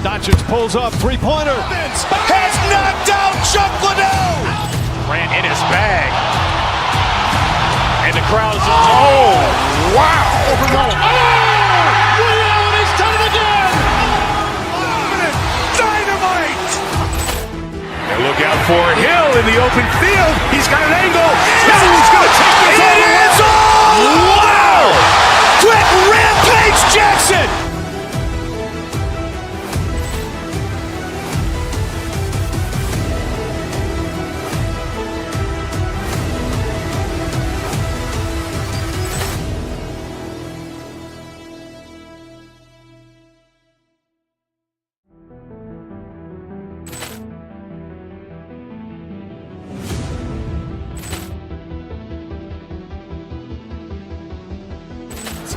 Doncic pulls up, three-pointer. Has knocked out Chuck Liddell. Grant in his bag. And the crowd's Oh, wow. Overload. Liddell has done it again. Dynamite. And look out for Hill in the open field. He's got an angle. Hill's going to take this all the way. It is all. Wow! Quick Rampage Jackson.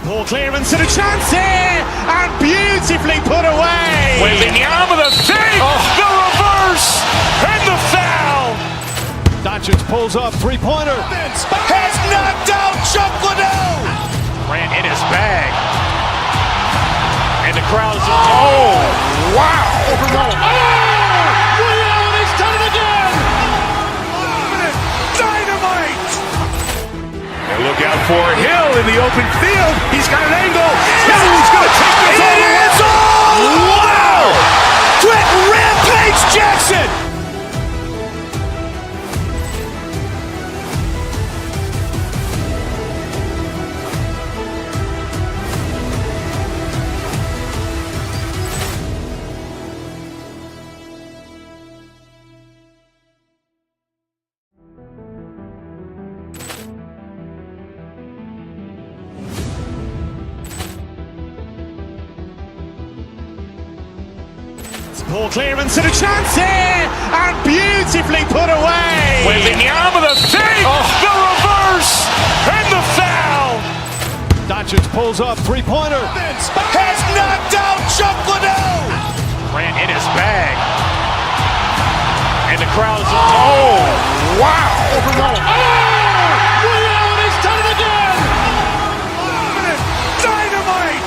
Ball clearance and a chance here, and beautifully put away. With the arm of the fake, the reverse, and the foul. Doncic pulls up, three-pointer. Has knocked out Chuck Liddell. Grant in his bag. And the crowd's Wow. Overload. Liddell has done it again. Dynamite. And look out for Hill in the open field. He's got an angle. Hill's going to take this all the way. It is all. Wow! Quick Rampage Jackson. Ball clearance and a chance here, and beautifully put away. With the arm of the fake, the reverse, and the foul. Doncic pulls up, three-pointer. Has knocked out Chuck Liddell. Grant in his bag. And the crowd's Wow. Overload. Liddell has done it again. Dynamite.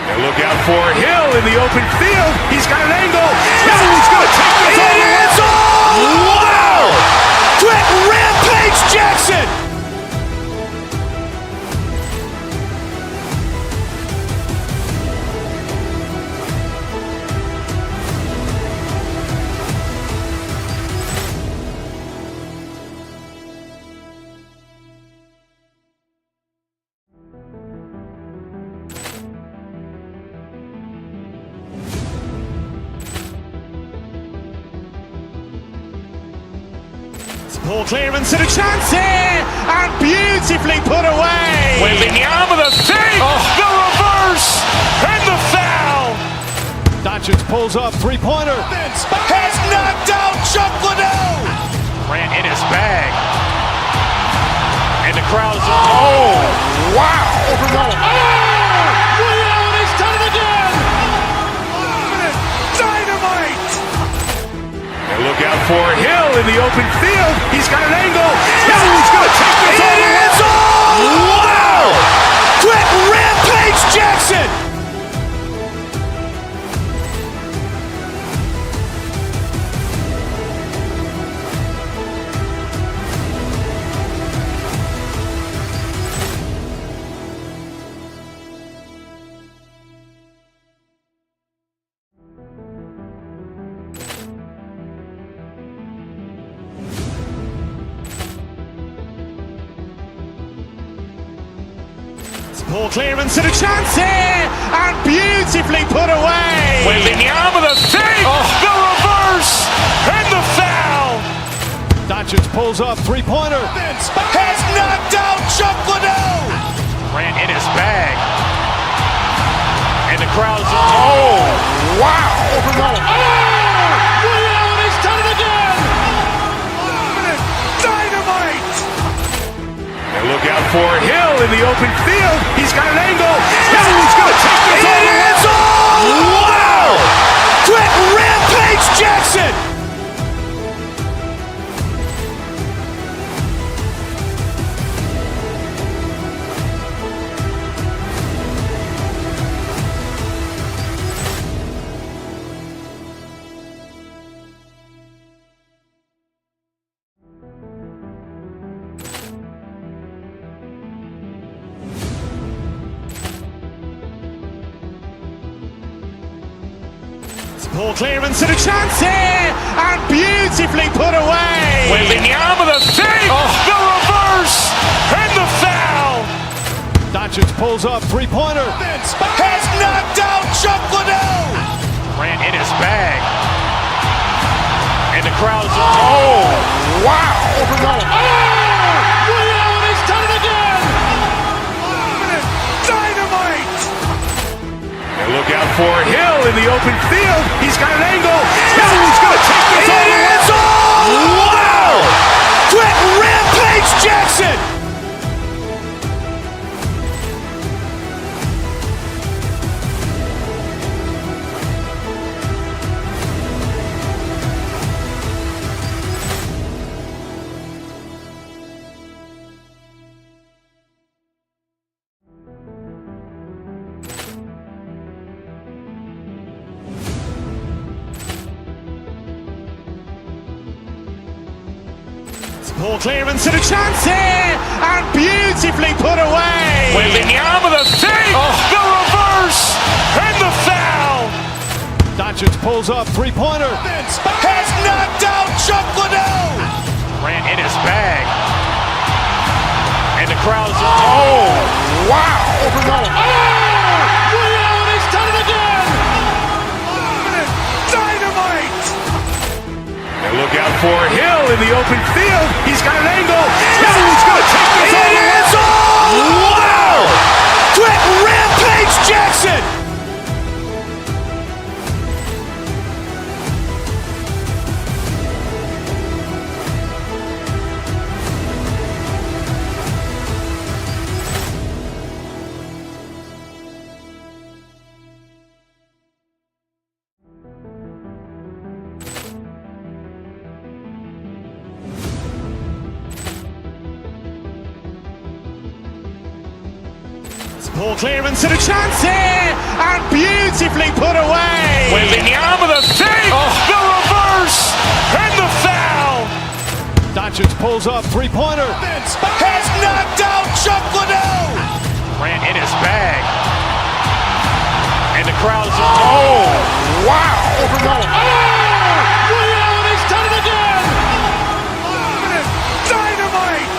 And look out for Hill in the open field. He's got an angle. Hill's going to take this all the way. It is all. Wow! Quick Rampage Jackson. Ball clearance and a chance here, and beautifully put away. With the arm of the fake, the reverse, and the foul. Doncic pulls up, three-pointer. Has knocked out Chuck Liddell. Grant in his bag. And the crowd's Wow. Overload. Liddell has done it again. Dynamite. And look out for Hill in the open field. He's got an angle. Hill's going to take this all the way. It is all. Wow! Quick Rampage Jackson. Ball clearance and a chance here, and beautifully put away. With the arm of the fake, the reverse, and the foul. Doncic pulls up, three-pointer. Has knocked out Chuck Liddell. Grant in his bag. And the crowd's Wow. Overload. Liddell has done it again. Dynamite. And look out for Hill in the open field. He's got an angle. Hill's going to take this all the way. It is all. Wow! Quick Rampage Jackson. Poor clearance and a chance here, and beautifully put away. Wembanyama with a fake, the reverse, and the foul. Doncic pulls up, three-pointer. Has knocked out Chuck Liddell. Grant in his bag. And the crowd's, oh, wow. Ray Allen has done it again. Dynamite. And look out for Hill in the open field. He's got an angle. Hill's going to take this all the way. Wow. Quit Rampage Jackson. Poor clearance and a chance here, and beautifully put away. Wembanyama with a fake, the reverse, and the foul. Doncic pulls up, three-pointer. Has knocked out Chuck Liddell. Grant in his bag. And the crowd's, oh, wow. Ray Allen has done it again. Dynamite. And look out for Hill in the open field. He's got an angle. Hill's going to take this all the way. Wow. Quit Rampage Jackson. Poor clearance and a chance here, and beautifully put away. Wembanyama with a fake, the reverse, and the foul. Doncic pulls up, three-pointer. Has knocked out Chuck Liddell. Grant in his bag. And the crowd's, oh, wow. Ray Allen has done it again. Dynamite.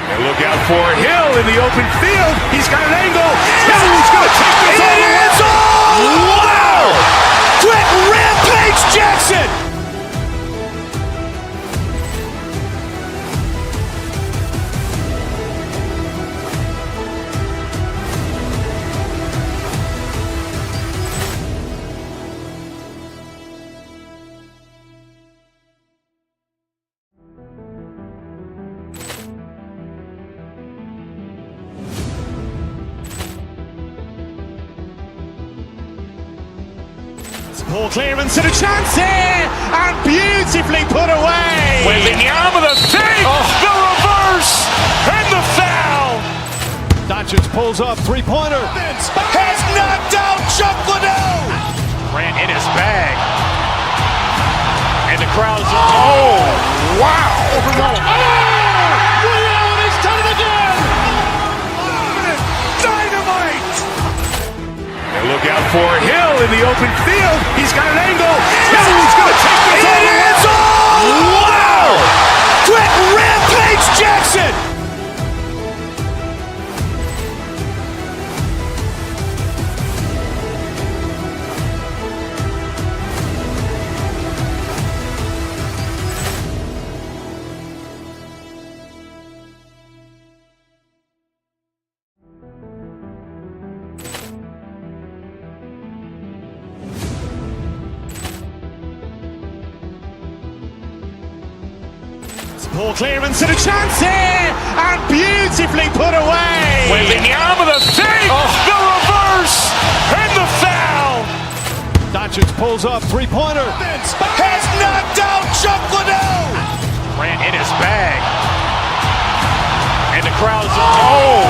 And look out for Hill in the open field. He's got an angle. Hill's going to take this all the way. Wow. Quit Rampage Jackson. Poor clearance and a chance here, and beautifully put away. Wembanyama with a fake, the reverse, and the foul. Doncic pulls up, three-pointer. Has knocked out Chuck Liddell. Grant in his bag. And the crowd's, oh, wow. Ray Allen has done it again. Dynamite. And look out for Hill in the open field. He's got an angle. Hill's going to take this all the way. Wow. Quit Rampage Jackson. Poor clearance and a chance here, and beautifully put away. Wembanyama with a fake, the reverse, and the foul. Doncic pulls up, three-pointer. Has knocked out Chuck Liddell. Grant in his bag. And the crowd's, oh,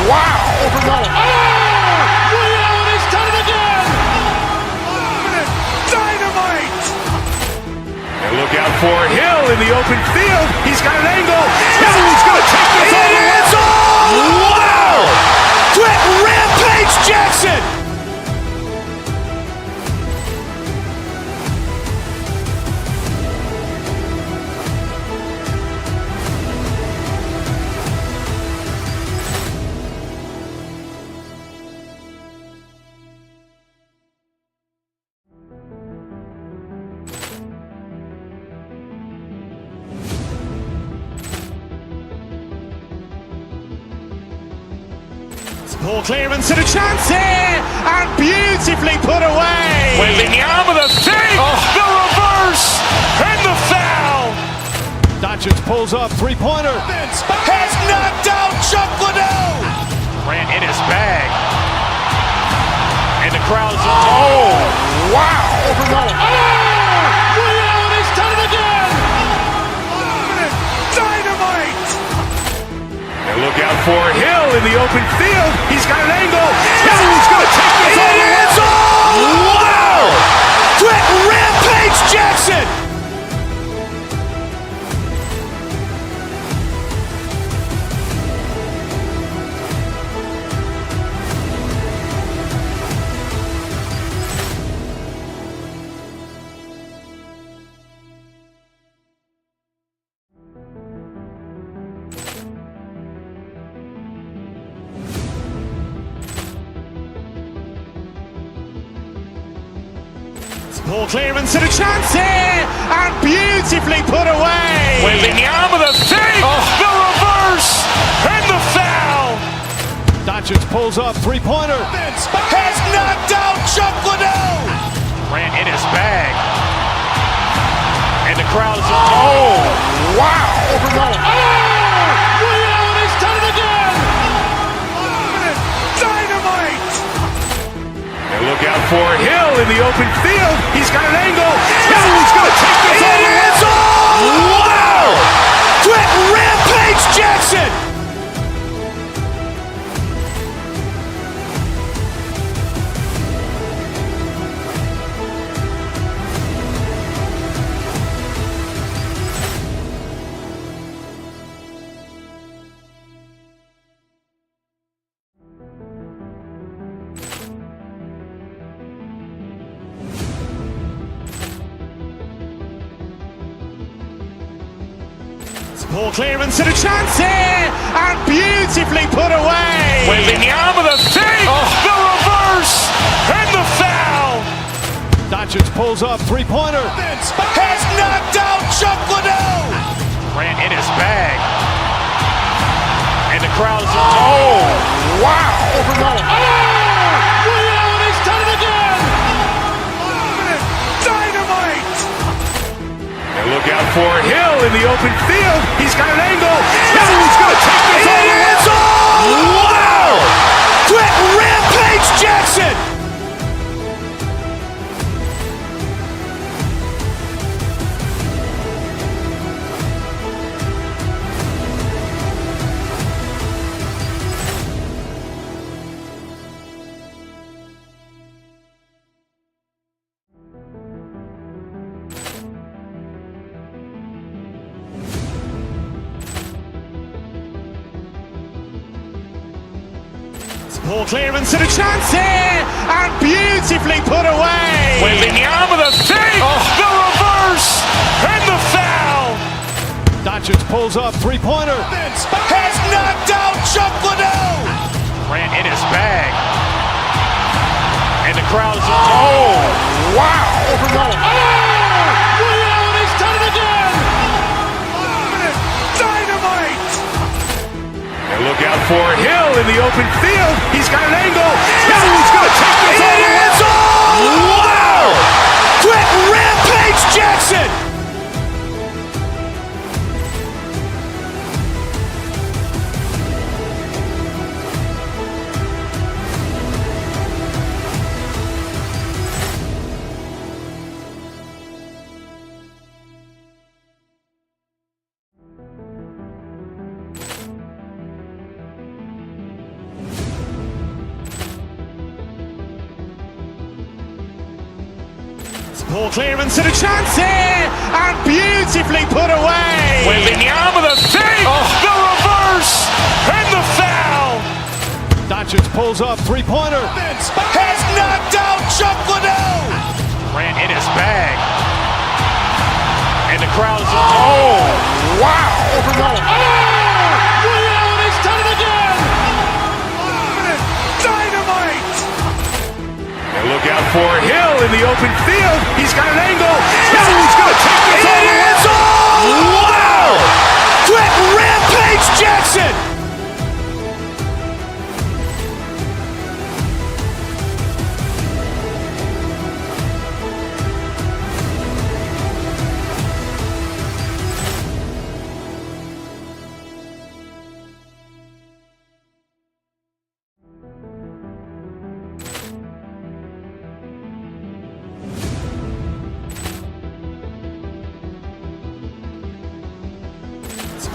wow. Ray Allen has done it again. Dynamite. And look out for Hill in the open field. He's got an angle. Hill's going to take this all the way. Wow. Quit Rampage Jackson. Poor clearance and a chance here, and beautifully put away. Wembanyama the fake, the reverse, and the foul. Doncic pulls up, three-pointer. Has knocked out Chuck Liddell. Grant in his bag. And the crowd's oh, wow. Reality's done it again. Dynamite. And look out for Hill in the open field. He's got an angle. Hill's going to take this all the way. Wow. Quick Rampage Jackson. Poor clearance and a chance here, and beautifully put away. Wembanyama the fake, the reverse, and the foul. Doncic pulls up, three-pointer. Has knocked out Chuck Liddell. Grant in his bag. And the crowd's oh, wow. Reality's done it again. Dynamite. And look out for Hill in the open field. He's got an angle. Hill's going to take this all the way. Wow. Quick Rampage Jackson. Poor clearance and a chance here, and beautifully put away. Wembanyama the fake, the reverse, and the foul. Doncic pulls up, three-pointer. Has knocked out Chuck Liddell. Grant in his bag. And the crowd's oh, wow. Reality's done it again. Dynamite. And look out for Hill in the open field. He's got an angle. Hill's going to take this all the way. Wow. Quick Rampage Jackson. Poor clearance and a chance here, and beautifully put away. Wembanyama the fake, the reverse, and the foul. Doncic pulls up, three-pointer. Has knocked out Chuck Liddell. Grant in his bag. And the crowd's oh, wow. Reality's done it again. Dynamite. And look out for Hill in the open field. He's got an angle. Hill's going to take this all the way. Wow. Quick Rampage Jackson. Poor clearance and a chance here, and beautifully put away. Wembanyama the fake, the reverse, and the foul. Doncic pulls up, three-pointer. Has knocked out Chuck Liddell. Grant in his bag. And the crowd's oh, wow. Reality's done it again. Dynamite. And look out for Hill in the open field. He's got an angle. Hill's going to take this all the way. Wow. Quick Rampage Jackson.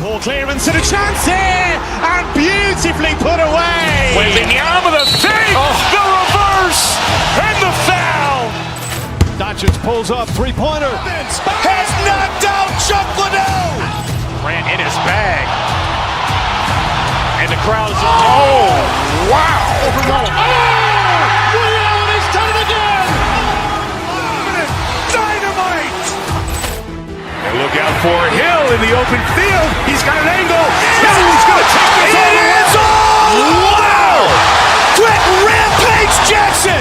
Poor clearance and a chance here, and beautifully put away. Wembanyama the fake, the reverse, and the foul. Doncic pulls up, three-pointer. Has knocked out Chuck Liddell. Grant in his bag. And the crowd's wow. He's done it again. Dynamite. And look out for Hill in the open field. He's got an angle. Hill's going to take this all the way. Wow. Quick rampage Jackson.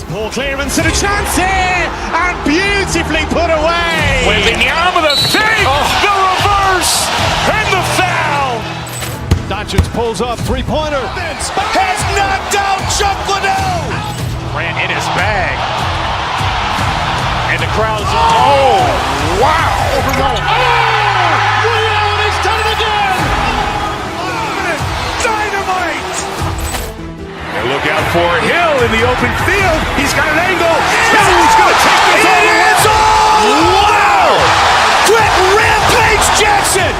Poor clearance and a chance here, and beautifully put away. Wembanyama the fake, the reverse, and the foul. Doncic pulls up, three-pointer. Has knocked out Chuck Liddell. Grant in his bag. And the crowd's wow. He's done it again. Dynamite. And look out for Hill in the open field. He's got an angle. Hill's going to take this all the way. Wow. Quick rampage Jackson.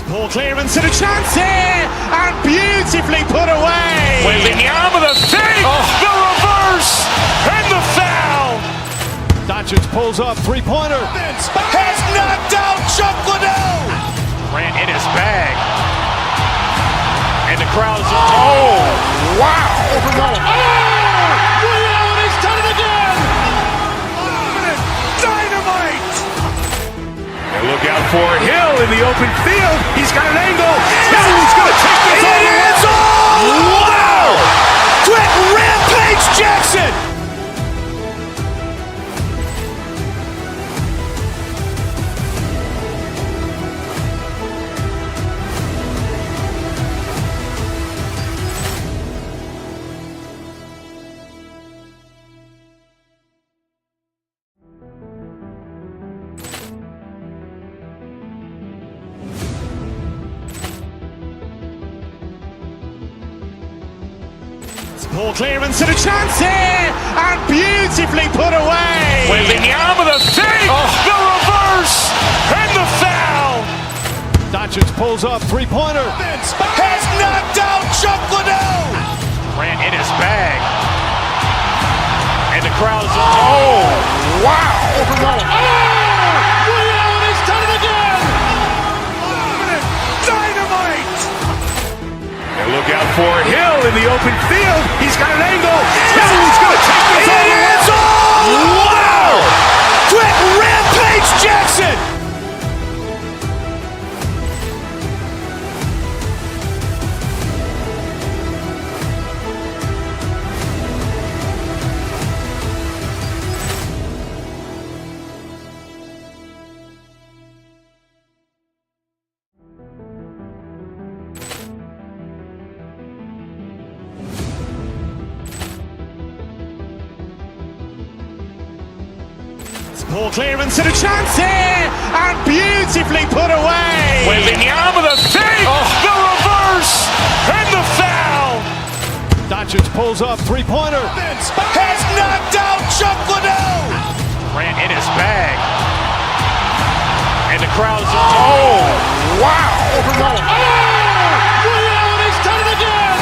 Poor clearance and a chance here, and beautifully put away. Wembanyama the fake, the reverse, and the foul. Doncic pulls up, three-pointer. Has knocked out Chuck Liddell. Grant in his bag. And the crowd's wow. He's done it again. Dynamite. And look out for Hill in the open field. He's got an angle. Hill's going to take this all the way. Wow. Quick rampage Jackson. Poor clearance and a chance here, and beautifully put away. Wembanyama the fake, the reverse, and the foul. Doncic pulls up, three-pointer. Has knocked out Chuck Liddell. Grant in his bag. And the crowd's wow. He's done it again. Dynamite. And look out for Hill in the open field. He's got an angle. Hill's going to take this all the way. Wow. Quick rampage Jackson. Poor clearance and a chance here, and beautifully put away. Wembanyama the fake, the reverse, and the foul. Doncic pulls up, three-pointer. Has knocked out Chuck Liddell. Grant in his bag. And the crowd's wow. He's done it again.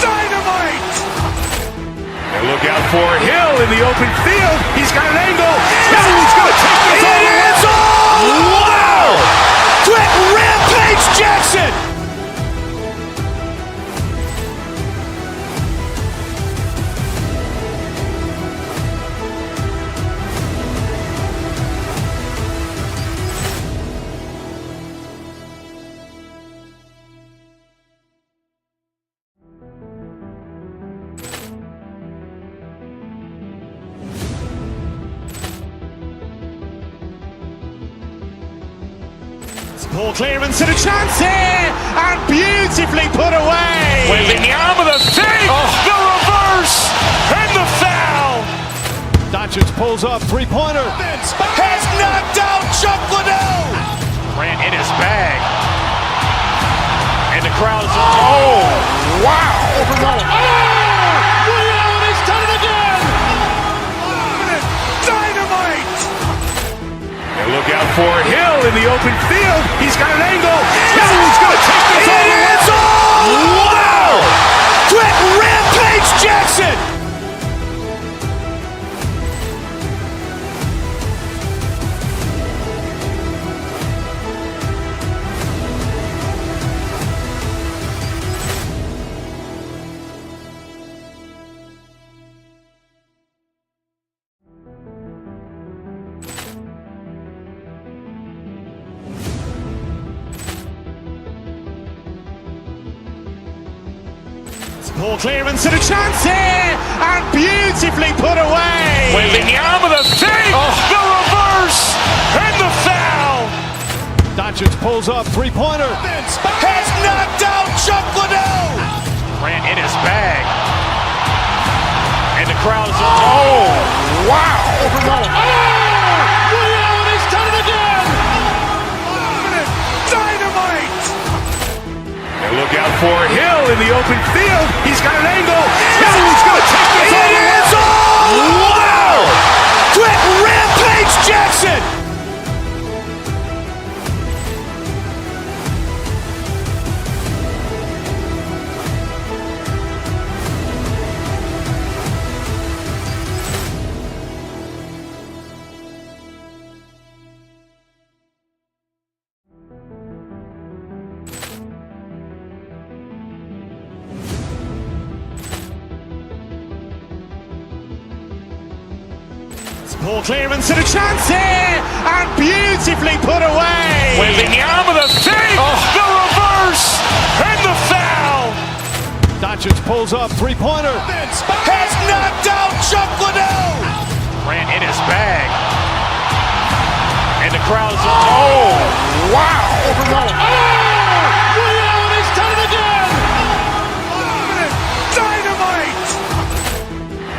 Dynamite. And look out for Hill in the open field. He's got an angle. Hill's going to take this all the way. Wow. Quick rampage Jackson. Ball clearance and a chance here, and beautifully put away. Wembanyama the fake, the reverse, and the foul. Doncic pulls up, three-pointer. Has knocked out Chuck Liddell. Grant in his bag. And the crowd is, oh, wow. He's done it again. Dynamite. And look out for Hill in the open field. He's got an angle. He's going to take this all the way. Wow. Quick Rampage Jackson. Ball clearance and a chance here, and beautifully put away. Wembanyama the fake, the reverse, and the foul. Doncic pulls up, three-pointer. Has knocked out Chuck Liddell. Grant in his bag. And the crowd is, oh, wow. He's done it again. Dynamite. And look out for Hill in the open field. He's got an angle. He's going to take this all the way. Wow. Quick Rampage Jackson. Ball clearance and a chance here, and beautifully put away. Wembanyama the fake, the reverse, and the foul. Doncic pulls up, three-pointer. Has knocked out Chuck Liddell. Grant in his bag. And the crowd is, oh, wow. He's done it again. Dynamite.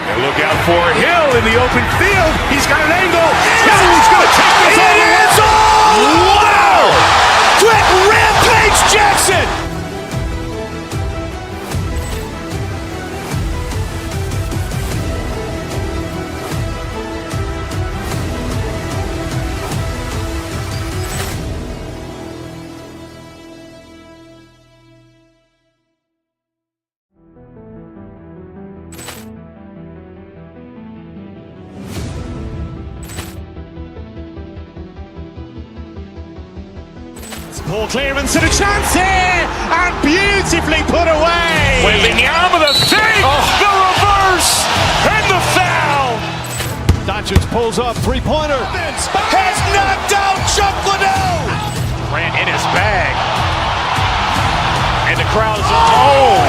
And look out for Hill in the open field. He's got an angle. He's going to take this all the way. Wow. Quick Rampage Jackson. Ball clearance and a chance here, and beautifully put away. Wembanyama the fake, the reverse, and the foul. Doncic pulls up, three-pointer. Has knocked out Chuck Liddell. Grant in his bag. And the crowd is, oh,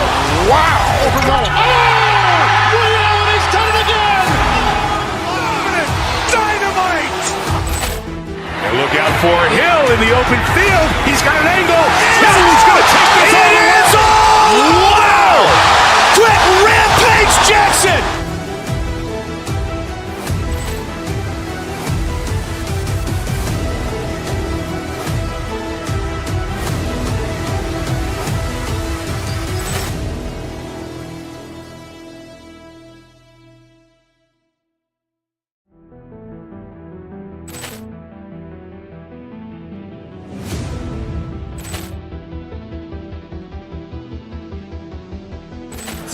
wow. He's done it again. Dynamite. And look out for Hill in the open field. He's got an angle. He's going to take this all the way. Wow. Quick Rampage Jackson.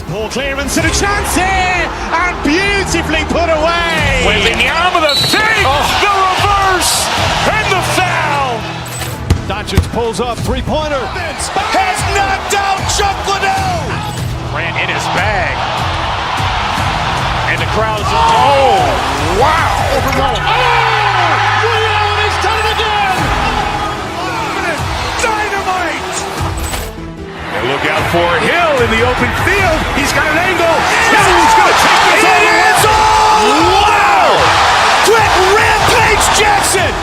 Ball clearance and a chance here, and beautifully put away. Wembanyama the fake, the reverse, and the foul. Doncic pulls up, three-pointer. Has knocked out Chuck Liddell. Grant in his bag. And the crowd is, oh, wow. He's done it again. Dynamite. And look out for Hill in the open field. He's got an angle. He's going to take this all the way. Wow. Quick Rampage Jackson.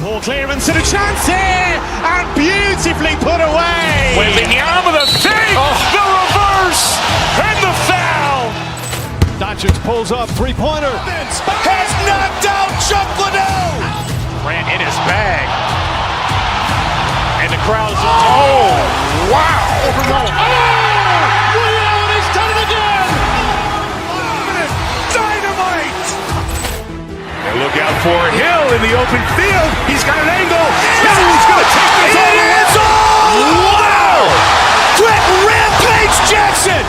Ball clearance and a chance here, and beautifully put away. Wembanyama with a fake, the reverse, and the foul. Doncic pulls up, three-pointer. Has knocked out Chuck Liddell. Grant in his bag. And the crowd is... Oh, wow. Liddell has done it again. Dynamite. And look out for Hill in the open field. He's got an angle. Hill's going to take this all the way. Wow. Quick Rampage Jackson.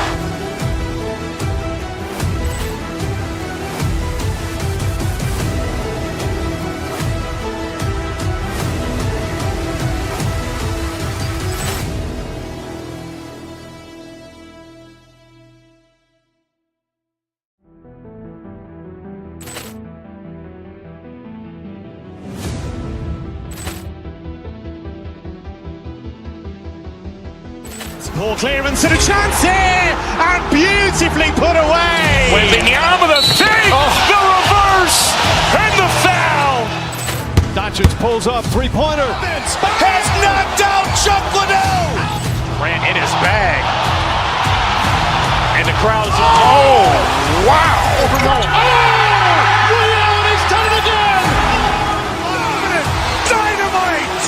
Ball clearance and a chance here, and beautifully put away. Wembanyama with a fake, the reverse, and the foul. Doncic pulls up, three-pointer. Has knocked out Chuck Liddell. Grant in his bag. And the crowd is... Oh, wow. Liddell has done it again. Dynamite.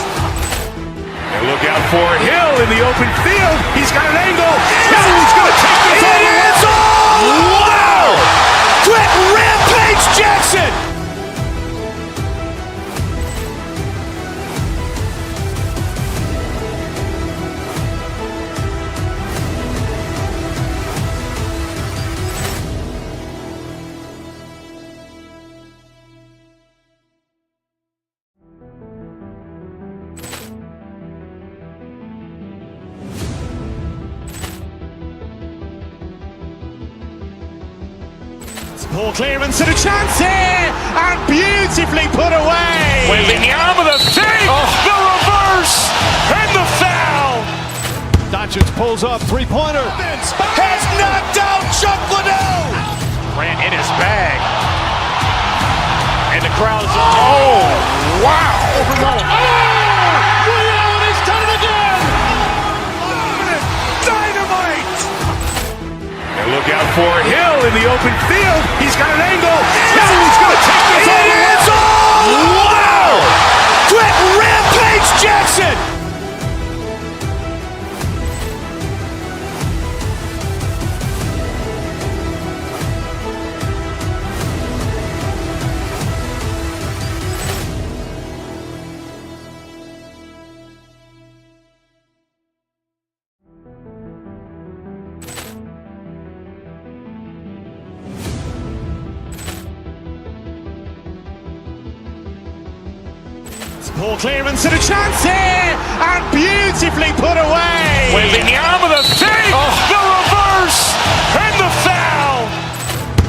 And look out for Hill in the open field. He's got an angle. Hill's going to take this all the way. Wow. Quick Rampage Jackson. Ball clearance and a chance here, and beautifully put away. Wembanyama with a fake, the reverse, and the foul. Doncic pulls up, three-pointer. Has knocked out Chuck Liddell. Grant in his bag. And the crowd is... Oh, wow. Liddell has done it again. Dynamite. And look out for Hill in the open field. He's got an angle. Hill's going to take this all the way. Wow. Quick Rampage Jackson. Ball clearance and a chance here, and beautifully put away. Wembanyama with a fake, the reverse, and the foul.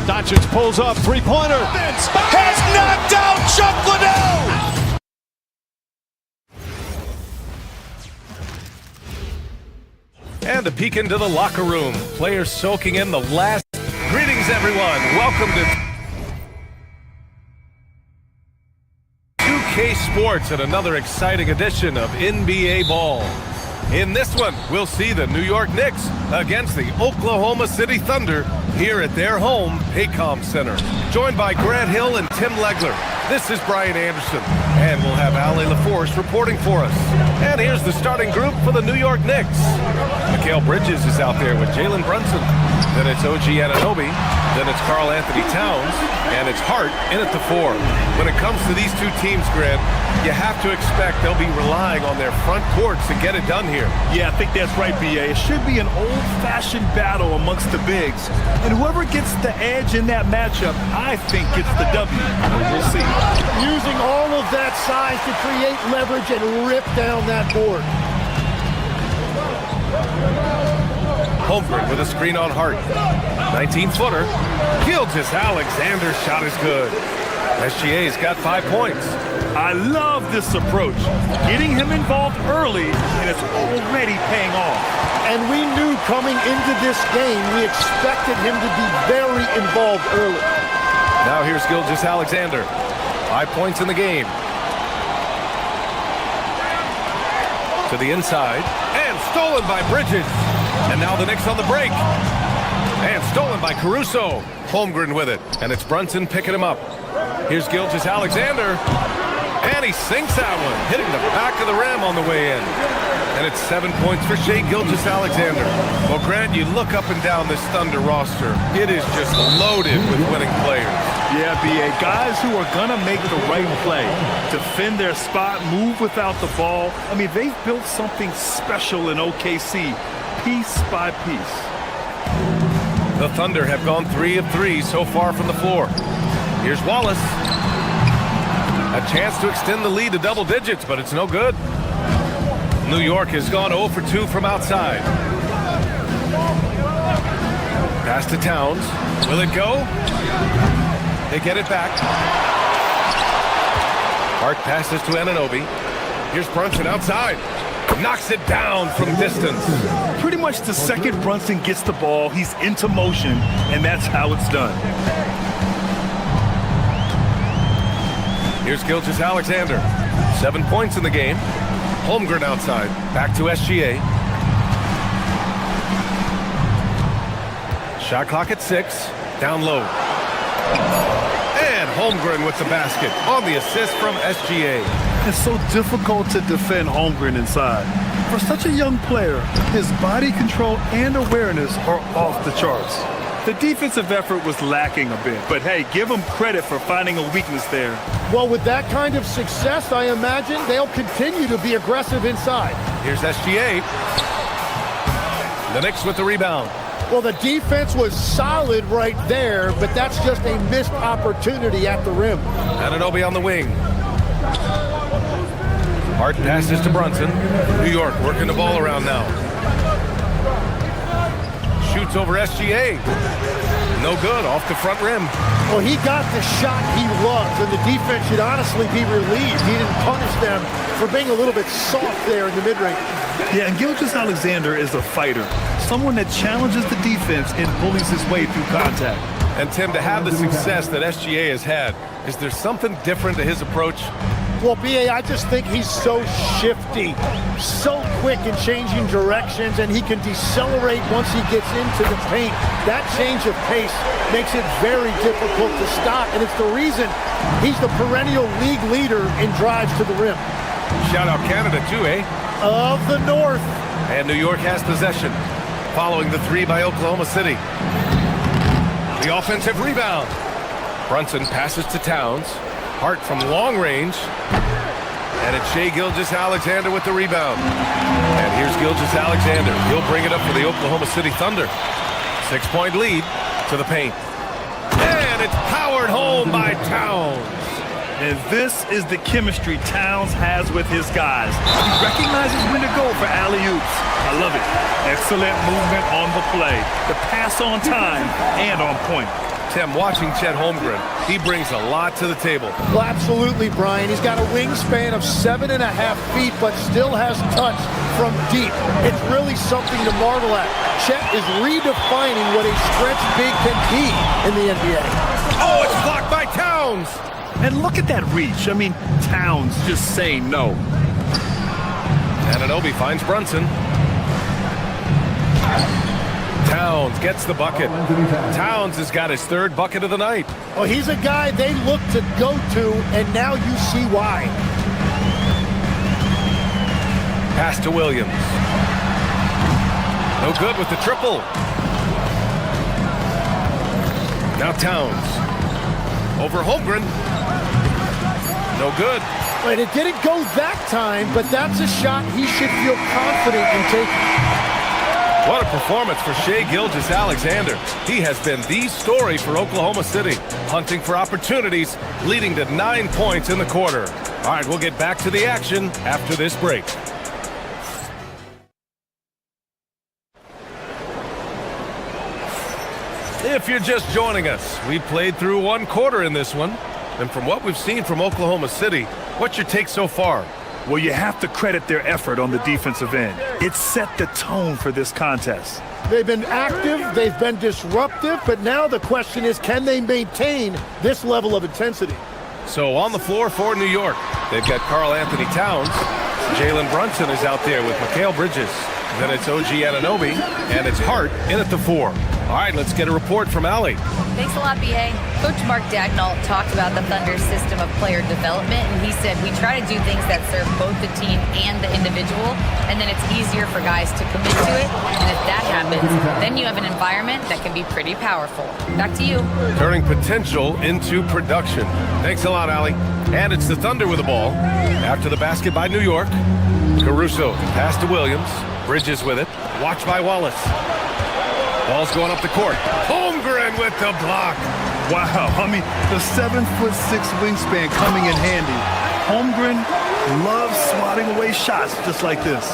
Doncic pulls up, three-pointer. Has knocked out Chuck Liddell. And a peek into the locker room. Players soaking in the last. Greetings, everyone. Welcome to 2K Sports and another exciting edition of NBA Ball. In this one, we'll see the New York Knicks against the Oklahoma City Thunder here at their home, Paycom Center. Joined by Grant Hill and Tim Legler. This is Brian Anderson, and we'll have Ali LaForce reporting for us. And here's the starting group for the New York Knicks. Mikal Bridges is out there with Jalen Brunson. Then it's OG Anunoby. Then it's Karl Anthony Towns. And it's Hart in at the 4. When it comes to these two teams, Grant, you have to expect they'll be relying on their front courts to get it done here. Yeah, I think that's right, B.A. It should be an old-fashioned battle amongst the bigs. And whoever gets the edge in that matchup, I think gets the W. We'll see. Using all of that size to create leverage and rip down that board. Holmgren with a screen on Hart. 19-footer. Gilgeous-Alexander's shot is good. SGA's got 5 points. I love this approach. Getting him involved early, and it's already paying off. And we knew coming into this game, we expected him to be very involved early. Now here's Gilgeous-Alexander. 5 points in the game. To the inside. And stolen by Bridges. And now the Knicks on the break. And stolen by Caruso. Holmgren with it. And it's Brunson picking him up. Here's Gilgeous-Alexander. And he sinks that one, hitting the back of the rim on the way in. And it's 7 points for Shai Gilgeous-Alexander. Well, Grant, you look up and down this Thunder roster. It is just loaded with winning players. Yeah, B.A. Guys who are going to make the right play, defend their spot, move without the ball. I mean, they've built something special in OKC, piece by piece. The Thunder have gone 3 of 3 so far from the floor. Here's Wallace. A chance to extend the lead to double digits, but it's no good. New York has gone 0 for 2 from outside. Pass to Towns. Will it go? They get it back. Hart passes to Anunoby. Here's Brunson outside. Knocks it down from distance. Pretty much the second Brunson gets the ball, he's into motion, and that's how it's done. Here's Gilgeous-Alexander. 7 points in the game. Holmgren outside. Back to SGA. Shot clock at 6. Down low. And Holmgren with the basket on the assist from SGA. It's so difficult to defend Holmgren inside. For such a young player, his body control and awareness are off the charts. The defensive effort was lacking a bit, but hey, give him credit for finding a weakness there. Well, with that kind of success, I imagine they'll continue to be aggressive inside. Here's SGA. The Knicks with the rebound. Well, the defense was solid right there, but that's just a missed opportunity at the rim. Anunoby on the wing. Hart passes to Brunson. New York working the ball around now. Shoots over SGA. No good, off the front rim. Well, he got the shot he loves, and the defense should honestly be relieved. He didn't punish them for being a little bit soft there in the mid-range. Yeah, and Gilgeous-Alexander is a fighter. Someone that challenges the defense and bullies his way through contact. And Tim, to have the success that SGA has had, is there something different to his approach? Well, B.A., I just think he's so shifty, so quick in changing directions, and he can decelerate once he gets into the paint. That change of pace makes it very difficult to stop, and it's the reason he's the perennial league leader in drives to the rim. Shout out Canada too, eh? Of the North. And New York has possession, following the 3 by Oklahoma City. The offensive rebound. Brunson passes to Towns. Hart from long range. And it's Shai Gilgeous-Alexander with the rebound. And here's Gilgeous-Alexander. He'll bring it up for the Oklahoma City Thunder. 6-point lead to the paint. And it's powered home by Towns. And this is the chemistry Towns has with his guys. He recognizes when to go for alley-oops. I love it. Excellent movement on the play. The pass on time and on point. Tim, watching Chet Holmgren, he brings a lot to the table. Well, absolutely, Brian. He's got a wingspan of 7.5 feet, but still has touch from deep. It's really something to marvel at. Chet is redefining what a stretch big can be in the NBA. Oh, it's blocked by Towns! And look at that reach. I mean, Towns just saying no. Anunoby finds Brunson. Towns gets the bucket. Towns has got his 3rd bucket of the night. Well, he's a guy they look to go to, and now you see why. Pass to Williams. No good with the triple. Now Towns. Over Holmgren. No good. But it didn't go that time, but that's a shot he should feel confident in taking. What a performance for Shai Gilgeous-Alexander. He has been the story for Oklahoma City, hunting for opportunities, leading to 9 points in the quarter. All right, we'll get back to the action after this break. If you're just joining us, we played through 1 quarter in this one. And from what we've seen from Oklahoma City, what's your take so far? Well, you have to credit their effort on the defensive end. It set the tone for this contest. They've been active, they've been disruptive, but now the question is, can they maintain this level of intensity? So on the floor for New York, they've got Karl-Anthony Towns. Jalen Brunson is out there with Mikal Bridges. Then it's OG Anunoby, and it's Hart in at the 4. All right, let's get a report from Allie. Thanks a lot, B.A. Coach Mark Dagnall talked about the Thunder's system of player development, and he said, we try to do things that serve both the team and the individual, and then it's easier for guys to commit to it, and if that happens, then you have an environment that can be pretty powerful. Back to you. Turning potential into production. Thanks a lot, Allie. And it's the Thunder with the ball. After the basket by New York, Caruso pass to Williams. Bridges with it. Watched by Wallace. Ball's going up the court. Holmgren with the block. Wow, I mean, the 7'6" wingspan coming in handy. Holmgren loves swatting away shots just like this.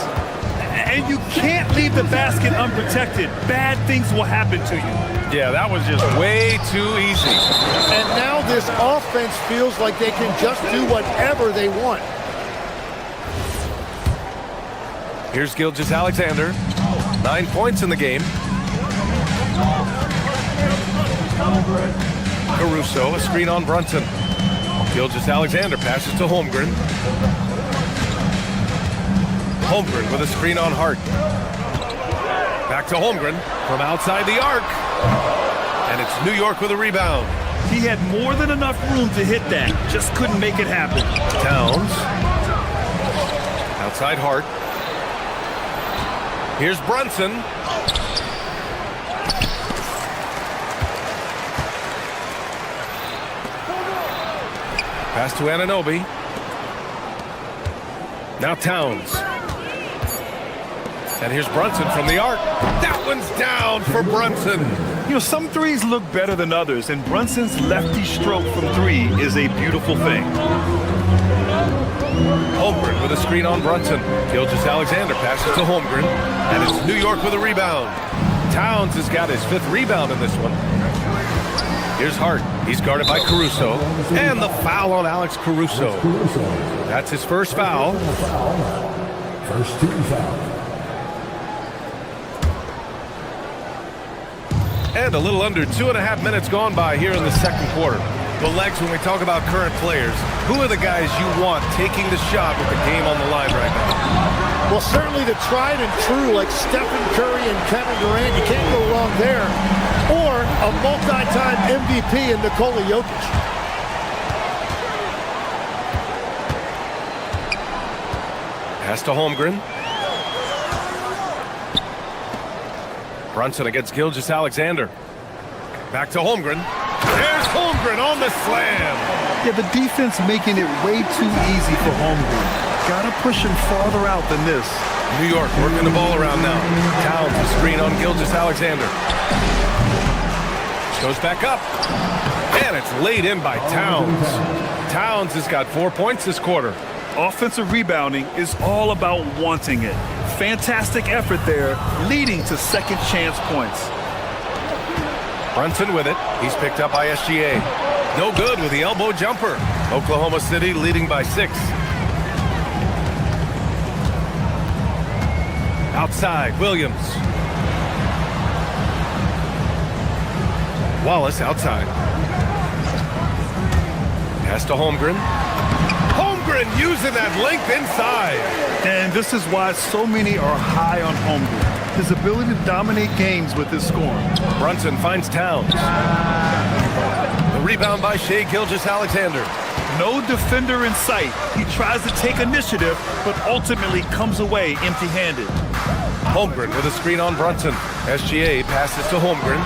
And you can't leave the basket unprotected. Bad things will happen to you. Yeah, that was just way too easy. And now this offense feels like they can just do whatever they want. Here's Gilgeous-Alexander. 9 points in the game. Caruso, a screen on Brunson. Gilgeous-Alexander passes to Holmgren. Holmgren with a screen on Hart. Back to Holmgren from outside the arc. And it's New York with a rebound. He had more than enough room to hit that. Just couldn't make it happen. Towns. Outside Hart. Here's Brunson. Pass to Anunoby. Now Towns. And here's Brunson from the arc. That one's down for Brunson. You know, some threes look better than others, and Brunson's lefty stroke from 3 is a beautiful thing. Holmgren with a screen on Brunson. Gilgeous-Alexander passes to Holmgren. And it's New York with a rebound. Towns has got his 5th rebound in this one. Here's Hart. He's guarded by Caruso. And the foul on Alex Caruso. That's his first foul. First team foul. And a little under 2.5 minutes gone by here in the second quarter. Well, Lex, when we talk about current players, who are the guys you want taking the shot with the game on the line right now? Well, certainly the tried and true like Stephen Curry and Kevin Durant. You can't go wrong there. Or a multi-time MVP in Nikola Jokic. Pass to Holmgren. Brunson against Gilgeous-Alexander. Back to Holmgren. There's Holmgren on the slam. Yeah, the defense making it way too easy for Holmgren. Gotta push him farther out than this. New York working the ball around now. Towns a screen on Gilgeous-Alexander. Goes back up. And it's laid in by Towns. Towns has got 4 points this quarter. Offensive rebounding is all about wanting it. Fantastic effort there, leading to second chance points. Brunson with it. He's picked up by SGA. No good with the elbow jumper. Oklahoma City leading by 6. Outside, Williams. Wallace outside. Pass to Holmgren. Holmgren using that length inside. And this is why so many are high on Holmgren. His ability to dominate games with his scoring. Brunson finds Towns. The rebound by Shai Gilgeous-Alexander. No defender in sight. He tries to take initiative, but ultimately comes away empty-handed. Holmgren with a screen on Brunson. SGA passes to Holmgren.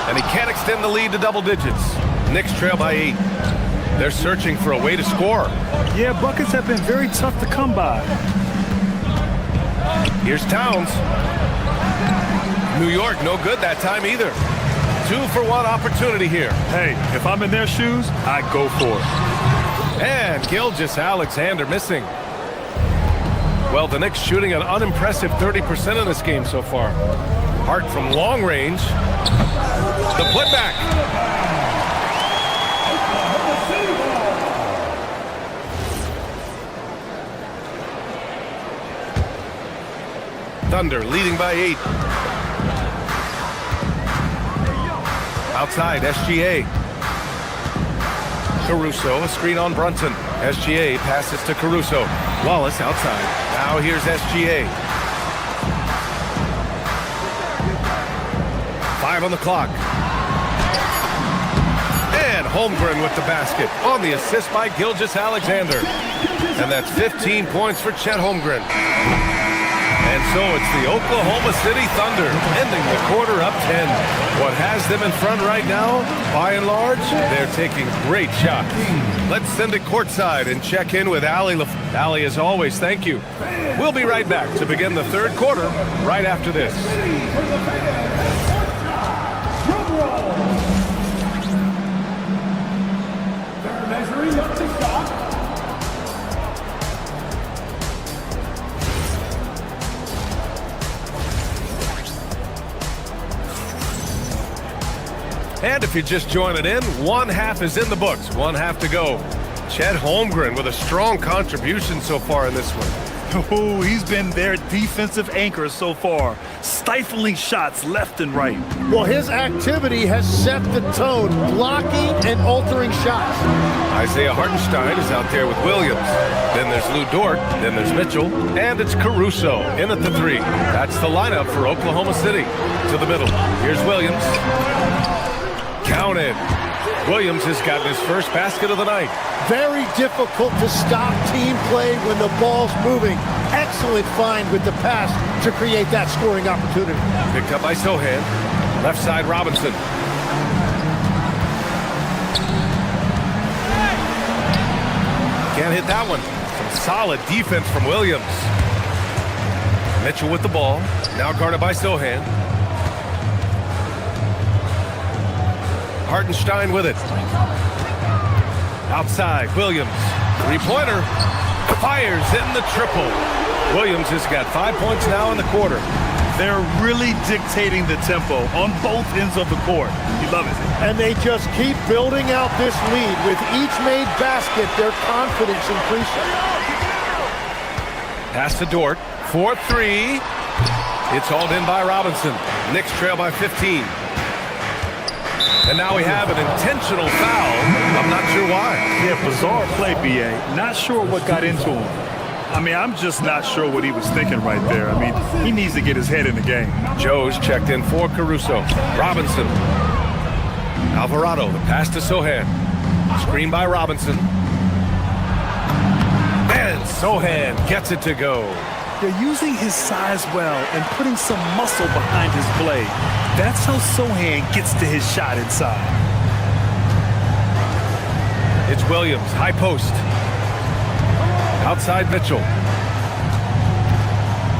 And he can't extend the lead to double digits. Knicks trail by 8. They're searching for a way to score. Yeah, buckets have been very tough to come by. Here's Towns. New York, no good that time either. 2-for-1 opportunity here. Hey, if I'm in their shoes, I'd go for it. And Gilgeous-Alexander missing. Well, the Knicks shooting an unimpressive 30% in this game so far. Hart from long range. The putback. Thunder leading by 8. Outside, SGA. Caruso, a screen on Brunson. SGA passes to Caruso. Wallace outside. Now here's SGA. 5 on the clock. And Holmgren with the basket on the assist by Gilgeous-Alexander. And that's 15 points for Chet Holmgren. And so it's the Oklahoma City Thunder ending the quarter up 10. What has them in front right now, by and large, they're taking great shots. Let's send it courtside and check in with Allie. Allie, as always, thank you. We'll be right back to begin the third quarter right after this. Measuring up to shot. And if you're just joining in, one half is in the books, one half to go. Chet Holmgren with a strong contribution so far in this one. Oh, he's been their defensive anchor so far, stifling shots left and right. Well, his activity has set the tone, blocking and altering shots. Isaiah Hartenstein is out there with Williams. Then there's Lou Dort, then there's Mitchell, and it's Caruso in at the 3. That's the lineup for Oklahoma City. To the middle, here's Williams. Counted. Williams has gotten his first basket of the night. Very difficult to stop team play when the ball's moving. Excellent find with the pass to create that scoring opportunity. Picked up by Sohan. Left side, Robinson. Can't hit that one. Some solid defense from Williams. Mitchell with the ball. Now guarded by Sohan. Hartenstein with it. Outside, Williams. Three-pointer. Fires in the triple. Williams has got 5 points now in the quarter. They're really dictating the tempo on both ends of the court. He loves it. And they just keep building out this lead. With each made basket, their confidence increases. Pass to Dort. 4-3. It's hauled in by Robinson. Knicks trail by 15. And now we have an intentional foul. I'm not sure why. Yeah, bizarre play, B.A. Not sure what got into him. I mean, I'm just not sure what he was thinking right there. I mean, he needs to get his head in the game. Joe's checked in for Caruso. Robinson. Alvarado, the pass to Sohan. Screen by Robinson. And Sohan gets it to go. They're using his size well and putting some muscle behind his blade. That's how Sohan gets to his shot inside. It's Williams, high post. Outside Mitchell.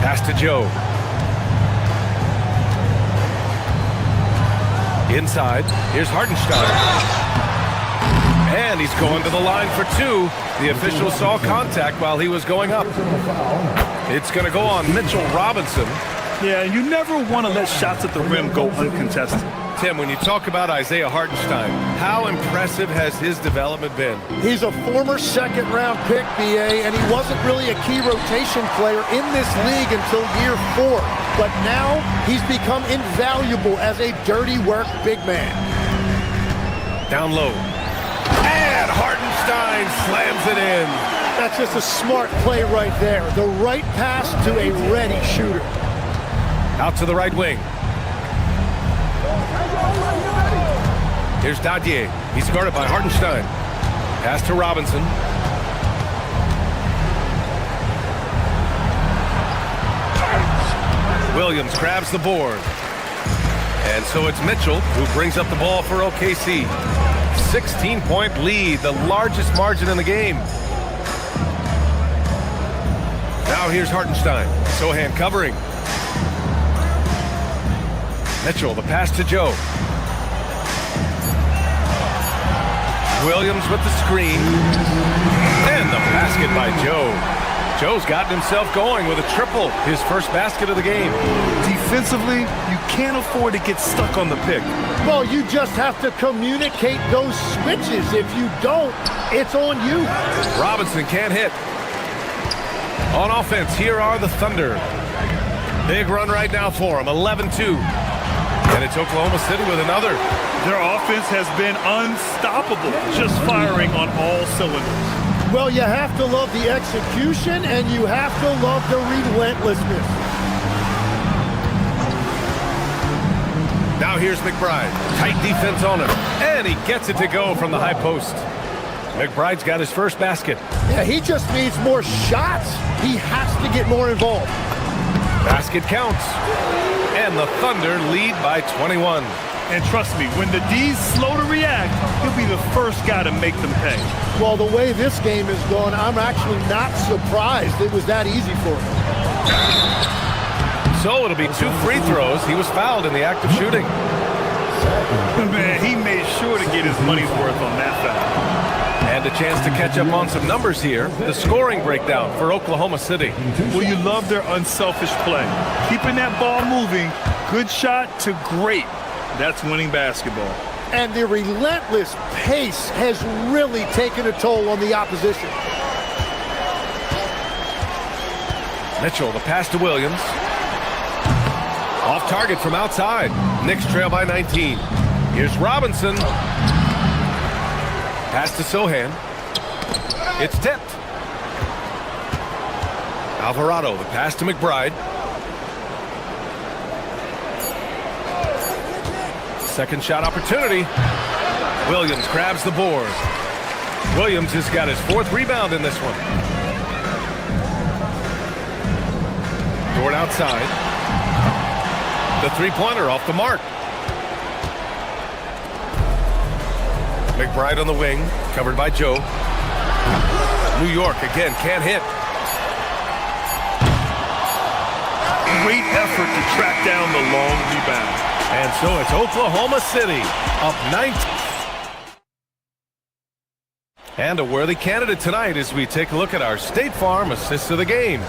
Pass to Joe. Inside, here's Hartenstein. And he's going to the line for 2. The official saw contact while he was going up. It's going to go on Mitchell Robinson. Yeah, you never want to let shots at the rim go uncontested. Tim, when you talk about Isaiah Hartenstein, how impressive has his development been? He's a former second-round pick, B.A., and he wasn't really a key rotation player in this league until year 4. But now he's become invaluable as a dirty work big man. Down low. And Hartenstein slams it in. That's just a smart play right there. The right pass to a ready shooter. Out to the right wing. Here's Dadier. He's guarded by Hartenstein. Pass to Robinson. Williams grabs the board. And so it's Mitchell who brings up the ball for OKC. 16-point lead, the largest margin in the game. Now here's Hartenstein. Sohan covering. Mitchell, the pass to Joe. Williams with the screen. And the basket by Joe. Joe's gotten himself going with a triple, his first basket of the game. Defensively, you can't afford to get stuck on the pick. Well, you just have to communicate those switches. If you don't, it's on you. Robinson can't hit. On offense, here are the Thunder. Big run right now for them, 11-2. And it's Oklahoma City with another. Their offense has been unstoppable, just firing on all cylinders. Well, you have to love the execution, and you have to love the relentlessness. Now here's McBride. Tight defense on him. And he gets it to go from the high post. McBride's got his first basket. Yeah, he just needs more shots. He has to get more involved. Basket counts. And the Thunder lead by 21. And trust me, when the D's slow to react, he'll be the first guy to make them pay. Well, the way this game is going, I'm actually not surprised it was that easy for him. So it'll be 2 free throws. He was fouled in the act of shooting. Man, he made sure to get his money's worth on that foul. And a chance to catch up on some numbers here. The scoring breakdown for Oklahoma City. Well, you love their unselfish play. Keeping that ball moving, good shot to great. That's winning basketball. And the relentless pace has really taken a toll on the opposition. Mitchell, the pass to Williams. Off target from outside. Knicks trail by 19. Here's Robinson. Pass to Sohan. It's tipped. Alvarado, the pass to McBride. Second shot opportunity. Williams grabs the board. Williams has got his 4th rebound in this one. Dort outside. The three-pointer off the mark. McBride on the wing, covered by Joe. New York again can't hit. Great effort to track down the long rebound. And so it's Oklahoma City up 19. And a worthy candidate tonight as we take a look at our State Farm assists of the game.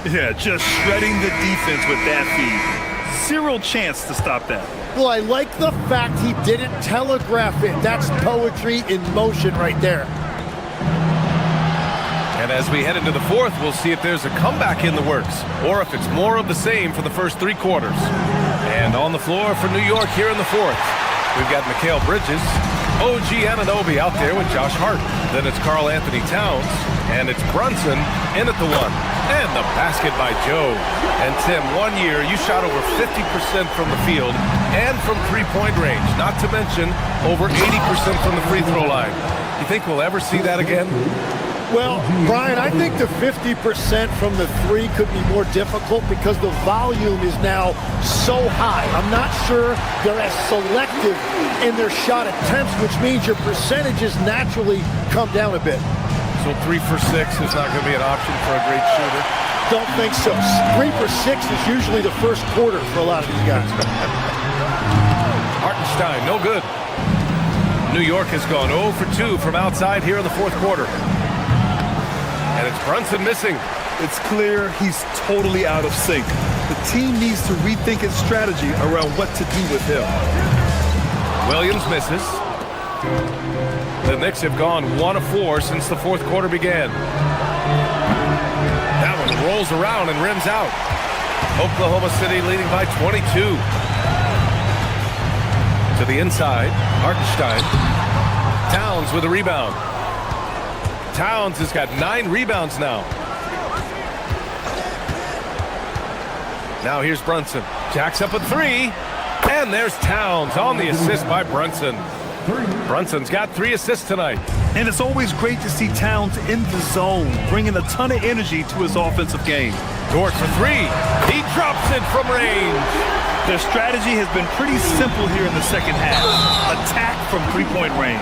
Yeah, just shredding the defense with that feed. Zero chance to stop that. Well, I like the fact he didn't telegraph it. That's poetry in motion right there. And as we head into the 4th, we'll see if there's a comeback in the works or if it's more of the same for the first 3 quarters. And on the floor for New York here in the 4th, we've got Mikal Bridges, OG Anunoby out there with Josh Hart. Then it's Karl Anthony Towns, and it's Brunson in at the 1. And the basket by Joe. And Tim, 1 year, you shot over 50% from the field and from three-point range, not to mention over 80% from the free throw line. You think we'll ever see that again? Well, Brian, I think the 50% from the 3 could be more difficult because the volume is now so high. I'm not sure they're as selective in their shot attempts, which means your percentages naturally come down a bit. So 3 for 6 is not going to be an option for a great shooter? Don't think so. 3 for 6 is usually the first quarter for a lot of these guys. Hartenstein, no good. New York has gone 0 for 2 from outside here in the 4th quarter. And it's Brunson missing. It's clear he's totally out of sync. The team needs to rethink its strategy around what to do with him. Williams misses. The Knicks have gone 1 of 4 since the 4th quarter began. That one rolls around and rims out. Oklahoma City leading by 22. To the inside, Hartenstein. Towns with a rebound. Towns has got 9 rebounds now. Now here's Brunson. Jacks up a 3. And there's Towns on the assist by Brunson. Brunson's got 3 assists tonight. And it's always great to see Towns in the zone, bringing a ton of energy to his offensive game. Dort for 3. He drops it from range. Their strategy has been pretty simple here in the second half. Attack from three-point range.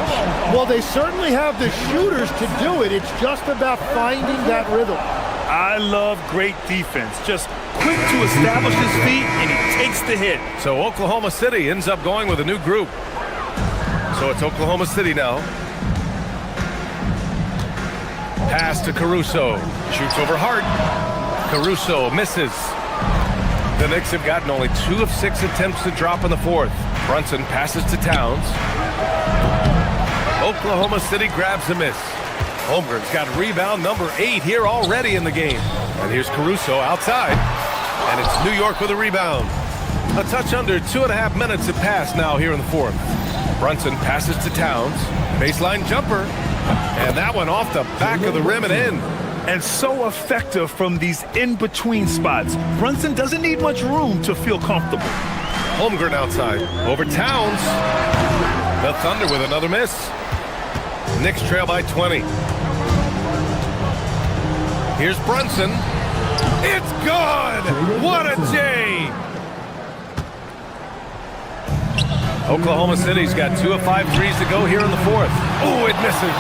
Well, they certainly have the shooters to do it. It's just about finding that rhythm. I love great defense. Just quick to establish his feet, and he takes the hit. So Oklahoma City ends up going with a new group. So it's Oklahoma City now. Pass to Caruso. Shoots over Hart. Caruso misses. The Knicks have gotten only 2 of 6 attempts to drop in the 4th. Brunson passes to Towns. Oklahoma City grabs a miss. Holmgren's got rebound number 8 here already in the game. And here's Caruso outside. And it's New York with a rebound. A touch under 2.5 minutes have passed now here in the 4th. Brunson passes to Towns. Baseline jumper. And that one off the back of the rim and in. And so effective from these in-between spots. Brunson doesn't need much room to feel comfortable. Holmgren outside. Over Towns. The Thunder with another miss. Knicks trail by 20. Here's Brunson. It's good! What a J! Oklahoma City's got 2 of 5 threes to go here in the fourth. Oh, it misses.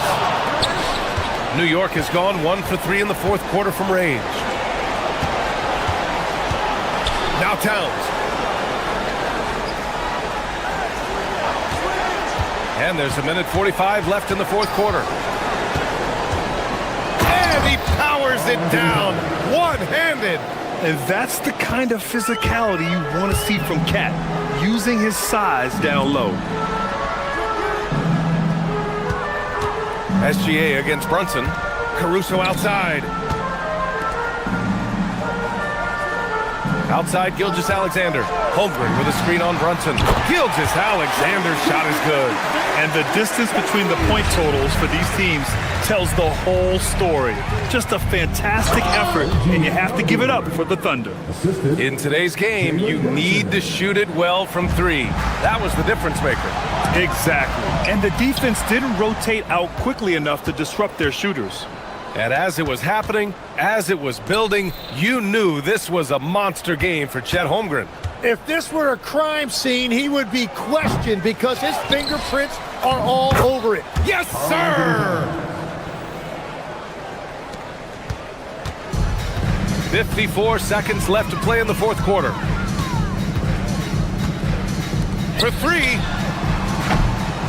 New York has gone 1 for 3 in the fourth quarter from range. Now Towns. And there's 1:45 left in the fourth quarter. And he powers it down, one-handed. And that's the kind of physicality you want to see from Cat, using his size down low. SGA against Brunson. Caruso outside. Outside, Gilgeous-Alexander. Holmgren with a screen on Brunson. Gilgeous-Alexander's shot is good. And the distance between the point totals for these teams tells the whole story. Just a fantastic effort, and you have to give it up for the Thunder. In today's game, you need to shoot it well from 3. That was the difference maker. Exactly. And the defense didn't rotate out quickly enough to disrupt their shooters. And as it was happening, as it was building, you knew this was a monster game for Chet Holmgren. If this were a crime scene, he would be questioned because his fingerprints are all over it. Yes, sir! 54 seconds left to play in the fourth quarter. For 3.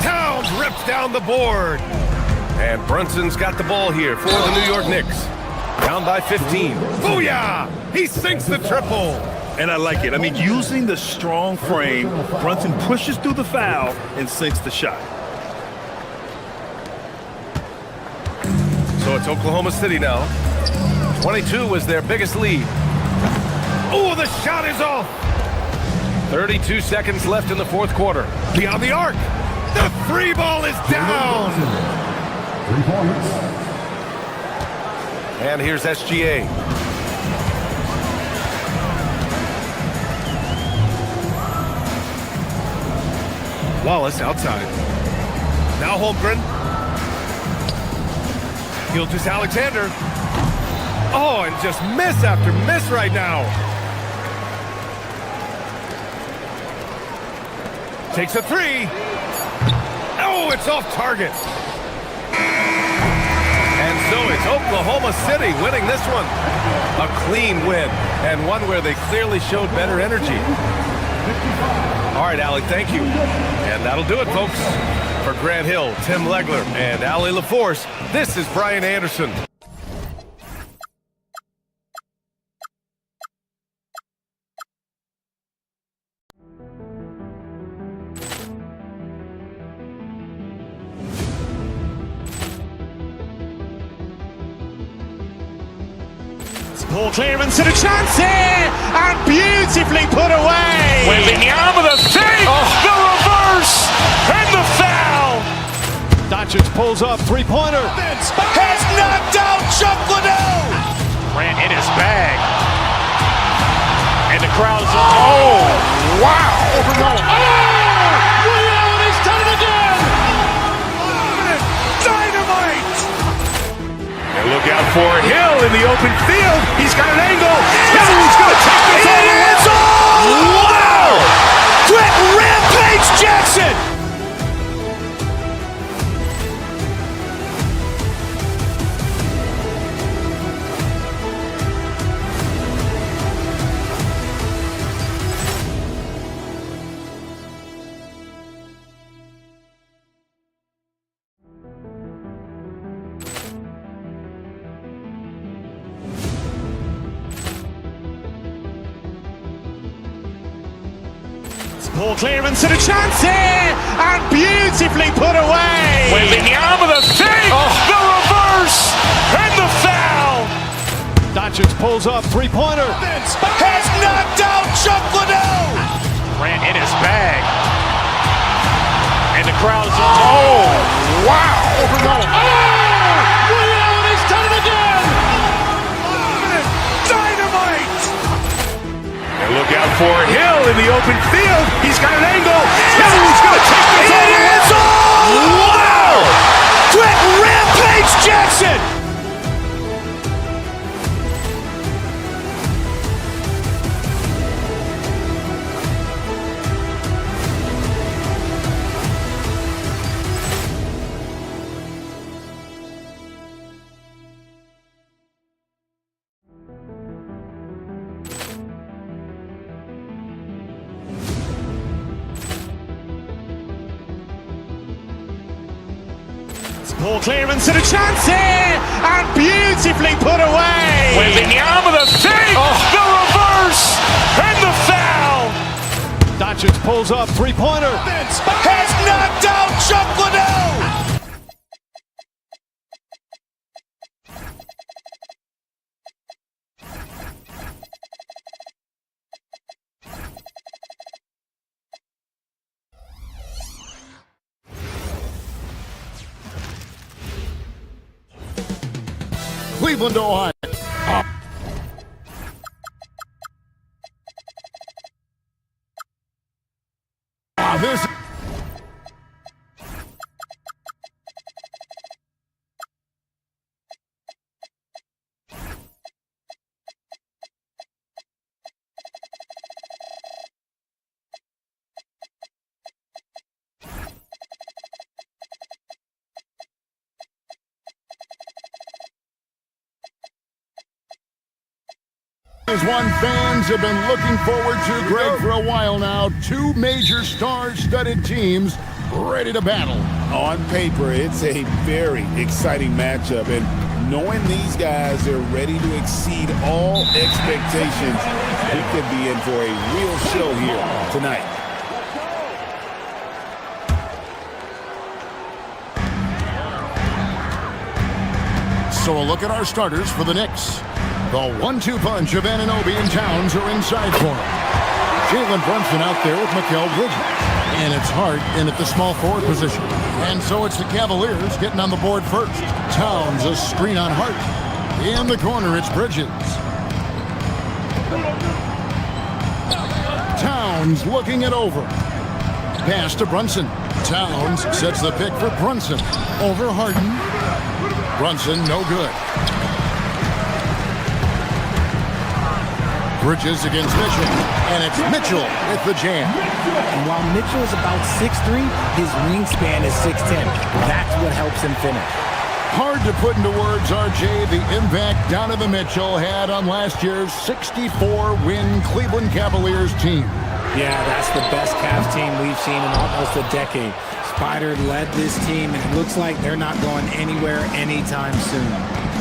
Towns rips down the board. And Brunson's got the ball here for the New York Knicks. Down by 15. Booyah! He sinks the triple. And I like it. I mean, using the strong frame, Brunson pushes through the foul and sinks the shot. So it's Oklahoma City now. 22 was their biggest lead. Oh, the shot is off. 32 seconds left in the fourth quarter. Beyond the arc. The 3 ball is down. 3 points. And here's SGA. Wallace outside. Now Holmgren. Gilgeous-Alexander. Oh, and just miss after miss right now. Takes a 3. Oh, it's off target. And so it's Oklahoma City winning this one. A clean win, and one where they clearly showed better energy. All right, Allie, thank you. And that'll do it, folks. For Grant Hill, Tim Legler, and Allie LaForce, this is Brian Anderson. Ball clearance and a chance here, and beautifully put away. Wembanyama the fake, the reverse, and the foul. Doncic pulls up, three-pointer. Has knocked out Chuck Liddell. Grant in his bag. And the crowd is, oh, wow. Overrun. Oh, reality's done it again. Dynamite. And look out for Hill in the open field. He's got an angle. Hill's going to take this all the way. It's all. Wow. Quick Rampage Jackson. Ball clearance and a chance here, and beautifully put away. Wembanyama the fake, the reverse, and the foul. Doncic pulls up, three-pointer. Has knocked out Chuck Liddell. Grant in his bag. And the crowd is, oh, wow. Overrun. Oh! for Hill in the open field. He's got an angle. Hill's going to take this all the way. It is all! Wow! Quick rampage Jackson! Ball clearance and a chance here, and beautifully put away. With the arm of the fake, the reverse, and the foul. Doncic pulls up, three-pointer. Has knocked out Chuck Liddell! Cleveland, Ohio. This is one fans have been looking forward to, Greg, for a while now. Two major star-studded teams ready to battle. On paper, it's a very exciting matchup, and knowing these guys are ready to exceed all expectations, we could be in for a real show here tonight. So a look at our starters for the Knicks. The 1-2 punch of Anunoby and Towns are inside for him. Jalen Brunson out there with Mikal Bridges. And it's Hart in at the small forward position. And so it's the Cavaliers getting on the board first. Towns a screen on Hart. In the corner, it's Bridges. Towns looking it over. Pass to Brunson. Towns sets the pick for Brunson. Over Harden. Brunson, no good. Bridges against Mitchell, and it's Mitchell with the jam. And while Mitchell is about 6'3", his wingspan is 6'10". That's what helps him finish. Hard to put into words, RJ, the impact Donovan Mitchell had on last year's 64-win Cleveland Cavaliers team. Yeah, that's the best Cavs team we've seen in almost a decade. Spider led this team, and it looks like they're not going anywhere anytime soon.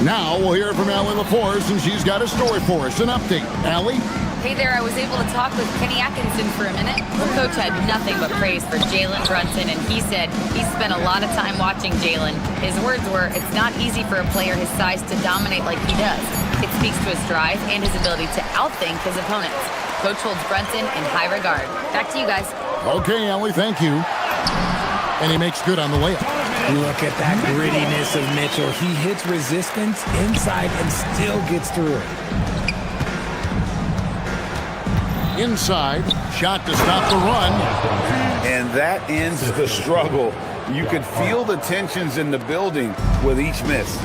Now we'll hear from Allie LaForce, and she's got a story for us. An update. Allie? Hey there, I was able to talk with Kenny Atkinson for a minute. The coach had nothing but praise for Jalen Brunson, and he said he spent a lot of time watching Jalen. His words were, it's not easy for a player his size to dominate like he does. It speaks to his drive and his ability to outthink his opponents. Coach holds Brunson in high regard. Back to you guys. Okay, Allie, thank you. And he makes good on the layup. Look at that grittiness of Mitchell. He hits resistance inside and still gets through it. Inside, shot to stop the run. And that ends the struggle. You could feel the tensions in the building with each miss.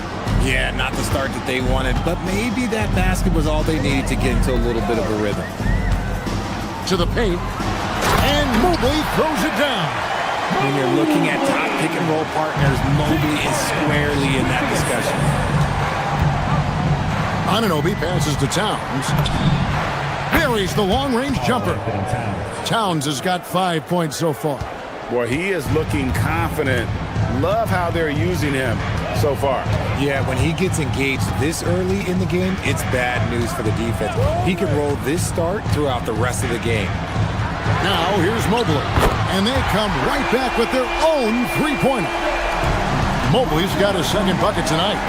Yeah, not the start that they wanted, but maybe that basket was all they needed to get into a little bit of a rhythm. To the paint, and Mobley throws it down. When you're looking at top pick-and-roll partners, Mobley is squarely in that discussion. Anunoby passes to Towns. Buries the long-range jumper. Towns has got 5 points so far. Boy, he is looking confident. Love how they're using him so far. Yeah, when he gets engaged this early in the game, it's bad news for the defense. He can roll this start throughout the rest of the game. Now, here's Mobley. And they come right back with their own three-pointer. Mobley's got his second bucket tonight.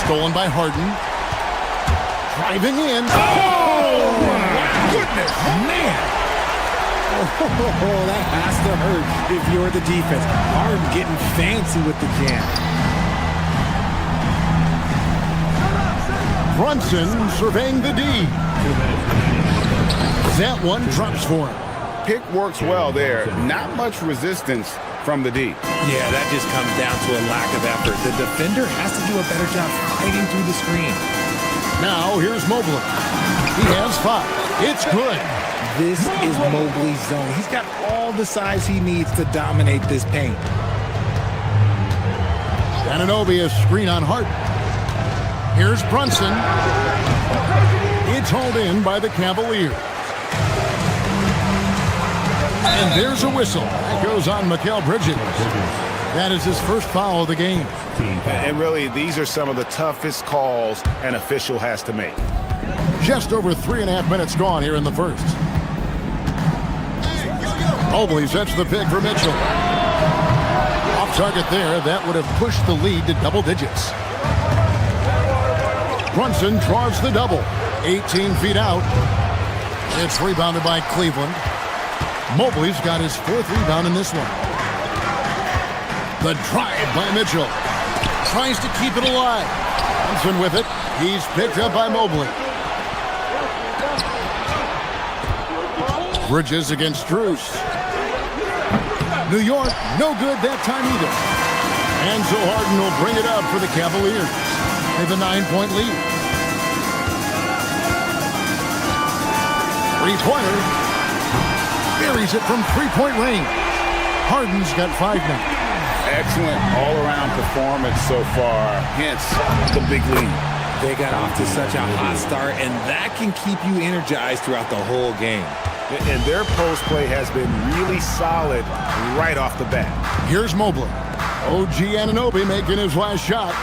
Stolen by Harden. Driving in. Oh, my goodness, man. Oh, that has to hurt if you're the defense. Harden getting fancy with the jam. Brunson surveying the D. That one drops for him. Pick works well there. Not much resistance from the D. Yeah, that just comes down to a lack of effort. The defender has to do a better job fighting through the screen. Now here's Mobley. He has 5. It's good. This is Mobley's zone. He's got all the size he needs to dominate this paint. Anunoby, a screen on Harden. Here's Brunson. It's hauled in by the Cavaliers. And there's a whistle. That goes on Mikal Bridges. That is his first foul of the game. And really, these are some of the toughest calls an official has to make. Just over 3.5 minutes gone here in the first. Mobley sets the pick for Mitchell. Off target there. That would have pushed the lead to double digits. Brunson draws the double. 18 feet out. It's rebounded by Cleveland. Mobley's got his 4th rebound in this one. The drive by Mitchell. Tries to keep it alive. Brunson with it. He's picked up by Mobley. Bridges against Strus. New York, no good that time either. And so Harden will bring it up for the Cavaliers. They have a 9-point lead. Three-pointer. Buries it from 3-point range. Harden's got 5 now. Excellent all-around performance so far, hence the big lead. They got off to such a hot start, and that can keep you energized throughout the whole game. And their post play has been really solid right off the bat. Here's Mobley. OG Anunoby making his last shot.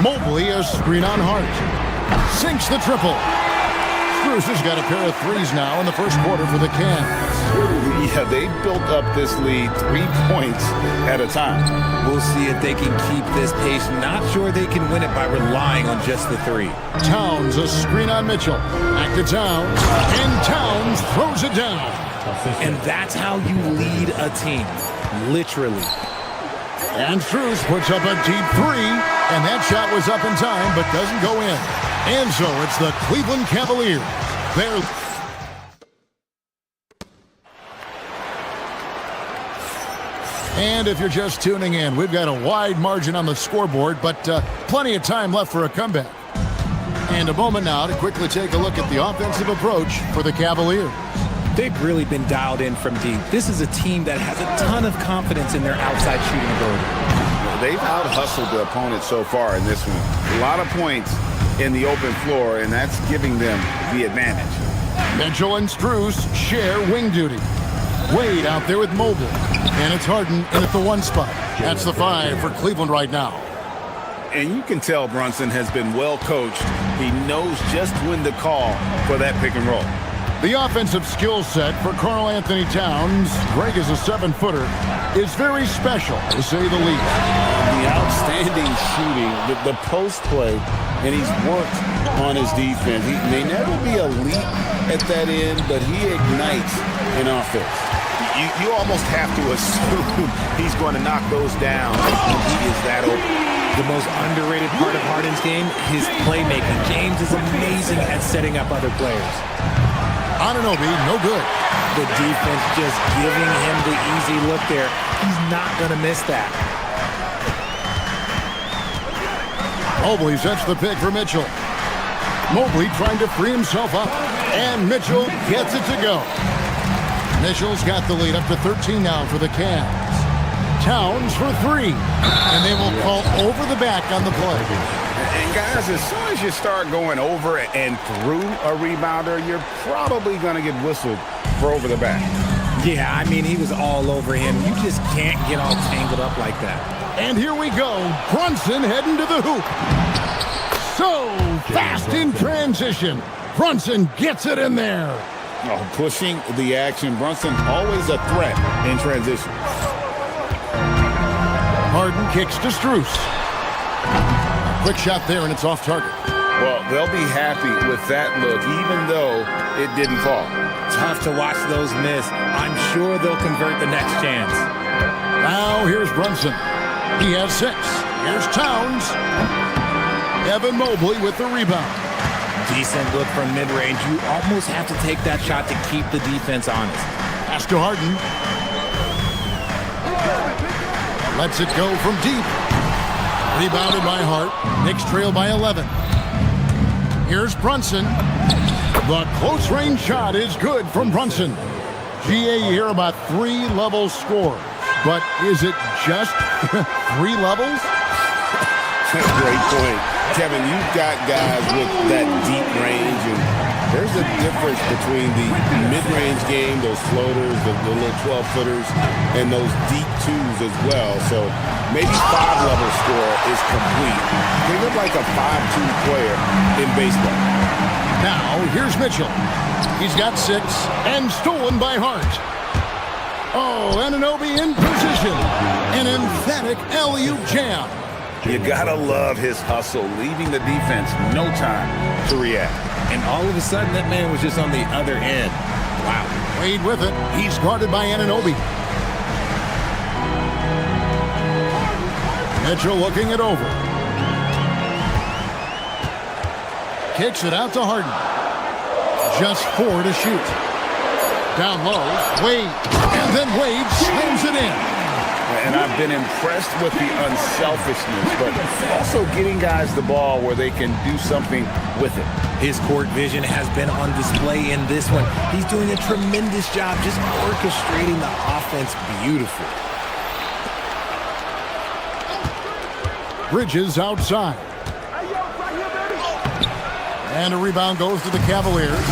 Mobley, a screen on Hart. Sinks the triple. Strus has got a pair of threes now in the first quarter for the Cavs. Yeah, they built up this lead 3 points at a time. We'll see if they can keep this pace. Not sure they can win it by relying on just the 3. Towns, a screen on Mitchell. Back to Towns, and Towns throws it down. And that's how you lead a team, literally. And Strus puts up a deep 3, and that shot was up in time, but doesn't go in. And so it's the Cleveland Cavaliers. They're... And if you're just tuning in, we've got a wide margin on the scoreboard, but plenty of time left for a comeback. And a moment now to quickly take a look at the offensive approach for the Cavaliers. They've really been dialed in from deep. This is a team that has a ton of confidence in their outside shooting ability. They've out-hustled the opponent so far in this one. A lot of points in the open floor, and that's giving them the advantage. Mitchell and Strus share wing duty. Wade out there with Mobley. And it's Harden in at the 1 spot. That's the 5 for Cleveland right now. And you can tell Brunson has been well coached. He knows just when to call for that pick and roll. The offensive skill set for Karl Anthony Towns, Greg is a 7-footer, is very special, to say the least. The outstanding shooting, the post play, and he's worked on his defense. He may never be elite at that end, but he ignites an offense. You almost have to assume he's going to knock those down when he is that open. The most underrated part of Harden's game, his playmaking. James is amazing at setting up other players. Anunoby, no good. The defense just giving him the easy look there. He's not going to miss that. Mobley sets the pick for Mitchell. Mobley trying to free himself up. And Mitchell gets it to go. Mitchell's got the lead up to 13 now for the Cavs. Towns for 3. And they will call over the back on the play. And guys, as soon as you start going over and through a rebounder, you're probably going to get whistled for over the back. Yeah, I mean, he was all over him. You just can't get all tangled up like that. And here we go. Brunson heading to the hoop. So fast in transition. Brunson gets it in there. Oh, pushing the action. Brunson always a threat in transition. Harden kicks to Strus. Quick shot there, and it's off target. Well, they'll be happy with that look, even though it didn't fall. Tough to watch those miss. I'm sure they'll convert the next chance. Now here's Brunson. He has 6. Here's Towns. Evan Mobley with the rebound. Decent look from mid-range. You almost have to take that shot to keep the defense honest. Pass to Harden. Lets it go from deep. Rebounded by Hart. Knicks trail by 11. Here's Brunson. The close-range shot is good from Brunson. GA here about 3 level score. But is it just 3 levels? Great point. Kevin, you've got guys with that deep range, and there's a difference between the mid-range game, those floaters, the little 12-footers, and those deep twos as well. So maybe 5-level score is complete. They look like a 5-2 player in baseball. Now, here's Mitchell. He's got 6 and stolen by Hart. Oh, Anunoby in position. An emphatic alley-oop jam. You gotta love his hustle, leaving the defense no time to react. And all of a sudden, that man was just on the other end. Wow. Wade with it. He's guarded by Anunoby. Mitchell looking it over. Kicks it out to Harden. Just 4 to shoot. Down low, Wade. And then Wade slams it in. And I've been impressed with the unselfishness, but also getting guys the ball where they can do something with it. His court vision has been on display in this one. He's doing a tremendous job just orchestrating the offense beautifully. Bridges outside. And a rebound goes to the Cavaliers.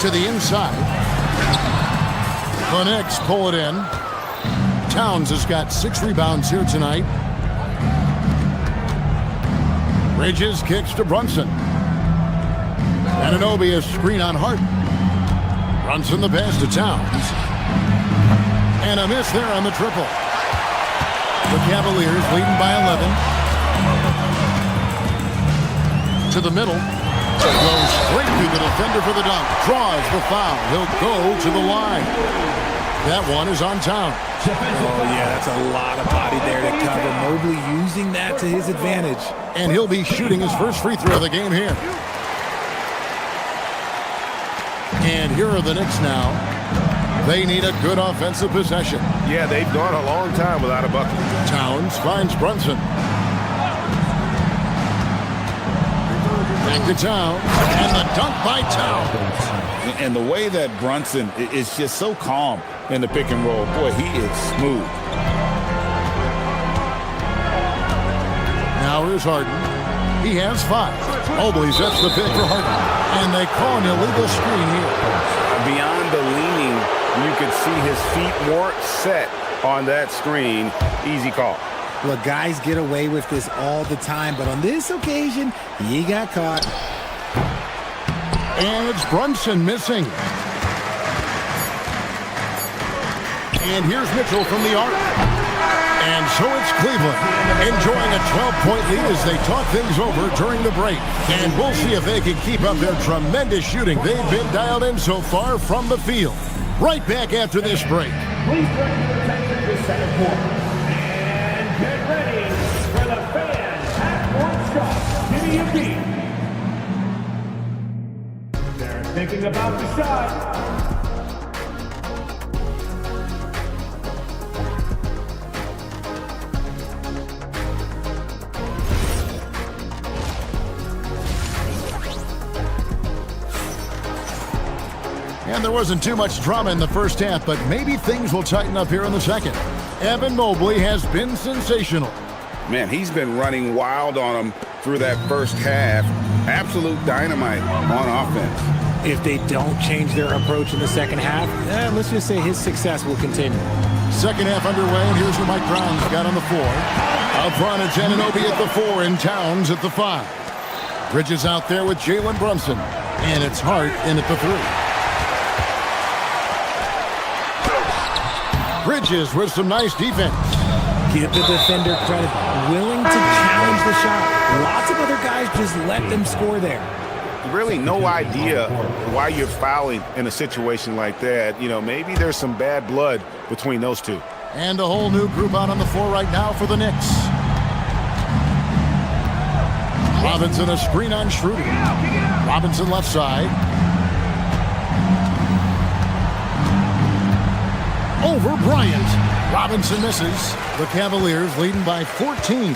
To the inside. The Knicks pull it in. Towns has got 6 rebounds here tonight. Bridges kicks to Brunson. Anunoby a screen on Hart. Brunson the pass to Towns. And a miss there on the triple. The Cavaliers leading by 11. To the middle. Goes straight through the defender for the dunk. Draws the foul. He'll go to the line. That one is on Towns. Oh, yeah, that's a lot of body there to cover. Mobley using that to his advantage. And he'll be shooting his first free throw of the game here. And here are the Knicks now. They need a good offensive possession. Yeah, they've gone a long time without a bucket. Towns finds Brunson. Back to Towns. And the dunk by Towns. And the way that Brunson is just so calm in the pick and roll. Boy, he is smooth. Now here's Harden. He has 5. Mobley sets the pick for Harden. And they call an illegal screen here. Beyond the leaning, you could see his feet weren't set on that screen. Easy call. Look, guys get away with this all the time, but on this occasion, he got caught. And it's Brunson missing. And here's Mitchell from the arc. And so it's Cleveland enjoying a 12-point lead as they talk things over during the break. And we'll see if they can keep up their tremendous shooting they've been dialed in so far from the field. Right back after this break. Please bring your attention to the second quarter. And get ready for the fans half-court shot. Give me a beat. They're thinking about the shot. And there wasn't too much drama in the first half, but maybe things will tighten up here in the second. Evan Mobley has been sensational. Man, he's been running wild on him through that first half. Absolute dynamite on offense. If they don't change their approach in the second half, let's just say his success will continue. Second half underway, and here's what Mike Brown's got on the floor. Up front, it's Anunoby at the 4 and Towns at the 5. Bridges out there with Jalen Brunson, and it's Hart in at the 3. Bridges with some nice defense. Give the defender credit. Willing to challenge the shot. Lots of other guys just let them score there. Really no idea why you're fouling in a situation like that. You know, maybe there's some bad blood between those two. And a whole new group out on the floor right now for the Knicks. Robinson, a screen on Schroeder. Robinson left side. Over Bryant. Robinson misses. The Cavaliers leading by 14.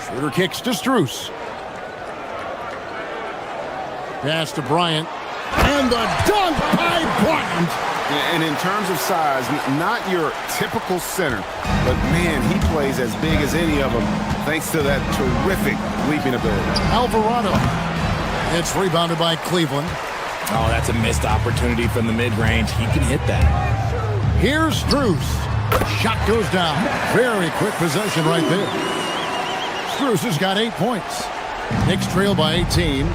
Schroeder kicks to Strus. Pass to Bryant. And the dunk by Bryant. And in terms of size, not your typical center, but man, he plays as big as any of them thanks to that terrific leaping ability. Alvarado. It's rebounded by Cleveland. Oh, that's a missed opportunity from the mid-range. He can hit that. Here's Strus. Shot goes down. Very quick possession right there. Strus has got 8 points. Knicks trail by 18.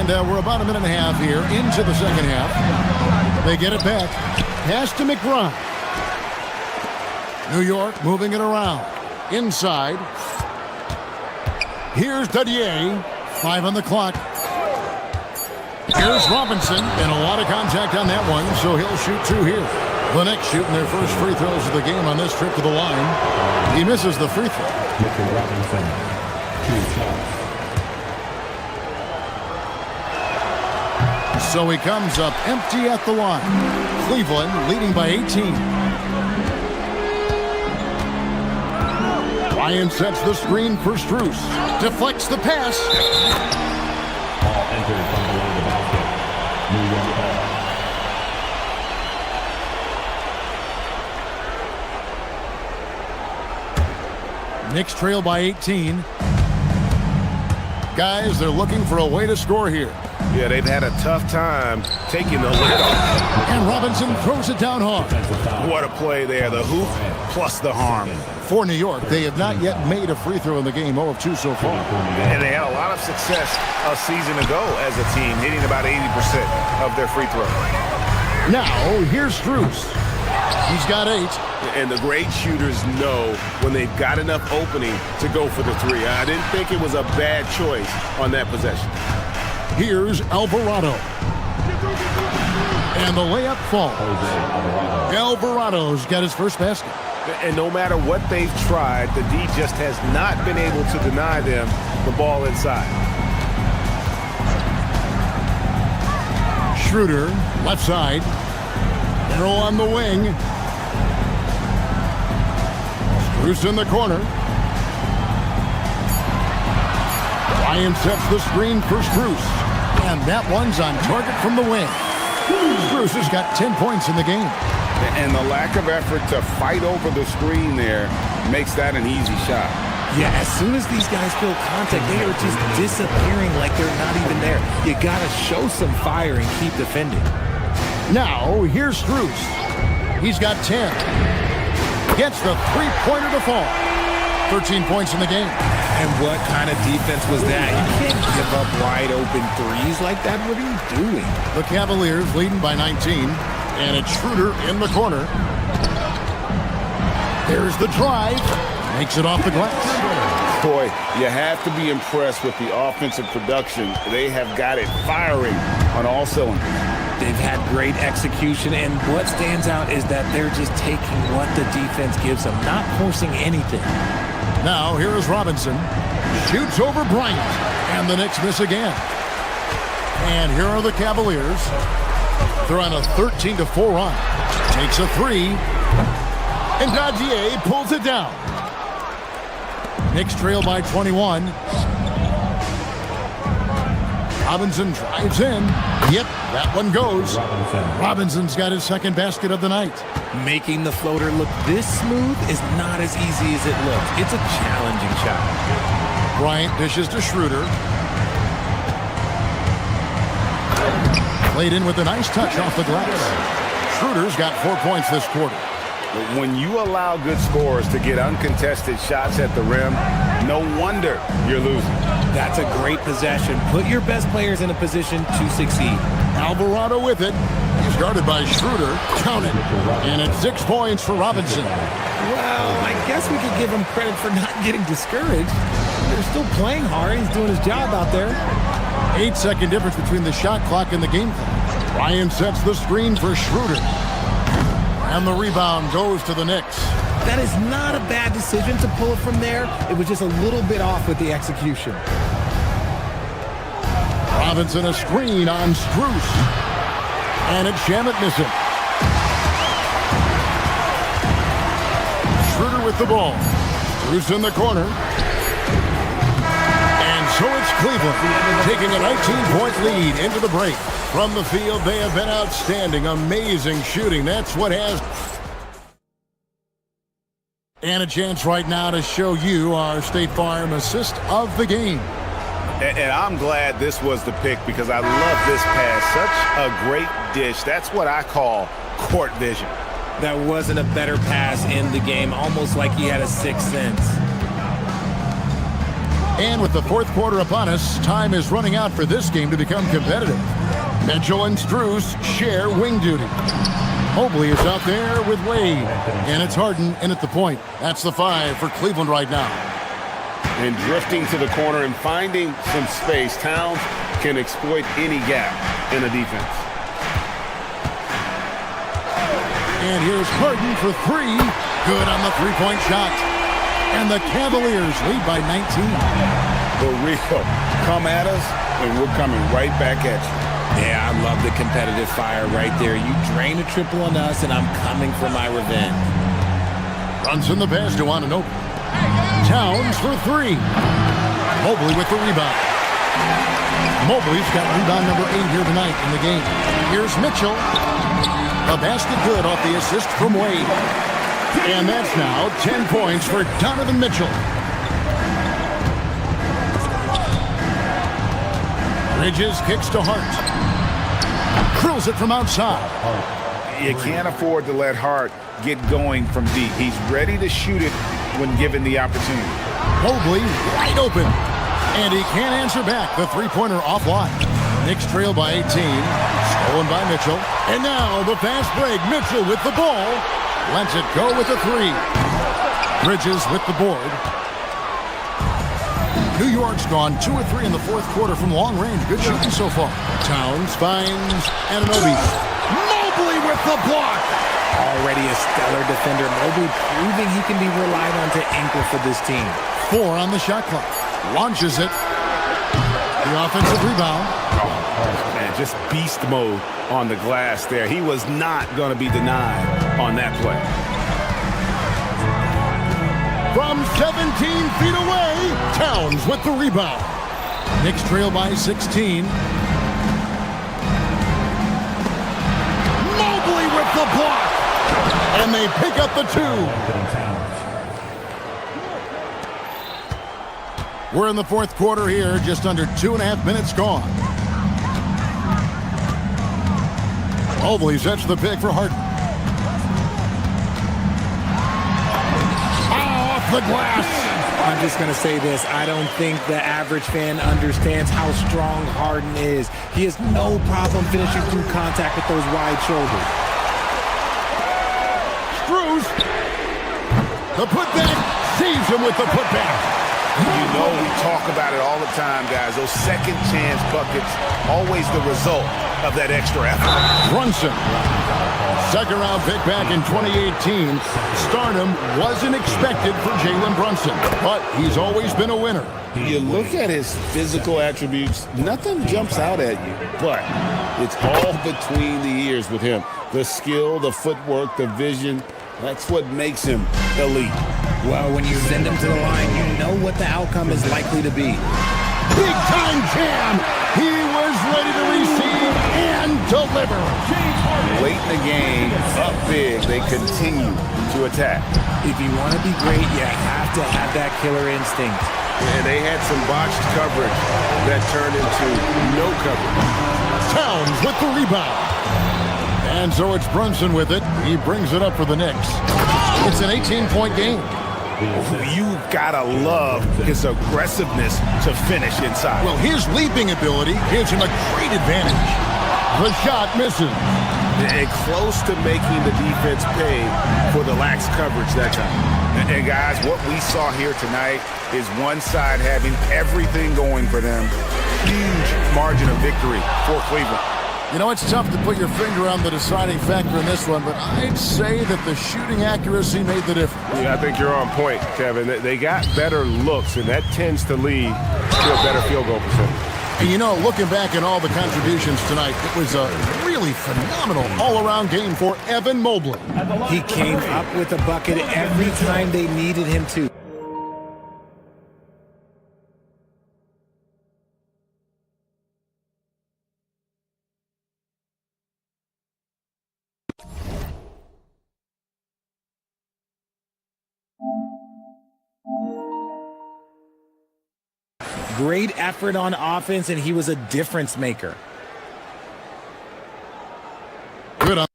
And we're about a minute and a half here into the second half. They get it back. Pass to McBride. New York moving it around. Inside. Here's Dadier. 5 on the clock. Here's Robinson. And a lot of contact on that one, so he'll shoot 2 here. The Knicks shooting their first free throws of the game on this trip to the line. He misses the free throw. Robinson, 2 shots. So he comes up empty at the line. Cleveland leading by 18. Ryan sets the screen for Strus. Deflects the pass. Ball entered from below the basket. New York ball. Knicks trail by 18. Guys, they're looking for a way to score here. Yeah, they've had a tough time taking the lid off. And Robinson throws it down hard. What a play there. The hoop plus the harm. For New York, they have not yet made a free throw in the game. 0 of 2 so far. And they had a lot of success a season ago as a team, hitting about 80% of their free throws. Now, here's Strus. He's got 8. And the great shooters know when they've got enough opening to go for the 3. I didn't think it was a bad choice on that possession. Here's Alvarado. And the layup falls. Alvarado's got his first basket. And no matter what they've tried, the D just has not been able to deny them the ball inside. Schroeder, left side. Arrow on the wing. Strus in the corner. Ryan sets the screen for Strus. And that one's on target from the wing. Strus has got 10 points in the game. And the lack of effort to fight over the screen there makes that an easy shot. Yeah, as soon as these guys feel contact, they are just disappearing like they're not even there. You got to show some fire and keep defending. Now, here's Strus. He's got 10. Gets the three-pointer to fall. 13 points in the game. And what kind of defense was that? You can't give up wide open threes like that. What are you doing? The Cavaliers leading by 19. And it's Schroeder in the corner. There's the drive. Makes it off the glass. Boy, you have to be impressed with the offensive production. They have got it firing on all cylinders. They've had great execution, and what stands out is that they're just taking what the defense gives them, not forcing anything. Now, here is Robinson. Shoots over Bryant. And the Knicks miss again. And here are the Cavaliers. They're on a 13-4 run. Takes a 3. And Dadier pulls it down. Knicks trail by 21. Robinson drives in. Yep, that one goes. Robinson's got his second basket of the night. Making the floater look this smooth is not as easy as it looks. It's a challenging shot. Bryant dishes to Schroeder. Played in with a nice touch off the glass. Schroeder's got 4 points this quarter. When you allow good scorers to get uncontested shots at the rim, no wonder you're losing. That's a great possession. Put your best players in a position to succeed. Alvarado with it. He's guarded by Schroeder. Count it. And it's 6 points for Robinson. Well, I guess we could give him credit for not getting discouraged. They're still playing hard. He's doing his job out there. 8-second difference between the shot clock and the game clock. Ryan sets the screen for Schroeder. And the rebound goes to the Knicks. That is not a bad decision to pull it from there. It was just a little bit off with the execution. Robinson a screen on Strus. And it's Shamet missing. Schroeder with the ball. Strus in the corner. And so it's Cleveland taking a 19-point lead into the break. From the field, they have been outstanding. Amazing shooting. That's what has... And a chance right now to show you our State Farm assist of the game. And I'm glad this was the pick because I love this pass. Such a great dish. That's what I call court vision. That wasn't a better pass in the game, almost like he had a sixth sense. And with the fourth quarter upon us, time is running out for this game to become competitive. Mitchell and Strus share wing duty. Mobley is out there with Wade. And it's Harden in at the point. That's the 5 for Cleveland right now. And drifting to the corner and finding some space, Towns can exploit any gap in a defense. And here's Harden for 3. Good on the three-point shot. And the Cavaliers lead by 19. For real, come at us, and we're coming right back at you. Yeah, I love the competitive fire right there. You drain a triple on us, and I'm coming for my revenge. Runs in the pass to Anunoby. Towns for 3. Mobley with the rebound. Mobley's got rebound number 8 here tonight in the game. Here's Mitchell. A basket good off the assist from Wade. And that's now 10 points for Donovan Mitchell. Bridges kicks to Hart. Drills it from outside. You can't afford to let Hart get going from deep. He's ready to shoot it when given the opportunity. Mobley wide open. And he can't answer back. The three-pointer offline. Knicks trail by 18. Stolen by Mitchell. And now the fast break. Mitchell with the ball. Lets it go with a 3. Bridges with the board. New York's gone 2 or 3 in the fourth quarter from long range. Good shooting so far. Towns finds Anunoby. Mobley with the block. Already a stellar defender. Mobley proving he can be relied on to anchor for this team. 4 on the shot clock. Launches it. The offensive rebound. Oh, man, just beast mode on the glass there. He was not going to be denied on that play. From 17 feet away, Towns with the rebound. Knicks trail by 16. Mobley with the block. And they pick up the 2. We're in the fourth quarter here, just under 2.5 minutes gone. Mobley sets the pick for Harden. Off the glass. I'm just going to say this. I don't think the average fan understands how strong Harden is. He has no problem finishing through contact with those wide shoulders. Strus. The putback saves him with the putback. You know we talk about it all the time, guys. Those second chance buckets, always the result of that extra effort. Brunson. Second round pick back in 2018. Stardom wasn't expected for Jalen Brunson, but he's always been a winner. You look at his physical attributes, nothing jumps out at you, but it's all between the ears with him. The skill, the footwork, the vision, that's what makes him elite. Well, when you send him to the line, you know what the outcome is likely to be. Big time jam. He was ready to receive and deliver. Late in the game, up big, they continue to attack. If you want to be great, you have to have that killer instinct. And they had some botched coverage that turned into no coverage. Towns with the rebound. And so it's Brunson with it. He brings it up for the Knicks. It's an 18-point game. You've got to love his aggressiveness to finish inside. Well, his leaping ability gives him a great advantage. The shot misses. And close to making the defense pay for the lax coverage that time. And guys, what we saw here tonight is one side having everything going for them. Huge margin of victory for Cleveland. You know, it's tough to put your finger on the deciding factor in this one, but I'd say that the shooting accuracy made the difference. Yeah, I think you're on point, Kevin. They got better looks, and that tends to lead to a better field goal percentage. And you know, looking back at all the contributions tonight, it was a really phenomenal all-around game for Evan Mobley. He came up with a bucket every time they needed him to. Great effort on offense, and he was a difference maker. Good on.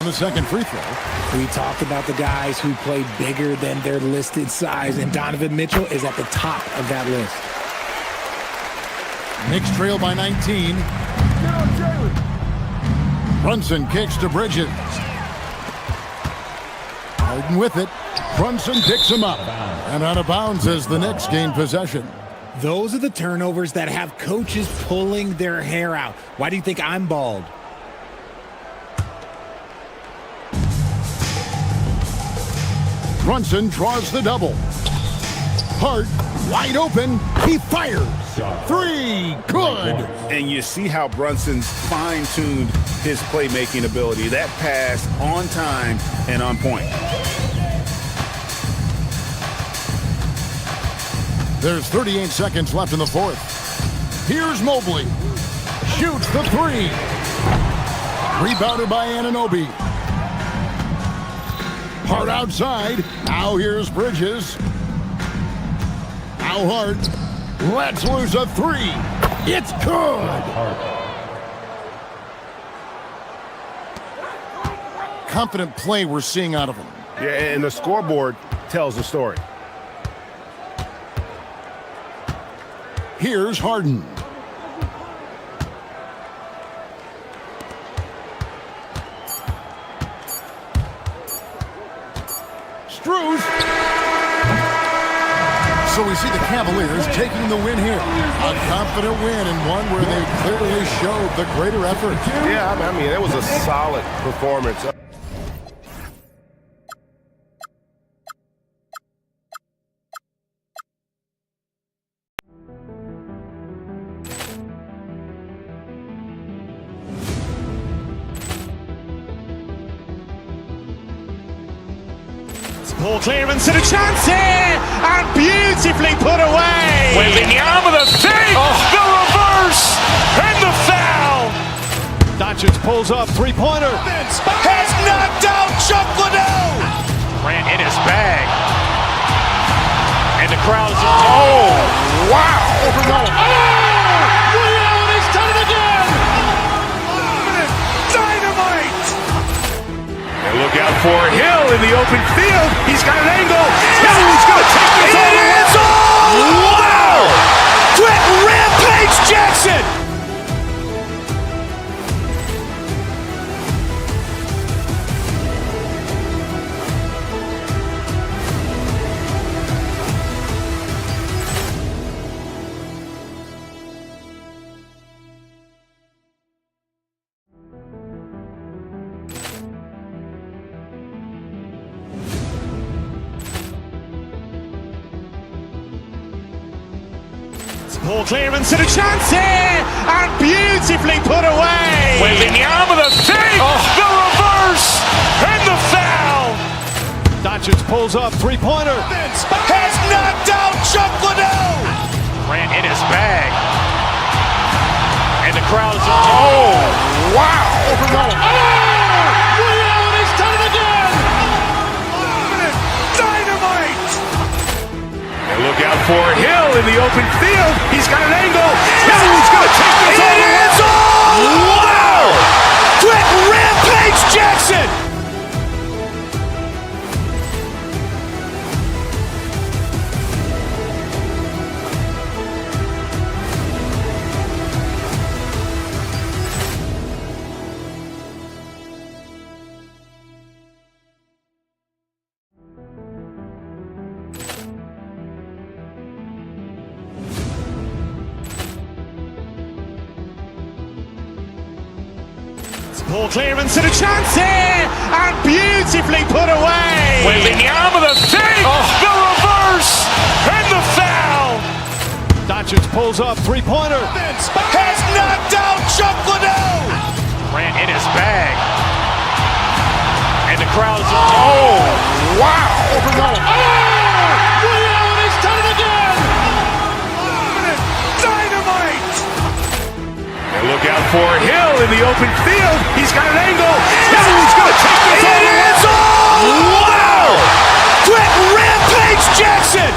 The second free throw. We talked about the guys who play bigger than their listed size, and Donovan Mitchell is at the top of that list. Knicks trail by 19. Brunson kicks to Bridges. Harden with it. Brunson picks him up. And out of bounds as the Knicks gain possession. Those are the turnovers that have coaches pulling their hair out. Why do you think I'm bald? Brunson draws the double. Hart wide open. He fires. Three. Good. And you see how Brunson's fine-tuned his playmaking ability. That pass on time and on point. There's 38 seconds left in the fourth. Here's Mobley. Shoots the three. Rebounded by Anunoby. Hart outside. Now here's Bridges. Now Hart. Let's lose a three. It's good. Confident play we're seeing out of him. Yeah, and the scoreboard tells the story. Here's Harden. Strus. So we see the Cavaliers taking the win here. A confident win and one where they clearly showed the greater effort. Yeah, I mean, that was a solid performance. Ball clearance and a chance here, and beautifully put away. Wembanyama the fake, the reverse, and the foul. Doncic pulls up, three-pointer. Has knocked out Chuck Liddell. Grant in his bag. And the crowd is... Oh, wow. Reality's done it again. Dynamite. And look out for Hill in the open field. He's got an angle. Hill's going to take this all the way. Wow! Quit Rampage Jackson. Ball clearance and a chance here, and beautifully put away. Wembanyama the fake, the reverse, and the foul. Doncic pulls up, three-pointer. Has knocked out Chuck Liddell. Grant in his bag. And the crowd is... Oh, wow. Reality's done it again. Dynamite. And look out for Hill in the open field. He's got an angle. Hill's going to take this all the way. Wow! Quit Rampage Jackson. Ball clearance and a chance here, and beautifully put away. Wembanyama the save, the reverse, and the foul. Doncic pulls up, three-pointer. Has knocked out Chuck Liddell. Grant in his bag. And the crowd's, oh, wow. He's done it again. Dynamite. And look out for Hill in the open field. He's got an angle. Hill's going to take this all the way. Wow! Quit Rampage Jackson.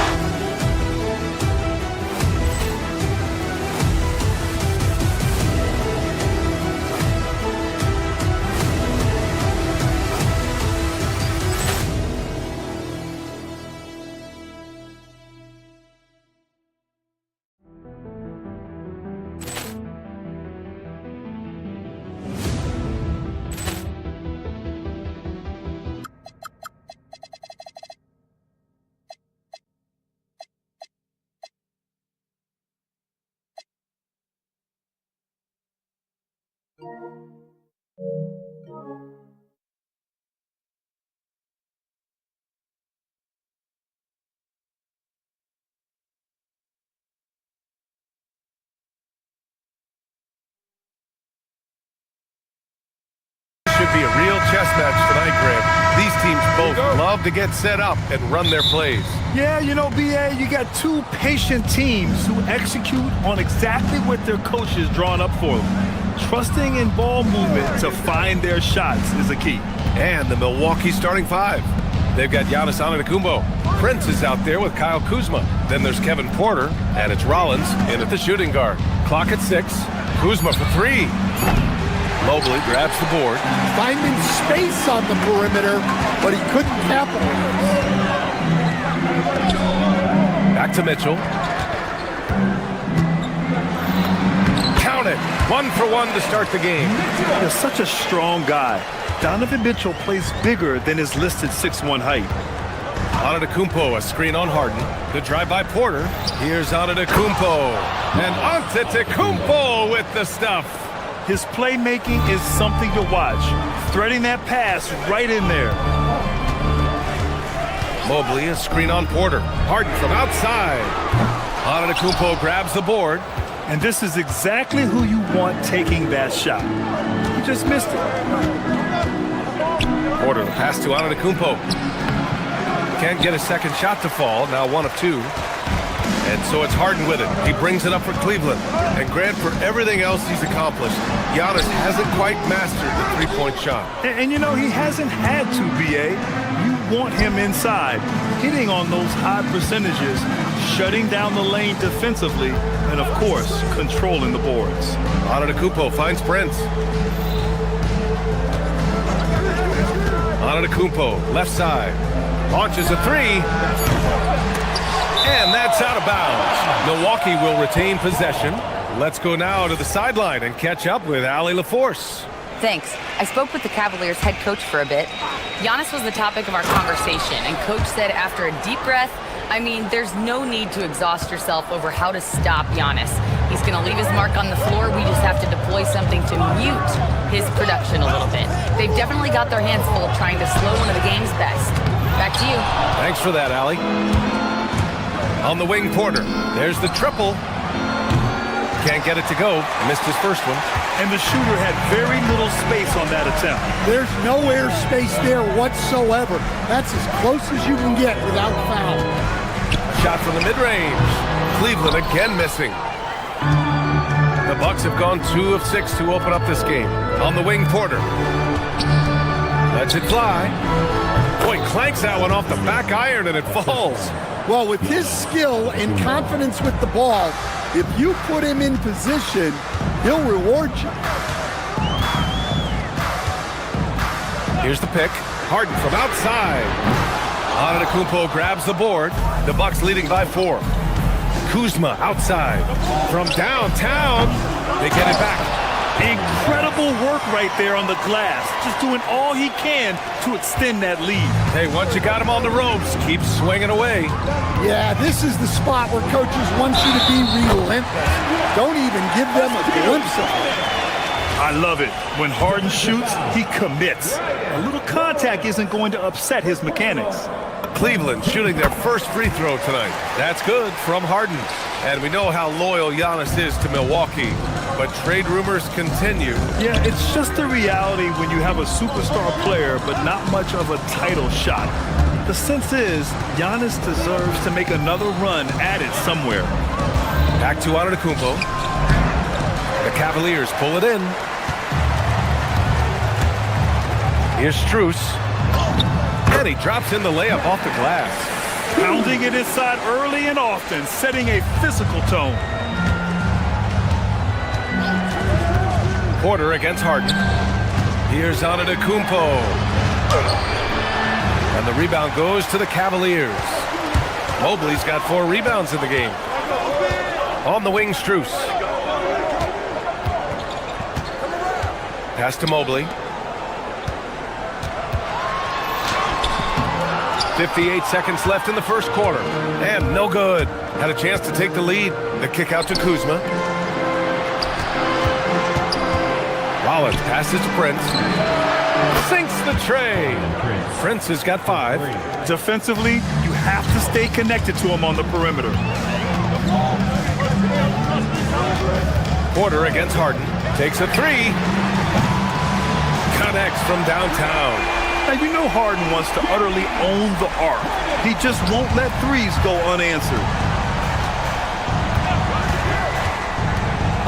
Should be a real chess match tonight, Grant. These teams both love to get set up and run their plays. Yeah, you know, BA, you got two patient teams who execute on exactly what their coach has drawn up for them. Trusting in ball movement to find their shots is a key. And the Milwaukee starting five. They've got Giannis Antetokounmpo. Prince is out there with Kyle Kuzma. Then there's Kevin Porter, and it's Rollins in at the shooting guard. Clock at 6. Kuzma for 3. Mobley grabs the board. Finding space on the perimeter, but he couldn't capitalize. Back to Mitchell. Count it. 1 for 1 to start the game. He's such a strong guy. Donovan Mitchell plays bigger than his listed 6'1" height. Antetokounmpo, a screen on Harden. The drive by Porter. Here's Antetokounmpo. And Antetokounmpo with the stuff. His playmaking is something to watch. Threading that pass right in there. Mobley, a screen on Porter. Harden from outside. Antetokounmpo grabs the board. And this is exactly who you want taking that shot. He just missed it. Porter, the pass to Antetokounmpo. Can't get a second shot to fall. Now 1 of 2. And so it's Harden with it. He brings it up for Cleveland. And Grant, for everything else he's accomplished, Giannis hasn't quite mastered the three-point shot. And you know, he hasn't had to, BA. You want him inside, hitting on those high percentages, shutting down the lane defensively, and of course, controlling the boards. Antetokounmpo finds Prince. Antetokounmpo, left side. Launches a 3. And that's out of bounds. Milwaukee will retain possession. Let's go now to the sideline and catch up with Allie LaForce. Thanks. I spoke with the Cavaliers head coach for a bit. Giannis was the topic of our conversation, and coach said after a deep breath, I mean, there's no need to exhaust yourself over how to stop Giannis. He's going to leave his mark on the floor. We just have to deploy something to mute his production a little bit. They've definitely got their hands full trying to slow one of the game's best. Back to you. Thanks for that, Allie. On the wing, Porter. There's the triple. Can't get it to go. Missed his first one. And the shooter had very little space on that attempt. There's no air space there whatsoever. That's as close as you can get without foul. Shot from the mid-range. Cleveland again missing. The Bucks have gone 2 of 6 to open up this game. On the wing, Porter. Lets it fly. Boy, clanks that one off the back iron and it falls. Well, with his skill and confidence with the ball, if you put him in position, he'll reward you. Here's the pick. Harden from outside. Antetokounmpo grabs the board. The Bucks leading by 4. Kuzma outside. From downtown, they get it back. Incredible work right there on the glass. Just doing all he can to extend that lead. Hey, once you got him on the ropes, keep swinging away. Yeah, this is the spot where coaches want you to be relentless. Don't even give them a glimpse of it. I love it. When Harden shoots, he commits. A little contact isn't going to upset his mechanics. Cleveland shooting their first free throw tonight. That's good from Harden. And we know how loyal Giannis is to Milwaukee. But trade rumors continue. Yeah, it's just the reality when you have a superstar player but not much of a title shot. The sense is Giannis deserves to make another run at it somewhere. Back to Antetokounmpo. The Cavaliers pull it in. Here's Strus. And he drops in the layup off the glass. Pounding it inside early and often, setting a physical tone. Porter against Harden. Here's Antetokounmpo. And the rebound goes to the Cavaliers. Mobley's got 4 rebounds in the game. On the wing, Strus. Pass to Mobley. 58 seconds left in the first quarter. And no good. Had a chance to take the lead. The kick out to Kuzma. Rollins passes to Prince. Sinks the tray. Prince has got 5. Defensively, you have to stay connected to him on the perimeter. Porter against Harden. Takes a 3. Connects from downtown. Now, you know Harden wants to utterly own the arc. He just won't let threes go unanswered.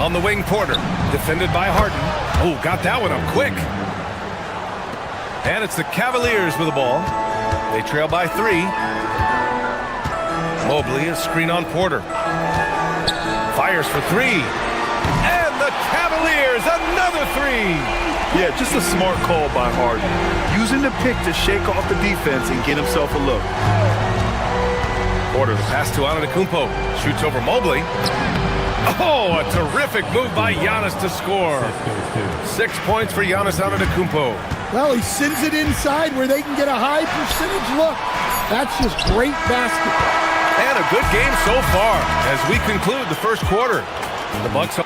On the wing, Porter. Defended by Harden. Oh, got that one up quick. And it's the Cavaliers with the ball. They trail by 3. Mobley, a screen on Porter. Fires for 3. And the Cavaliers, another 3. Yeah, just a smart call by Harden. Using the pick to shake off the defense and get himself a look. Porter, the pass to Antetokounmpo. Shoots over Mobley. Oh, a terrific move by Giannis to score. 6 points for Giannis Antetokounmpo. Well, he sends it inside where they can get a high percentage look. That's just great basketball. And a good game so far as we conclude the first quarter. The Bucks.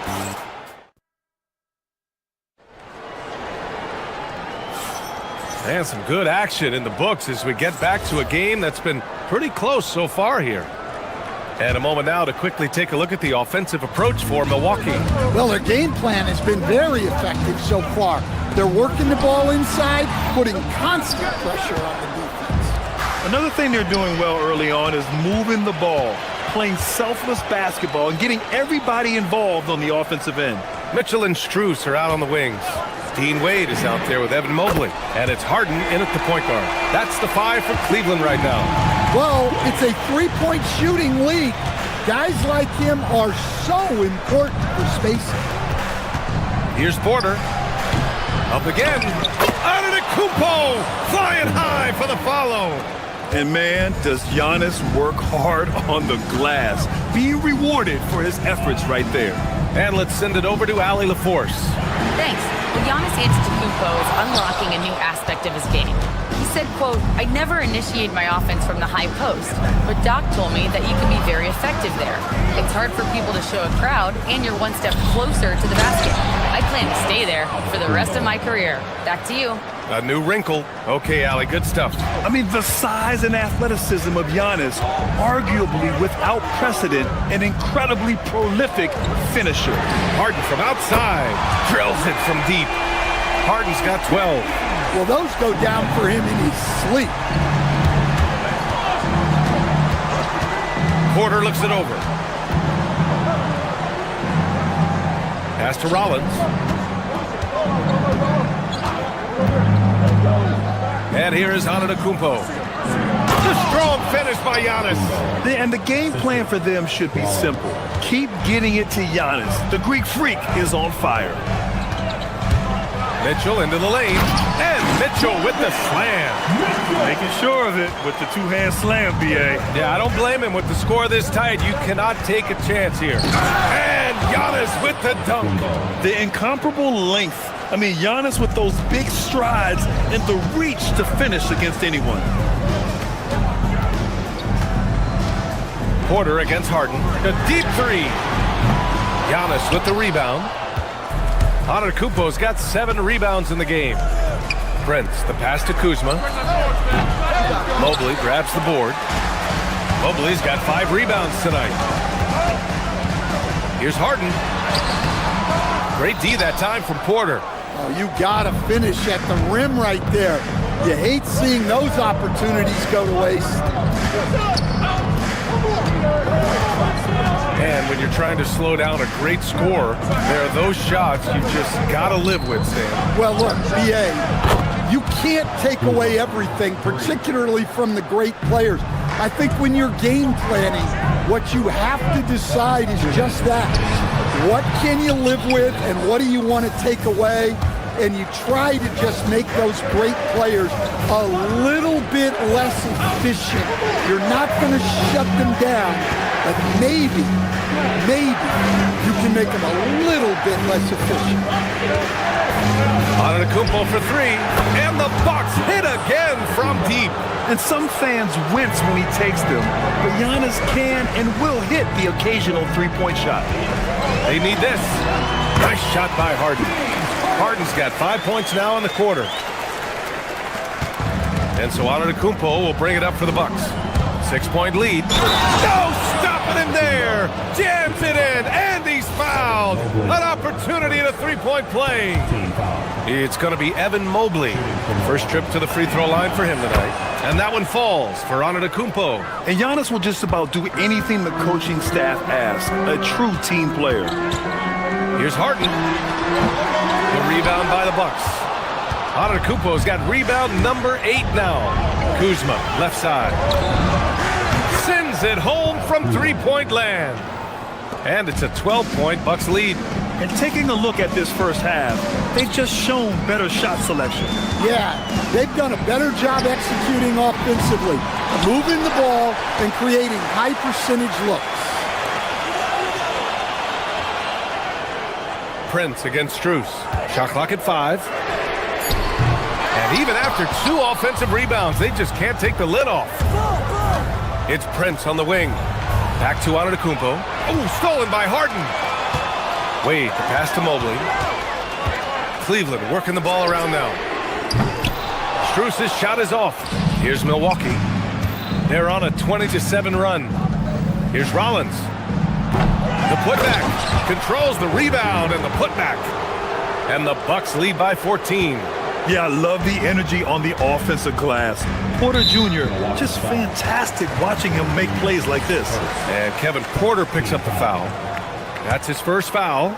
And some good action in the books as we get back to a game that's been pretty close so far here. And a moment now to quickly take a look at the offensive approach for Milwaukee. Well, their game plan has been very effective so far. They're working the ball inside, putting constant pressure on the defense. Another thing they're doing well early on is moving the ball, playing selfless basketball, and getting everybody involved on the offensive end. Mitchell and Strus are out on the wings. Dean Wade is out there with Evan Mobley. And it's Harden in at the point guard. That's the 5 for Cleveland right now. Well, it's a 3-point shooting league. Guys like him are so important for spacing. Here's Porter. Up again. Antetokounmpo flying high for the follow. And man, does Giannis work hard on the glass. Being rewarded for his efforts right there. And let's send it over to Allie LaForce. Thanks. Well, Giannis Antetokounmpo is unlocking a new aspect of his game. He said, quote, "I never initiate my offense from the high post, but Doc told me that you can be very effective there. It's hard for people to show a crowd, and you're one step closer to the basket. I plan to stay there for the rest of my career." Back to you. A new wrinkle. Okay, Allie, good stuff. I mean, the size and athleticism of Giannis, arguably without precedent, an incredibly prolific finisher. Harden from outside. Drills it from deep. Harden's got 12. Well, those go down for him in his sleep. Porter looks it over. Pass to Rollins. And here is Antetokounmpo. The strong finish by Giannis. And the game plan for them should be simple. Keep getting it to Giannis. The Greek freak is on fire. Mitchell into the lane. And Mitchell with the slam. Making sure of it with the two-hand slam, B.A. Yeah, I don't blame him with the score this tight. You cannot take a chance here. And Giannis with the dunk. The incomparable length. I mean, Giannis with those big strides and the reach to finish against anyone. Porter against Harden. A deep 3. Giannis with the rebound. Antetokounmpo's got 7 rebounds in the game. Prince, the pass to Kuzma. Mobley grabs the board. Mobley's got 5 rebounds tonight. Here's Harden. Great D that time from Porter. Oh, you gotta finish at the rim right there. You hate seeing those opportunities go to waste. And when you're trying to slow down a great scorer, there are those shots you just gotta live with, Stan. Well, look, BA, you can't take away everything, particularly from the great players. I think when you're game planning, what you have to decide is just that. What can you live with and what do you want to take away? And you try to just make those great players a little bit less efficient. You're not going to shut them down, but maybe you can make them a little bit less efficient. Antetokounmpo for 3, and the Bucks hit again from deep. And some fans wince when he takes them, but Giannis can and will hit the occasional three-point shot. They need this. Nice shot by Harden. Harden's got 5 points now in the quarter. And so Antetokounmpo will bring it up for the Bucks. 6-point lead. No stopping him there. Jams it in, and he's fouled. An opportunity in a 3-point play. It's going to be Evan Mobley. First trip to the free throw line for him tonight. And that one falls for Antetokounmpo. And Giannis will just about do anything the coaching staff asks. A true team player. Here's Harden. The rebound by the Bucks. Antetokounmpo's got rebound number 8 now. Kuzma, left side. Sends it home from 3-point land. And it's a 12-point Bucks lead. And taking a look at this first half, they've just shown better shot selection. Yeah, they've done a better job executing offensively, moving the ball and creating high percentage looks. Prince against Strus. Shot clock at 5. And even after 2 offensive rebounds, they just can't take the lid off. It's Prince on the wing. Back to Antetokounmpo. Oh, stolen by Harden. Wade, the pass to Mobley. Cleveland working the ball around now. Strus' shot is off. Here's Milwaukee. They're on a 20-7 run. Here's Rollins. The putback. Controls the rebound and the putback. And the Bucks lead by 14. Yeah, I love the energy on the offensive glass. Porter Jr., just fantastic watching him make plays like this. And Kevin Porter picks up the foul. That's his first foul.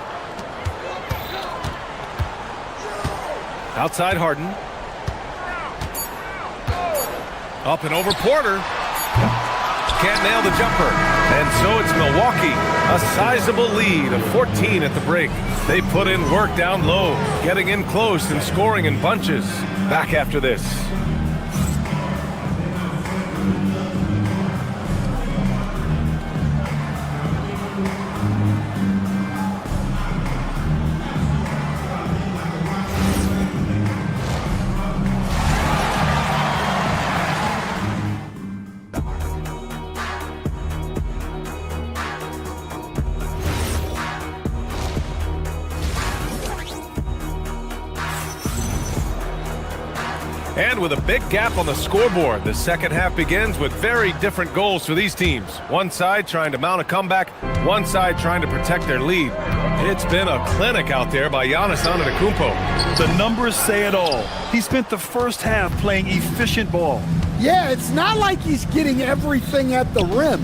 Outside Harden. Up and over Porter. Can't nail the jumper. And so it's Milwaukee. A sizable lead of 14 at the break. They put in work down low, getting in close and scoring in bunches. Back after this. And with a big gap on the scoreboard, the second half begins with very different goals for these teams. One side trying to mount a comeback, one side trying to protect their lead. It's been a clinic out there by Giannis Antetokounmpo. The numbers say it all. He spent the first half playing efficient ball. Yeah, it's not like he's getting everything at the rim.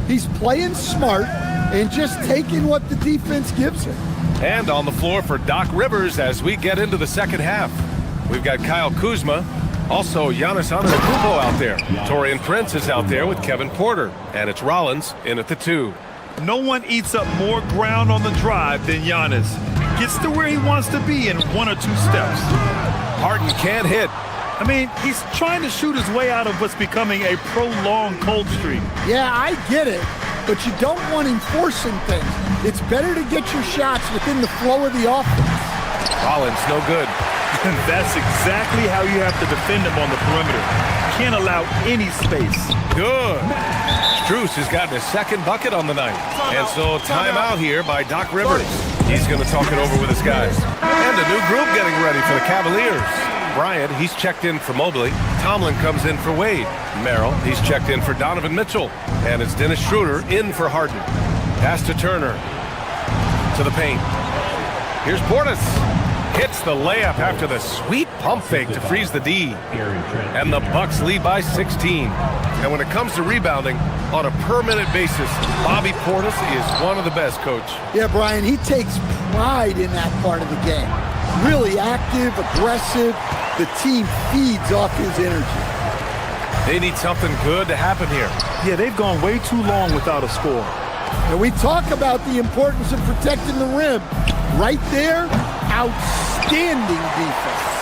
He's playing smart and just taking what the defense gives him. And on the floor for Doc Rivers as we get into the second half. We've got Kyle Kuzma, also Giannis Antetokounmpo out there. Taurean Prince is out there with Kevin Porter. And it's Rollins in at the 2. No one eats up more ground on the drive than Giannis. Gets to where he wants to be in 1 or 2 steps. Harden can't hit. I mean, he's trying to shoot his way out of what's becoming a prolonged cold streak. Yeah, I get it, but you don't want him forcing things. It's better to get your shots within the flow of the offense. Rollins, no good. And that's exactly how you have to defend him on the perimeter. Can't allow any space. Good. Strus has gotten his second bucket on the night. And so timeout here by Doc Rivers. He's going to talk it over with his guys. And a new group getting ready for the Cavaliers. Bryant, he's checked in for Mobley. Tomlin comes in for Wade. Merrill, he's checked in for Donovan Mitchell. And it's Dennis Schroeder in for Harden. Pass to Turner. To the paint. Here's Portis. Hits the layup after the sweet pump fake to freeze the D. And the Bucks lead by 16. And when it comes to rebounding, on a per-minute basis, Bobby Portis is one of the best, Coach. Yeah, Brian, he takes pride in that part of the game. Really active, aggressive. The team feeds off his energy. They need something good to happen here. Yeah, they've gone way too long without a score. And we talk about the importance of protecting the rim. Right there, outstanding defense.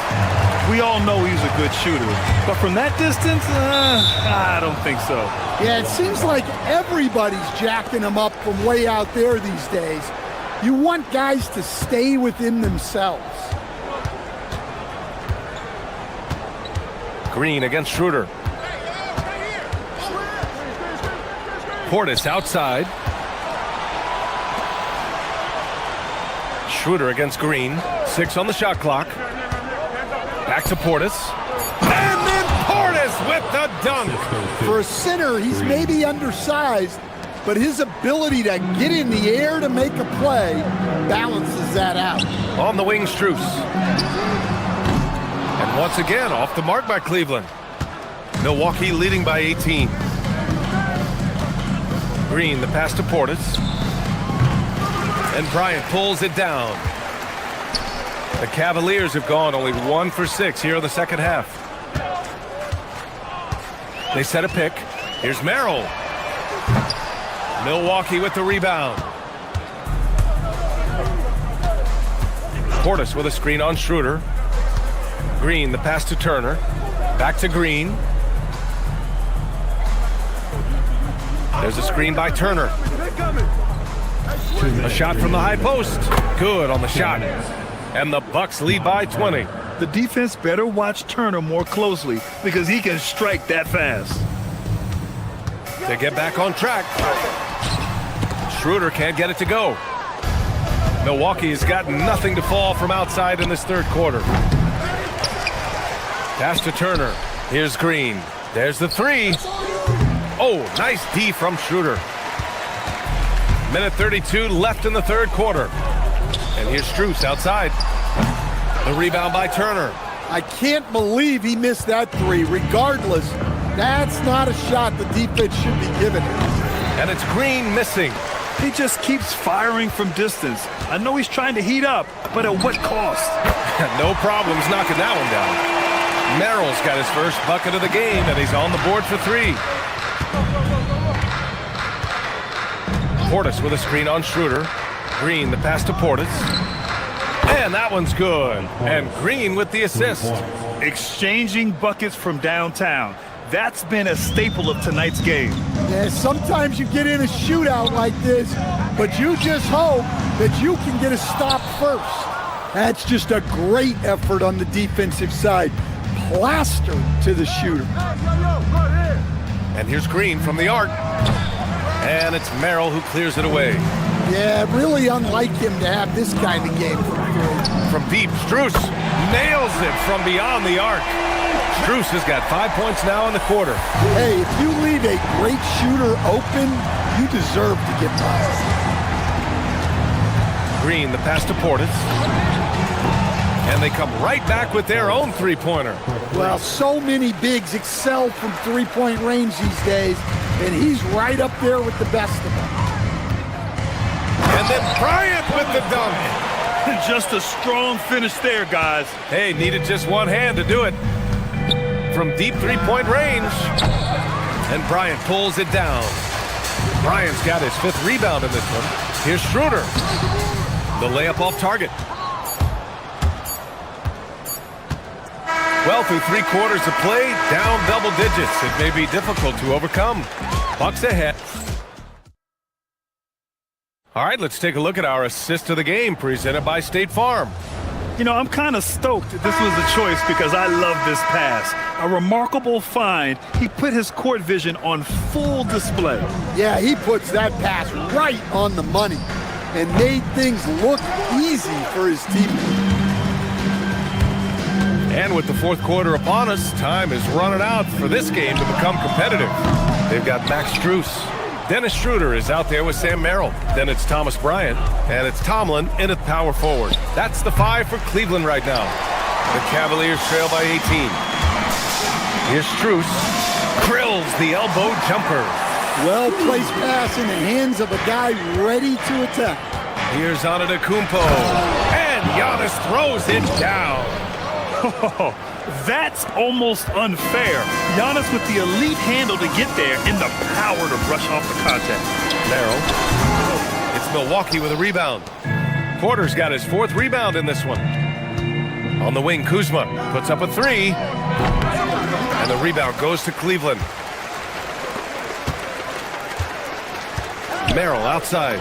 We all know he's a good shooter, but from that distance, I don't think so. Yeah, it seems like everybody's jacking him up from way out there these days. You want guys to stay within themselves. Green against Schroeder. Portis outside. Schroeder against Green. 6 on the shot clock. Back to Portis. And then Portis with the dunk. For a center, he's maybe undersized, but his ability to get in the air to make a play balances that out. On the wing, Strus. And once again, off the mark by Cleveland. Milwaukee leading by 18. Green, the pass to Portis. And Bryant pulls it down. The Cavaliers have gone only 1 for 6 here in the second half. They set a pick. Here's Merrill. Milwaukee with the rebound. Portis with a screen on Schroeder. Green, the pass to Turner. Back to Green. There's a screen by Turner. A shot from the high post. Good on the shot. And the Bucks lead by 20. The defense better watch Turner more closely because he can strike that fast. To get back on track. Schroeder can't get it to go. Milwaukee has got nothing to fall from outside in this third quarter. Pass to Turner. Here's Green. There's the three. Oh, nice D from Schroeder. Minute 32 left in the third quarter. And here's Strus outside. The rebound by Turner. I can't believe he missed that three. Regardless, that's not a shot the defense should be giving him. And it's Green missing. He just keeps firing from distance. I know he's trying to heat up, but at what cost? No problems knocking that one down. Merrill's got his first bucket of the game, and he's on the board for 3. Portis with a screen on Schroeder. Green, the pass to Portis. And that one's good. And Green with the assist. Exchanging buckets from downtown. That's been a staple of tonight's game. Yeah, sometimes you get in a shootout like this, but you just hope that you can get a stop first. That's just a great effort on the defensive side. Plastered to the shooter. And here's Green from the arc. And it's Merrill who clears it away. Yeah, really unlike him to have this kind of game from here. From deep, Strus nails it from beyond the arc. Strus has got 5 points now in the quarter. Hey, if you leave a great shooter open, you deserve to get by. Green, the pass to Portis. And they come right back with their own three-pointer. Well, so many bigs excel from three-point range these days, and he's right up there with the best of them. And then Bryant with the dunk. Just a strong finish there, guys. Hey, needed just one hand to do it. From deep three-point range. And Bryant pulls it down. Bryant's got his 5th rebound in this one. Here's Schroeder. The layup off target. Well, through 3 quarters of play, down double digits. It may be difficult to overcome. Bucks ahead. All right, let's take a look at our assist of the game presented by State Farm. You know, I'm kind of stoked this was the choice because I love this pass. A remarkable find. He put his court vision on full display. Yeah, he puts that pass right on the money. and made things look easy for his teammates. And with the fourth quarter upon us, time is running out for this game to become competitive. They've got Max Strus. Dennis Schroeder is out there with Sam Merrill. Then it's Thomas Bryant, and it's Tomlin in at power forward. That's the 5 for Cleveland right now. The Cavaliers trail by 18. Here's Strus. Drills the elbow jumper. Well-placed pass in the hands of a guy ready to attack. Here's Antetokounmpo. And Giannis throws it down. That's almost unfair. Giannis with the elite handle to get there and the power to brush off the contact. Merrill. It's Milwaukee with a rebound. Porter's got his 4th rebound in this one. On the wing, Kuzma puts up a 3. And the rebound goes to Cleveland. Merrill outside.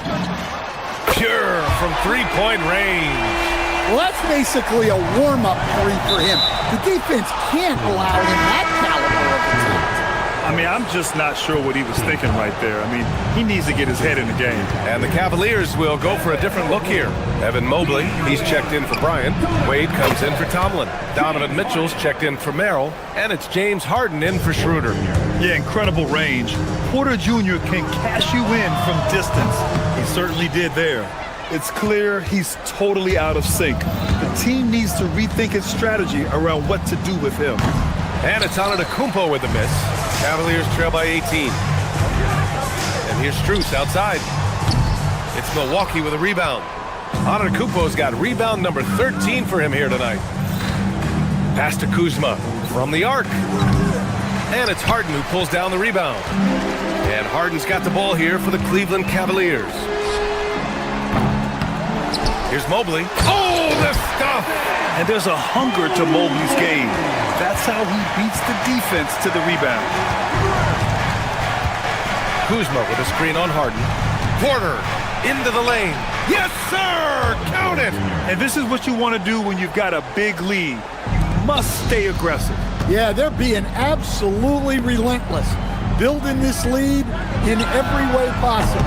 Pure from 3-point range. Well, that's basically a warm-up 3 for him. The defense can't allow him that caliber of attempt. I mean, I'm just not sure what he was thinking right there. I mean, he needs to get his head in the game. And the Cavaliers will go for a different look here. Evan Mobley, he's checked in for Bryant. Wade comes in for Tomlin. Donovan Mitchell's checked in for Merrill. And it's James Harden in for Schroeder. Yeah, incredible range. Porter Jr. can cash you in from distance. He certainly did there. It's clear he's totally out of sync. The team needs to rethink its strategy around what to do with him. And it's Antetokounmpo with the miss. Cavaliers trail by 18. And here's Strus outside. It's Milwaukee with a rebound. Antetokounmpo's got rebound number 13 for him here tonight. Pass to Kuzma from the arc. And it's Harden who pulls down the rebound. And Harden's got the ball here for the Cleveland Cavaliers. Here's Mobley. Oh, the stuff! And there's a hunger to Mobley's game. That's how he beats the defense to the rebound. Kuzma with a screen on Harden. Porter into the lane. Yes, sir! Count it! And this is what you want to do when you've got a big lead. You must stay aggressive. Yeah, they're being absolutely relentless, building this lead in every way possible.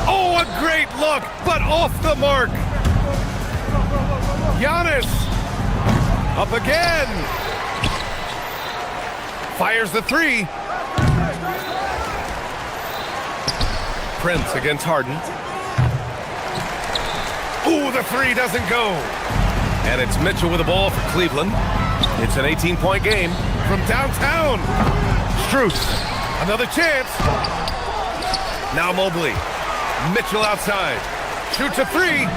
Oh, a great look, but off the mark. Giannis up again. Fires the 3. Prince against Harden. Ooh, the 3 doesn't go. And it's Mitchell with the ball for Cleveland. It's an 18-point game from downtown. Strus, another chance. Now Mobley. Mitchell outside. Shoots a 3.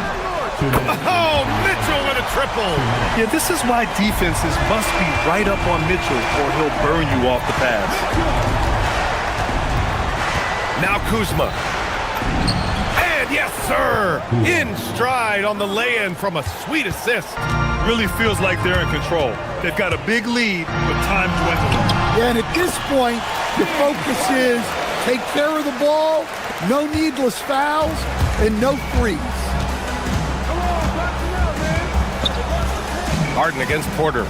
Oh, Mitchell with a triple. Yeah, this is why defenses must be right up on Mitchell or he'll burn you off the pass. Now Kuzma. And yes, sir, in stride on the lay-in from a sweet assist. Really feels like they're in control. They've got a big lead with time dwindling. Yeah, and at this point, your focus is take care of the ball, no needless fouls, and no threes. Harden against Porter.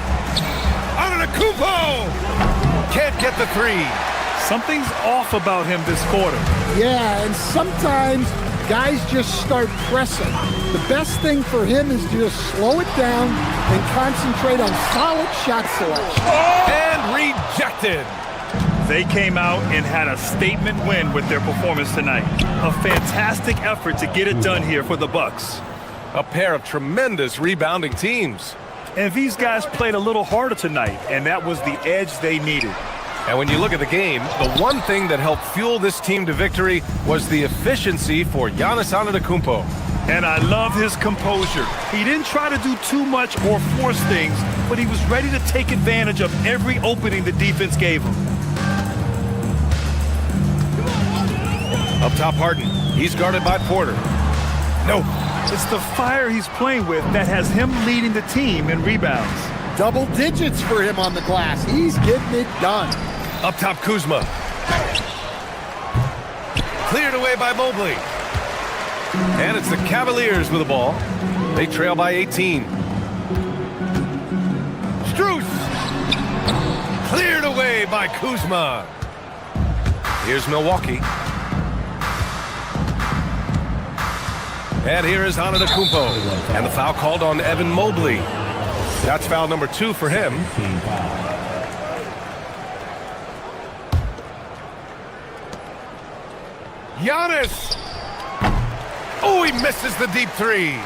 Antetokounmpo! Can't get the 3. Something's off about him this quarter. Yeah, and sometimes guys just start pressing. The best thing for him is to just slow it down and concentrate on solid shot selection. And rejected. They came out and had a statement win with their performance tonight. A fantastic effort to get it done here for the Bucks. A pair of tremendous rebounding teams. And these guys played a little harder tonight, and that was the edge they needed. And when you look at the game, the one thing that helped fuel this team to victory was the efficiency for Giannis Antetokounmpo. And I love his composure. He didn't try to do too much or force things, but he was ready to take advantage of every opening the defense gave him. Up top, Harden. He's guarded by Porter. No. It's the fire he's playing with that has him leading the team in rebounds. Double digits for him on the glass. He's getting it done. Up top, Kuzma. Cleared away by Mobley. And it's the Cavaliers with the ball. They trail by 18. Strus. Cleared away by Kuzma. Here's Milwaukee. And here is Antetokounmpo. And the foul called on Evan Mobley. That's foul number 2 for him. Giannis! Oh, he misses the deep 3.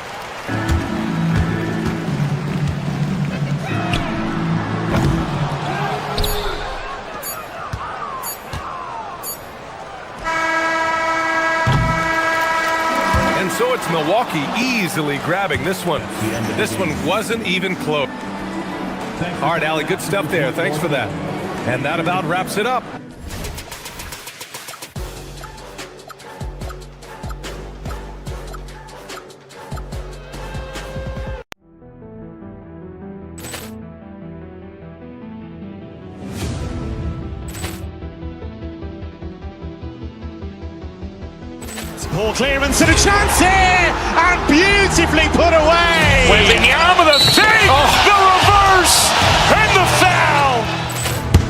And so it's Milwaukee easily grabbing this one. This one wasn't even close. All right, Allie, good stuff there. Thanks for that. And that about wraps it up. Poor clearance and a chance here, and beautifully put away. Wembanyama the fake, the reverse, and the foul.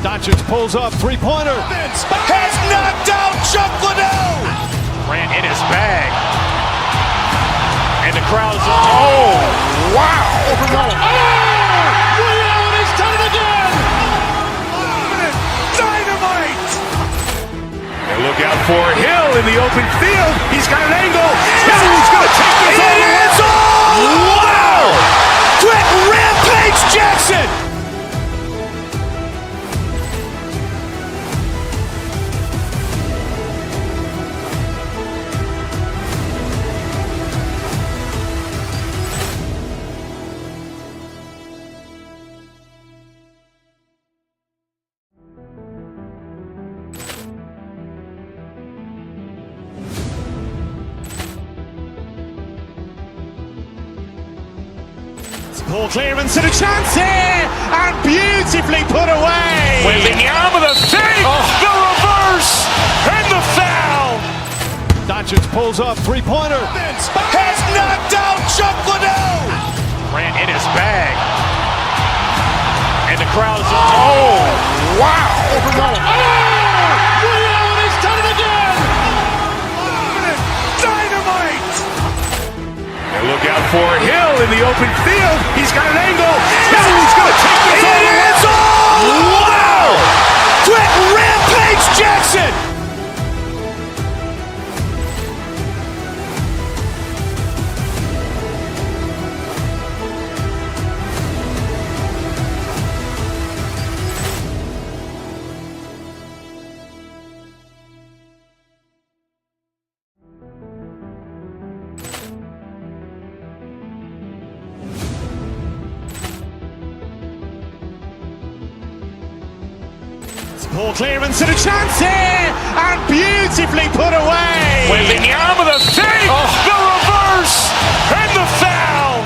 Doncic pulls up, three-pointer. Has knocked out Chuck Liddell. Grant in his bag. And the crowd's, oh, wow. He's done it again. Dynamite. And look out for Hill in the open field. He's got an angle. Hill's going to take this all the way. Wow. Quick rampage Jackson. Poor clearance and a chance here, and beautifully put away. Wembanyama the fake, the reverse, and the foul. Doncic pulls up, three-pointer. Has knocked out Chuck Liddell. Grant in his bag. And the crowd's, oh, wow. He's done it again. Dynamite. And look out for Hill in the open field. He's got an angle. Hill's going to take this all the way. Wow. Quick rampage Jackson. Poor clearance and a chance here, and beautifully put away. Wembanyama the fake, the reverse, and the foul.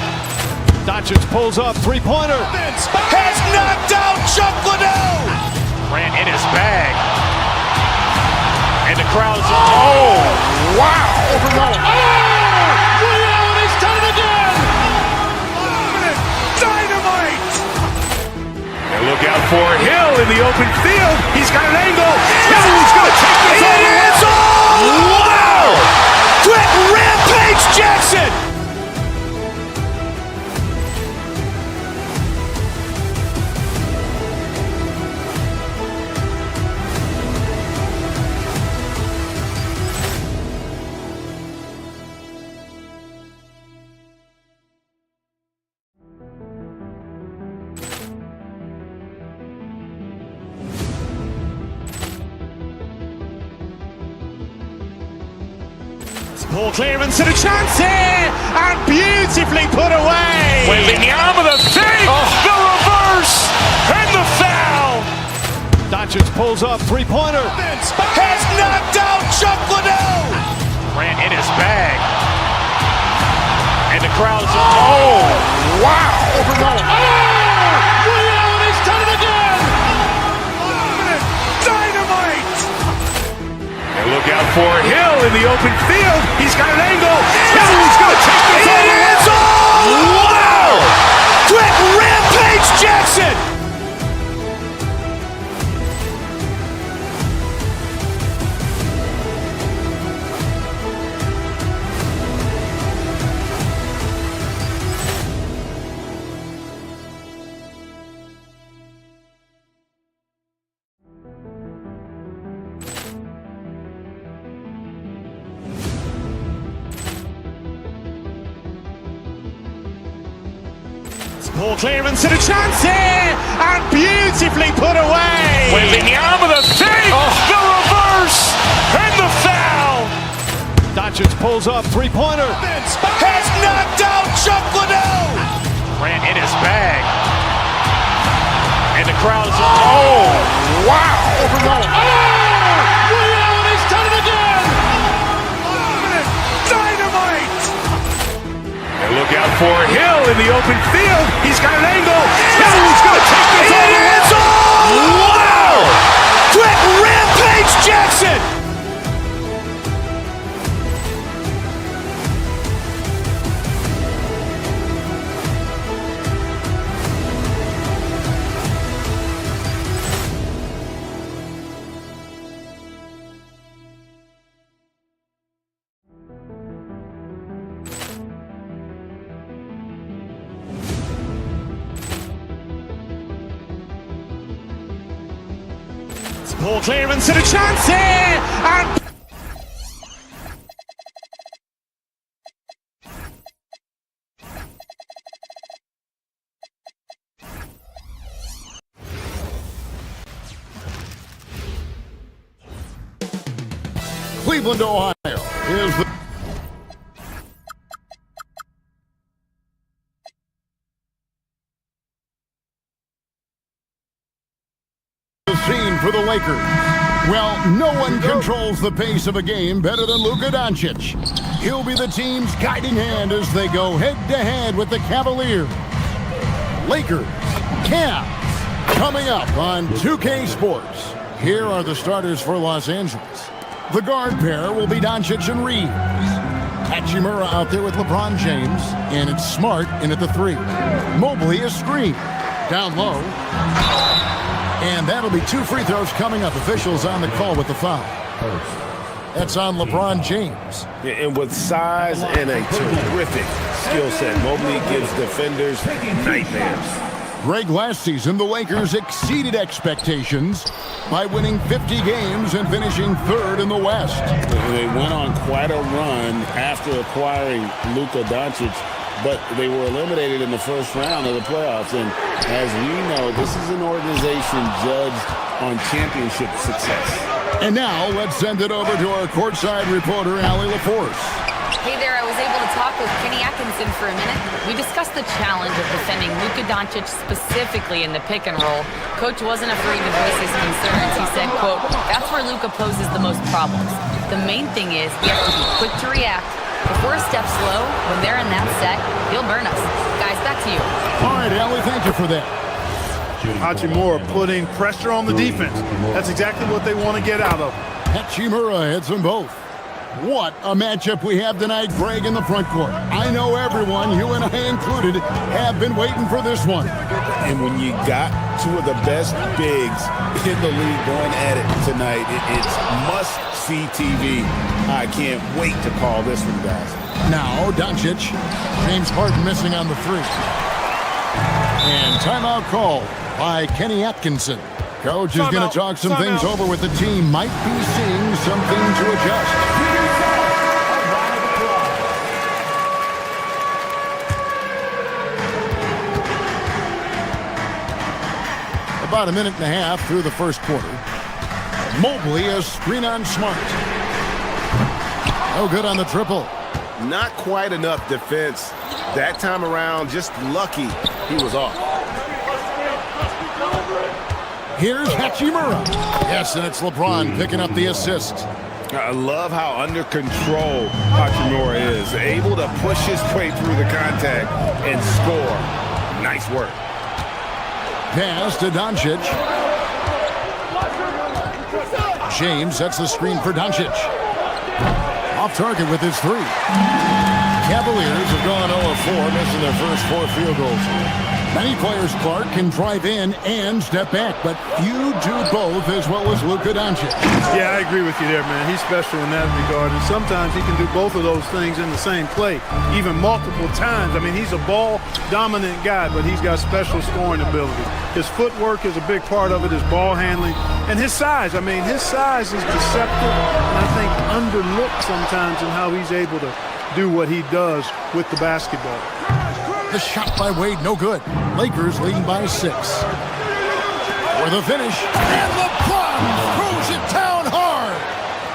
Doncic pulls up, three-pointer. Has knocked out Chuck Liddell. Grant in his bag. And the crowd's, oh, wow. He's done it again. Dynamite. And look out for Hill in the open field. He's got an angle. Hill's going to take this all the way. Wow. Quick rampage Jackson. Poor clearance and a chance here, and beautifully put away. Wembanyama the fake, the reverse, and the foul. Doncic pulls up, three-pointer. Has knocked out Chuck Liddell. Grant in his bag. And the crowd's, oh, wow. He's done it again. Dynamite. And look out for Hill in the open field. He's got an angle. Hill's going to take this all the way. Wow. Quick rampage Jackson. Ball clearance and a chance here, and beautifully put away. Wembanyama the save, the reverse, and the foul. Doncic pulls up, three-pointer. Has knocked out Chuck Liddell. Grant in his bag. And the crowd is, oh, wow. Ray Allen has done it again. Dynamite. And look out for Hill in the open field. He's got an angle. Hill's going to take this all the way. It's all. Wow. Quick rampage Jackson. Ball clearance and a chance here, and Cleveland, Ohio is the scene for the Lakers. Well, no one controls the pace of a game better than Luka Doncic. He'll be the team's guiding hand as they go head-to-head with the Cavaliers. Lakers, Cavs, coming up on 2K Sports. Here are the starters for Los Angeles. The guard pair will be Doncic and Reeves. Hachimura out there with LeBron James, and it's Smart in at the 3. Mobley a screen. Down low. And that'll be 2 free throws coming up. Officials on the call with the foul. That's on LeBron James. And with size and a terrific skill set, Mobley gives defenders nightmares. Greg, last season, the Lakers exceeded expectations by winning 50 games and finishing 3rd in the West. They went on quite a run after acquiring Luka Doncic, but they were eliminated in the first round of the playoffs. And as we know, this is an organization judged on championship success. And now let's send it over to our courtside reporter, Allie LaForce. Hey there, I was able to talk with Kenny Atkinson for a minute. We discussed the challenge of defending Luka Doncic specifically in the pick and roll. Coach wasn't afraid to voice his concerns. He said, quote, that's where Luka poses the most problems. The main thing is we have to be quick to react. If we're a step slow, when they're in that set, he'll burn us. Guys, back to you. All right, Allie, thank you for that. Hachimura putting pressure on the defense. That's exactly what they want to get out of. Hachimura hits them both. What a matchup we have tonight, Greg, in the front court. I know everyone, you and I included, have been waiting for this one. And when you got 2 of the best bigs in the league going at it tonight, it's must-see TV. I can't wait to call this one, guys. Now, Doncic. James Harden missing on the 3. And timeout call by Kenny Atkinson. Coach is going to talk some things over with the team. Might be seeing something to adjust. About a minute and a half through the first quarter. Mobley a screen on Smart. No good on the triple. Not quite enough defense. That time around, just lucky he was off. Here's Hachimura. Yes, and it's LeBron picking up the assist. I love how under control Hachimura is. Able to push his way through the contact and score. Nice work. Pass to Doncic. James sets the screen for Doncic. Off target with his 3. Cavaliers have gone 0-4, missing their first 4 field goals. Many players, Clark, can drive in and step back, but few do both as well as Luka Doncic. Yeah, I agree with you there, man. He's special in that regard, and sometimes he can do both of those things in the same play, even multiple times. I mean, he's a ball-dominant guy, but he's got special scoring ability. His footwork is a big part of it, his ball handling, and his size. I mean, his size is deceptive, and I think underlooked sometimes in how he's able to do what he does with the basketball. The shot by Wade, no good. Lakers leading by 6. For the finish, and LeBron throws it down hard.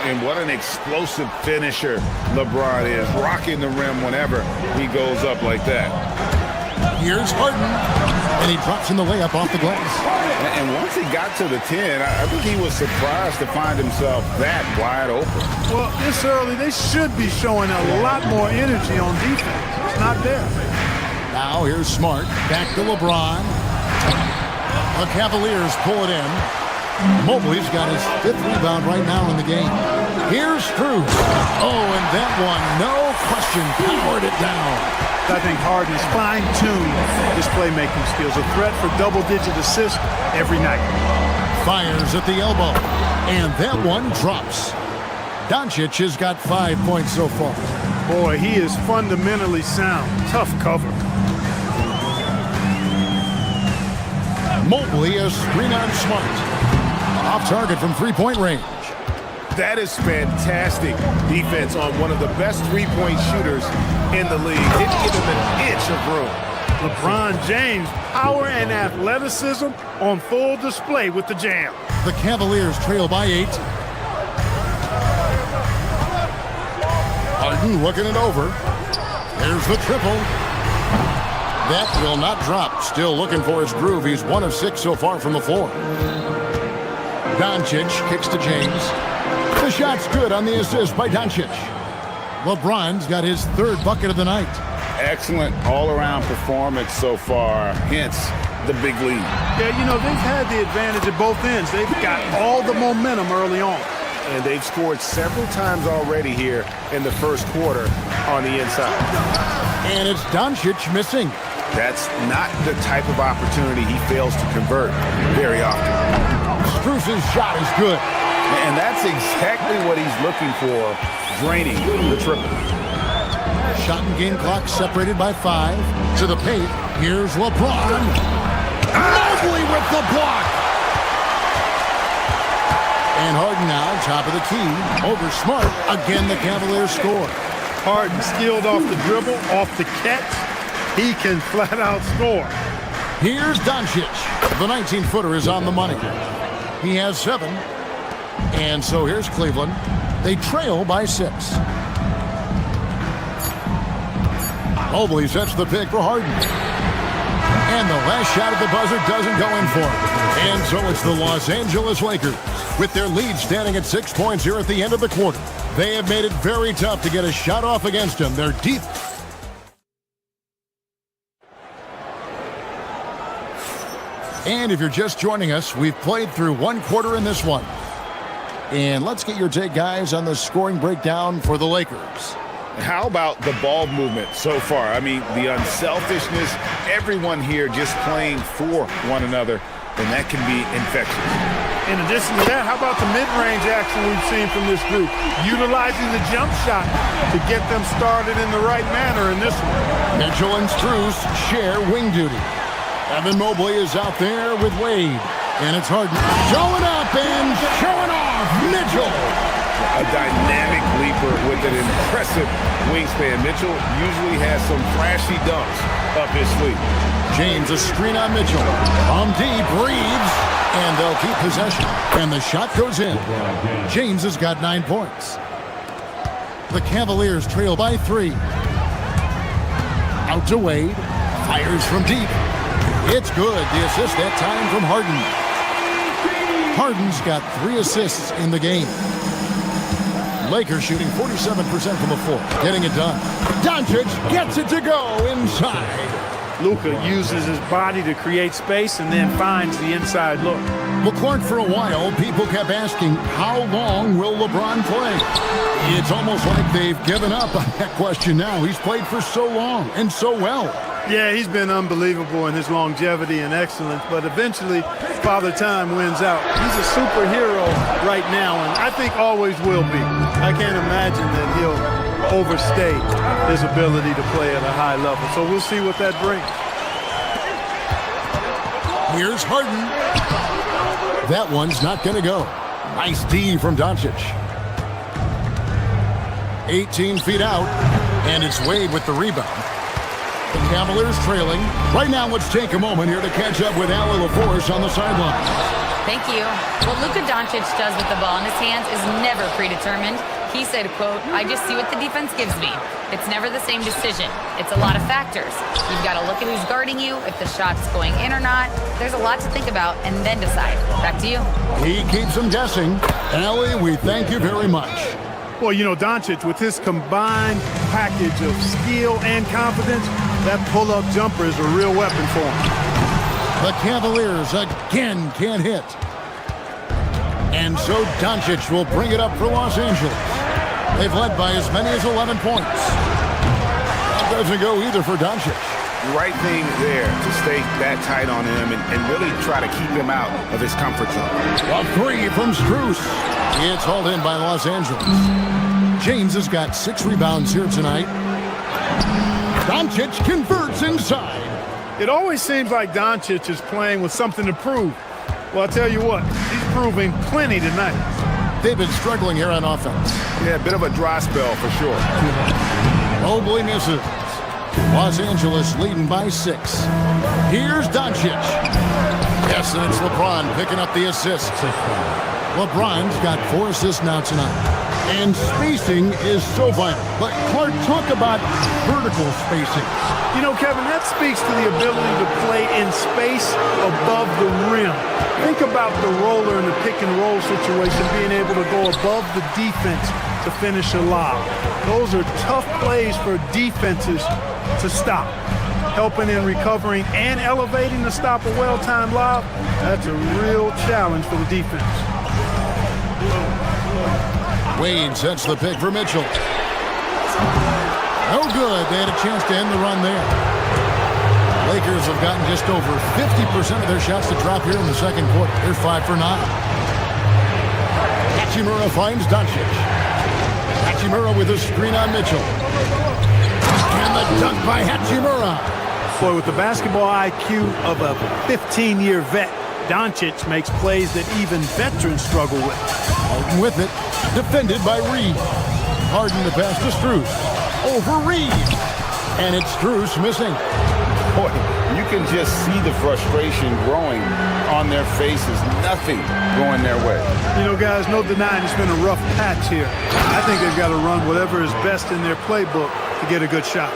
And what an explosive finisher LeBron is, rocking the rim whenever he goes up like that. Here's Harden, and he drops in the layup off the glass. And once he got to the 10, I think he was surprised to find himself that wide open. Well, this early, they should be showing a lot more energy on defense. It's not there. Now here's Smart, back to LeBron. The Cavaliers pull it in. Mobley's got his 5th rebound right now in the game. Here's Strus. Oh, and that one, no question, powered it down. I think Harden's fine-tuned his playmaking skills. A threat for double-digit assists every night. Fires at the elbow, and that one drops. Doncic has got 5 points so far. Boy, he is fundamentally sound. Tough cover. Mobley, a screen on Smart. Off target from three-point range. That is fantastic defense on one of the best three-point shooters in the league. Didn't give him an inch of room. LeBron James, power and athleticism on full display with the jam. The Cavaliers trail by 8. Harden looking it over. There's the triple. That will not drop. Still looking for his groove. He's 1 of 6 so far from the floor. Doncic kicks to James. The shot's good on the assist by Doncic. LeBron's got his 3rd bucket of the night. Excellent all-around performance so far, hence the big lead. Yeah, you know, they've had the advantage at both ends. They've got all the momentum early on. And they've scored several times already here in the first quarter on the inside. And it's Doncic missing. That's not the type of opportunity he fails to convert very often. Strus's shot is good. And that's exactly what he's looking for, draining the triple. Shot and game clock separated by 5. To the paint, here's LeBron. Mobley with the block. And Harden now, top of the key, over Smart. Again, the Cavaliers score. Harden skilled off the dribble, off the catch. He can flat out score. Here's Doncic. The 19-footer is on the money. He has 7. And so here's Cleveland. They trail by 6. Mobley sets the pick for Harden. And the last shot at the buzzer doesn't go in for him. And so it's the Los Angeles Lakers with their lead standing at 6 points here at the end of the quarter. They have made it very tough to get a shot off against them. They're deep. And if you're just joining us, we've played through 1 quarter in this one. And let's get your take, guys, on the scoring breakdown for the Lakers. How about the ball movement so far? I mean, the unselfishness, everyone here just playing for one another, and that can be infectious. In addition to that, how about the mid-range action we've seen from this group? Utilizing the jump shot to get them started in the right manner in this one. Mitchell and Strus share wing duty. Evan Mobley is out there with Wade. And it's Harden showing up and showing off. Mitchell. A dynamic leaper with an impressive wingspan. Mitchell usually has some flashy dunks up his sleeve. James, a screen on Mitchell. From deep, Reeves. And they'll keep possession. And the shot goes in. James has got 9 points. The Cavaliers trail by 3. Out to Wade. Fires from deep. It's good. The assist that time from Harden. Harden's got 3 assists in the game. Lakers shooting 47% from the floor. Getting it done. Doncic gets it to go inside. Luka uses his body to create space and then finds the inside look. McClurk, for a while, people kept asking, how long will LeBron play? It's almost like they've given up on that question now. He's played for so long and so well. Yeah, he's been unbelievable in his longevity and excellence, but eventually Father Time wins out. He's a superhero right now, and I think always will be. I can't imagine that he'll overstay his ability to play at a high level. So we'll see what that brings. Here's Harden. That one's not going to go. Nice D from Doncic. 18 feet out, and it's Wade with the rebound. The Cavaliers trailing. Right now, let's take a moment here to catch up with Allie LaForce on the sideline. Thank you. What Luka Doncic does with the ball in his hands is never predetermined. He said, quote, "I just see what the defense gives me. It's never the same decision. It's a lot of factors. You've got to look at who's guarding you, if the shot's going in or not. There's a lot to think about and then decide." Back to you. He keeps them guessing. Allie, we thank you very much. Well, you know, Doncic, with his combined package of skill and confidence, that pull-up jumper is a real weapon for him. The Cavaliers again can't hit. And so Doncic will bring it up for Los Angeles. They've led by as many as 11 points. That doesn't go either for Doncic. Right thing there to stay that tight on him and really try to keep him out of his comfort zone. A three from Strus. It's hauled in by Los Angeles. James has got 6 rebounds here tonight. Doncic converts inside. It always seems like Doncic is playing with something to prove. Well, I'll tell you what, he's proving plenty tonight. They've been struggling here on offense. Yeah, a bit of a dry spell for sure. Mobley misses. Los Angeles leading by 6. Here's Doncic. Yes, and it's LeBron picking up the assist. LeBron's got 4 assists now tonight. And spacing is so vital. But Clark, talk about vertical spacing. You know, Kevin, that speaks to the ability to play in space above the rim. Think about the roller in the pick-and-roll situation, being able to go above the defense to finish a lob. Those are tough plays for defenses to stop. Helping in recovering and elevating to stop a well-timed lob, that's a real challenge for the defense. Wade sets the pick for Mitchell. No good. They had a chance to end the run there. Lakers have gotten just over 50% of their shots to drop here in the second quarter. They're 5 for 9. Hachimura finds Doncic. Hachimura with a screen on Mitchell. And the dunk by Hachimura. Boy, with the basketball IQ of a 15-year vet, Doncic makes plays that even veterans struggle with. Harden with it. Defended by Reed. Harden to pass to Strus. Over Reed. And it's Strus missing. Boy, you can just see the frustration growing on their faces. Nothing going their way. You know, guys, no denying it's been a rough patch here. I think they've got to run whatever is best in their playbook to get a good shot.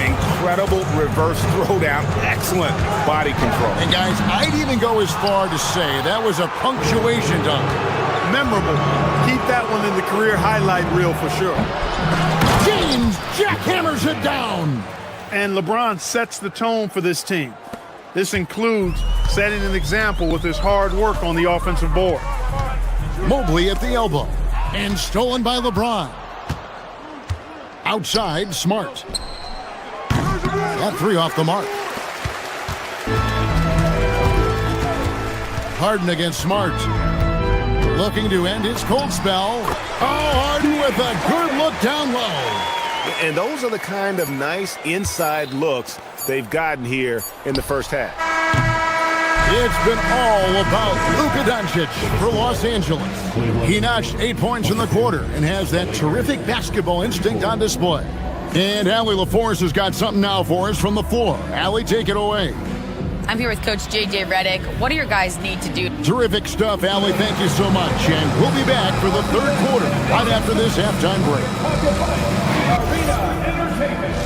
Incredible reverse throwdown. Excellent body control. And guys, I'd even go as far to say that was a punctuation dunk. Memorable. Keep that one in the career highlight reel for sure. James jackhammers it down. And LeBron sets the tone for this team. This includes setting an example with his hard work on the offensive board. Mobley at the elbow. And stolen by LeBron. Outside, Smart. That 3 off the mark. Harden against Smart. Looking to end his cold spell. Oh, Harden with a good look down low. And those are the kind of nice inside looks they've gotten here in the first half. It's been all about Luka Doncic for Los Angeles. He notched 8 points in the quarter and has that terrific basketball instinct on display. And Allie LaForce has got something now for us from the floor. Allie, take it away. I'm here with Coach J.J. Redick. What do your guys need to do? Terrific stuff, Allie. Thank you so much. And we'll be back for the third quarter right after this halftime break. Arena Entertainment.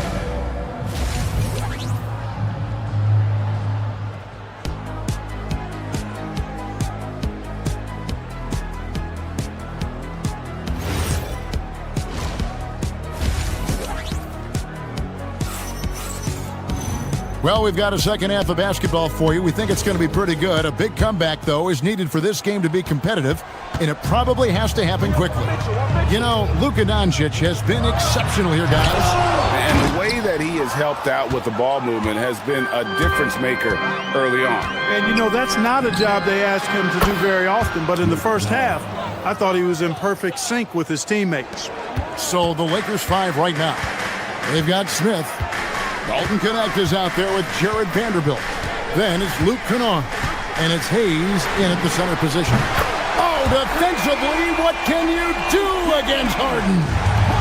Well, we've got a second half of basketball for you. We think it's going to be pretty good. A big comeback, though, is needed for this game to be competitive, and it probably has to happen quickly. You know, Luka Doncic has been exceptional here, guys. And the way that he has helped out with the ball movement has been a difference maker early on. And, you know, that's not a job they ask him to do very often, but in the first half, I thought he was in perfect sync with his teammates. So the Lakers 5 right now. They've got Smith. Dalton Connect is out there with Jared Vanderbilt. Then it's Luke Kennard. And it's Hayes in at the center position. Oh, defensively, what can you do against Harden?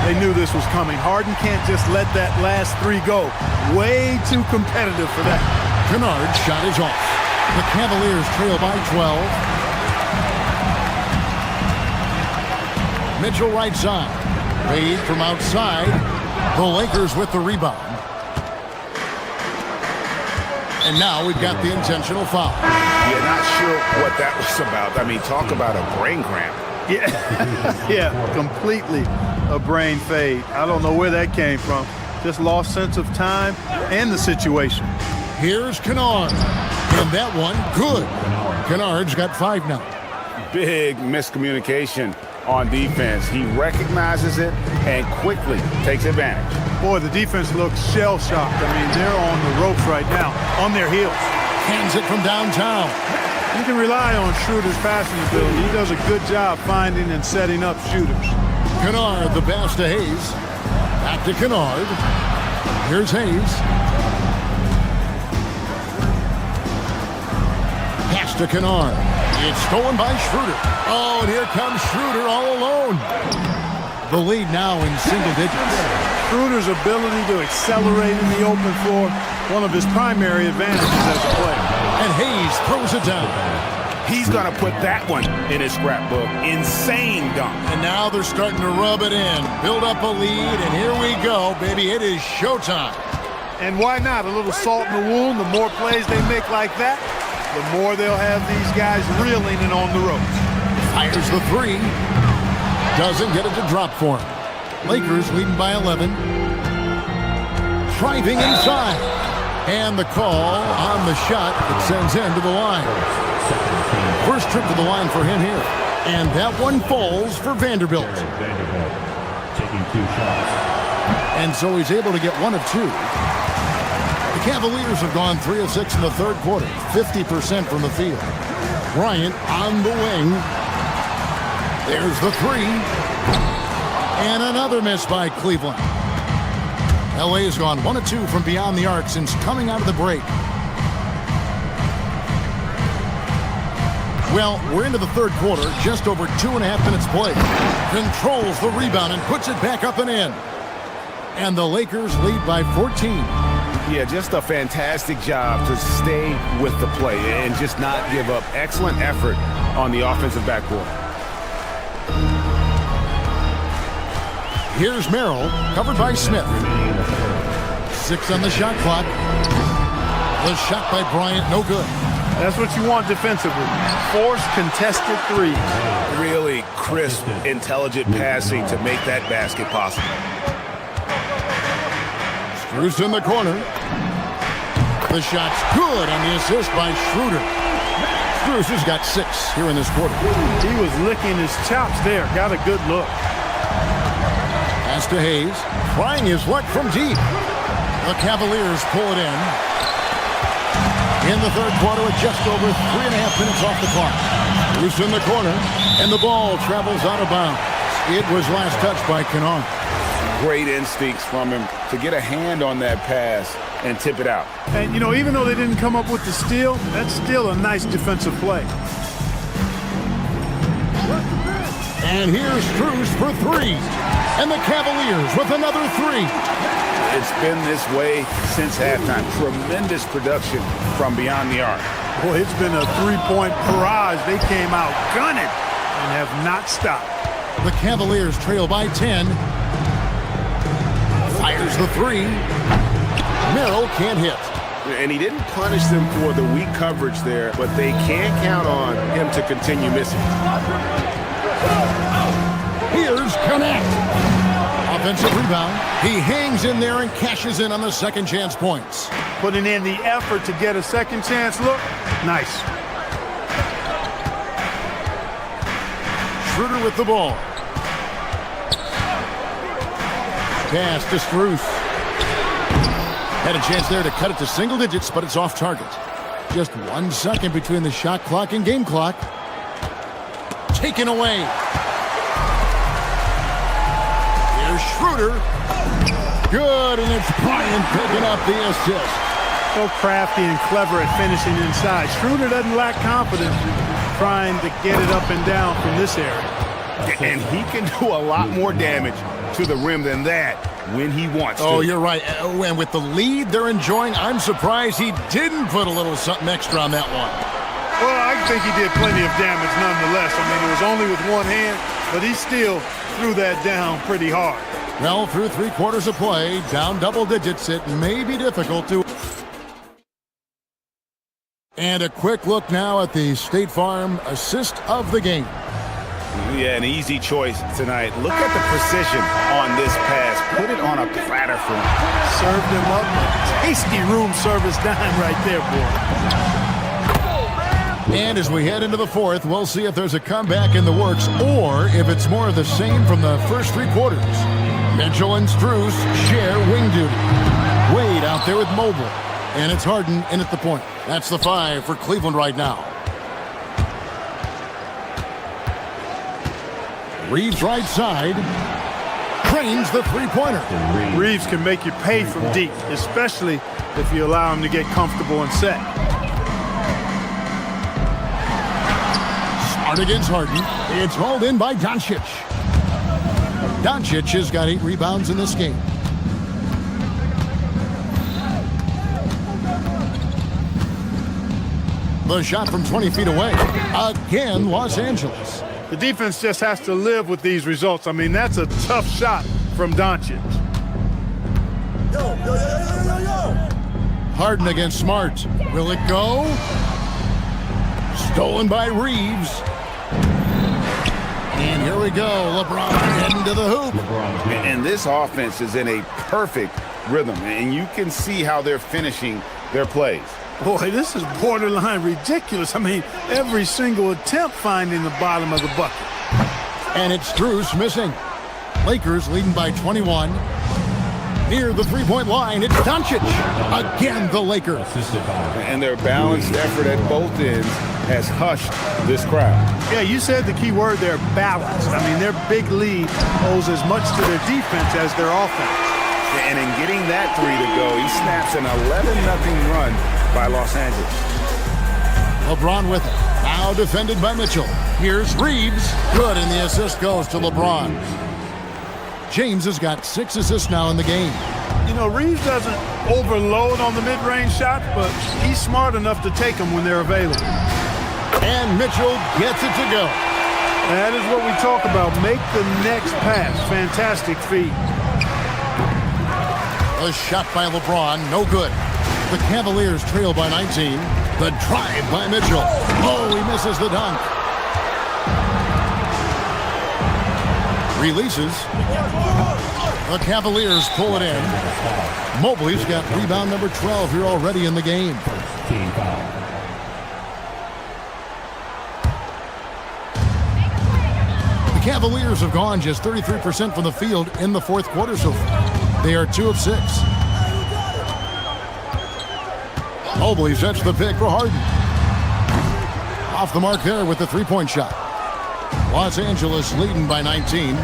They knew this was coming. Harden can't just let that last three go. Way too competitive for that. Kennard's shot is off. The Cavaliers trail by 12. Mitchell right side. Wade from outside. The Lakers with the rebound. And now we've got the intentional foul. Yeah, not sure what that was about. I mean, talk about a brain cramp. Yeah, yeah, completely a brain fade. I don't know where that came from. Just lost sense of time and the situation. Here's Kennard. And that one, good. Kennard's got 5 now. Big miscommunication on defense. He recognizes it and quickly takes advantage. Boy, the defense looks shell-shocked. I mean, they're on the ropes right now, on their heels. Hands it from downtown. You can rely on Schroeder's passing ability. He does a good job finding and setting up shooters. Kennard, the pass to Hayes. Back to Kennard. Here's Hayes. Pass to Kennard. It's stolen by Schroeder. Oh, and here comes Schroeder all alone. The lead now in single digits. Schroeder's ability to accelerate in the open floor, one of his primary advantages as a player. And Hayes throws it down. He's going to put that one in his scrapbook. Insane dunk. And now they're starting to rub it in. Build up a lead, and here we go, baby. It is showtime. And why not? A little salt in the wound. The more plays they make like that, the more they'll have these guys reeling and on the ropes. Fires the 3. Doesn't get it to drop for him. Lakers leading by 11. Driving inside. And the call on the shot that sends him to the line. First trip to the line for him here. And that one falls for Vanderbilt. Taking 2 shots. And so he's able to get 1 of 2. The Cavaliers have gone 3 of 6 in the third quarter. 50% from the field. Bryant on the wing. There's the 3. And another miss by Cleveland. LA has gone 1 of 2 from beyond the arc since coming out of the break. Well, we're into the third quarter, just over 2.5 minutes played. Controls the rebound and puts it back up and in. And the Lakers lead by 14. Yeah, just a fantastic job to stay with the play and just not give up. Excellent effort on the offensive backboard. Here's Merrill, covered by Smith. 6 on the shot clock. The shot by Bryant, no good. That's what you want defensively. Force contested threes. Really crisp, intelligent passing to make that basket possible. Screws in the corner. The shot's good on the assist by Schroeder. Strus has got 6 here in this quarter. He was licking his chops there. Got a good look. Pass to Hayes. Trying his luck from deep. The Cavaliers pull it in. In the third quarter with just over 3.5 minutes off the clock. Loose in the corner. And the ball travels out of bounds. It was last touched by Kennard. Great instincts from him to get a hand on that pass and tip it out. And, you know, even though they didn't come up with the steal, that's still a nice defensive play. And here's Strus for 3. And the Cavaliers with another 3. It's been this way since halftime. Tremendous production from beyond the arc. Boy, it's been a 3-point barrage. They came out gunning and have not stopped. The Cavaliers trail by 10. Fires the 3. Merrill can't hit. And he didn't punish them for the weak coverage there, but they can't count on him to continue missing. Here's Connect. Offensive rebound. He hangs in there and cashes in on the second chance points. Putting in the effort to get a second chance look. Nice. Schroeder with the ball. Pass to Strus. Had a chance there to cut it to single digits, but it's off target. Just 1 second between the shot clock and game clock. Taken away. Here's Schroeder. Good, and it's Bryant picking up the assist. So crafty and clever at finishing inside. Schroeder doesn't lack confidence trying to get it up and down from this area. And he can do a lot more damage to the rim than that when he wants to. Oh, you're right. And with the lead they're enjoying, I'm surprised he didn't put a little something extra on that one. Well, I think he did plenty of damage nonetheless. I mean, it was only with one hand, but he still threw that down pretty hard. Well, through 3 quarters of play, down double digits, it may be difficult to... And a quick look now at the State Farm assist of the game. Yeah, an easy choice tonight. Look at the precision on this pass. Put it on a platter for him. Served him up a tasty room service dime right there, boy. And as we head into the 4th, we'll see if there's a comeback in the works or if it's more of the same from the first 3 quarters. Mitchell and Strus share wing duty. Wade out there with Mobile. And it's Harden in at the point. That's the 5 for Cleveland right now. Reeves right side. Trains the three-pointer. Reeves can make you pay from deep, especially if you allow him to get comfortable and set. Smart against Harden. It's hauled in by Doncic. Doncic has got 8 rebounds in this game. The shot from 20 feet away. Again, Los Angeles. The defense just has to live with these results. I mean, that's a tough shot from Doncic. Harden against Smart. Will it go? Stolen by Reeves. And here we go. LeBron heading to the hoop. And this offense is in a perfect rhythm, and you can see how they're finishing their plays. Boy, this is borderline ridiculous. I mean, every single attempt finding the bottom of the bucket. And it's Strus missing. Lakers leading by 21. Near the three-point line, it's Doncic. Again, the Lakers. And their balanced effort at both ends has hushed this crowd. Yeah, you said the key word there, balance. I mean, their big lead owes as much to their defense as their offense. And in getting that 3 to go, he snaps an 11-0 run by Los Angeles. LeBron with it. Now defended by Mitchell. Here's Reeves. Good, and the assist goes to LeBron. James has got 6 assists now in the game. You know, Reeves doesn't overload on the mid-range shots, but he's smart enough to take them when they're available. And Mitchell gets it to go. That is what we talk about. Make the next pass. Fantastic feat. A shot by LeBron, no good. The Cavaliers trail by 19. The drive by Mitchell. Oh, he misses the dunk. Releases. The Cavaliers pull it in. Mobley's got rebound number 12 here already in the game. The Cavaliers have gone just 33% from the field in the 4th quarter so far. They are 2 of 6. Mobley sets the pick for Harden. Off the mark there with the 3-point shot. Los Angeles leading by 19.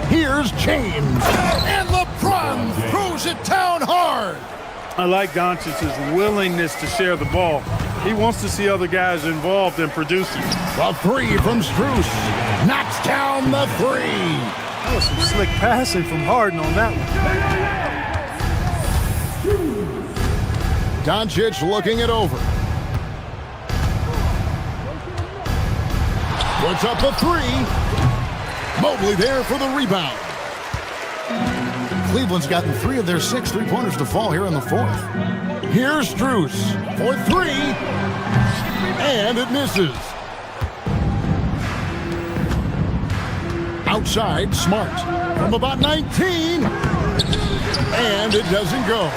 Here's James. And LeBron throws it down hard. I like Doncic's willingness to share the ball. He wants to see other guys involved in producing. The 3 from Strus. Knocks down the 3. That was some slick passing from Harden on that one. Doncic looking it over. Puts up a 3. Mobley there for the rebound. Cleveland's gotten 3 of their 6 3-pointers to fall here in the 4th. Here's Strus for 3. And it misses. Outside, Smart from about 19. And it doesn't go.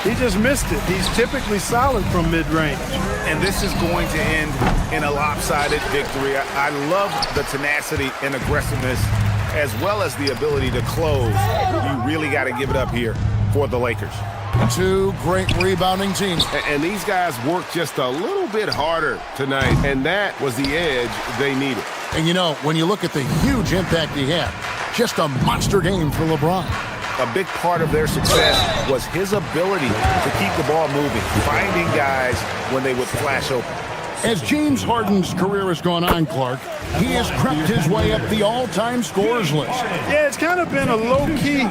He just missed it. He's typically solid from mid-range. And this is going to end in a lopsided victory. I love the tenacity and aggressiveness as well as the ability to close. You really got to give it up here for the Lakers. 2 great rebounding teams. And these guys worked just a little bit harder tonight, and that was the edge they needed. And you know, when you look at the huge impact he had, just a monster game for LeBron. A big part of their success was his ability to keep the ball moving, finding guys when they would flash open. As James Harden's career has gone on, Clark, he has crept his way up the all-time scorers list. Yeah, it's kind of been a low-key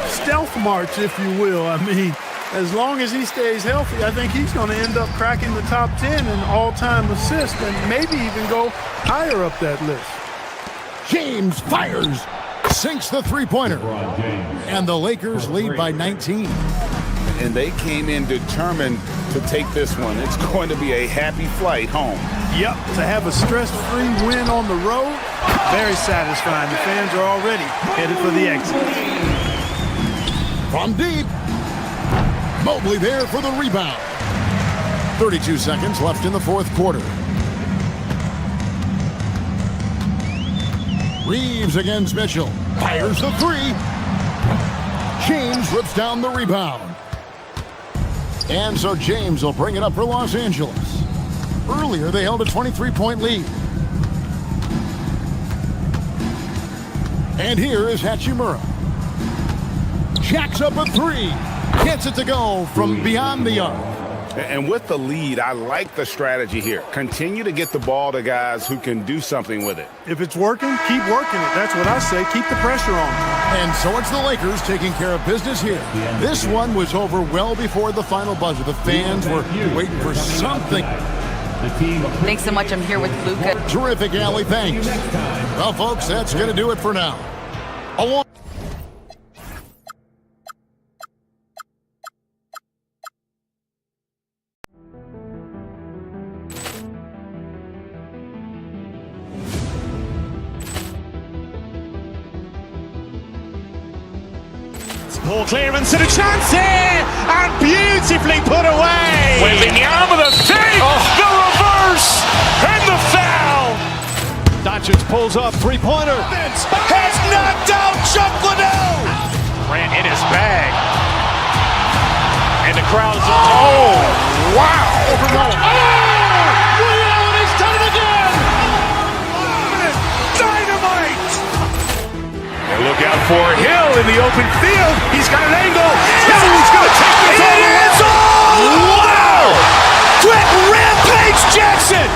stealth march, if you will. I mean, as long as he stays healthy, I think he's going to end up cracking the top 10 in all-time assists and maybe even go higher up that list. James fires, sinks the three-pointer, and the Lakers lead by 19. And they came in determined to take this one. It's going to be a happy flight home. Yep, to have a stress-free win on the road, very satisfying. The fans are already headed for the exit. From deep, Mobley there for the rebound. 32 seconds left in the fourth quarter. Reeves against Mitchell. Fires the three. James rips down the rebound. And so James will bring it up for Los Angeles. Earlier, they held a 23-point lead. And here is Hachimura. Jacks up a three. Gets it to go from beyond the arc. And with the lead, I like the strategy here. Continue to get the ball to guys who can do something with it. If it's working, keep working it. That's what I say. Keep the pressure on. And so it's the Lakers taking care of business here. This one was over well before the final buzzer. The fans were waiting for something. Thanks so much. I'm here with Luka. Terrific, Allie. Thanks. Well, folks, that's going to do it for now. Along Ball clearance and a chance here, and beautifully put away. Wembanyama the fake, the reverse, and the foul. Doncic pulls up, three-pointer. Has knocked out Chuck Liddell. Ran in his bag. And the crowd is, oh, wow. Reality's done it again. Dynamite. And look out for Hill in the open field. He's got an angle. He's going to take this all the way. Wow. Quick Rampage Jackson.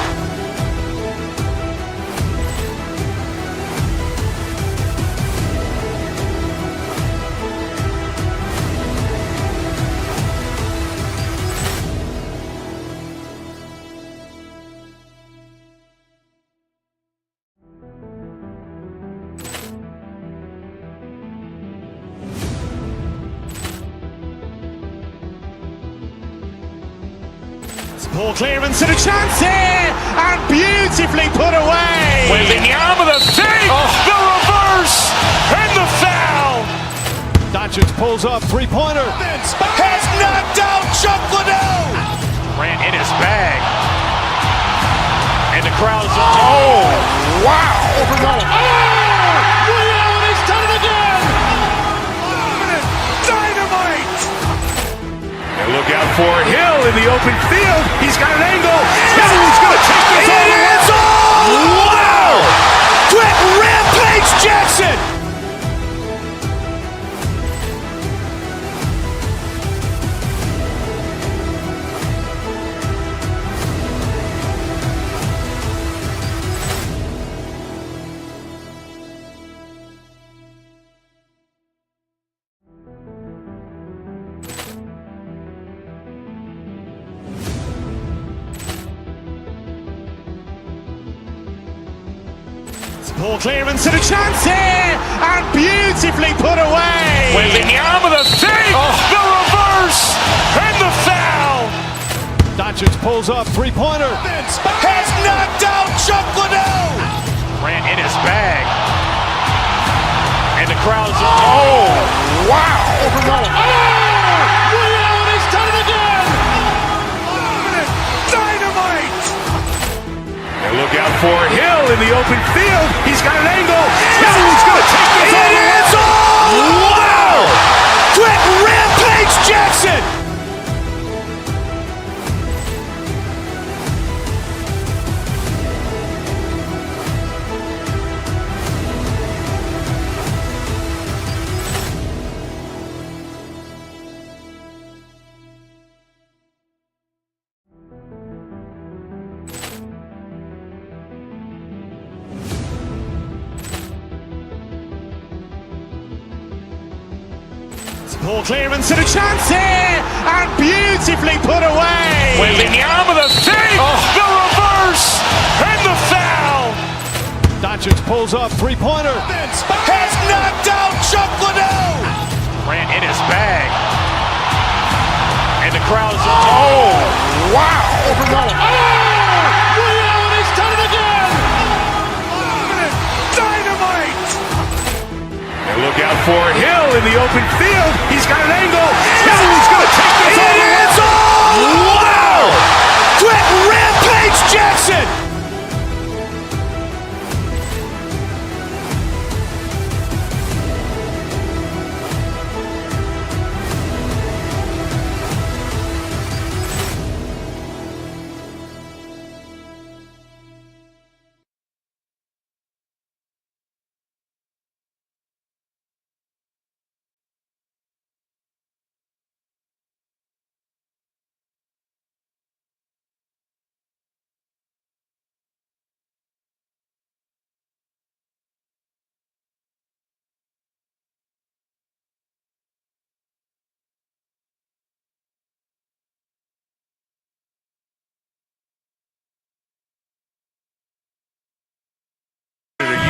Ball clearance and a chance here, and beautifully put away. Wembanyama the fake, the reverse, and the foul. Doncic pulls up, three-pointer. Has knocked out Chuck Liddell. Ran in his bag. And the crowd is, oh, wow. Reality's done it again. Dynamite. And look out for Hill in the open field. He's got an angle. He's going to take this all the way. Wow. Quick Rampage Jackson. Ball clearance and a chance here, and beautifully put away. Wembanyama the fake, the reverse, and the foul. Doncic pulls up, three-pointer. Has knocked out Chuck Liddell. Ran in his bag. And the crowd is, oh, wow. Reality's done it again. Dynamite. And look out for Hill in the open field. He's got an angle. He's going to take this all the way. Wow. Quick Rampage Jackson. Ball clearance and a chance here, and beautifully put away. Wembanyama the save, the reverse, and the foul. Doncic pulls up, three-pointer. Has knocked out Chuck Liddell. Grant in his bag. And the crowd is, oh, wow. He's done it again. Dynamite. And look out for Hill in the open field. He's got an angle. Hill's going to take this all the way. Wow. Quit Rampage Jackson.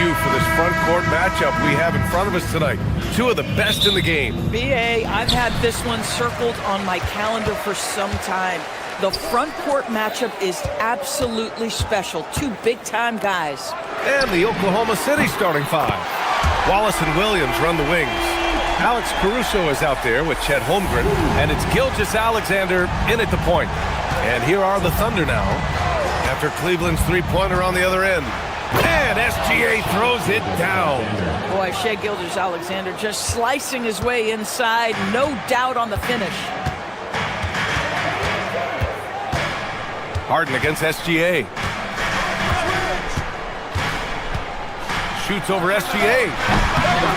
For this front court matchup we have in front of us tonight. Two of the best in the game. BA, I've had this one circled on my calendar for some time. The front court matchup is absolutely special. Two big-time guys. And the Oklahoma City starting five. Wallace and Williams run the wings. Alex Caruso is out there with Chet Holmgren, and it's Gilgeous-Alexander in at the point. And here are the Thunder now, after Cleveland's three-pointer on the other end. And SGA throws it down. Boy, Shai Gilgeous-Alexander just slicing his way inside. No doubt on the finish. Harden against SGA. Shoots over SGA.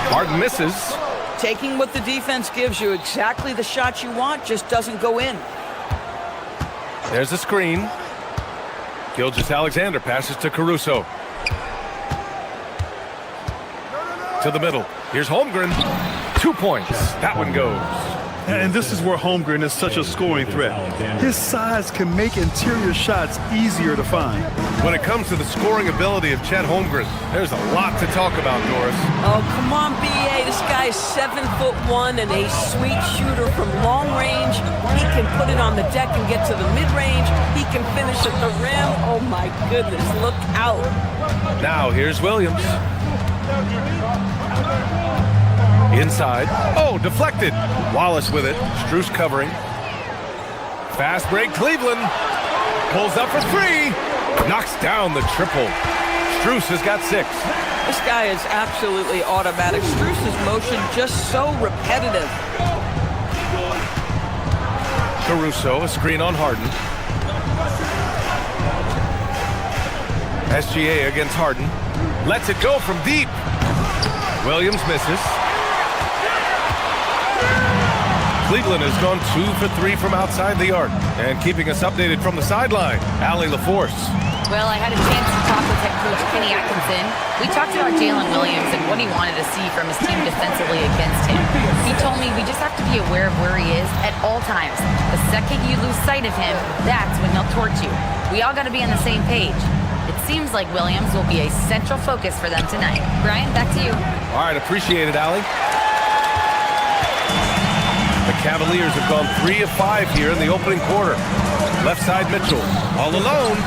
Harden misses. Taking what the defense gives you, exactly the shot you want, just doesn't go in. There's a screen. Gilgeous-Alexander passes to Caruso. To the middle. Here's Holmgren. 2 points. That one goes. And this is where Holmgren is such a scoring threat. His size can make interior shots easier to find. When it comes to the scoring ability of Chet Holmgren, there's a lot to talk about, Doris. Oh, come on, BA. This guy is 7'1" and a sweet shooter from long range. He can put it on the deck and get to the mid-range. He can finish at the rim. Oh, my goodness. Look out. Now, here's Williams. Inside. Oh, deflected. Wallace with it. Strus covering. Fast break, Cleveland. Pulls up for three. Knocks down the triple. Strus has got 6. This guy is absolutely automatic. Strus's motion just so repetitive. Caruso, a screen on Harden. SGA against Harden. Lets it go from deep. Williams misses. Cleveland has gone 2 for 3 from outside the arc. And keeping us updated from the sideline, Allie LaForce. Well, I had a chance to talk with head coach Kenny Atkinson. We talked about Jalen Williams and what he wanted to see from his team defensively against him. He told me we just have to be aware of where he is at all times. The second you lose sight of him, that's when he'll torch you. We all got to be on the same page. It seems like Williams will be a central focus for them tonight. Brian, back to you. All right, appreciate it, Allie. The Cavaliers have gone 3 of 5 here in the opening quarter. Left side Mitchell, all alone.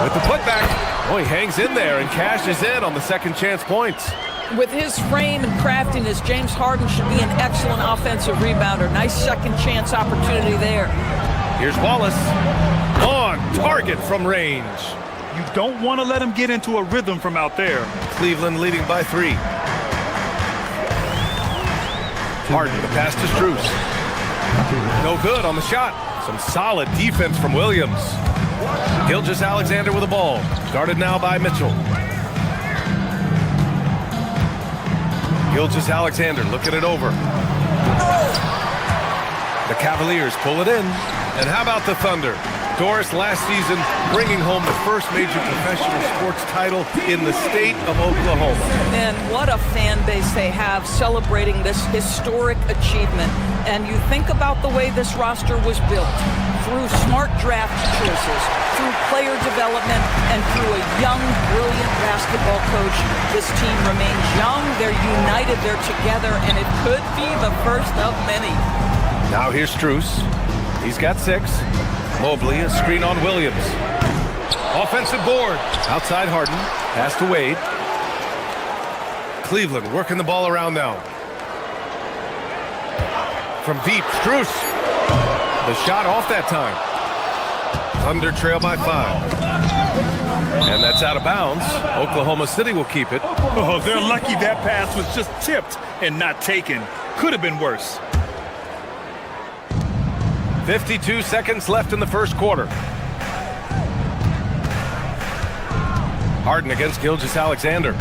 With the putback. Oh, he hangs in there and cashes in on the second chance points. With his frame and craftiness, James Harden should be an excellent offensive rebounder. Nice second chance opportunity there. Here's Wallace. On target from range. You don't want to let him get into a rhythm from out there. Cleveland leading by 3. Harden, the pass to Strus. No good on the shot. Some solid defense from Williams. Gilgeous-Alexander with the ball. Guarded now by Mitchell. Gilgeous-Alexander looking it over. The Cavaliers pull it in. And how about the Thunder? Doris, last season, bringing home the first major professional sports title in the state of Oklahoma. And what a fan base they have celebrating this historic achievement. And you think about the way this roster was built, through smart draft choices, through player development, and through a young, brilliant basketball coach. This team remains young, they're united, they're together, and it could be the first of many. Now here's Strus. He's got 6. Mobley, a screen on Williams. Offensive board. Outside Harden. Pass to Wade. Cleveland working the ball around now. From deep, Strus. The shot off that time. Thunder trail by 5. And that's out of bounds. Oklahoma City will keep it. Oh, they're lucky that pass was just tipped and not taken. Could have been worse. 52 seconds left in the first quarter. Harden against Gilgeous-Alexander.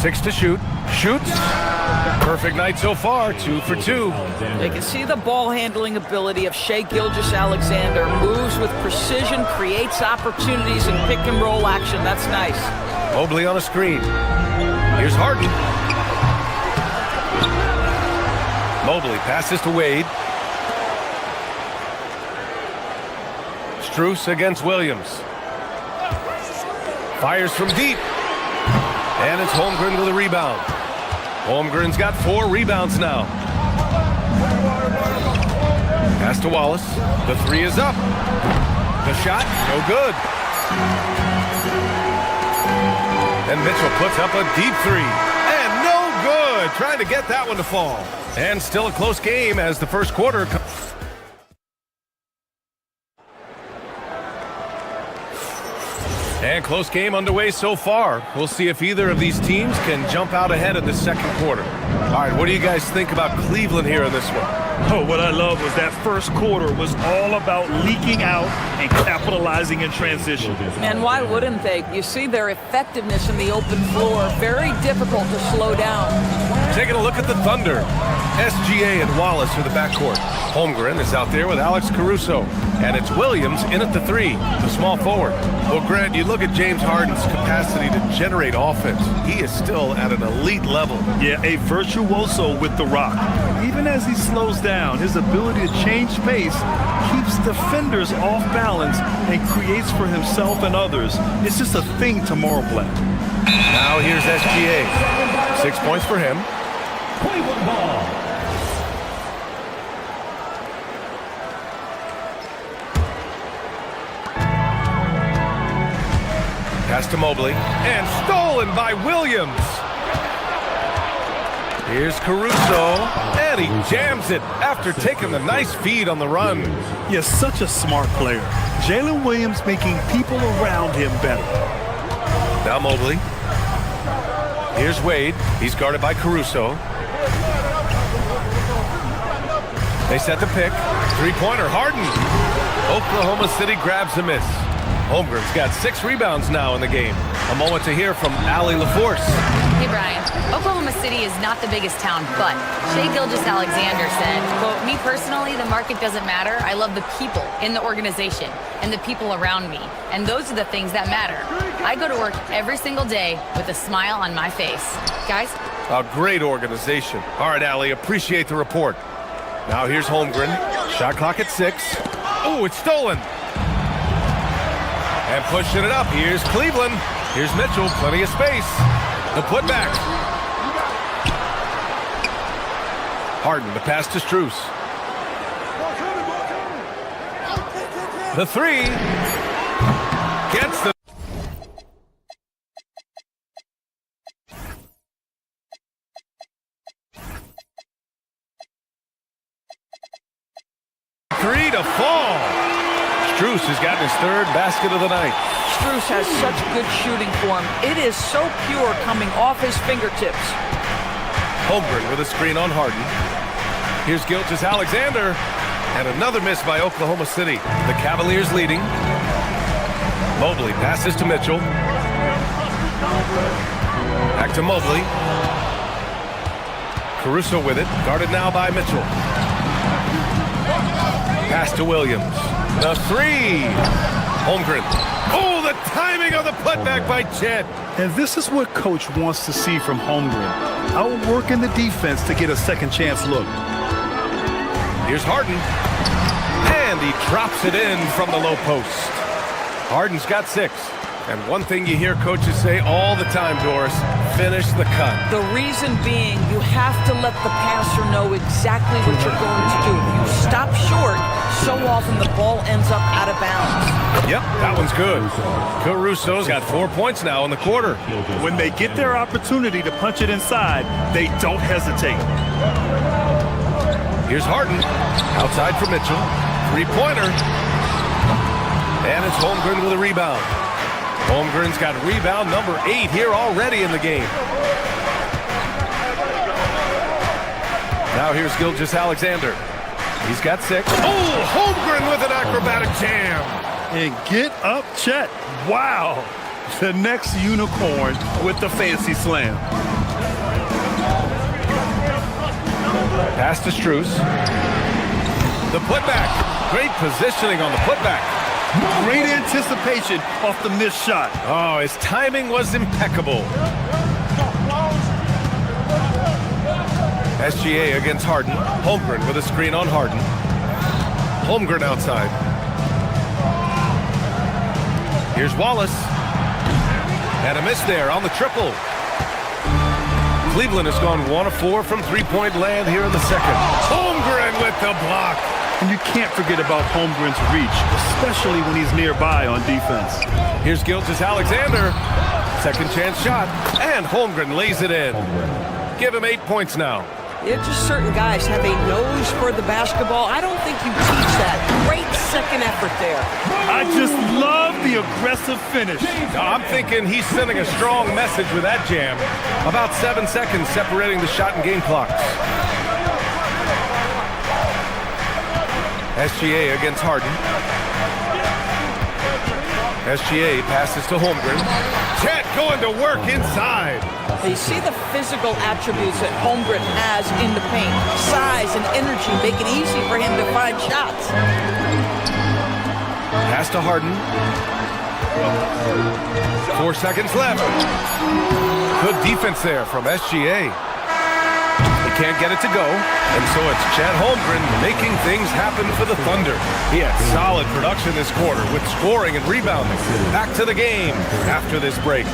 6 to shoot. Shoots. Perfect night so far, 2 for 2. They can see the ball handling ability of Shai Gilgeous-Alexander. Moves with precision, creates opportunities in pick and roll action. That's nice. Mobley on a screen. Here's Harden. Mobley passes to Wade. Strus against Williams. Fires from deep. And it's Holmgren with a rebound. Holmgren's got 4 rebounds now. Pass to Wallace. The 3 is up. The shot, no good. And Mitchell puts up a deep 3. And no good. Trying to get that one to fall. And still a close game as the first quarter. And close game underway so far. We'll see if either of these teams can jump out ahead in the second quarter. All right, what do you guys think about Cleveland here in this one? Oh, what I love was that first quarter was all about leaking out and capitalizing in transition. And why wouldn't they? You see their effectiveness in the open floor. Very difficult to slow down. Taking a look at the Thunder. SGA and Wallace are the backcourt. Holmgren is out there with Alex Caruso. And it's Williams in at the 3, the small forward. Well, Grant, you look at James Harden's capacity to generate offense. He is still at an elite level. Yeah, a virtuoso with the rock. Even as he slows down, his ability to change pace keeps defenders off balance and creates for himself and others. It's just a thing to marvel at. Now here's SGA. 6 points for him. Cleveland ball. Pass to Mobley. And stolen by Williams. Here's Caruso. And he jams it after taking the nice feed on the run. Yes, such a smart player. Jalen Williams making people around him better. Now Mobley. Here's Wade. He's guarded by Caruso. They set the pick. 3-pointer, Harden. Oklahoma City grabs a miss. Holmgren's got 6 rebounds now in the game. A moment to hear from Allie LaForce. Hey, Brian. Oklahoma City is not the biggest town, but Shai Gilgeous-Alexander said, quote, "Me personally, the market doesn't matter. I love the people in the organization and the people around me. And those are the things that matter. I go to work every single day with a smile on my face." Guys? A great organization. All right, Allie, appreciate the report. Now here's Holmgren. Shot clock at 6. Oh, it's stolen. And pushing it up. Here's Cleveland. Here's Mitchell. Plenty of space. The putback. Harden, the pass to Strus. The 3. Gets the... Three to fall. Strus has gotten his 3rd basket of the night. Strus has such good shooting form. It is so pure coming off his fingertips. Holmgren with a screen on Harden. Here's Gilgeous-Alexander. And another miss by Oklahoma City. The Cavaliers leading. Mobley passes to Mitchell. Back to Mobley. Caruso with it. Guarded now by Mitchell. to Williams. The three. Holmgren. Oh, the timing of the putback by Chet. And this is what Coach wants to see from Holmgren. Outworking the defense to get a second chance look. Here's Harden. And he drops it in from the low post. Harden's got 6. And one thing you hear coaches say all the time, Doris, finish the cut. The reason being, you have to let the passer know exactly what you're going to do. If you stop short, so often the ball ends up out of bounds. Yep, that one's good. Caruso's got 4 points now in the quarter. When they get their opportunity to punch it inside, they don't hesitate. Here's Harden. Outside for Mitchell. Three-pointer. And it's Holmgren with a rebound. Holmgren's got rebound number 8 here already in the game. Now here's Gilgeous-Alexander. He's got 6. Oh, Holmgren with an acrobatic jam. And get up, Chet. Wow. The next unicorn with the fancy slam. Pass to Strus. The putback. Great positioning on the putback. Great anticipation off the missed shot. Oh, his timing was impeccable. SGA against Harden. Holmgren with a screen on Harden. Holmgren outside. Here's Wallace. And a miss there on the triple. Cleveland has gone 1 of 4 from three-point land here in the second. Holmgren with the block. And you can't forget about Holmgren's reach, especially when he's nearby on defense. Here's Gilgeous-Alexander. Second chance shot. And Holmgren lays it in. Give him 8 points now. Yeah, just certain guys have a nose for the basketball. I don't think you teach that. Great second effort there. I just love the aggressive finish. I'm thinking he's sending a strong message with that jam. About 7 seconds separating the shot and game clocks. SGA against Harden. SGA passes to Holmgren. Chet going to work inside. You see the physical attributes that Holmgren has in the paint. Size and energy make it easy for him to find shots. Pass to Harden. 4 seconds left. Good defense there from SGA. He can't get it to go, and so it's Chet Holmgren making things happen for the Thunder. He had solid production this quarter with scoring and rebounding. Back to the game after this break.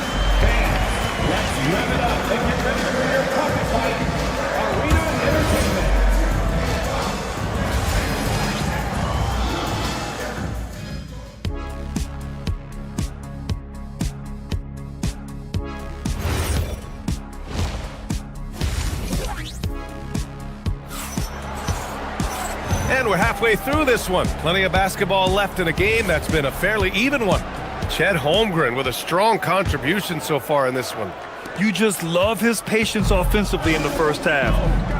And we're halfway through this one. Plenty of basketball left in a game that's been a fairly even one. Chet Holmgren with a strong contribution so far in this one. You just love his patience offensively in the first half.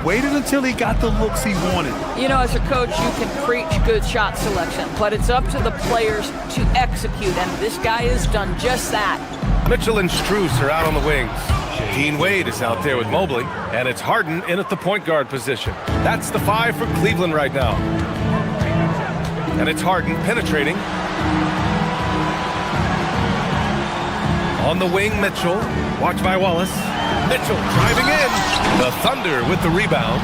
Waited until he got the looks he wanted. You know, as a coach, you can preach good shot selection, but it's up to the players to execute, and this guy has done just that. Mitchell and Strus are out on the wings. Dean Wade is out there with Mobley, and it's Harden in at the point guard position. That's the 5 for Cleveland right now. And it's Harden penetrating. On the wing, Mitchell. Watched by Wallace. Mitchell driving in. The Thunder with the rebound.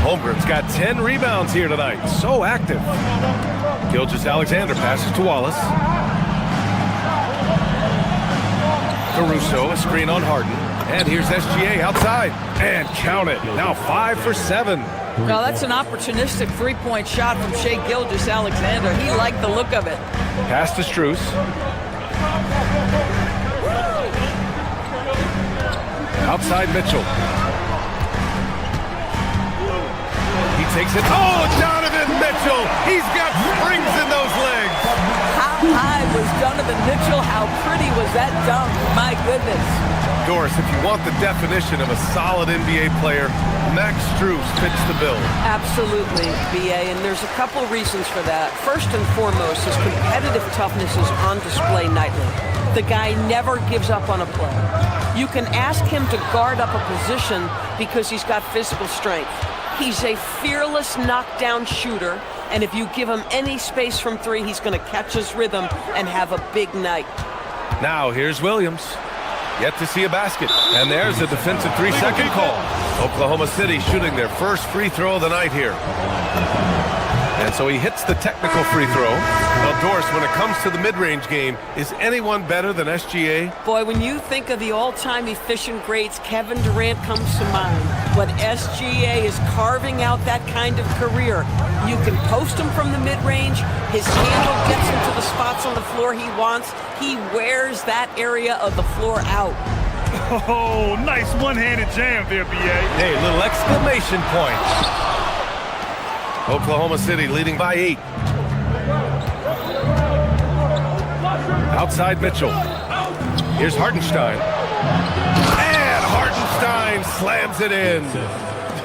Holmgren's got 10 rebounds here tonight. So active. Gilgeous-Alexander passes to Wallace. Caruso, a screen on Harden. And here's SGA outside. And count it. Now 5 for 7. Now that's an opportunistic three-point shot from Shai Gilgeous-Alexander. He liked the look of it. Pass to Strus. Outside Mitchell. He takes it. Oh, Donovan Mitchell! He's got springs in those legs. How high was Donovan Mitchell? How pretty was that dunk? My goodness. Doris, if you want the definition of a solid NBA player, Max Strus fits the bill. Absolutely, B.A., and there's a couple reasons for that. First and foremost, his competitive toughness is on display nightly. The guy never gives up on a play. You can ask him to guard up a position because he's got physical strength. He's a fearless knockdown shooter. And if you give him any space from three, he's going to catch his rhythm and have a big night. Now here's Williams. Yet to see a basket. And there's a defensive 3-second call. Oklahoma City shooting their first free throw of the night here. And so he hits the technical free throw. Well, Doris, when it comes to the mid-range game, is anyone better than SGA? Boy, when you think of the all-time efficient greats, Kevin Durant comes to mind. But SGA is carving out that kind of career. You can post him from the mid-range. His handle gets him to the spots on the floor he wants. He wears that area of the floor out. Oh, nice one-handed jam there, B.A. Hey, little exclamation point. Oklahoma City leading by 8. Outside Mitchell. Here's Hartenstein. And Hartenstein slams it in.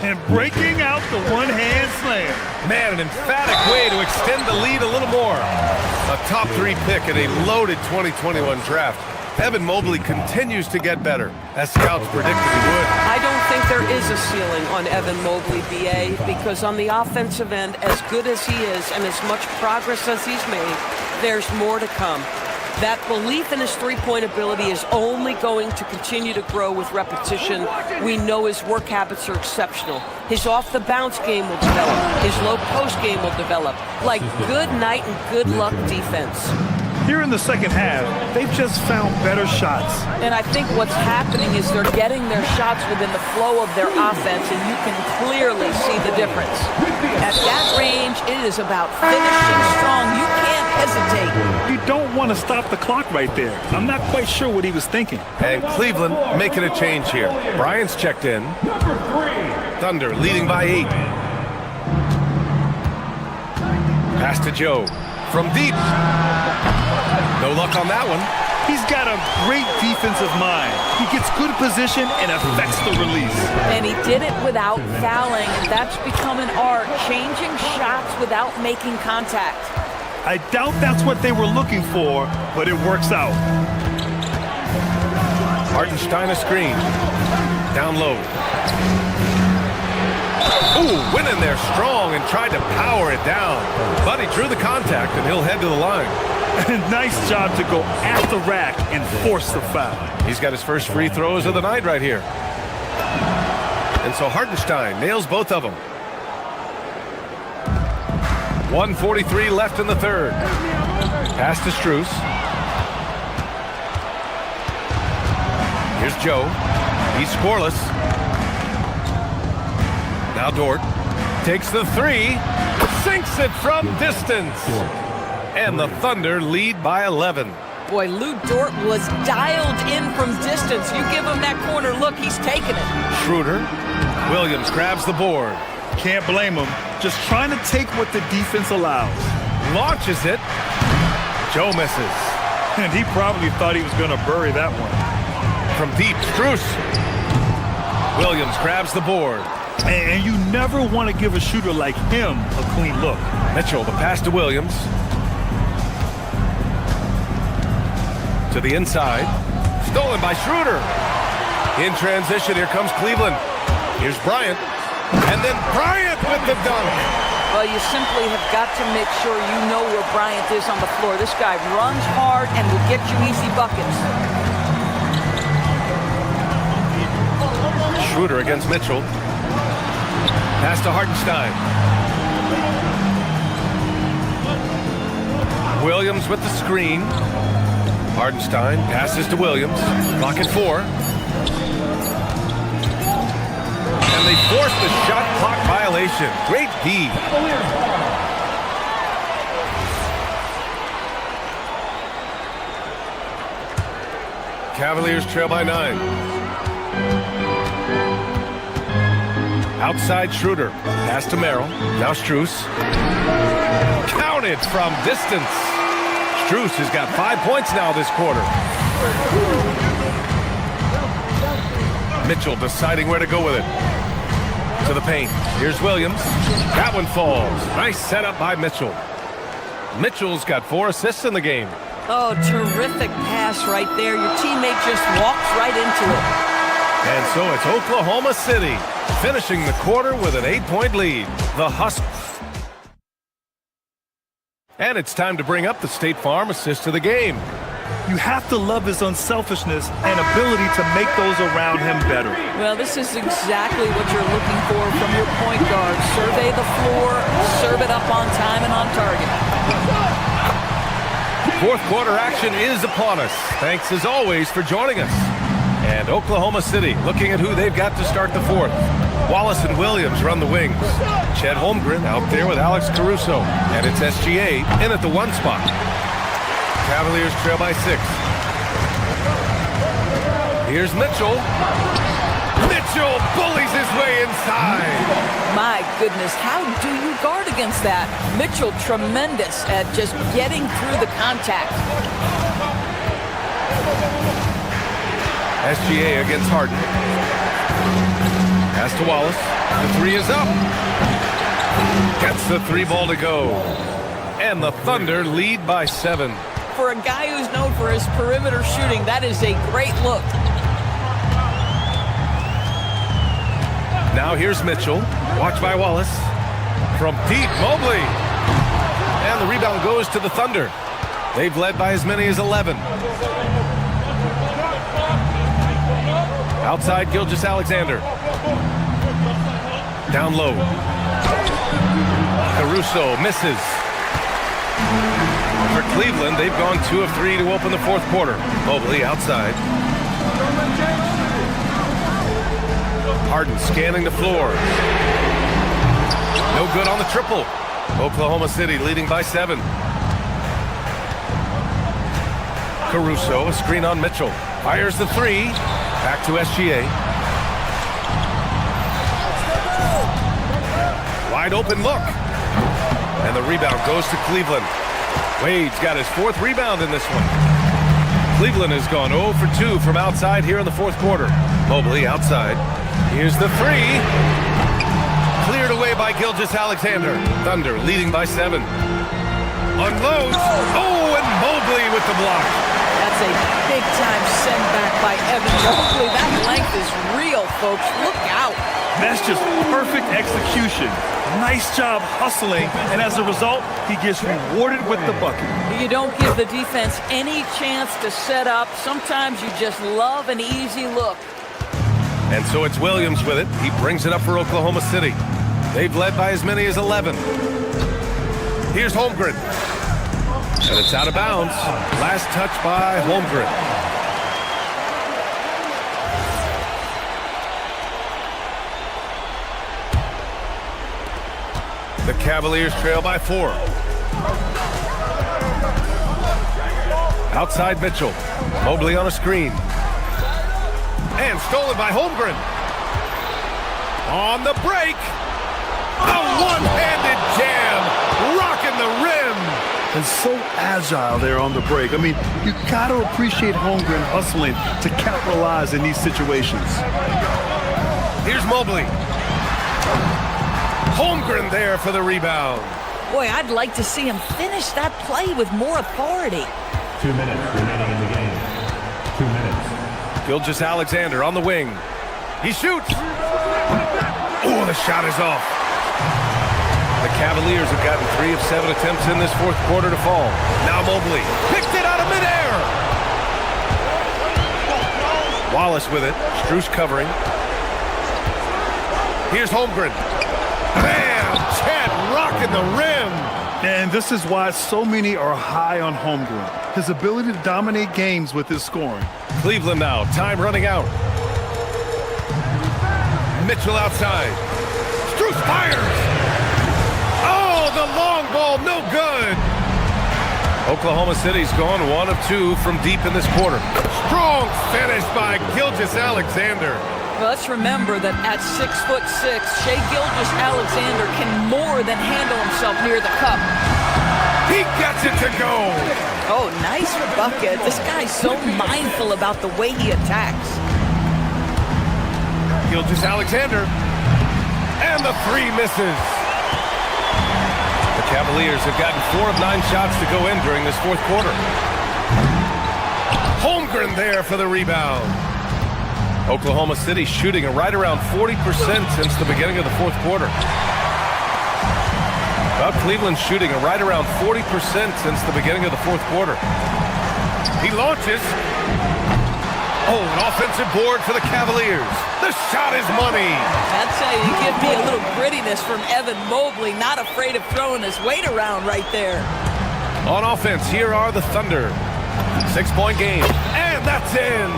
And breaking out the one-hand slam. Man, an emphatic way to extend the lead a little more. A top 3 pick in a loaded 2021 draft. Evan Mobley continues to get better, as scouts predicted he would. I don't think there is a ceiling on Evan Mobley, B.A., because on the offensive end, as good as he is and as much progress as he's made, there's more to come. That belief in his three-point ability is only going to continue to grow with repetition. We know his work habits are exceptional. His off-the-bounce game will develop. His low-post game will develop. Like good night and good luck defense. Here in the second half, they've just found better shots. And I think what's happening is they're getting their shots within the flow of their offense, and you can clearly see the difference. At that range, it is about finishing strong. You can't hesitate. You don't want to stop the clock right there. I'm not quite sure what he was thinking. And Cleveland making a change here. Bryant's checked in. Thunder leading by 8. Pass to Joe. From deep. No luck on that one. He's got a great defensive mind. He gets good position and affects the release. And he did it without fouling, and that's become an art, changing shots without making contact. I doubt that's what they were looking for, but it works out. Hartenstein a screen. Down low. Ooh, went in there strong and tried to power it down. But he drew the contact, and he'll head to the line. Nice job to go at the rack and force the foul. He's got his first free throws of the night right here. And so Hartenstein nails both of them. 1:43 left in the third. Pass to Strus. Here's Joe. He's scoreless. Now Dort takes the 3, sinks it from distance. And the Thunder lead by 11. Boy, Lou Dort was dialed in from distance. You give him that corner look, he's taking it. Schroeder. Williams grabs the board. Can't blame him. Just trying to take what the defense allows. Launches it. Joe misses. And he probably thought he was going to bury that one. From deep, Strus. Williams grabs the board. And you never want to give a shooter like him a clean look. Mitchell, the pass to Williams. To the inside. Stolen by Schroeder. In transition, here comes Cleveland. Here's Bryant. And then Bryant with the dunk. Well, you simply have got to make sure you know where Bryant is on the floor. This guy runs hard and will get you easy buckets. Schroeder against Mitchell. Pass to Hartenstein. Williams with the screen. Hartenstein passes to Williams. Clock at 4. And they force the shot clock violation. Great D. Cavaliers trail by 9. Outside Schroeder. Pass to Merrill. Now Strus. Counted from distance. Strus has got 5 points now this quarter. Mitchell deciding where to go with it. To the paint. Here's Williams. That one falls. Nice setup by Mitchell. Mitchell's got 4 assists in the game. Oh, terrific pass right there. Your teammate just walks right into it. And so it's Oklahoma City finishing the quarter with an 8-point lead. The Huskers And it's time to bring up the State Farm assist of the game. You have to love his unselfishness and ability to make those around him better. Well, this is exactly what you're looking for from your point guard. Survey the floor, serve it up on time and on target. Fourth quarter action is upon us. Thanks as always for joining us. And Oklahoma City looking at who they've got to start the fourth. Wallace and Williams run the wings. Chet Holmgren out there with Alex Caruso. And it's SGA in at the 1 spot. Cavaliers trail by 6. Here's Mitchell. Mitchell bullies his way inside. My goodness, how do you guard against that? Mitchell tremendous at just getting through the contact. SGA against Harden. Pass to Wallace. The 3 is up. Gets the 3 ball to go. And the Thunder lead by 7. For a guy who's known for his perimeter shooting, that is a great look. Now here's Mitchell. Watch by Wallace. From deep, Mobley. And the rebound goes to the Thunder. They've led by as many as 11. Outside, Gilgeous-Alexander. Down low. Caruso misses. For Cleveland, they've gone 2 of 3 to open the fourth quarter. Mobley outside. Harden scanning the floor. No good on the triple. Oklahoma City leading by 7. Caruso, a screen on Mitchell. Fires the 3. Back to SGA. Wide open look. And the rebound goes to Cleveland. Wade's got his 4th rebound in this one. Cleveland has gone 0 for 2 from outside here in the fourth quarter. Mobley outside. Here's the 3. Cleared away by Gilgeous-Alexander. Thunder leading by 7. Unloads. Oh, and Mobley with the block. That's a big-time send back by Evan Mobley. That length is real, folks. Look out. That's just perfect execution. Nice job hustling, and as a result, he gets rewarded with the bucket. You don't give the defense any chance to set up. Sometimes you just love an easy look. And so it's Williams with it. He brings it up for Oklahoma City. They've led by as many as 11. Here's Holmgren. And it's out of bounds. Last touch by Holmgren. The Cavaliers trail by 4. Outside Mitchell. Mobley on a screen. And stolen by Holmgren. On the break. A one-handed jam. Rocking the rim. And so agile there on the break. I mean, you got to appreciate Holmgren hustling to capitalize in these situations. Here's Mobley. Holmgren there for the rebound. Boy, I'd like to see him finish that play with more authority. 2 minutes remaining in the game. 2 minutes. Gilgeous-Alexander on the wing. He shoots. Oh, the shot is off. The Cavaliers have gotten 3 of 7 attempts in this fourth quarter to fall. Now Mobley picked it out of midair. Wallace with it. Strus covering. Here's Holmgren. Bam! Chet rocking the rim. And this is why so many are high on Holmgren. His ability to dominate games with his scoring. Cleveland now. Time running out. Mitchell outside. Strus fires. Oh, the long ball, no good. Oklahoma City's gone 1 of 2 from deep in this quarter. Strong finish by Gilgeous-Alexander. Well, let's remember that at 6'6", Shai Gilgeous-Alexander can more than handle himself near the cup. He gets it to go. Oh, nice bucket. This guy's so mindful about the way he attacks. Gilgeous-Alexander. And the 3 misses. The Cavaliers have gotten 4 of 9 shots to go in during this fourth quarter. Holmgren there for the rebound. Oklahoma City shooting right around 40% since the beginning of the fourth quarter. Well, Cleveland's shooting right around 40% since the beginning of the fourth quarter. He launches. Oh, an offensive board for the Cavaliers. The shot is money. That's how you give me a little grittiness from Evan Mobley. Not afraid of throwing his weight around right there. On offense, here are the Thunder. 6-point game, and that's in.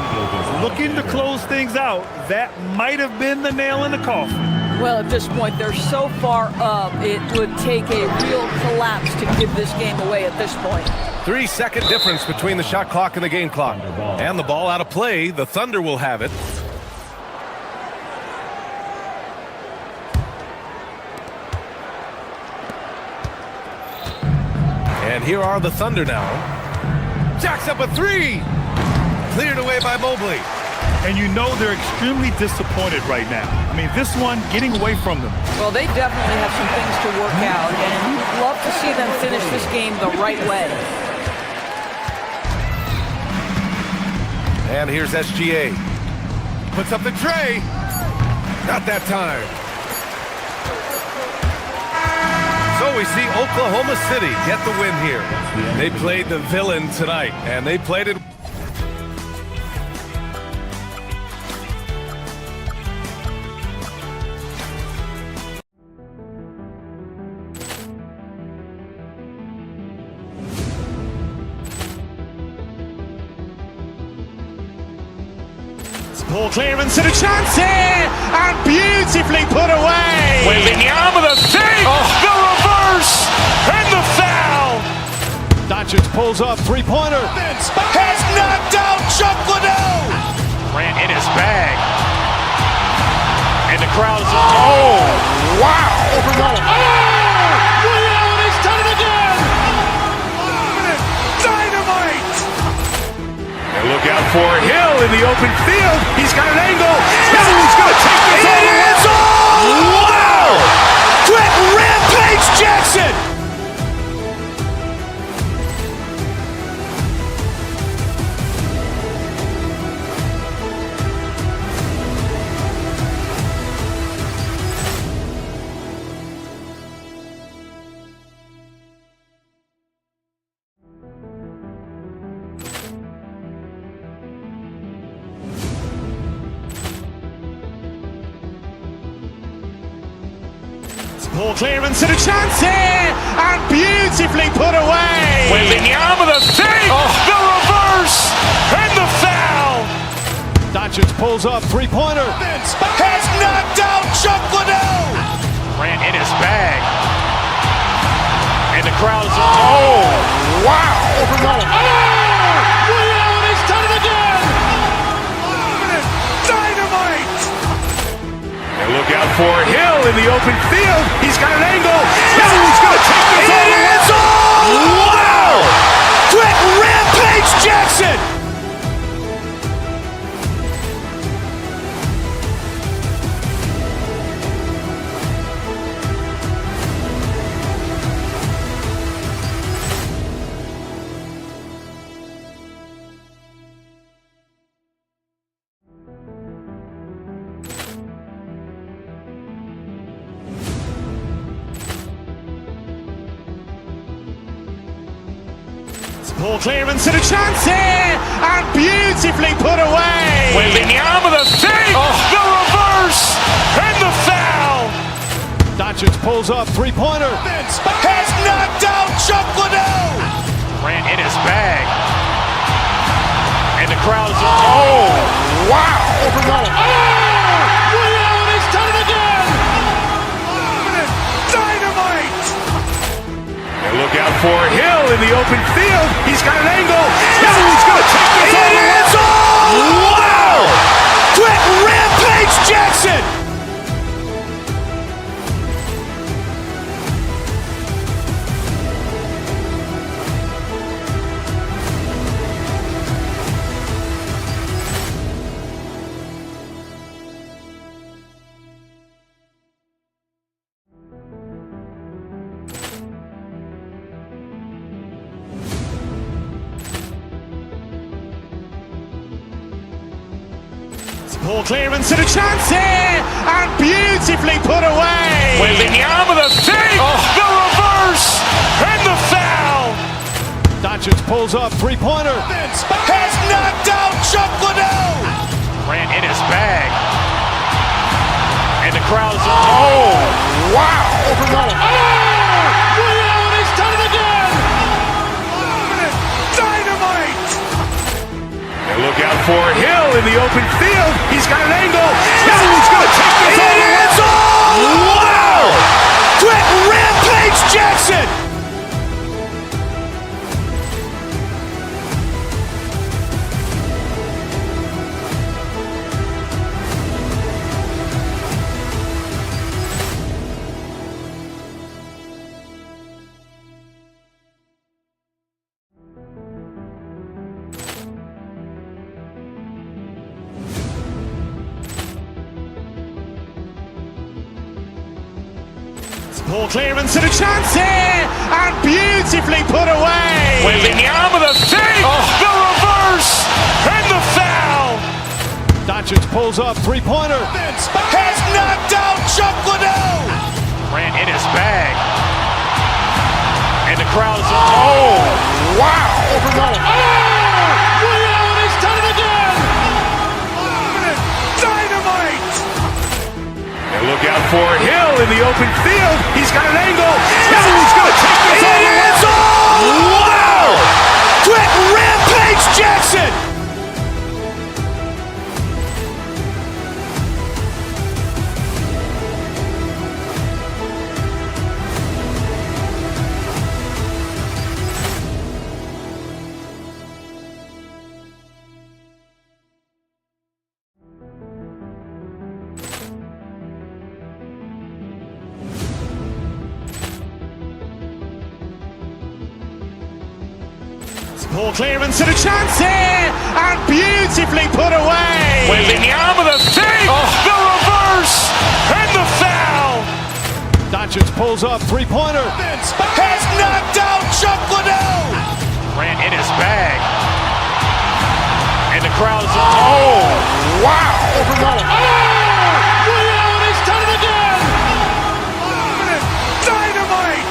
Looking to close things out. That might have been the nail in the coffin. Well, at this point, they're so far up, it would take a real collapse to give this game away at this point. 3-second difference between the shot clock and the game clock. And the ball out of play. The Thunder will have it. And here are the Thunder now. Jacks up a three. Cleared away by Mobley. And you know they're extremely disappointed right now. I mean, this one getting away from them. Well, they definitely have some things to work out, and you'd love to see them finish this game the right way. And here's SGA. Puts up the tray. Not that time. So we see Oklahoma City get the win here. They played the villain tonight, and they played it. Ball clearance and a chance here, and beautifully put away. Wembanyama the save, the reverse, and the foul. Doncic pulls up, three-pointer. Has knocked out Chuck Liddell. Ran in his bag. And the crowd is, oh, wow. He's done it again. Dynamite. And look out for Hill in the open field. He's got an angle. Hill's going to take this all the way. Wow! Quick Rampage Jackson. Ball clearance and a chance here, and beautifully put away. Wembanyama the save, the reverse, and the foul. Doncic pulls up, three-pointer. Has knocked out Chuck Liddell. Ran in his bag. And the crowd is, oh, wow. He's done it again. Dynamite. And look out for Hill in the open field. He's got an angle. Hill's going to take this all the way. Wow! Quick Rampage Jackson. Ball clearance and a chance here, and beautifully put away. Wembanyama the save, the reverse, and the foul. Doncic pulls up, three-pointer. Has knocked out Chuck Liddell. Ran in his bag. And the crowd is, oh, wow. He's done it again. Dynamite. And look out for Hill in the open field. He's got an angle. Hill's going to take this all the way. Wow! Quick Rampage Jackson. Ball clearance and a chance here, and beautifully put away. Wembanyama the save, the reverse. reverse, and the foul. Doncic pulls up, three-pointer. Has knocked out Chuck Liddell. Ran in his bag. And the crowd is, oh, wow. He's done it again. Dynamite. And look out for Hill in the open field. He's got an angle. He's going to take this all the way. Wow. Quick Rampage Jackson. Poor clearance and a chance here, and beautifully put away. Wembanyama, the fake, the reverse, and the foul. Doncic pulls up, three-pointer. Has knocked out Chuck Liddell. Ran in his bag. And the crowd is, oh, wow. He's done it again. Dynamite. And look out for Hill in the open field. He's got an angle. He's going to take this all the way. Wow. Quick Rampage Jackson. Poor clearance and a chance here, and beautifully put away. Wembanyama, the fake, the reverse, and the foul. Doncic pulls up, three-pointer. Has knocked out Chuck Liddell. Ran in his bag. And the crowd is, oh, wow. He's done it again. Dynamite.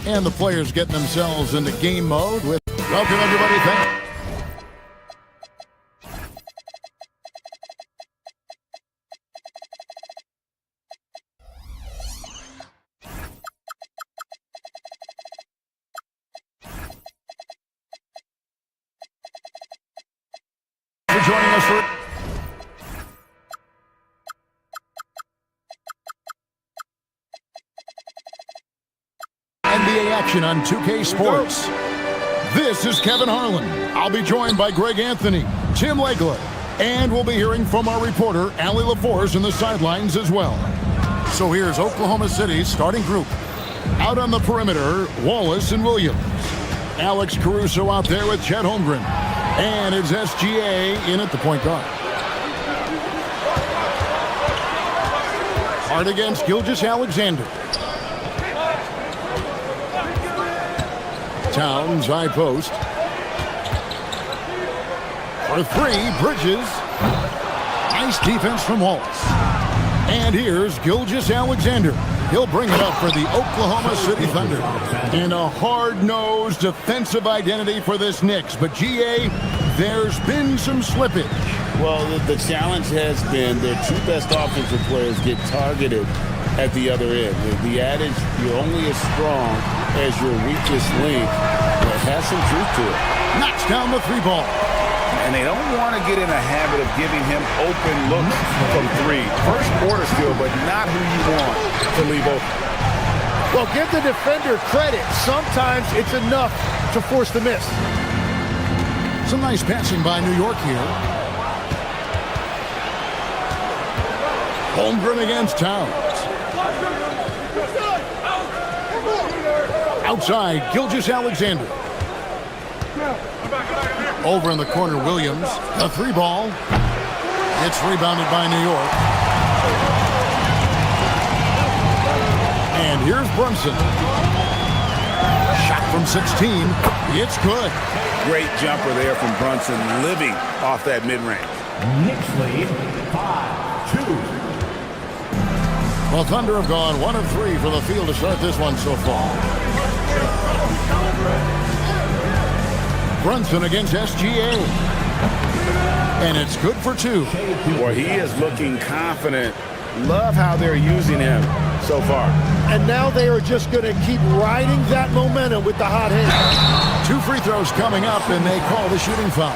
And the players getting themselves into game mode with welcome everybody. For joining us for NBA action on 2K Sports. This is Kevin Harlan. I'll be joined by Greg Anthony, Tim Legler, and we'll be hearing from our reporter, Allie LaForce, in the sidelines as well. So here's Oklahoma City's starting group. Out on the perimeter, Wallace and Williams. Alex Caruso out there with Chet Holmgren. And it's SGA in at the point guard. Hard against Gilgeous-Alexander. Towns, high post. For three, Bridges. Nice defense from Wallace. And here's Gilgeous-Alexander. He'll bring it up for the Oklahoma City Thunder. And a hard-nosed defensive identity for this Knicks. But, GA, there's been some slippage. Well, the challenge has been their two best offensive players get targeted at the other end. The adage, you're only as strong as your weakest link, it has some truth to it. Knocks down the three ball. And they don't want to get in a habit of giving him open looks from three. First quarter still, but not who you want to leave open. Well, give the defender credit. Sometimes it's enough to force the miss. Some nice passing by New York here. Holmgren against Towns. Outside, Gilgeous-Alexander. Over in the corner, Williams. The three ball. It's rebounded by New York. And here's Brunson. Shot from 16. It's good. Great jumper there from Brunson, living off that mid-range. Knicks lead 5-2. Well, Thunder have gone 1 of 3 for the field to start this one so far. Brunson against SGA. And it's good for 2. Boy, he is looking confident. Love how they're using him so far. And now they are just going to keep riding that momentum with the hot hand. 2 free throws coming up, and they call the shooting foul.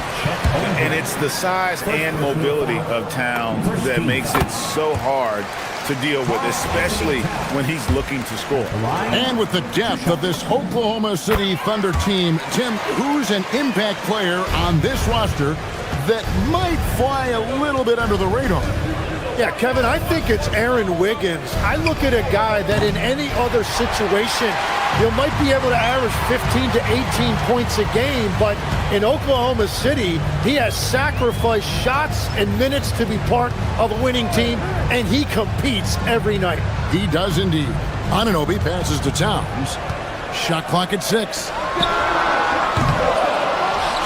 And it's the size and mobility of Towns that makes it so hard to deal with, especially when he's looking to score. And with the depth of this Oklahoma City Thunder team, Tim, who's an impact player on this roster that might fly a little bit under the radar? Yeah, Kevin, I think it's Aaron Wiggins. I look at a guy that in any other situation, you might be able to average 15 to 18 points a game, but in Oklahoma City, he has sacrificed shots and minutes to be part of a winning team, and he competes every night. He does indeed. Anunoby passes to Towns. Shot clock at 6.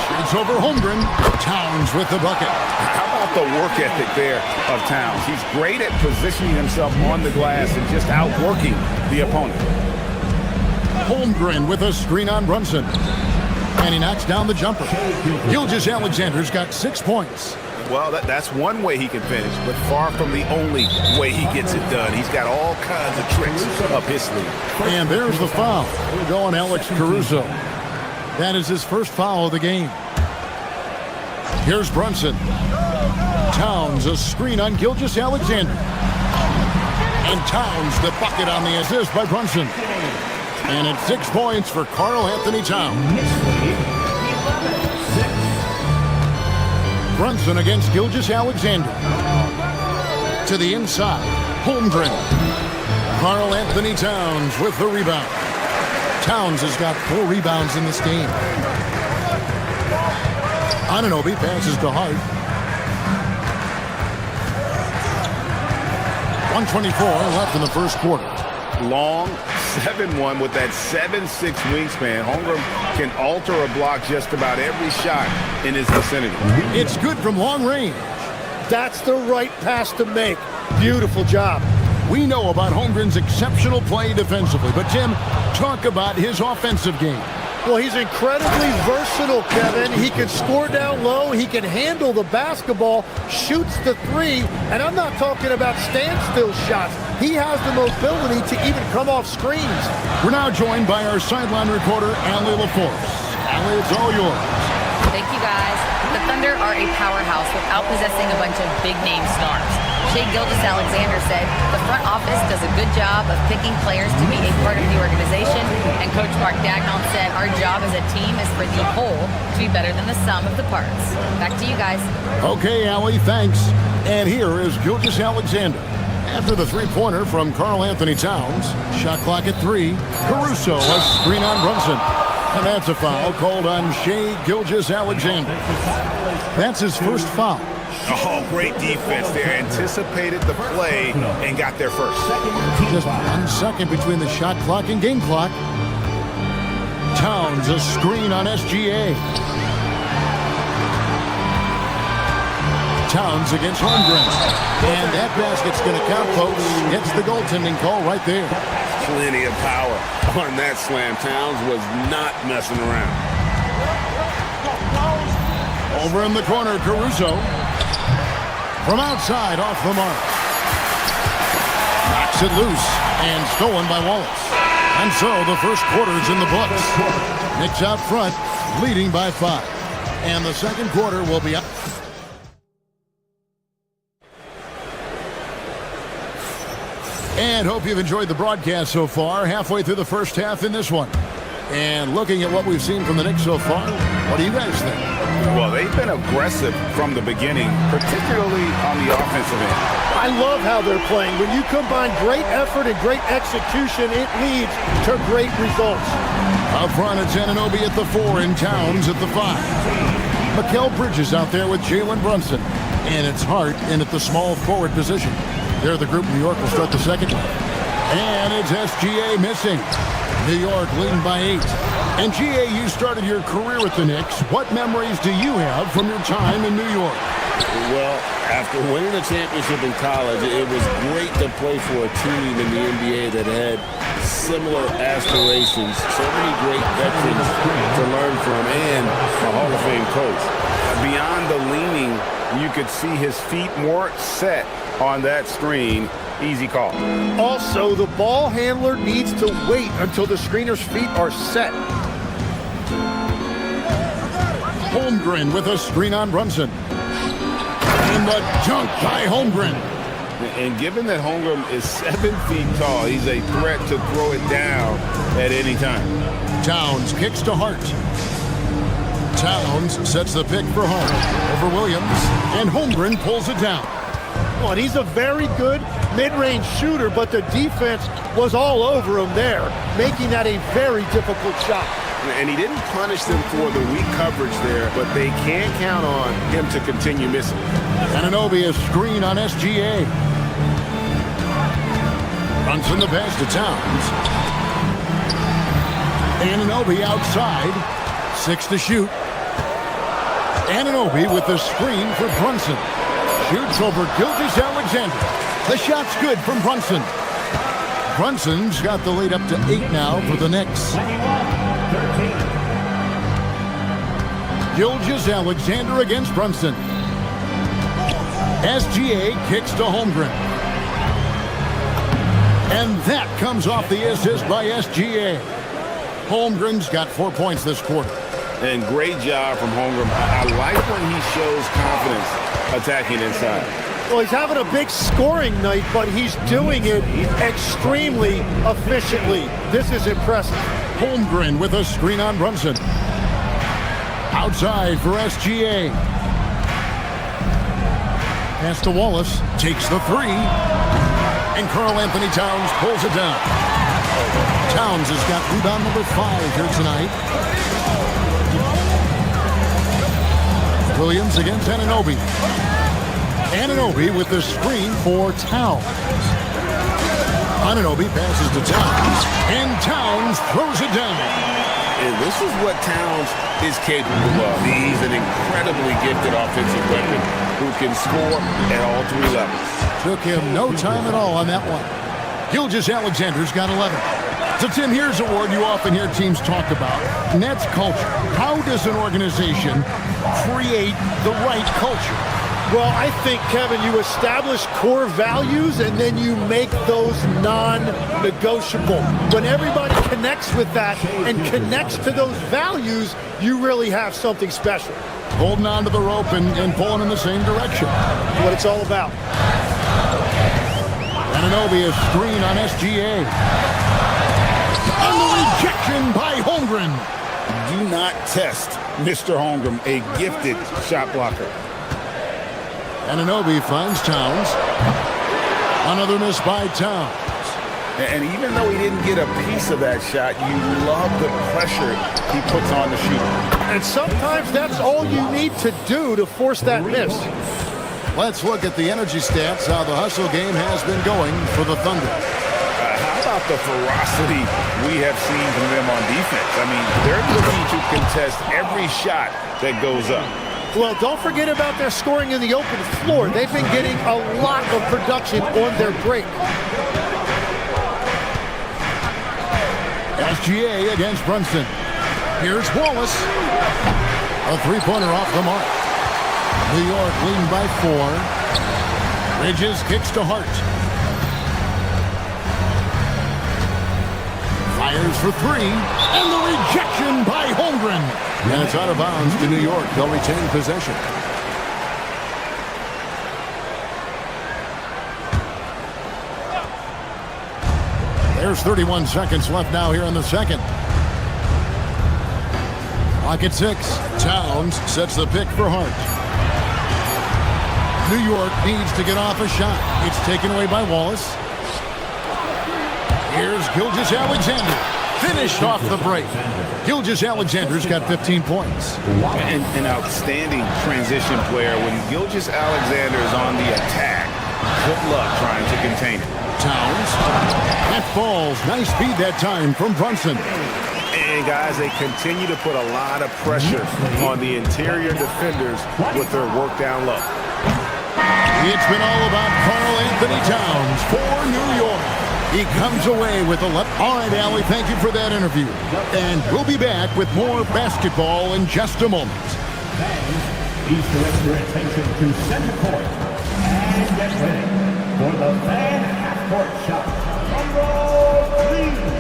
Shoots over Holmgren. Towns with the bucket. How about the work ethic there of Towns? He's great at positioning himself on the glass and just outworking the opponent. Holmgren with a screen on Brunson. And he knocks down the jumper. Gilgeous-Alexander's got 6 points. Well, that's one way he can finish, but far from the only way he gets it done. He's got all kinds of tricks up his sleeve. And there's the foul. We're going Alex Caruso. That is his first foul of the game. Here's Brunson. Towns, a screen on Gilgeous-Alexander. And Towns, the bucket on the assist by Brunson. And it's 6 points for Karl Anthony Towns. Brunson against Gilgeous-Alexander. To the inside, Holmgren. Karl Anthony Towns with the rebound. Towns has got 4 rebounds in this game. Anunoby passes to Hart. 1:24 left in the first quarter. Long 7-1 with that 7'6" wingspan. Holmgren can alter a block just about every shot in his vicinity. It's good from long range. That's the right pass to make. Beautiful job. We know about Holmgren's exceptional play defensively, but Tim, talk about his offensive game. Well, he's incredibly versatile, Kevin. He can score down low. He can handle the basketball, shoots the 3, and I'm not talking about standstill shots. He has the mobility to even come off screens. We're now joined by our sideline reporter, Allie LaForce. Allie, it's all yours. Thank you, guys. The Thunder are a powerhouse without possessing a bunch of big-name stars. Shai Gilgeous-Alexander said the front office does a good job of picking players to be a part of the organization, and Coach Mark Daigneault said our job as a team is for the whole to be better than the sum of the parts. Back to you guys. Okay, Allie, thanks. And here is Gilgeous-Alexander. After the three-pointer from Karl Anthony Towns, shot clock at 3, Caruso, a screen on Brunson. And that's a foul called on Shai Gilgeous-Alexander. That's his first foul. Oh, great defense there. Anticipated the play and got there first. Just 1 second between the shot clock and game clock. Towns, a screen on SGA. Towns against Holmgren. And that basket's going to count, folks. Gets the goaltending call right there. Plenty of power on that slam. Towns was not messing around. Over in the corner, Caruso. From outside, off the mark. Knocks it loose and stolen by Wallace. And so the first quarter's in the books. Knicks out front, leading by 5. And the second quarter will be up. And hope you've enjoyed the broadcast so far. Halfway through the first half in this one. And looking at what we've seen from the Knicks so far, what do you guys think? Well, they've been aggressive from the beginning, particularly on the offensive end. I love how they're playing. When you combine great effort and great execution, it leads to great results. Up front, it's Anunoby at the 4 and Towns at the 5. Mikal Bridges out there with Jalen Brunson. And it's Hart in at the small forward position. They're the group. New York will start the second one. And it's SGA missing. New York leading by 8. And GA, you started your career with the Knicks. What memories do you have from your time in New York? Well, after winning a championship in college, it was great to play for a team in the NBA that had similar aspirations. So many great veterans to learn from, and a Hall of Fame coach. Beyond the leaning, you could see his feet more set on that screen. Easy call. Also, the ball handler needs to wait until the screener's feet are set. Holmgren with a screen on Brunson. And the dunk by Holmgren. And given that Holmgren is 7 feet tall, he's a threat to throw it down at any time. Towns kicks to Hart. Towns sets the pick for Hart over Williams. And Holmgren pulls it down. Well, and he's a very good mid-range shooter, but the defense was all over him there, making that a very difficult shot. And he didn't punish them for the weak coverage there, but they can't count on him to continue missing. Anunoby a screen on SGA. Brunson the pass to Towns. Anunoby outside. 6 to shoot. Anunoby with the screen for Brunson. Shoots over Gilgeous-Alexander. The shot's good from Brunson. Brunson's got the lead up to 8 now for the Knicks. Gilgeous-Alexander against Brunson. SGA kicks to Holmgren. And that comes off the assist by SGA. Holmgren's got 4 points this quarter. And great job from Holmgren. I like when he shows confidence attacking inside. Well, he's having a big scoring night, but he's doing it extremely efficiently. This is impressive. Holmgren with a screen on Brunson. Outside for SGA. Pass to Wallace. Takes the 3. And Karl Anthony Towns pulls it down. Towns has got rebound number 5 here tonight. Williams against Anunoby. Anunoby with the screen for Towns. Anunoby passes to Towns. And Towns throws it down. And this is what Towns is capable of. He's an incredibly gifted offensive weapon who can score at all 3 levels. Took him no time at all on that one. Gilgeous-Alexander's got 11. So, Tim, here's a word you often hear teams talk about. Nets culture. How does an organization create the right culture? Well, I think, Kevin, you establish core values and then you make those non-negotiable. When everybody connects with that and connects to those values, you really have something special. Holding on to the rope and pulling in the same direction. That's what it's all about. Anunoby a screen on SGA. And the rejection by Holmgren. Do not test Mr. Holmgren, a gifted shot blocker. Anunoby finds Towns. Another miss by Towns. And even though he didn't get a piece of that shot, you love the pressure he puts on the shooter. And sometimes that's all you need to do to force that miss. Let's look at the energy stats, how the hustle game has been going for the Thunder. How about the ferocity we have seen from them on defense? I mean, they're looking to contest every shot that goes up. Well, don't forget about their scoring in the open floor. They've been getting a lot of production on their break. SGA against Brunson. Here's Wallace. A 3-pointer off the mark. New York leading by 4. Bridges kicks to Hart. Fires for 3. And the rejection by Holmgren. And it's out of bounds to New York. They'll retain possession. There's 31 seconds left now here in the second. Clock at 6. Towns sets the pick for Hart. New York needs to get off a shot. It's taken away by Wallace. Here's Gilgeous-Alexander. Finished off the break. Gilgeous-Alexander's got 15 points. An outstanding transition player. When Gilgeous-Alexander is on the attack, good luck trying to contain it. Towns. That falls. Nice feed that time from Brunson. And guys, they continue to put a lot of pressure on the interior defenders with their work down low. It's been all about Karl Anthony Towns for New York. He comes away with a left. All right, Allie, thank you for that interview. And we'll be back with more basketball in just a moment. Please direct your attention to center court and get ready for the fan half-court shot. Number 3.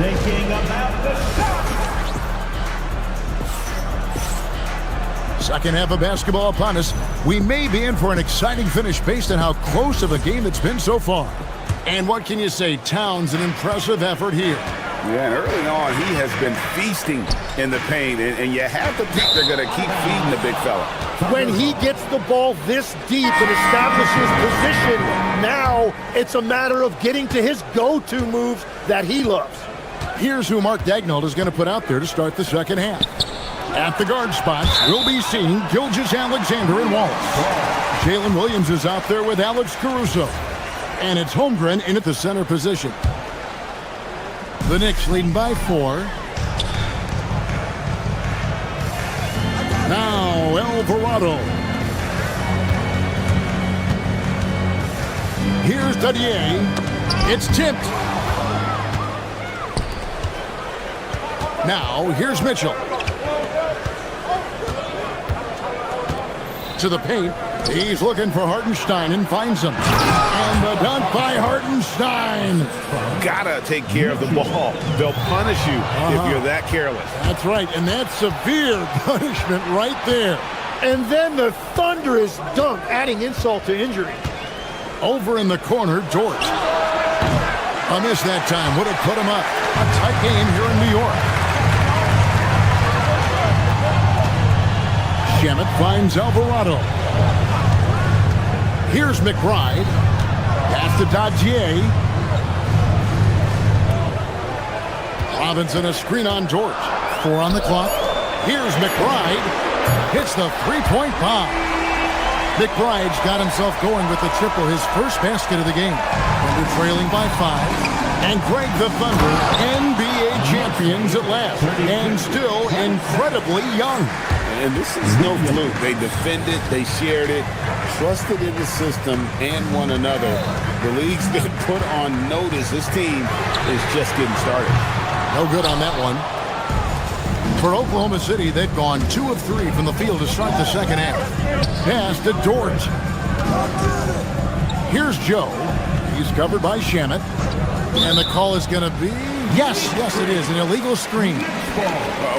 They're thinking about the shot. Second half of basketball upon us. We may be in for an exciting finish based on how close of a game it's been so far. And what can you say? Towns, an impressive effort here. Yeah, and early on, he has been feasting in the paint, and you have to think they're going to keep feeding the big fella. When he gets the ball this deep and establishes position, now it's a matter of getting to his go-to moves that he loves. Here's who Mark Daigneault is going to put out there to start the second half. At the guard spots, we'll be seeing Gilgeous-Alexander and Wallace. Jalen Williams is out there with Alex Caruso. And it's Holmgren in at the center position. The Knicks leading by 4. Now Alvarado. Here's Dadier. It's tipped. Now here's Mitchell. To the paint. He's looking for Hartenstein and finds him. And the dunk by Hartenstein. Gotta take care of the ball. They'll punish you if you're that careless. That's right, and that's severe punishment right there. And then the thunderous dunk, adding insult to injury. Over in the corner, Dort. A miss that time would have put him up. A tight game here in New York. Shamet finds Alvarado. Here's McBride. Pass to Dadier. Robinson a screen on Dort. 4 on the clock. Here's McBride. Hits the three-point bomb. McBride's got himself going with the triple, his first basket of the game. Thunder trailing by 5. And Greg the Thunder, NBA champions at last. And still incredibly young. And this is no fluke. They defended, they shared it, trusted in the system and one another. The league's been put on notice. This team is just getting started. No good on that one. For Oklahoma City, they've gone 2 of 3 from the field to start the second half. Pass to Dort. Here's Joe. He's covered by Shamet. And the call is going to be, yes, it is, an illegal screen.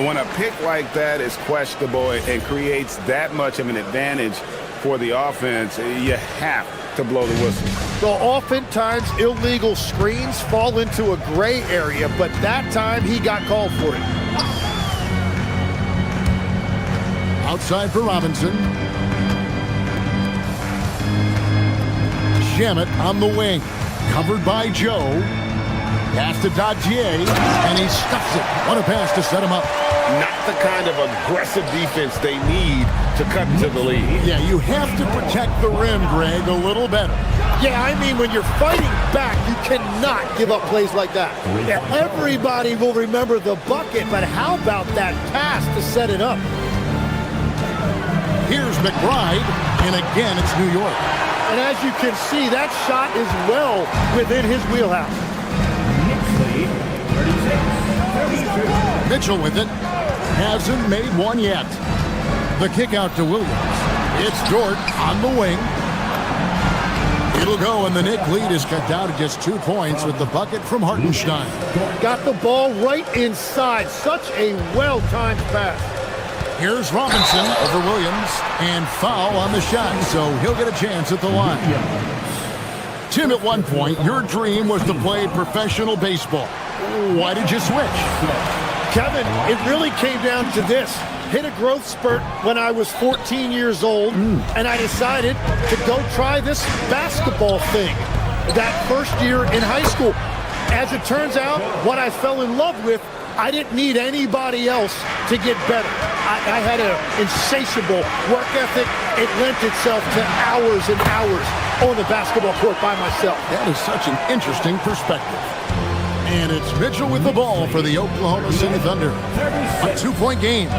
When a pick like that is questionable and creates that much of an advantage for the offense, you have to blow the whistle. So oftentimes illegal screens fall into a gray area, but that time he got called for it. Outside for Robinson. Shamet on the wing. Covered by Joe. Pass to Dadier, and he stuffs it. What a pass to set him up. Not the kind of aggressive defense they need to cut into the lead. Yeah, you have to protect the rim, Greg, a little better. Yeah, I mean, when you're fighting back, you cannot give up plays like that. Yeah, everybody will remember the bucket, but how about that pass to set it up? Here's McBride, and again, it's New York. And as you can see, that shot is well within his wheelhouse. Mitchell with it. Hasn't made one yet. The kick out to Williams. It's Dort on the wing. It'll go, and the Knick lead is cut down to just 2 points with the bucket from Hartenstein. Got the ball right inside. Such a well-timed pass. Here's Robinson over Williams, and foul on the shot, so he'll get a chance at the line. Tim, at one point, your dream was to play professional baseball. Why did you switch? Kevin, it really came down to this. Hit a growth spurt when I was 14 years old, and I decided to go try this basketball thing that first year in high school. As it turns out, what I fell in love with, I didn't need anybody else to get better. I had an insatiable work ethic. It lent itself to hours and hours on the basketball court by myself. That is such an interesting perspective. And it's Mitchell with the ball for the Oklahoma City Thunder. A 2-point game.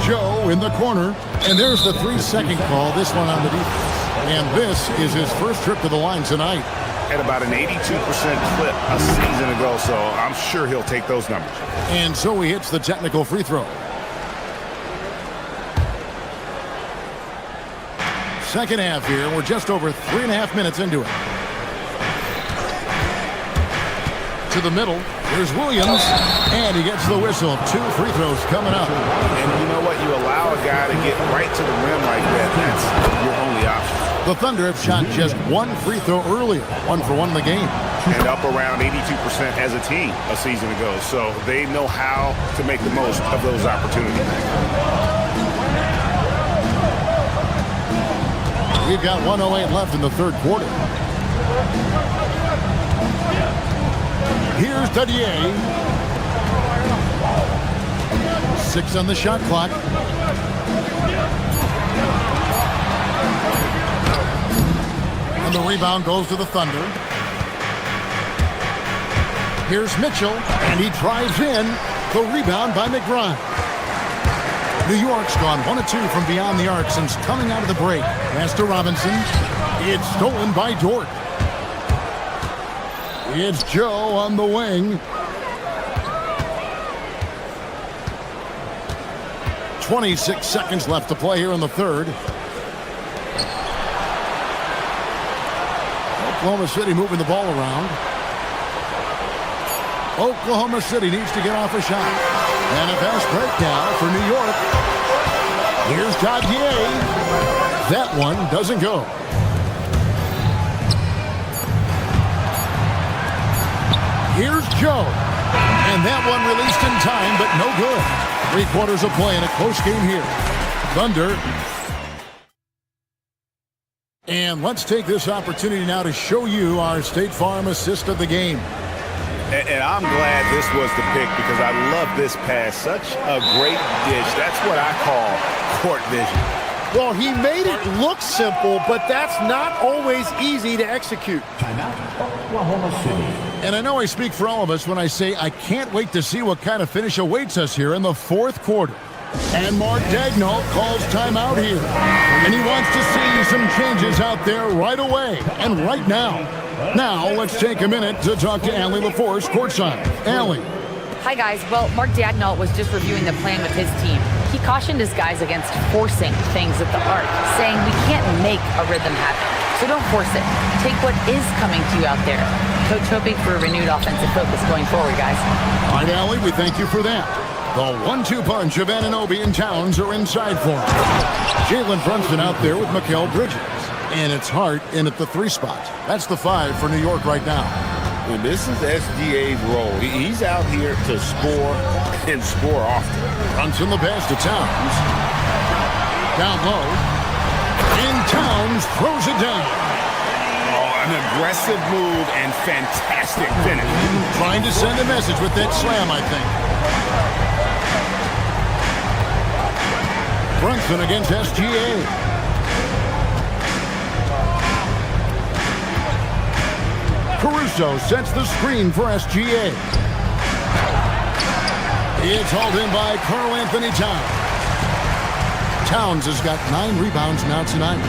Joe in the corner. And there's the 3-second call, this one on the defense. And this is his first trip to the line tonight. At about an 82% clip a season ago, so I'm sure he'll take those numbers. And so he hits the technical free throw. Second half here. We're just over 3.5 minutes into it. To the middle. Here's Williams. And he gets the whistle. 2 free throws coming up. And you know what? You allow a guy to get right to the rim like that. That's your only option. The Thunder have shot just 1 free throw earlier. 1 for 1 in the game. And up around 82% as a team a season ago. So they know how to make the most of those opportunities. We've got 1:08 left in the third quarter. Here's Dadier. 6 on the shot clock. And the rebound goes to the Thunder. Here's Mitchell, and he drives in. The rebound by McBride. New York's gone 1 of 2 from beyond the arc since coming out of the break. Pass to Robinson. It's stolen by Dort. It's Joe on the wing. 26 seconds left to play here in the third. Oklahoma City moving the ball around. Oklahoma City needs to get off a shot. And a fast break now for New York. Here's Dadier. That one doesn't go. Here's Joe. And that one released in time, but no good. 3 quarters of play in a close game here. Thunder. And let's take this opportunity now to show you our State Farm assist of the game. And I'm glad this was the pick because I love this pass. Such a great dish. That's what I call court vision. Well, he made it look simple, but that's not always easy to execute. Oklahoma City. And I know I speak for all of us when I say I can't wait to see what kind of finish awaits us here in the fourth quarter. And Mark Daigneault calls timeout here. And he wants to see some changes out there right away and right now. Now, let's take a minute to talk to Allie LaForce courtside. Allie. Hi, guys. Well, Mark Daigneault was just reviewing the plan with his team. He cautioned his guys against forcing things at the arc, saying we can't make a rhythm happen. So don't force it. Take what is coming to you out there. Coach hoping for a renewed offensive focus going forward, guys. All right, Allie, we thank you for that. The 1-2 punch of Anunoby and Towns are inside for him. Jalen Brunson out there with Mikal Bridges. And it's Hart in at the 3 spot. That's the 5 for New York right now. And this is SGA's role. He's out here to score and score often. Brunson the pass to Towns. Down low. And Towns throws it down. Oh, an aggressive move and fantastic finish. Trying to send a message with that slam, I think. Brunson against SGA. Caruso sets the screen for SGA. It's hauled in by Karl Anthony Towns. Towns has got 9 rebounds now tonight.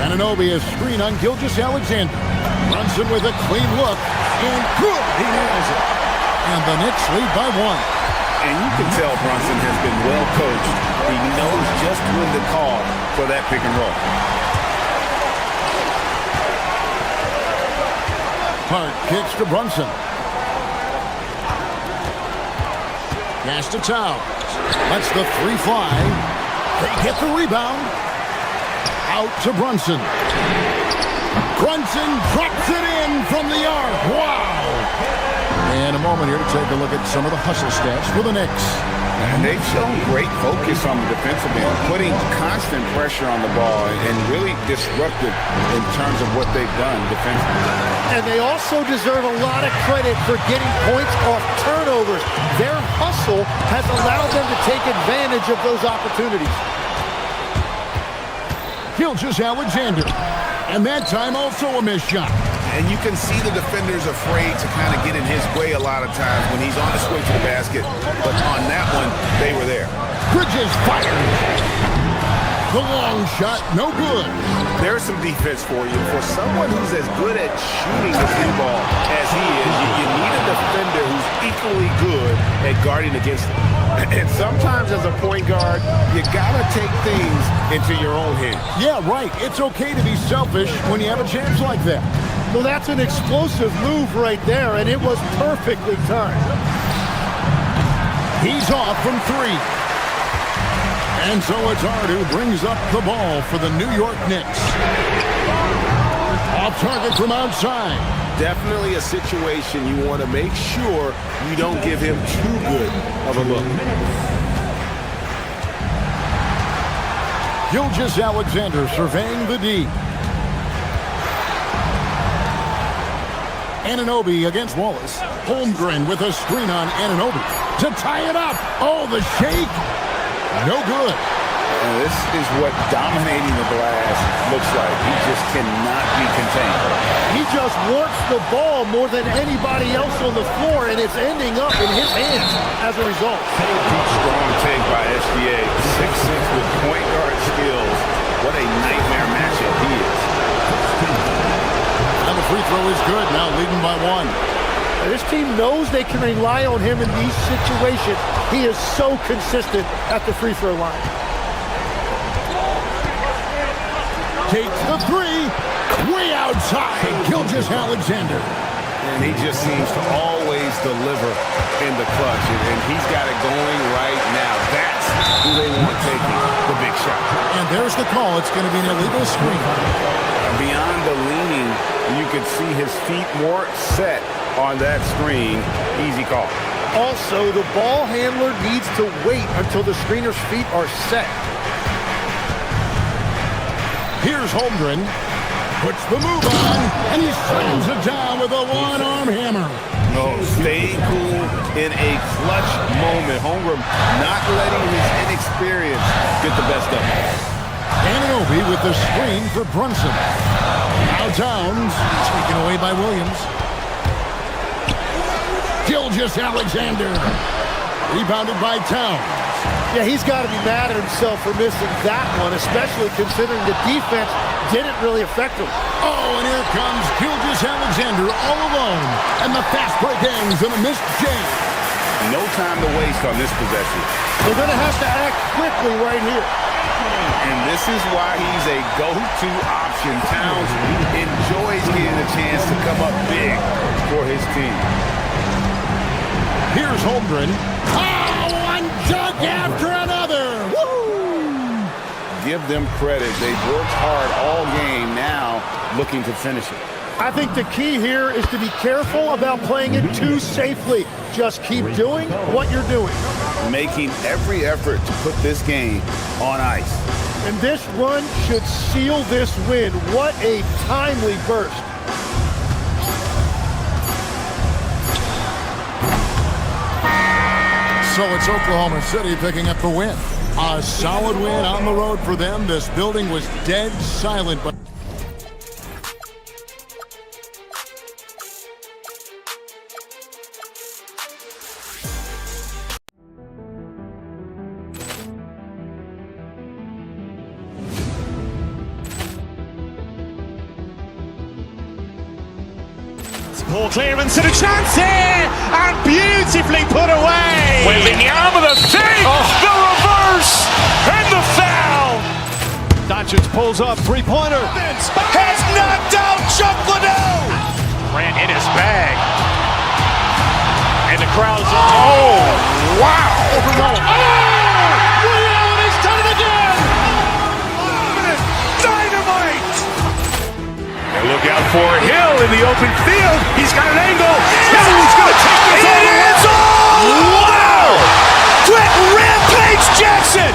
Anunoby has screen on Gilgeous-Alexander. Brunson with a clean look. And good! He nails it. And the Knicks lead by 1. And you can tell Brunson has been well coached. He knows just when to call for that pick and roll. Hart kicks to Brunson. Pass to Towns. Lets the 3 fly. They get the rebound. Out to Brunson. Brunson drops it in from the arc. Wow! And a moment here to take a look at some of the hustle stats for the Knicks. And they've shown great focus on the defensive end, putting constant pressure on the ball and really disruptive in terms of what they've done defensively. And they also deserve a lot of credit for getting points off turnovers. Their hustle has allowed them to take advantage of those opportunities. Gilgeous-Alexander. And that time also a missed shot. And you can see the defenders afraid to kind of get in his way a lot of times when he's on his way to the basket. But on that one, they were there. Bridges fires. The long shot, no good. There's some defense for you. For someone who's as good at shooting the free ball as he is, you need a defender who's equally good at guarding against him. And sometimes as a point guard, you gotta take things into your own hands. Yeah, right. It's okay to be selfish when you have a chance like that. Well, that's an explosive move right there, and it was perfectly timed. He's off from three. And so it's Hart who brings up the ball for the New York Knicks. Off target from outside. Definitely a situation you want to make sure you don't give him too good of a look. Gilgeous-Alexander surveying the D. Anunoby against Wallace. Holmgren with a screen on Anunoby to tie it up. Oh, the shake. No good. And this is what dominating the glass looks like. He just cannot be contained. He just wants the ball more than anybody else on the floor, and it's ending up in his hands as a result. Strong take by SGA. 6'6" with point guard skills. What a nightmare matchup he is. And the free throw is good, now leading by one. This team knows they can rely on him in these situations. He is so consistent at the free throw line. Takes the three, way outside, Gilgeous-Alexander. And he just seems to always deliver in the clutch, and he's got it going right now. That's who they want taking the big shot. And there's the call. It's going to be an illegal screen. Beyond the leaning, you could see his feet more set on that screen. Easy call. Also, the ball handler needs to wait until the screener's feet are set. Here's Holmgren. Puts the move on, and he slams it down with a one-arm hammer. No, staying cool in a clutch moment. Holmgren not letting his inexperience get the best of him. Anunoby with the screen for Brunson. Now Towns, taken away by Williams. Gilgeous-Alexander. Rebounded by Towns. Yeah, he's got to be mad at himself for missing that one, especially considering the defense didn't really affect him. Oh, and here comes Gilgeous-Alexander all alone. And the fast break ends in a missed jam. No time to waste on this possession. They're going to have to act quickly right here. And this is why he's a go-to option. Towns enjoys getting a chance to come up big for his team. Here's Holmgren. Oh, one dunk after another. Woo! Give them credit. They've worked hard all game, now looking to finish it. I think the key here is to be careful about playing it too safely. Just keep doing what you're doing. Making every effort to put this game on ice. And this run should seal this win. What a timely burst. So it's Oklahoma City picking up the win. A solid win on the road for them. This building was dead silent, but Ball clearance and a chance here, and beautifully put away. Wembanyama the fake, the reverse, and the foul. Doncic pulls up, three-pointer. Has knocked out Chuck Liddell. Ran in his bag. And the crowd's oh, wow. Reality's done it again. Dynamite. And for Hill in the open field. He's got an angle. Hill's going to take this all the way. Wow! Quick rampage Jackson!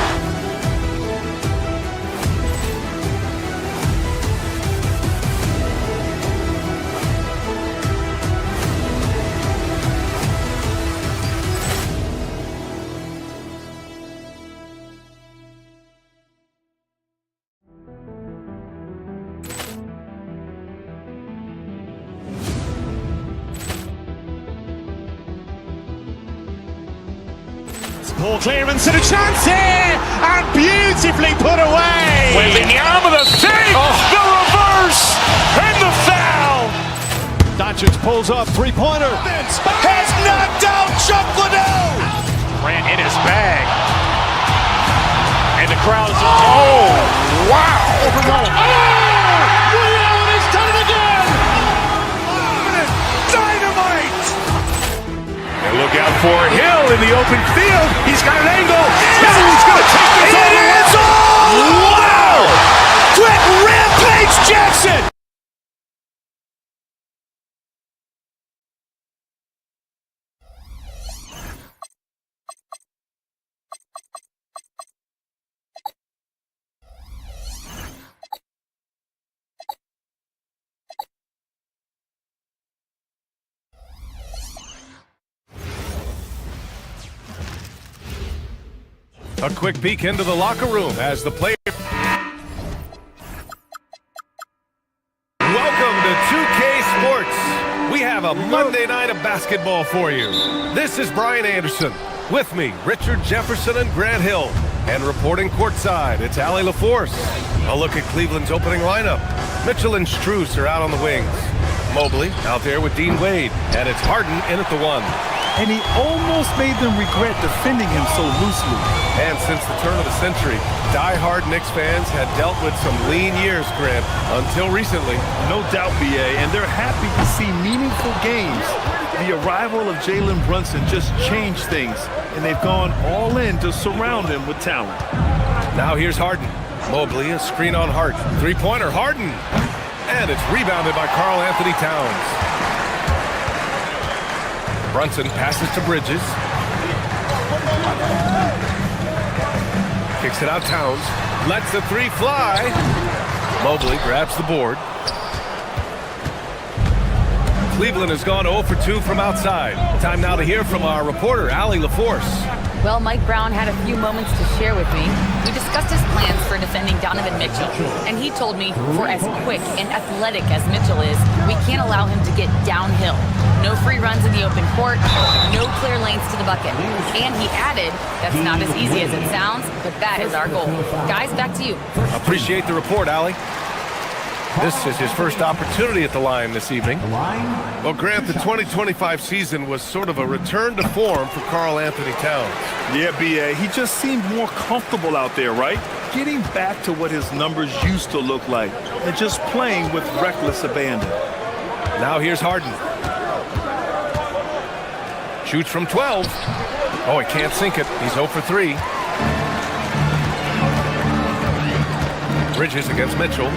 Ball clearance and a chance here, and beautifully put away. With the arm of the fake, the reverse, and the foul. Doncic pulls up, three-pointer. Has knocked out Chuck Liddell. Grant in his bag. And the crowd is, oh, wow. Ray Allen has done it again. Dynamite. And look out for Hill in the open field. He's got an angle. Hill's going to take this all the way. Wow! Quick rampage Jackson. A quick peek into the locker room as the player. Welcome to 2K Sports. We have a Monday night of basketball for you. This is Brian Anderson. With me, Richard Jefferson and Grant Hill. And reporting courtside, it's Allie LaForce. A look at Cleveland's opening lineup. Mitchell and Strus are out on the wings. Mobley out there with Dean Wade. And it's Harden in at the one. And he almost made them regret defending him so loosely. And since the turn of the century, die-hard Knicks fans had dealt with some lean years, Grant, until recently. No doubt, BA, and they're happy to see meaningful games. The arrival of Jalen Brunson just changed things, and they've gone all in to surround him with talent. Now here's Harden. Mobley, a screen on Hart. Three-pointer, Harden! And it's rebounded by Karl Anthony Towns. Brunson passes to Bridges. Kicks it out Towns. Lets the three fly. Mobley grabs the board. Cleveland has gone 0 for 2 from outside. Time now to hear from our reporter, Allie LaForce. Well, Mike Brown had a few moments to share with me. We discussed his plans for defending Donovan Mitchell, and he told me for as quick and athletic as Mitchell is, we can't allow him to get downhill. No free runs in the open court, no clear lanes to the bucket. And he added, that's not as easy as it sounds, but that is our goal. Guys, back to you. Appreciate the report, Allie. This is his first opportunity at the line this evening. Well, Grant, the 2025 season was sort of a return to form for Karl Anthony Towns. Yeah, BA, he just seemed more comfortable out there, right? Getting back to what his numbers used to look like and just playing with reckless abandon. Now here's Harden. Shoots from 12. Oh, he can't sink it. He's 0 for 3. Bridges against Mitchell.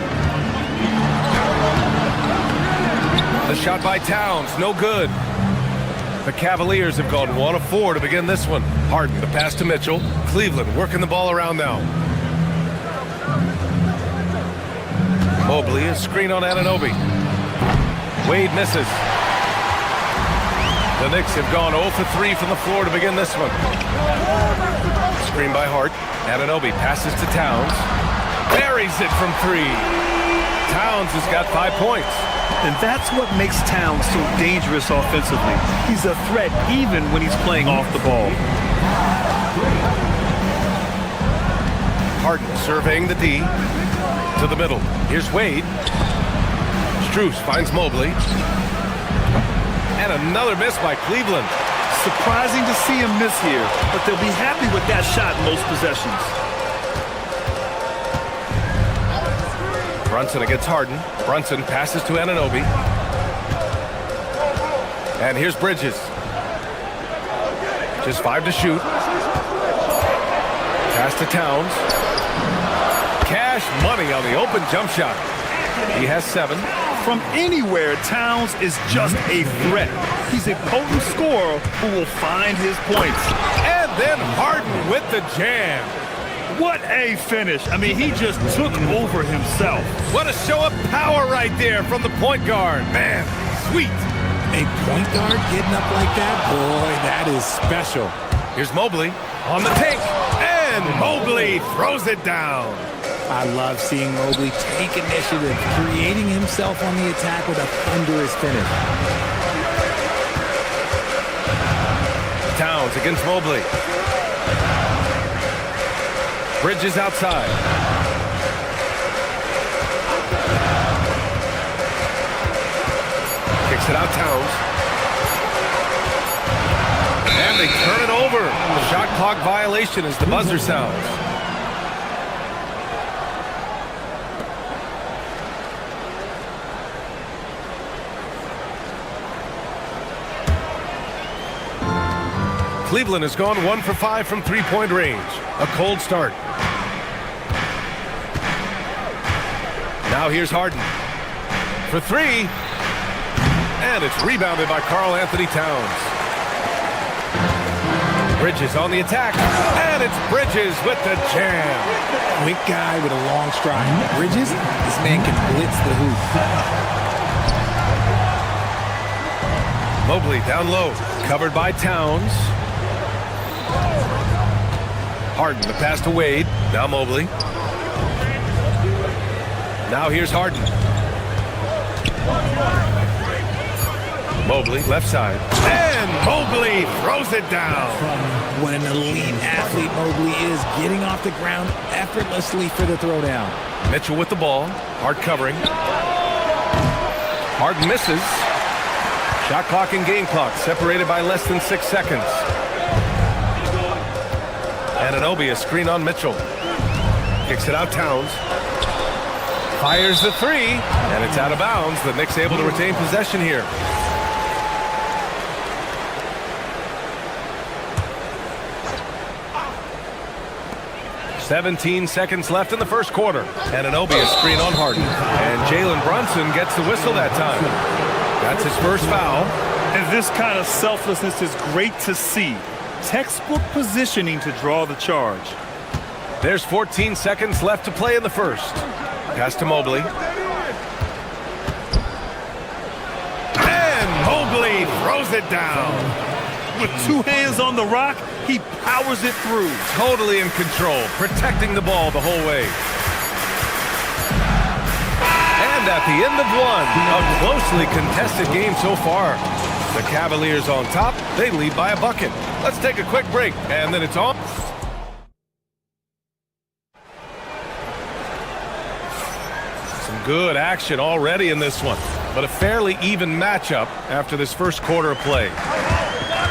The shot by Towns, no good. The Cavaliers have gone 1 of 4 to begin this one. Harden, the pass to Mitchell. Cleveland working the ball around now. Mobley, a screen on Anunoby. Wade misses. The Knicks have gone 0 for 3 from the floor to begin this one. Screen by Hart. Anunoby passes to Towns. Buries it from 3. Towns has got 5 points. And that's what makes Towns so dangerous offensively. He's a threat even when he's playing off the ball. Harden surveying the D to the middle. Here's Wade. Strus finds Mobley. And another miss by Cleveland. Surprising to see him miss here, but they'll be happy with that shot most possessions. Brunson against Harden. Brunson passes to Anunoby. And here's Bridges. Just 5 to shoot. Pass to Towns. Cash money on the open jump shot. He has 7. From anywhere, Towns is just a threat. He's a potent scorer who will find his points. And then Harden with the jam. What a finish. I mean, he just took over himself. What a show of power right there from the point guard. Man, sweet. A point guard getting up like that? Boy, that is special. Here's Mobley on the take. And Mobley throws it down. I love seeing Mobley take initiative, creating himself on the attack with a thunderous finish. Towns against Mobley. Bridges outside. Kicks it out, Towns. And they turn it over. The shot clock violation as the buzzer sounds. Cleveland has gone 1 for 5 from three-point range. A cold start. Now here's Harden for three. And it's rebounded by Karl Anthony Towns. Bridges on the attack. And it's Bridges with the jam. Quick guy with a long stride. Bridges, this man can blitz the hoop. Mobley down low. Covered by Towns. Harden, the pass to Wade. Now Mobley. Now here's Harden. Mobley, left side. And Mobley throws it down. What an elite athlete Mobley is, getting off the ground effortlessly for the throwdown. Mitchell with the ball. Hard covering. Harden misses. Shot clock and game clock separated by less than 6 seconds. Anunoby, a screen on Mitchell. Kicks it out, Towns. Fires the three, and it's out of bounds. The Knicks able to retain possession here. "17 seconds left in the first quarter. Anunoby, a screen on Harden. And Jalen Brunson gets the whistle that time. That's his first foul. And this kind of selflessness is great to see. Textbook positioning to draw the charge. There's 14 seconds left to play in the first. Pass to Mobley. And Mobley throws it down. With two hands on the rock, he powers it through. Totally in control, protecting the ball the whole way. And at the end of one, a closely contested game so far. The Cavaliers on top, they lead by a bucket. Let's take a quick break, and then it's on. Some good action already in this one, but a fairly even matchup after this first quarter of play.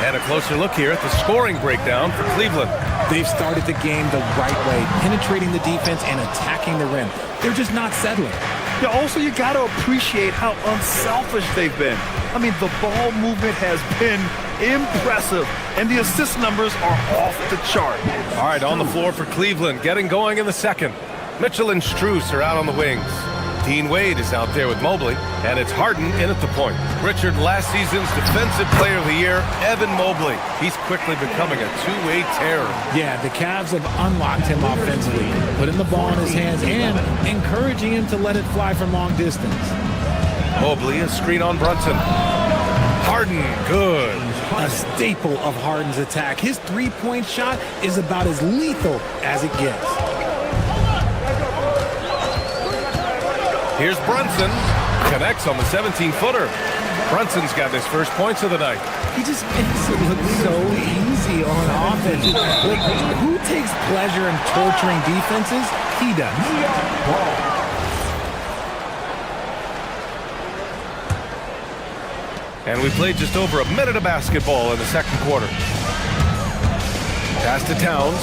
And a closer look here at the scoring breakdown for Cleveland. They've started the game the right way, penetrating the defense and attacking the rim. They're just not settling. Yeah, also, you got to appreciate how unselfish they've been. I mean, the ball movement has been impressive, and the assist numbers are off the chart. All right, on the floor for Cleveland, getting going in the second. Mitchell and Strus are out on the wings. Dean Wade is out there with Mobley, and it's Harden in at the point. Richard, last season's Defensive Player of the Year, Evan Mobley. He's quickly becoming a two-way terror. Yeah, the Cavs have unlocked him offensively, putting the ball in his hands and encouraging him to let it fly from long distance. Mobley, a screen on Brunson. Harden, good. A staple of Harden's attack. His three-point shot is about as lethal as it gets. Here's Brunson. Connects on the 17-footer. Brunson's got his first points of the night. He just makes it look so easy on offense. Like, who takes pleasure in torturing defenses? He does. And we played just over a minute of basketball in the second quarter. Pass to Towns.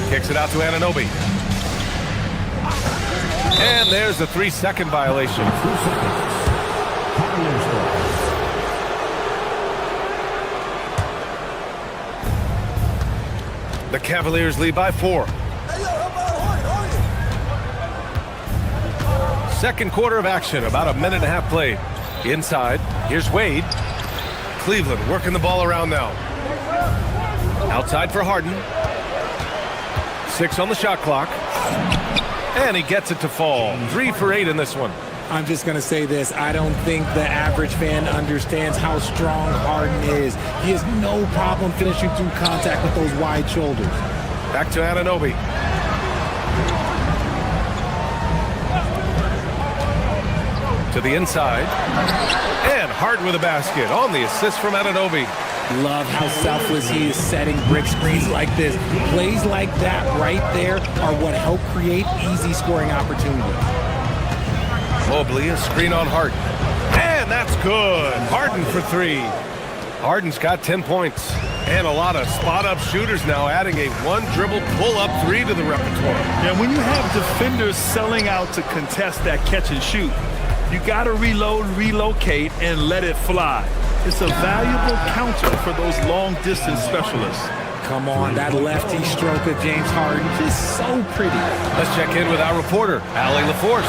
Kicks it out to Anunoby. And there's a 3-second violation. The Cavaliers lead by 4. second quarter of action, about a minute and a half played. Inside, here's Wade. Cleveland working the ball around now. Outside for Harden. 6 on the shot clock. And he gets it to fall. 3 for 8 in this one. I'm just going to say this. I don't think the average fan understands how strong Harden is. He has no problem finishing through contact with those wide shoulders. Back to Anunoby. To the inside. And Harden with a basket on the assist from Anunoby. Love how selfless he is setting brick screens like this. Plays like that right there are what help create easy scoring opportunities. Mobley, a screen on Harden. And that's good. Harden for 3. Harden's got 10 points. And a lot of spot-up shooters now, adding a one-dribble pull-up 3 to the repertoire. Yeah, when you have defenders selling out to contest that catch and shoot, you got to reload, relocate, and let it fly. It's a valuable counter for those long-distance specialists. Come on, that lefty stroke of James Harden is so pretty. Let's check in with our reporter, Allie LaForce.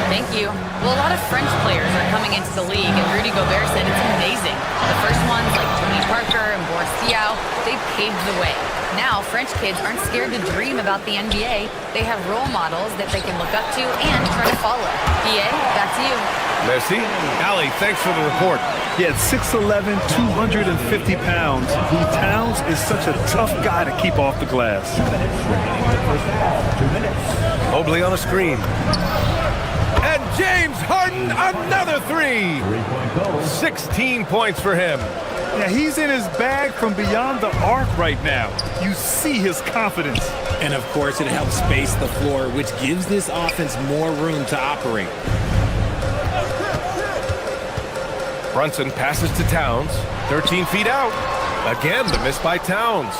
Thank you. Well, a lot of French players are coming into the league, and Rudy Gobert said it's amazing. The first ones, like Tony Parker and Boris Diaw, they paved the way. Now, French kids aren't scared to dream about the NBA. They have role models that they can look up to and try to follow. PA, back to you. Merci. Allie, thanks for the report. Yeah, 6'11", 250 pounds. Towns is such a tough guy to keep off the glass. Mobley on a screen. And James Harden, another 3. 16 points for him. Yeah, he's in his bag from beyond the arc right now. You see his confidence. And of course, it helps space the floor, which gives this offense more room to operate. Brunson passes to Towns. 13 feet out. Again, the miss by Towns.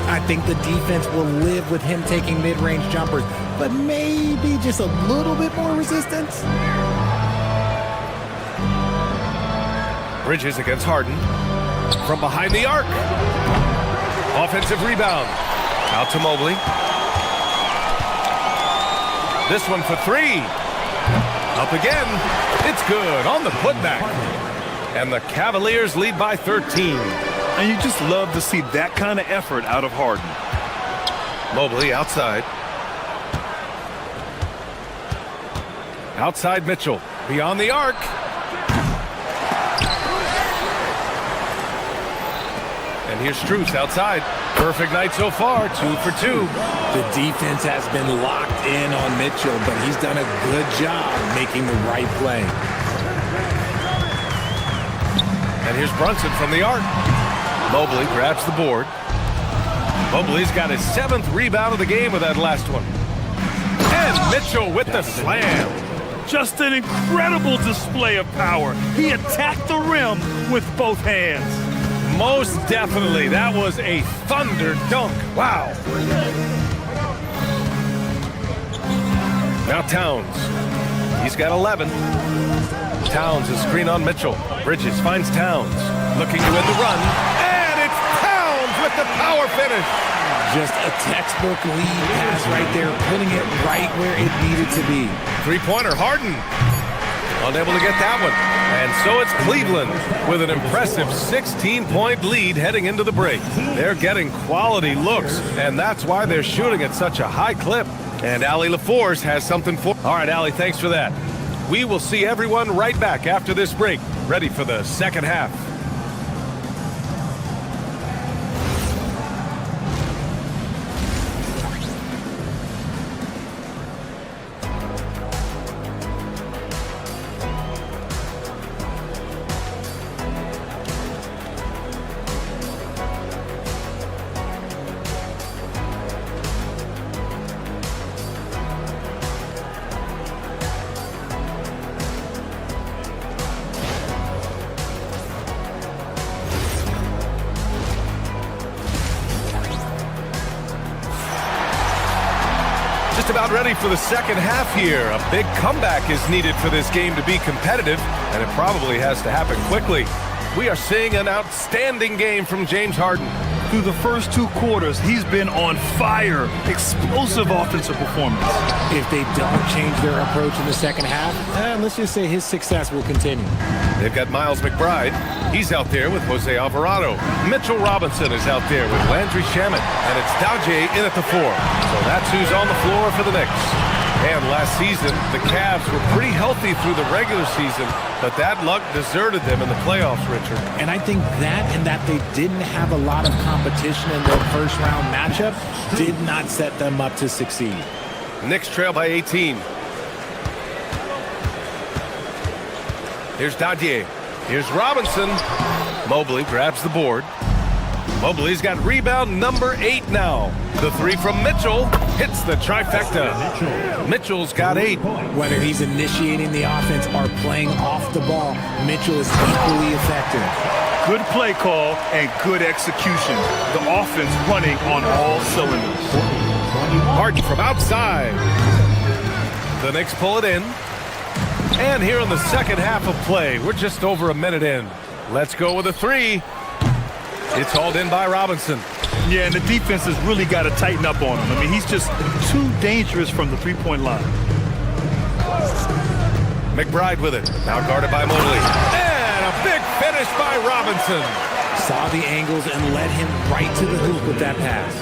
I think the defense will live with him taking mid-range jumpers, but maybe just a little bit more resistance. Bridges against Harden. From behind the arc. Offensive rebound. Out to Mobley. This one for 3. Up again. It's good on the putback. And the Cavaliers lead by 13. And you just love to see that kind of effort out of Harden. Mobley outside. Outside Mitchell. Beyond the arc. And here's Strus outside. Perfect night so far, 2 for 2. The defense has been locked in on Mitchell, but he's done a good job making the right play. And here's Brunson from the arc. Mobley grabs the board. Mobley's got his 7th rebound of the game with that last one. And Mitchell with the slam. Just an incredible display of power. He attacked the rim with both hands. Most definitely. That was a thunder dunk. Wow. Now Towns. He's got 11. Towns, a screen on Mitchell. Bridges finds Towns. Looking to win the run. And it's Towns with the power finish. Just a textbook lead pass right there, putting it right where it needed to be. Three-pointer, Harden. Unable to get that one. And so it's Cleveland with an impressive 16-point lead heading into the break. They're getting quality looks, and that's why they're shooting at such a high clip. And Allie LaForce has something for... All right, Allie, thanks for that. We will see everyone right back after this break, ready for the second half. About ready for the second half here. A big comeback is needed for this game to be competitive, and it probably has to happen quickly. We are seeing an outstanding game from James Harden. Through the first 2 quarters, he's been on fire. Explosive offensive performance. If they don't change their approach in the second half, let's just say his success will continue. They've got Miles McBride. He's out there with Jose Alvarado. Mitchell Robinson is out there with Landry Shamet. And it's Daje in at the 4. So that's who's on the floor for the Knicks. And last season, the Cavs were pretty healthy through the regular season, but that luck deserted them in the playoffs, Richard. And I think that and that they didn't have a lot of competition in their first-round matchup did not set them up to succeed. Knicks trail by 18. Here's Daje. Here's Robinson. Mobley grabs the board. Mobley's got rebound number 8 now. The 3 from Mitchell hits the trifecta. Mitchell's got 8. Whether he's initiating the offense or playing off the ball, Mitchell is equally effective. Good play call and good execution. The offense running on all cylinders. Harden from outside. The Knicks pull it in. And here in the second half of play, we're just over a minute in. Let's go with a 3. It's hauled in by Robinson. Yeah, and the defense has really got to tighten up on him. I mean, he's just too dangerous from the three-point line. McBride with it. Now guarded by Mobley. And a big finish by Robinson. Saw the angles and led him right to the hoop with that pass.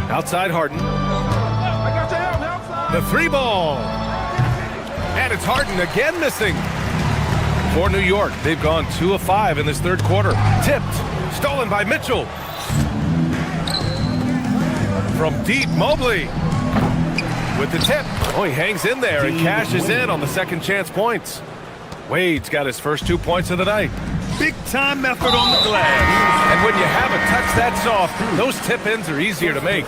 23. Outside Harden. The 3 ball. And it's Harden again missing. For New York, they've gone 2 of 5 in this third quarter. Tipped, stolen by Mitchell. From deep, Mobley with the tip. Oh, he hangs in there and cashes in on the second chance points. Wade's got his first 2 points of the night. Big-time effort on the glass. And when you have a touch that soft, those tip-ins are easier to make.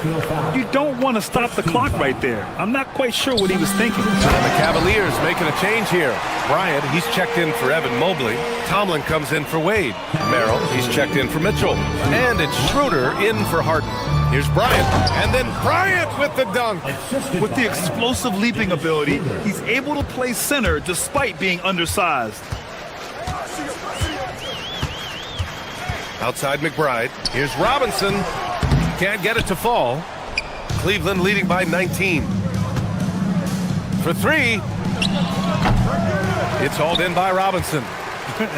You don't want to stop the clock right there. I'm not quite sure what he was thinking. And the Cavaliers making a change here. Bryant, he's checked in for Evan Mobley. Tomlin comes in for Wade. Merrill, he's checked in for Mitchell. And it's Schroeder in for Harden. Here's Bryant, and then Bryant with the dunk. With the explosive leaping ability, he's able to play center despite being undersized. Outside McBride. Here's Robinson. Can't get it to fall. Cleveland leading by 19. For 3. It's hauled in by Robinson.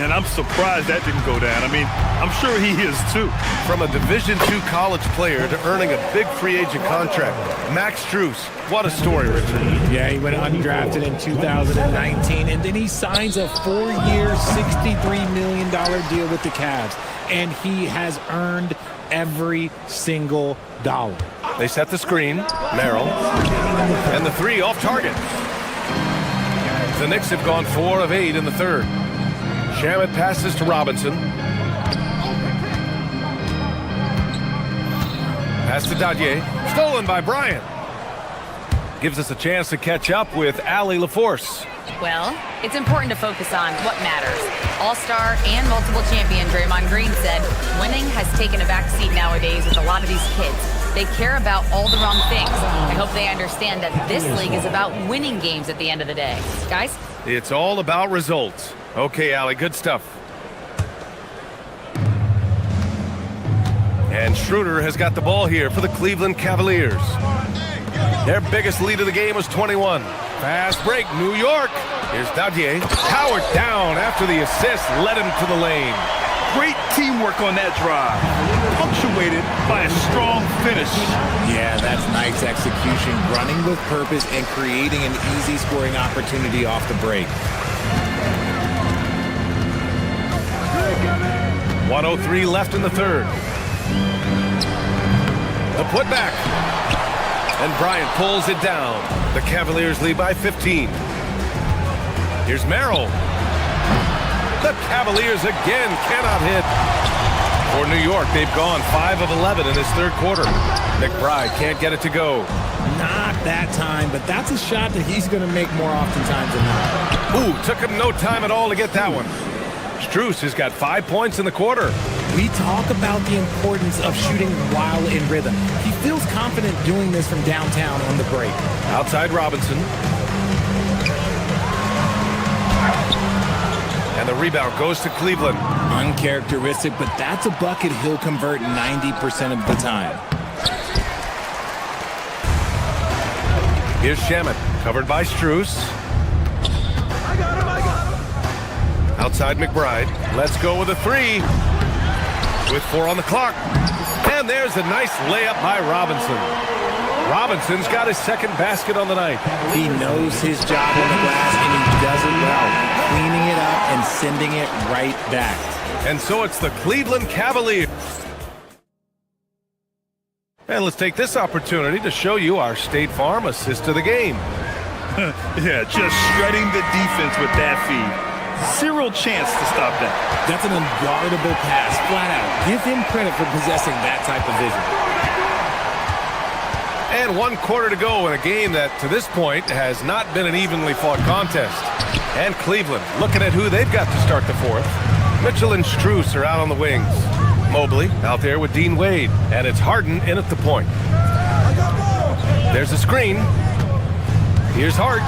And I'm surprised that didn't go down. I mean, I'm sure he is too. From a Division II college player to earning a big free agent contract, Max Strus. What a story, Richard. Yeah, he went undrafted in 2019, and then he signs a 4-year, $63 million deal with the Cavs. And he has earned every single dollar. They set the screen. Merrill. And the 3 off target. The Knicks have gone 4 of 8 in the third. Shamet passes to Robinson. Pass to Daje. Stolen by Bryant. Gives us a chance to catch up with Allie LaForce. Well, it's important to focus on what matters. All-star and multiple champion Draymond Green said winning has taken a back seat nowadays with a lot of these kids. They care about all the wrong things. I hope they understand that this league is about winning games at the end of the day. Guys? It's all about results. Okay, Allie, good stuff. And Schroeder has got the ball here for the Cleveland Cavaliers. Their biggest lead of the game was 21. Fast break, New York. Here's Daje. Powered down after the assist led him to the lane. Great teamwork on that drive. Punctuated by a strong finish. Yeah, that's nice execution. Running with purpose and creating an easy scoring opportunity off the break. 1:03 left in the third. The putback. And Bryant pulls it down. The Cavaliers lead by 15. Here's Merrill. The Cavaliers again cannot hit. For New York, they've gone 5 of 11 in this third quarter. McBride can't get it to go. Not that time, but that's a shot that he's going to make more oftentimes than not. Ooh, took him no time at all to get that one. Strus has got 5 points in the quarter. We talk about the importance of shooting while in rhythm. He feels confident doing this from downtown on the break. Outside Robinson. And And the rebound goes to Cleveland. Uncharacteristic, but that's a bucket he'll convert 90% of the time. Here's Shamet, covered by Strus. Outside McBride. Let's go with a three. With 4 on the clock. And there's a nice layup by Robinson. Robinson's got his second basket on the night. He knows his job on the glass, and he does it well, cleaning it up and sending it right back. And so it's the Cleveland Cavaliers. And let's take this opportunity to show you our State Farm assist of the game. Yeah, just shredding the defense with that feed. Zero chance to stop that. That's an unguardable pass, flat out. Give him credit for possessing that type of vision. And 1 quarter to go in a game that, to this point, has not been an evenly fought contest. And Cleveland looking at who they've got to start the fourth. Mitchell and Strus are out on the wings. Mobley out there with Dean Wade. And it's Harden in at the point. There's a screen. Here's Hart.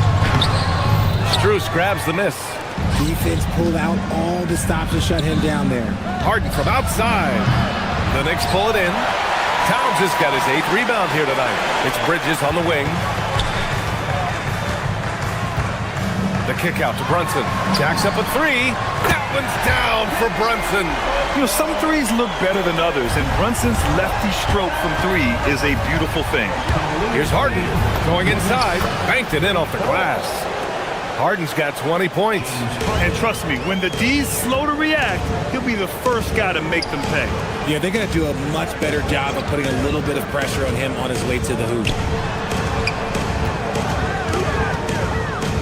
Strus grabs the miss. Defense pulled out all the stops to shut him down there. Harden from outside. The Knicks pull it in. Towns has got his 8th rebound here tonight. It's Bridges on the wing. The kick out to Brunson. Jacks up a 3. That one's down for Brunson. You know, some threes look better than others, and Brunson's lefty stroke from 3 is a beautiful thing. Here's Harden going inside. Banked it in off the glass. Harden's got 20 points. And trust me, when the D's slow to react, he'll be the first guy to make them pay. Yeah, they're going to do a much better job of putting a little bit of pressure on him on his way to the hoop.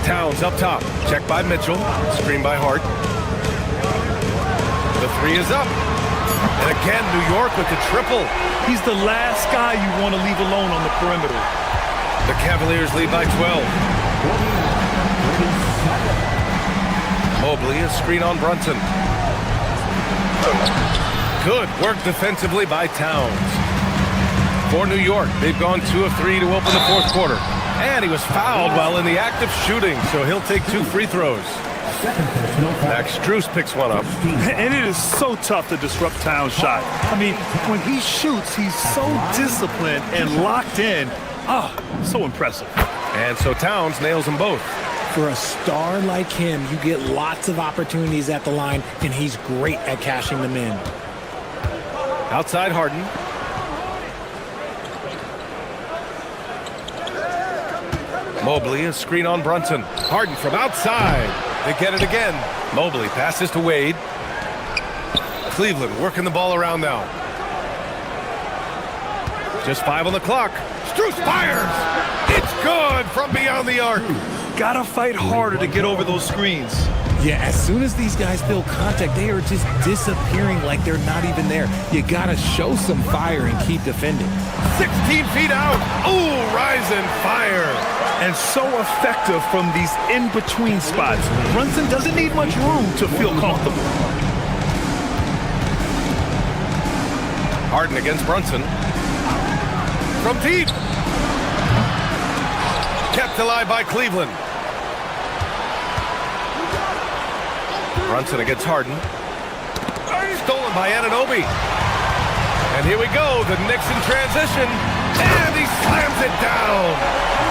Towns up top. Check by Mitchell. Screen by Hart. The 3 is up. And again, New York with the triple. He's the last guy you want to leave alone on the perimeter. The Cavaliers lead by 12. Mobley, a screen on Brunson. Good work defensively by Towns. For New York, they've gone 2 of 3 to open the fourth quarter. And he was fouled while in the act of shooting, so he'll take 2 free throws. Max Strus picks one up. And it is so tough to disrupt Towns' shot. I mean, when he shoots, he's so disciplined and locked in. So impressive. And so Towns nails them both. For a star like him, you get lots of opportunities at the line, and he's great at cashing them in. Outside Harden. Mobley, a screen on Brunson. Harden from outside. They get it again. Mobley passes to Wade. Cleveland working the ball around now. Just 5 on the clock. Strus fires. It's good from beyond the arc. Gotta fight harder to get over those screens. Yeah, as soon as these guys feel contact, they are just disappearing like they're not even there. You gotta show some fire and keep defending. 16 feet out. Ooh, rise and fire. And so effective from these in-between spots. Brunson doesn't need much room to feel comfortable. Harden against Brunson. From deep. Kept alive by Cleveland. Brunson against Harden. Stolen by Anunoby. And here we go, the Knicks in transition. And he slams it down.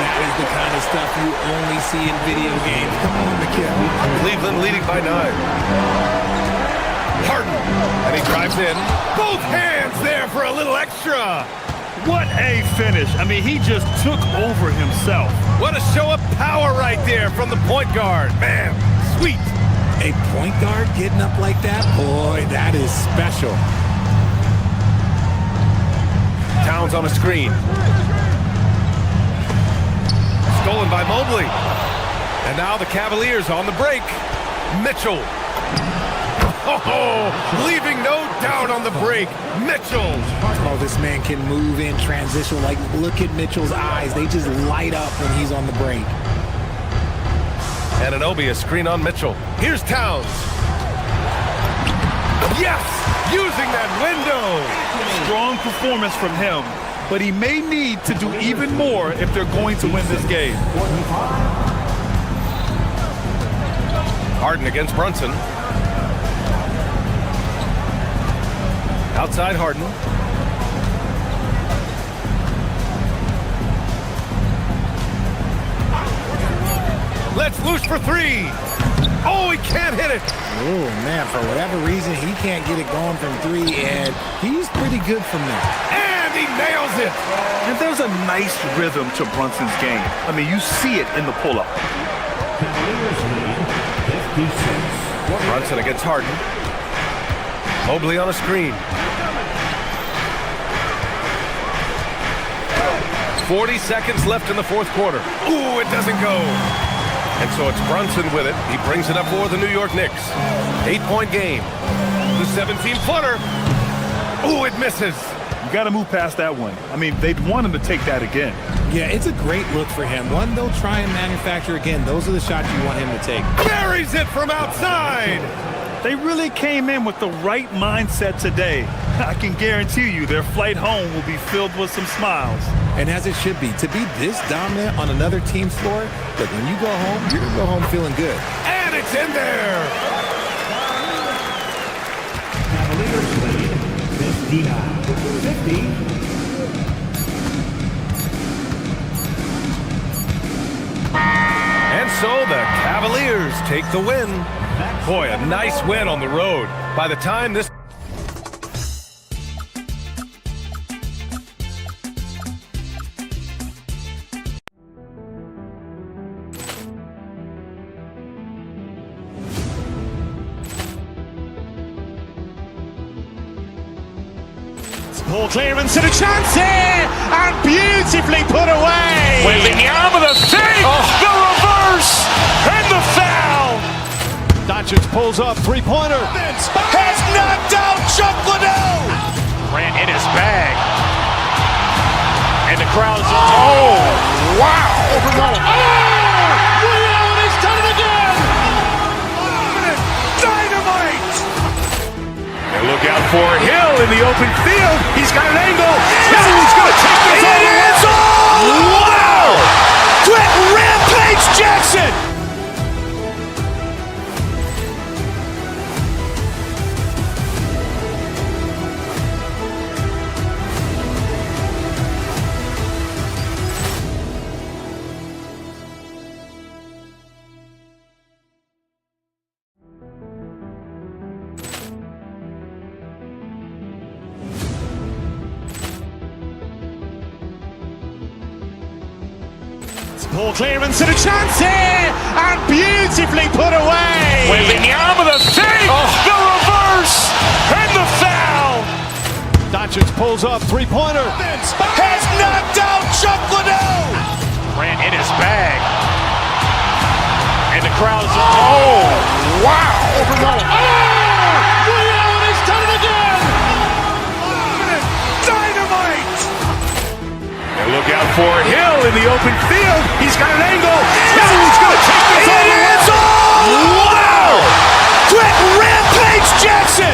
That is the kind of stuff you only see in video games. Come on, McKill. Cleveland leading by 9. Harden. And he drives in. Both hands there for a little extra. What a finish. I mean, he just took over himself. What a show of power right there from the point guard. Man, sweet. A point guard getting up like that? Boy, that is special. Towns on a screen. Stolen by Mobley. And now the Cavaliers on the break. Mitchell. Oh, leaving no doubt on the break. Mitchell. Oh, this man can move in transition. Like, look at Mitchell's eyes. They just light up when he's on the break. Anunoby, a screen on Mitchell. Here's Towns. Yes! Using that window. Strong performance from him, but he may need to do even more if they're going to win this game. Harden against Brunson. Outside Harden. Let's loose for three. Oh, he can't hit it. Oh, man, for whatever reason, he can't get it going from three, and he's pretty good from there. And he nails it. And there's a nice rhythm to Brunson's game. I mean, you see it in the pull-up. Cavaliers lead 56. Brunson against Harden. Mobley on a screen. 40 seconds left in the fourth quarter. Ooh, it doesn't go. And so it's Brunson with it. He brings it up for the New York Knicks. 8-point game. The 17-footer. Ooh, it misses. You got to move past that one. I mean, they'd want him to take that again. Yeah, it's a great look for him. One they'll try and manufacture again. Those are the shots you want him to take. Buries it from outside. They really came in with the right mindset today. I can guarantee you their flight home will be filled with some smiles. And as it should be, to be this dominant on another team's floor, look, when you go home, you're going to go home feeling good. And it's in there. Cavaliers lead 59-50. And so the Cavaliers take the win. Boy, a nice win on the road. By the time this... Ball clearance and a chance here, and beautifully put away. Wembanyama with a fake, the reverse, and the foul. Doncic pulls up, three-pointer. Has knocked out Chuck Liddell. Grant in his bag. And the crowd is, oh, wow. Overrun. He's done it again. Dynamite. And look out for Hill in the open field. He's got an angle. He's going to take this all the way. Wow. Quick Rampage Jackson. Ball clearance and a chance here, and beautifully put away. Wembanyama with a fake, the reverse, and the foul. Doncic pulls up, three-pointer. Has knocked out Chuck Liddell. Grant in his bag. And the crowd is, oh, wow. Overrun. He's done it again. Dynamite. And look out for Hill in the open field. He's got an angle. He's going to take this all the way. Wow. Quick Rampage Jackson.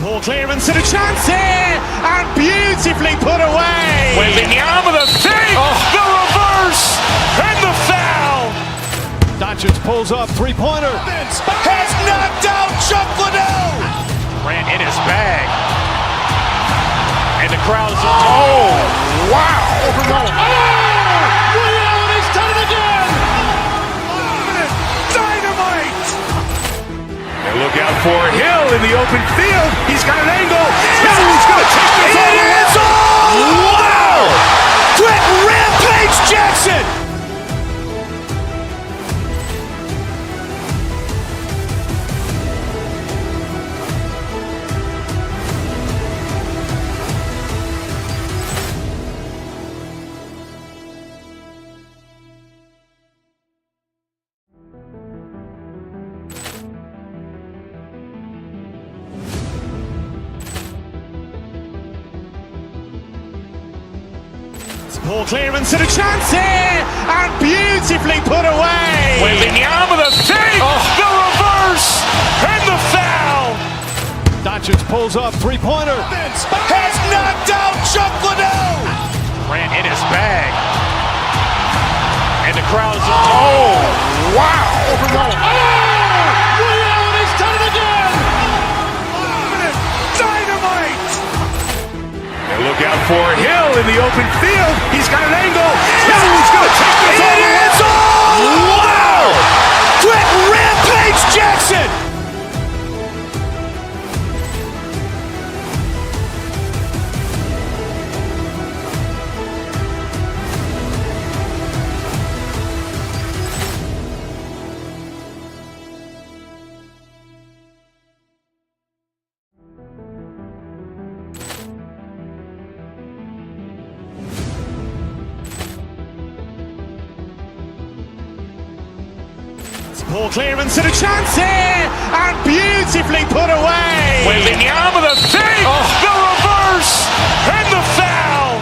Ball clearance and a chance here, and beautifully put away. Wembanyama with a fake, the reverse, and the foul. Doncic pulls up, three-pointer. Has knocked out Chuck Liddell. Grant in his bag. And the crowd is, oh, wow. Overrun. He's done it again. Dynamite. And look out for Hill in the open field. He's got an angle. He's going to take this all the way. Wow. Quick Rampage Jackson. Ball clearance and a chance here, and beautifully put away. Wembanyama the save, the reverse, and the foul. Doncic pulls up, three-pointer. Has knocked out Chuck Liddell. Grant in his bag. And the crowd is, oh, wow. He's done it again. Dynamite. And look out for Hill in the open field. He's got an angle. He's going to take this all the way. Wow. Quit Rampage Jackson. Ball clearance and a chance here, and beautifully put away. Wembanyama the save, the reverse, and the foul.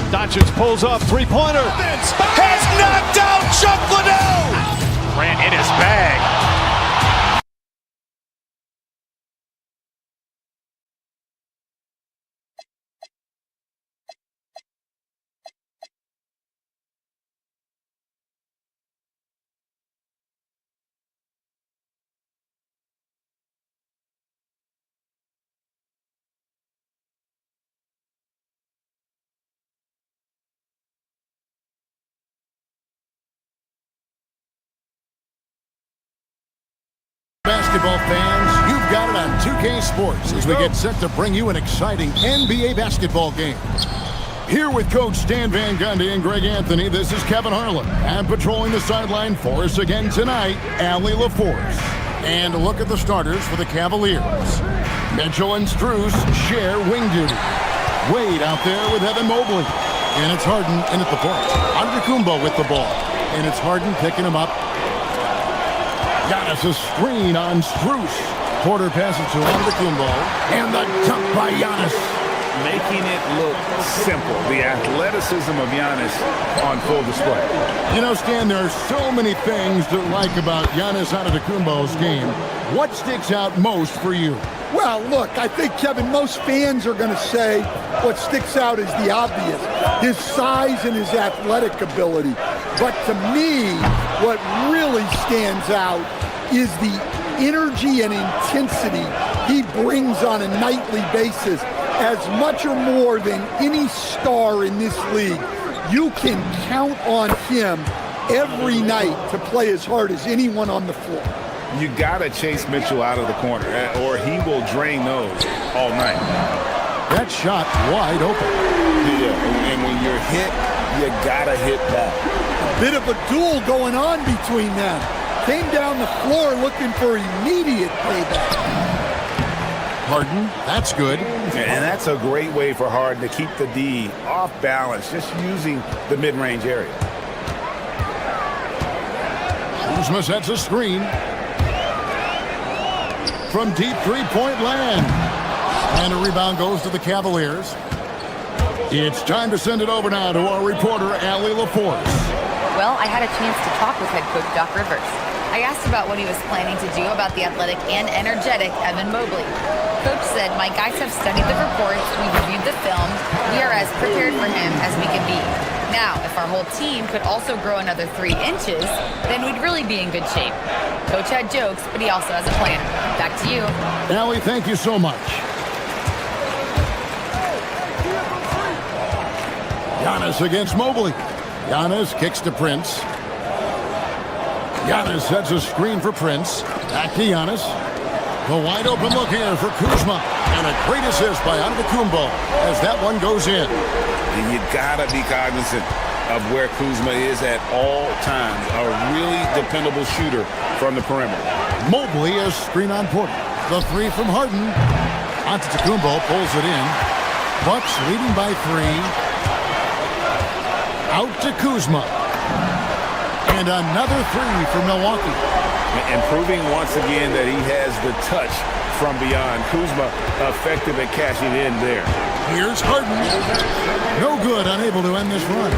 Doncic pulls up, three-pointer. Has knocked out Chuck Liddell. Grant in his bag. Basketball fans, you've got it on 2K Sports as we get set to bring you an exciting NBA basketball game. Here with Coach Stan Van Gundy and Greg Anthony, this is Kevin Harlan. And patrolling the sideline for us again tonight, Allie LaForce. And a look at the starters for the Cavaliers. Mitchell and Strus share wing duty. Wade out there with Evan Mobley. And it's Harden in at the point. Antetokounmpo with the ball. And it's Harden picking him up. Giannis a screen on Strus. Porter passes to Antetokounmpo. And the dunk by Giannis. Making it look simple. The athleticism of Giannis on full display. You know, Stan, there are so many things to like about Giannis Antetokounmpo's game. What sticks out most for you? Well, look, I think, Kevin, most fans are going to say what sticks out is the obvious, his size and his athletic ability. But to me, what really stands out is the energy and intensity he brings on a nightly basis, as much or more than any star in this league. You can count on him every night to play as hard as anyone on the floor. You got to chase Mitchell out of the corner, or he will drain those all night. That shot wide open. Yeah, and when you're hit, you got to hit back. A bit of a duel going on between them. Came down the floor looking for immediate payback. Harden, that's good. And that's a great way for Harden to keep the D off balance, just using the mid-range area. Kuzma sets a screen. From deep three-point land. And a rebound goes to the Cavaliers. It's time to send it over now to our reporter, Allie LaForce. Well, I had a chance to talk with head coach Doc Rivers. I asked about what he was planning to do about the athletic and energetic Evan Mobley. Coach said, my guys have studied the reports, we've reviewed the film, we are as prepared for him as we can be. Now, if our whole team could also grow another 3 inches, then we'd really be in good shape. Coach had jokes, but he also has a plan. Back to you. Allie, thank you so much. Giannis against Mobley. Giannis kicks to Prince. Giannis sets a screen for Prince. Back to Giannis. The wide open look here for Kuzma. And a great assist by Antetokounmpo as that one goes in. You gotta be cognizant of where Kuzma is at all times. A really dependable shooter from the perimeter. Mobley is screen on Porter. The three from Harden. Antetokounmpo pulls it in. Bucks leading by 3. Out to Kuzma. And another 3 for Milwaukee. And proving once again that he has the touch from beyond. Kuzma effective at cashing in there. Here's Harden. No good, unable to end this run.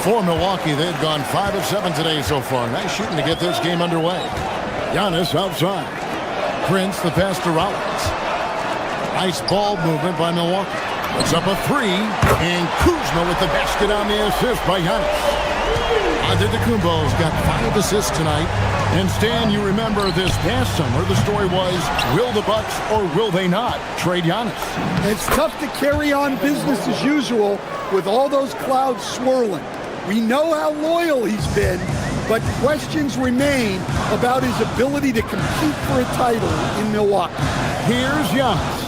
For Milwaukee, they've gone 5 of 7 today so far. Nice shooting to get this game underway. Giannis outside. Prince, the pass to Rollins. Nice ball movement by Milwaukee. It's up a 3, and Kuzma with the basket on the assist by Giannis. Antetokounmpo's got 5 assists tonight. And Stan, you remember this past summer, the story was, will the Bucks or will they not trade Giannis? It's tough to carry on business as usual with all those clouds swirling. We know how loyal he's been, but questions remain about his ability to compete for a title in Milwaukee. Here's Giannis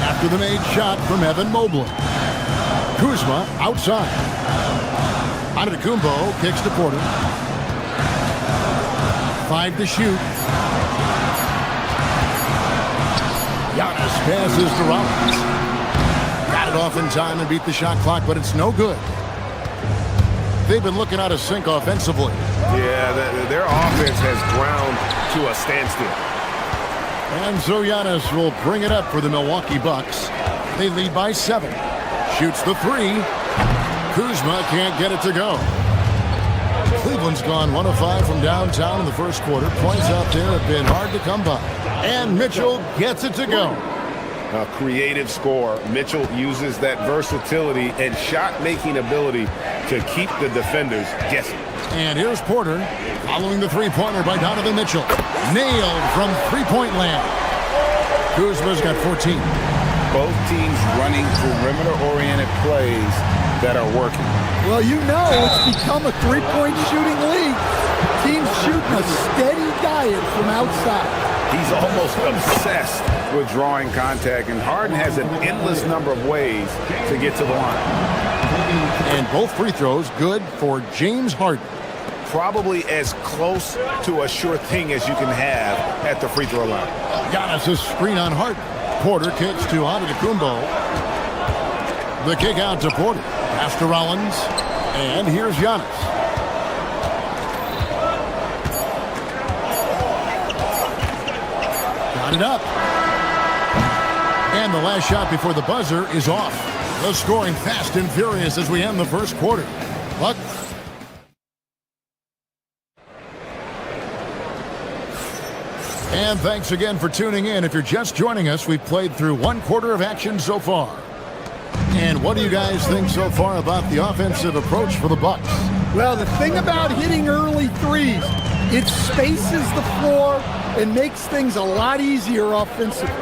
after the made shot from Evan Mobley. Kuzma outside. Antetokounmpo kicks to Porter. 5 to shoot. Giannis passes to Rollins. Got it off in time and beat the shot clock, but it's no good. They've been looking out of sync offensively. Yeah, their offense has ground to a standstill. And so Giannis will bring it up for the Milwaukee Bucks. They lead by 7. Shoots the 3. Kuzma can't get it to go. Cleveland's gone 1 of 5 from downtown in the first quarter. Points out there have been hard to come by. And Mitchell gets it to go. A creative scorer. Mitchell uses that versatility and shot-making ability to keep the defenders guessing. And here's Porter following the three-pointer by Donovan Mitchell. Nailed from three-point land. Kuzma's got 14. Both teams running perimeter-oriented plays that are working. Well, you know it's become a three-point shooting league. Teams shooting a steady diet from outside. He's almost obsessed with drawing contact, and Harden has an endless number of ways to get to the line. And both free throws good for James Harden. Probably as close to a sure thing as you can have at the free throw line. Giannis' screen on Harden. Porter kicks to Antetokounmpo. The kick out to Porter. Pass to Rollins. And here's Giannis. Got it up. And the last shot before the buzzer is off. The scoring fast and furious as we end the first quarter. Buck. And thanks again for tuning in. If you're just joining us, we've played through 1 quarter of action so far. And what do you guys think so far about the offensive approach for the Bucks? Well, the thing about hitting early threes, it spaces the floor and makes things a lot easier offensively.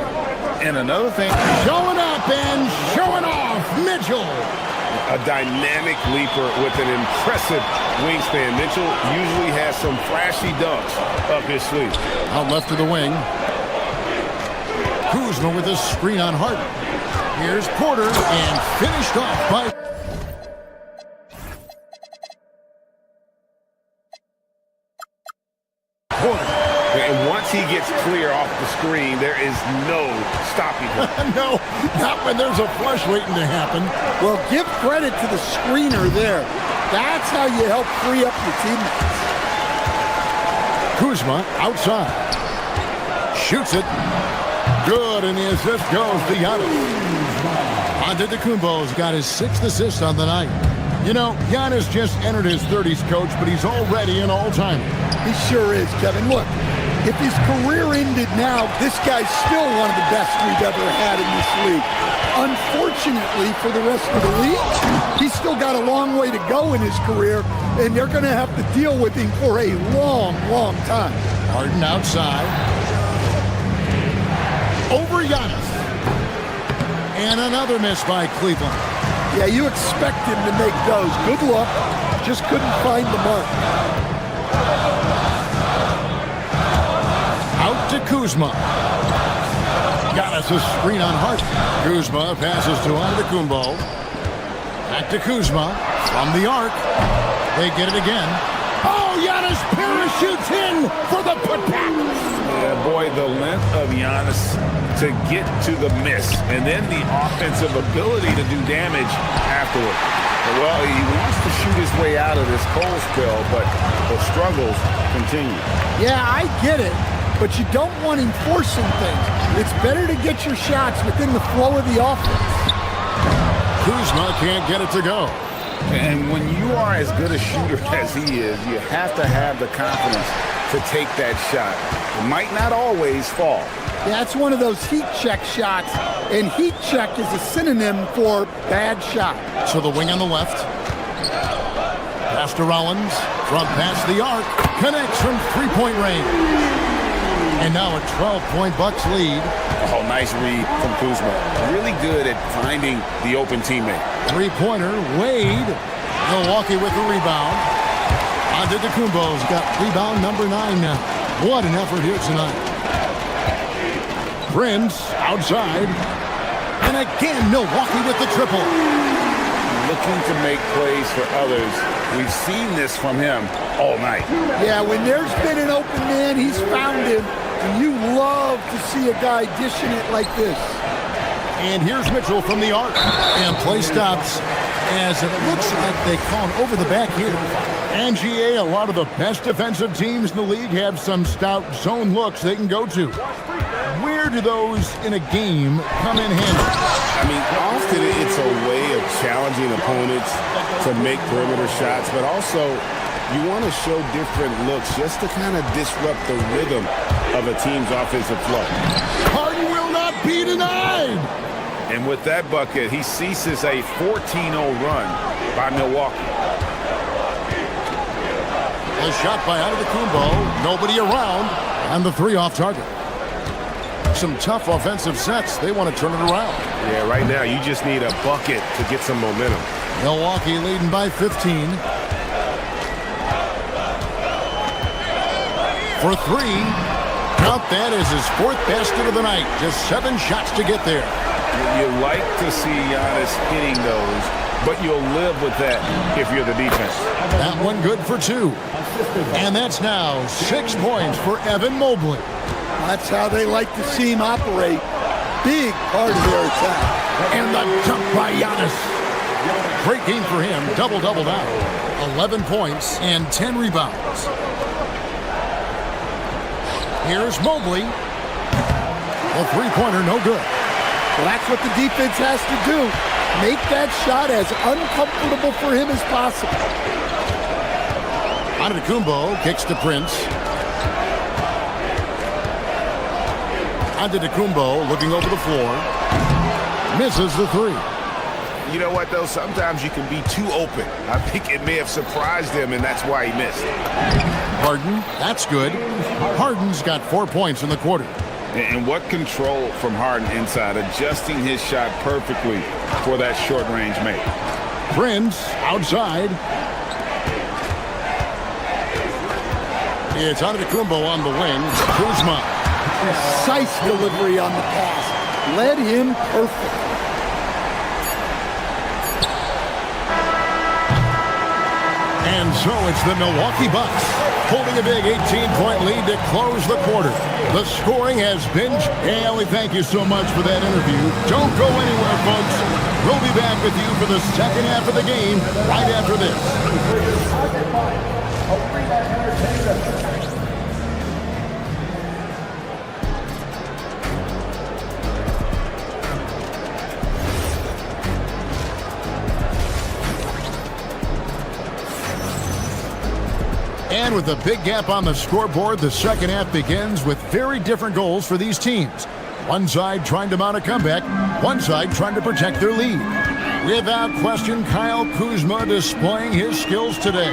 And another thing, showing up and showing off, Mitchell. A dynamic leaper with an impressive wingspan. Mitchell usually has some flashy dunks up his sleeve. Out left of the wing. Kuzma with a screen on Harden. Here's Porter and finished off by Porter. And once he gets clear off the screen, there is no stopping him. No, not when there's a flush waiting to happen. Well, give credit to the screener there. That's how you help free up your teammates. Kuzma outside. Shoots it. Good, and the assist goes to Giannis. Antetokounmpo's got his 6th assist on the night. You know, Giannis just entered his 30s, coach, but he's already an all-timer. He sure is, Kevin. Look, if his career ended now, this guy's still one of the best we've ever had in this league. Unfortunately for the rest of the league, he's still got a long way to go in his career, and they're going to have to deal with him for a long, long time. Harden outside. Over Giannis. And another miss by Cleveland. Yeah, you expect him to make those. Good luck. Just couldn't find the mark. Out to Kuzma. Giannis a screen on Harden. Kuzma passes to Antetokounmpo. Back to Kuzma. From the arc. They get it again. Oh, Giannis parachutes in for the putback. Yeah, boy, the length of Giannis to get to the miss, and then the offensive ability to do damage afterward. Well, he wants to shoot his way out of this cold spell, but the struggles continue. Yeah, I get it, but you don't want him forcing things. It's better to get your shots within the flow of the offense. Kuzma can't get it to go. And when you are as good a shooter as he is, you have to have the confidence to take that shot. It might not always fall. Yeah, it's one of those heat check shots, and heat check is a synonym for bad shot. To the wing on the left. Pass to Rollins, from past the arc, connects from three-point range. And now a 12-point Bucks lead. Oh, nice read from Kuzma. Really good at finding the open teammate. Three-pointer, Wade. Milwaukee with the rebound. Antetokounmpo's got rebound number 9 now. What an effort here tonight. Prince outside. And again, Milwaukee with the triple. Looking to make plays for others. We've seen this from him all night. Yeah, when there's been an open man, he's found him. And you love to see a guy dishing it like this. And here's Mitchell from the arc. And play stops as it looks like they call him over the back here. And GA, a lot of the best defensive teams in the league have some stout zone looks they can go to. Where do those in a game come in handy? I mean, often it's a way of challenging opponents to make perimeter shots, but also you want to show different looks just to kind of disrupt the rhythm of a team's offensive flow. Harden will not be denied. And with that bucket, he ceases a 14-0 run by Milwaukee. A shot by Antetokounmpo. Nobody around. And the three off target. Some tough offensive sets. They want to turn it around. Yeah, right now you just need a bucket to get some momentum. Milwaukee leading by 15. For three. Count that as his 4th basket of the night. Just 7 shots to get there. You like to see Giannis hitting those, but you'll live with that if you're the defense. That one good for 2. And that's now 6 points for Evan Mobley. That's how they like to see him operate. Big part of their attack. And the dunk by Giannis. Great game for him. Double-double now. 11 points and 10 rebounds. Here's Mobley. A three-pointer, no good. Well, that's what the defense has to do. Make that shot as uncomfortable for him as possible. Antetokounmpo kicks to Prince. Antetokounmpo looking over the floor. Misses the three. You know what, though? Sometimes you can be too open. I think it may have surprised him, and that's why he missed. Harden, that's good. Harden's got 4 points in the quarter. And what control from Harden inside, adjusting his shot perfectly for that short-range make. Prince outside. It's Antetokounmpo on the wing. Kuzma. Precise delivery on the pass. Led him perfect. And so it's the Milwaukee Bucks holding a big 18-point lead to close the quarter. The scoring has been... Hey, Ellie, thank you so much for that interview. Don't go anywhere, folks. We'll be back with you for the second half of the game right after this. And with a big gap on the scoreboard, the second half begins with very different goals for these teams. One side trying to mount a comeback, one side trying to protect their lead. Without question, Kyle Kuzma displaying his skills today.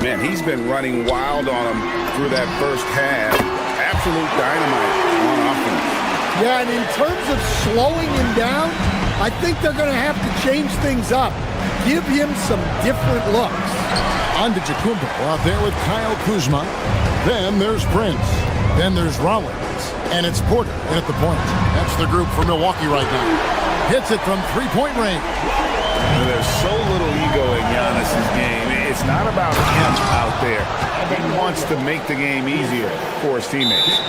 Man, he's been running wild on him through that first half. Absolute dynamite on offense. Yeah, and in terms of slowing him down, I think they're going to have to change things up. Give him some different looks. Antetokounmpo out there with Kyle Kuzma. Then there's Prince. Then there's Rollins. And it's Porter in at the point. That's the group for Milwaukee right now. Hits it from three-point range. There's so little ego in Giannis's game. It's not about him out there. He wants to make the game easier for his teammates.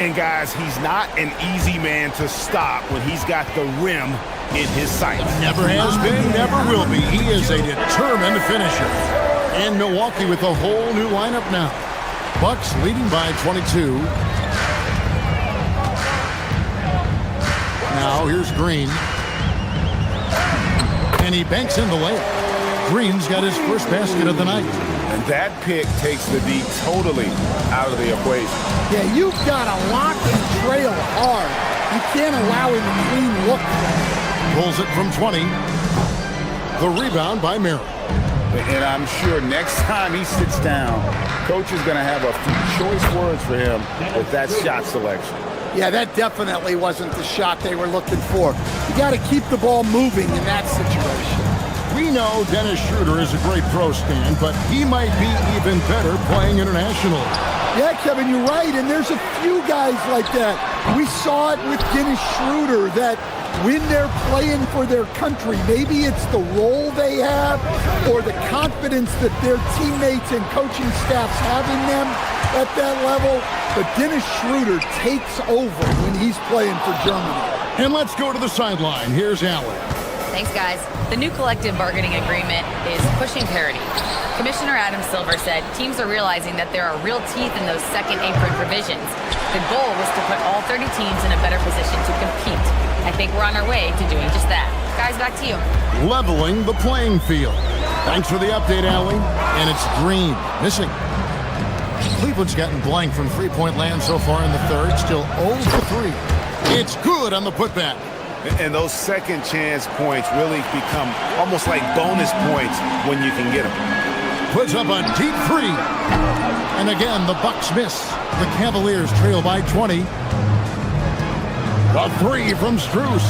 And guys, he's not an easy man to stop when he's got the rim in his sights. Never has been, never will be. He is a determined finisher. And Milwaukee with a whole new lineup now. Bucks leading by 22. Now here's Green. And he banks in the layup. Green's got his first basket of the night. And that pick takes the D totally out of the equation. Yeah, you've got to lock and trail hard. You can't allow him a clean look. Pulls it from 20. The rebound by Merrill. And I'm sure next time he sits down, coach is going to have a few choice words for him with that shot selection. Yeah, that definitely wasn't the shot they were looking for. You got to keep the ball moving in that situation. We know Dennis Schroeder is a great pro, Stan, but he might be even better playing internationally. Yeah, Kevin, you're right, and there's a few guys like that. We saw it with Dennis Schroeder, that when they're playing for their country, maybe it's the role they have or the confidence that their teammates and coaching staffs have in them at that level. But Dennis Schroeder takes over when he's playing for Germany. And let's go to the sideline. Here's Allen. Thanks, guys. The new collective bargaining agreement is pushing parity. Commissioner Adam Silver said teams are realizing that there are real teeth in those second apron provisions. The goal was to put all 30 teams in a better position to compete. I think we're on our way to doing just that. Guys, back to you. Leveling the playing field. Thanks for the update, Allie. And it's Green, missing. Cleveland's gotten blank from three-point land so far in the third. Still 0 for 3. It's good on the putback. And those second chance points really become almost like bonus points when you can get them. Puts up a deep three. And again, the Bucks miss. The Cavaliers trail by 20. The three from Strus.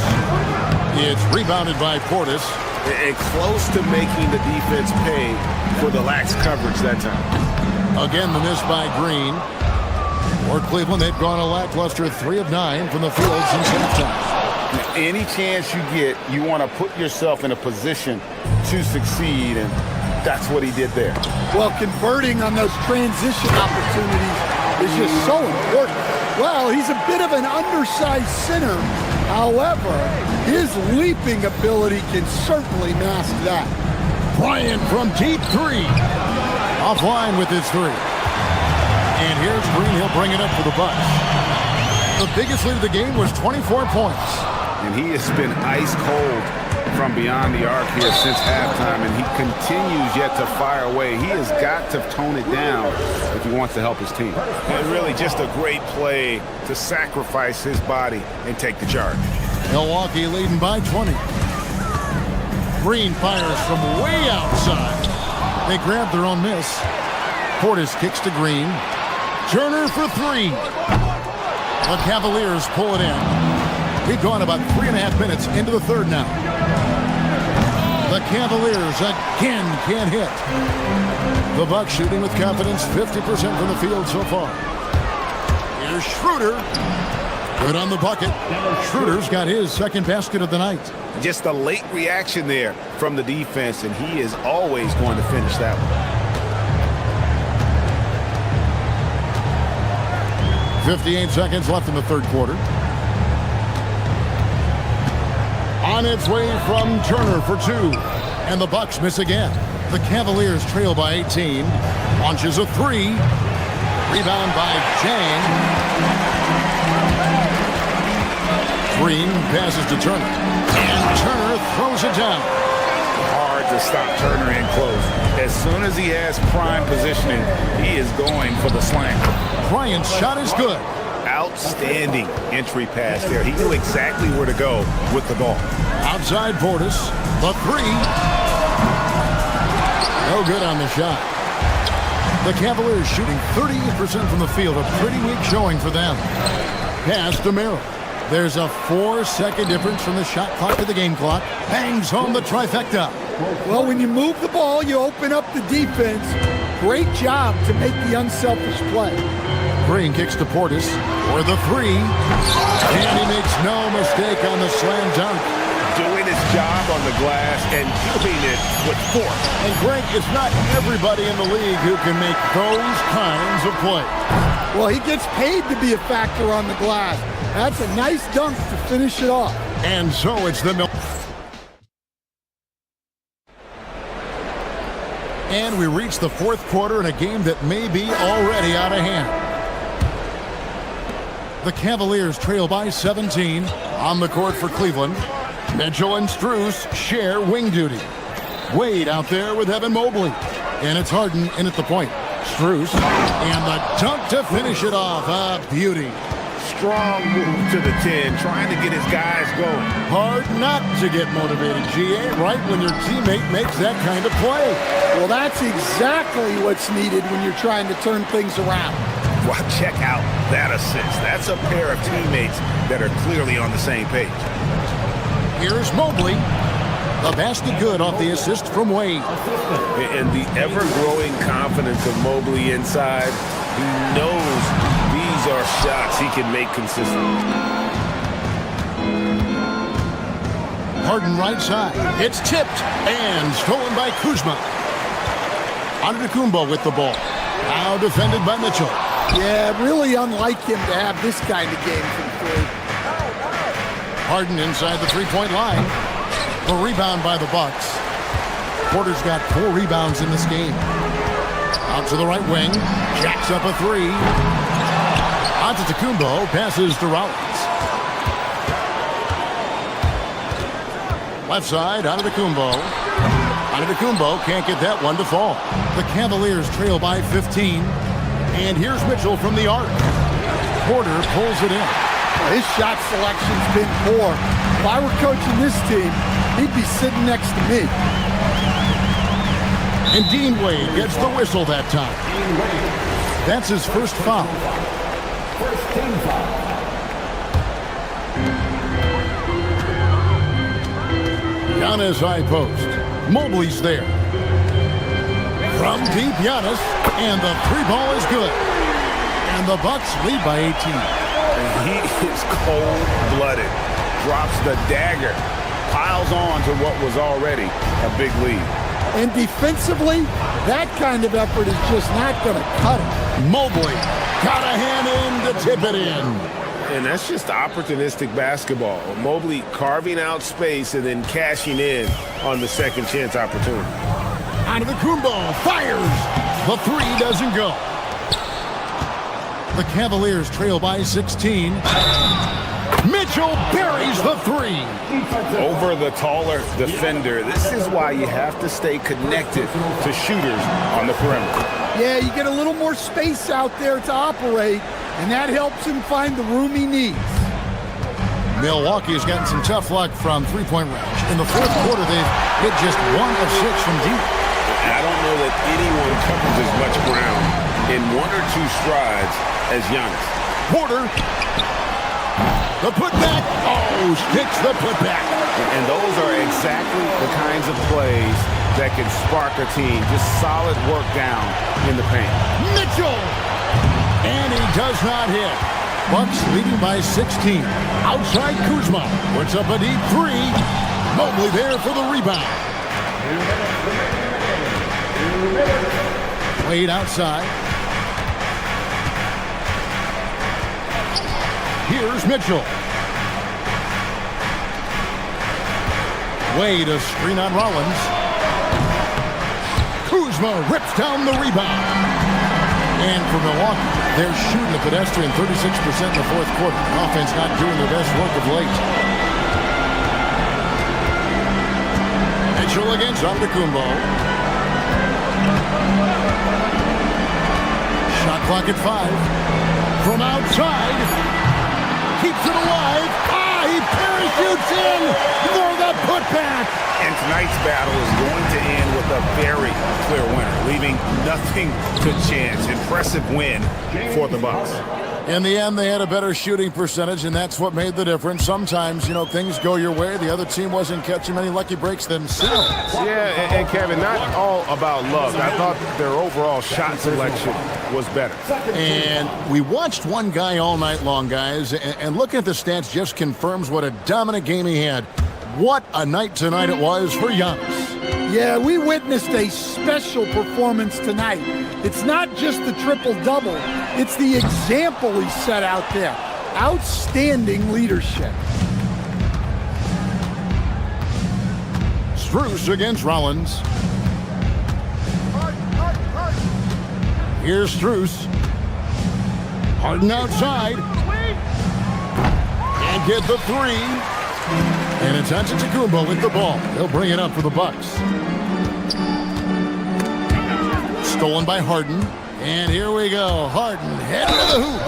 It's rebounded by Portis. And close to making the defense pay for the lax coverage that time. Again, the miss by Green. For Cleveland, they've gone a lackluster 3 of 9 from the field since halftime. Any chance you get, you want to put yourself in a position to succeed, and that's what he did there. Well, converting on those transition opportunities is just so important. Well, he's a bit of an undersized center. However, his leaping ability can certainly mask that. Bryant from deep 3. Offline with his 3. And here's Green. He'll bring it up for the Bucks. The biggest lead of the game was 24 points. And he has been ice cold from beyond the arc here since halftime, and he continues yet to fire away. He has got to tone it down if he wants to help his team. And really just a great play to sacrifice his body and take the charge. Milwaukee leading by 20. Green fires from way outside. They grab their own miss. Portis kicks to Green. Turner for 3. The Cavaliers pull it in. We've gone about 3.5 minutes into the third now. The Cavaliers again can't hit. The Bucks shooting with confidence, 50% from the field so far. Here's Schroeder. Good on the bucket. Schroeder's got his second basket of the night. Just a late reaction there from the defense, and he is always going to finish that one. 58 seconds left in the third quarter. On its way from Turner for 2. And the Bucks miss again. The Cavaliers trail by 18. Launches a 3. Rebound by Chang. Green passes to Turner. And Turner throws it down. Hard to stop Turner in close. As soon as he has prime positioning, he is going for the slam. Bryant's shot is good. Outstanding entry pass there. He knew exactly where to go with the ball. Outside Portis. The 3. No good on the shot. The Cavaliers shooting 38% from the field. A pretty weak showing for them. Pass to Merrill. There's a 4-second difference from the shot clock to the game clock. Bangs home the trifecta. Well, when you move the ball, you open up the defense. Great job to make the unselfish play. Green kicks to Portis for the 3. And he makes no mistake on the slam dunk. Doing his job on the glass and doing it with force. And Greg, it's not everybody in the league who can make those kinds of plays. Well, he gets paid to be a factor on the glass. That's a nice dunk to finish it off. And so it's the And we reach the fourth quarter in a game that may be already out of hand. The Cavaliers trail by 17 on the court for Cleveland. Mitchell and Strus share wing duty. Wade out there with Evan Mobley. And it's Harden in at the point. Strus, and the dunk to finish it off. A beauty. Strong move to the 10, trying to get his guys going. Hard not to get motivated, GA, right when your teammate makes that kind of play. Well, that's exactly what's needed when you're trying to turn things around. Well, check out that assist. That's a pair of teammates that are clearly on the same page. Here's Mobley. The basket good off the assist from Wade. And the ever-growing confidence of Mobley inside. He knows these are shots he can make consistently. Harden right side. It's tipped and stolen by Kuzma. Antetokounmpo with the ball. Now defended by Mitchell. Yeah, really unlike him to have this kind of game from three. Harden inside the three-point line. The rebound by the Bucks. Porter's got 4 rebounds in this game. Out to the right wing. Jacks up a three. Antetokounmpo passes to Rollins. Left side, Antetokounmpo. Antetokounmpo can't get that one to fall. The Cavaliers trail by 15. And here's Mitchell from the arc. Porter pulls it in. His shot selection's been poor. If I were coaching this team, he'd be sitting next to me. And Dean Wade gets the whistle that time. That's his first foul. First team foul. Giannis high post. Mobley's there. From deep, Giannis, and the three ball is good. And the Bucks lead by 18. He is cold-blooded. Drops the dagger. Piles on to what was already a big lead. And defensively, that kind of effort is just not going to cut it. Mobley got a hand in to tip it in. And that's just opportunistic basketball. Mobley carving out space and then cashing in on the second chance opportunity. Antetokounmpo fires. The three doesn't go. The Cavaliers trail by 16. Mitchell buries the three. Over the taller defender. This is why you have to stay connected to shooters on the perimeter. Yeah, you get a little more space out there to operate, and that helps him find the room he needs. Milwaukee has gotten some tough luck from three-point range. In the fourth quarter, they've hit just 1 of 6 from deep. I don't know that anyone covers as much ground in 1 or 2 strides as Giannis. Porter. The putback. Oh, sticks the putback. And those are exactly the kinds of plays that can spark a team. Just solid work down in the paint. Mitchell. And he does not hit. Bucks leading by 16. Outside Kuzma. Puts up a deep three. Mobley there for the rebound. Wade outside. Here's Mitchell. Wade a screen on Rollins. Kuzma rips down the rebound. And for Milwaukee, they're shooting a pedestrian 36% in the fourth quarter. The offense not doing their best work of late. Mitchell against Antetokounmpo. Shot clock at 5. From outside. Keeps it alive. He parachutes in for the putback. And tonight's battle is going to end with a very clear winner, leaving nothing to chance. Impressive win for the Bucks. In the end, they had a better shooting percentage, and that's what made the difference. Sometimes, things go your way. The other team wasn't catching many lucky breaks themselves. Yeah, and Kevin, not all about luck. I thought their overall shot selection was better. And we watched one guy all night long, guys, and looking at the stats just confirms what a dominant game he had. What a night tonight it was for Giannis. Yeah, we witnessed a special performance tonight. It's not just the triple-double. It's the example he set out there. Outstanding leadership. Strus against Rollins. Here's Strus. Harden outside. And get the three. And it's Antetokounmpo with the ball. He'll bring it up for the Bucks. Stolen by Harden. And here we go. Harden heading to the hoop.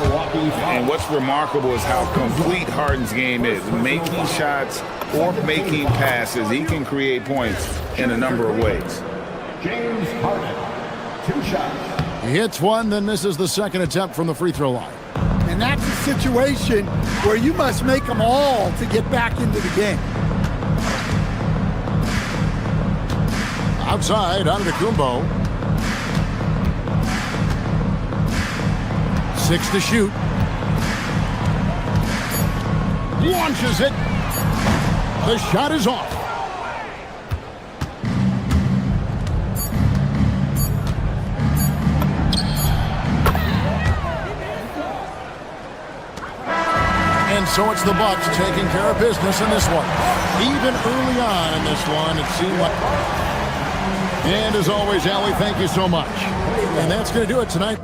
And what's remarkable is how complete Harden's game is. Making shots or making passes, he can create points in a number of ways. James Harden, 2 shots. He hits one, then misses the second attempt from the free throw line. And that's a situation where you must make them all to get back into the game. Outside, Antetokounmpo. 6 to shoot. Launches it. The shot is off. And so it's the Bucks taking care of business in this one. Even early on in this one, it seemed like... And as always, Allie, thank you so much. And that's going to do it tonight.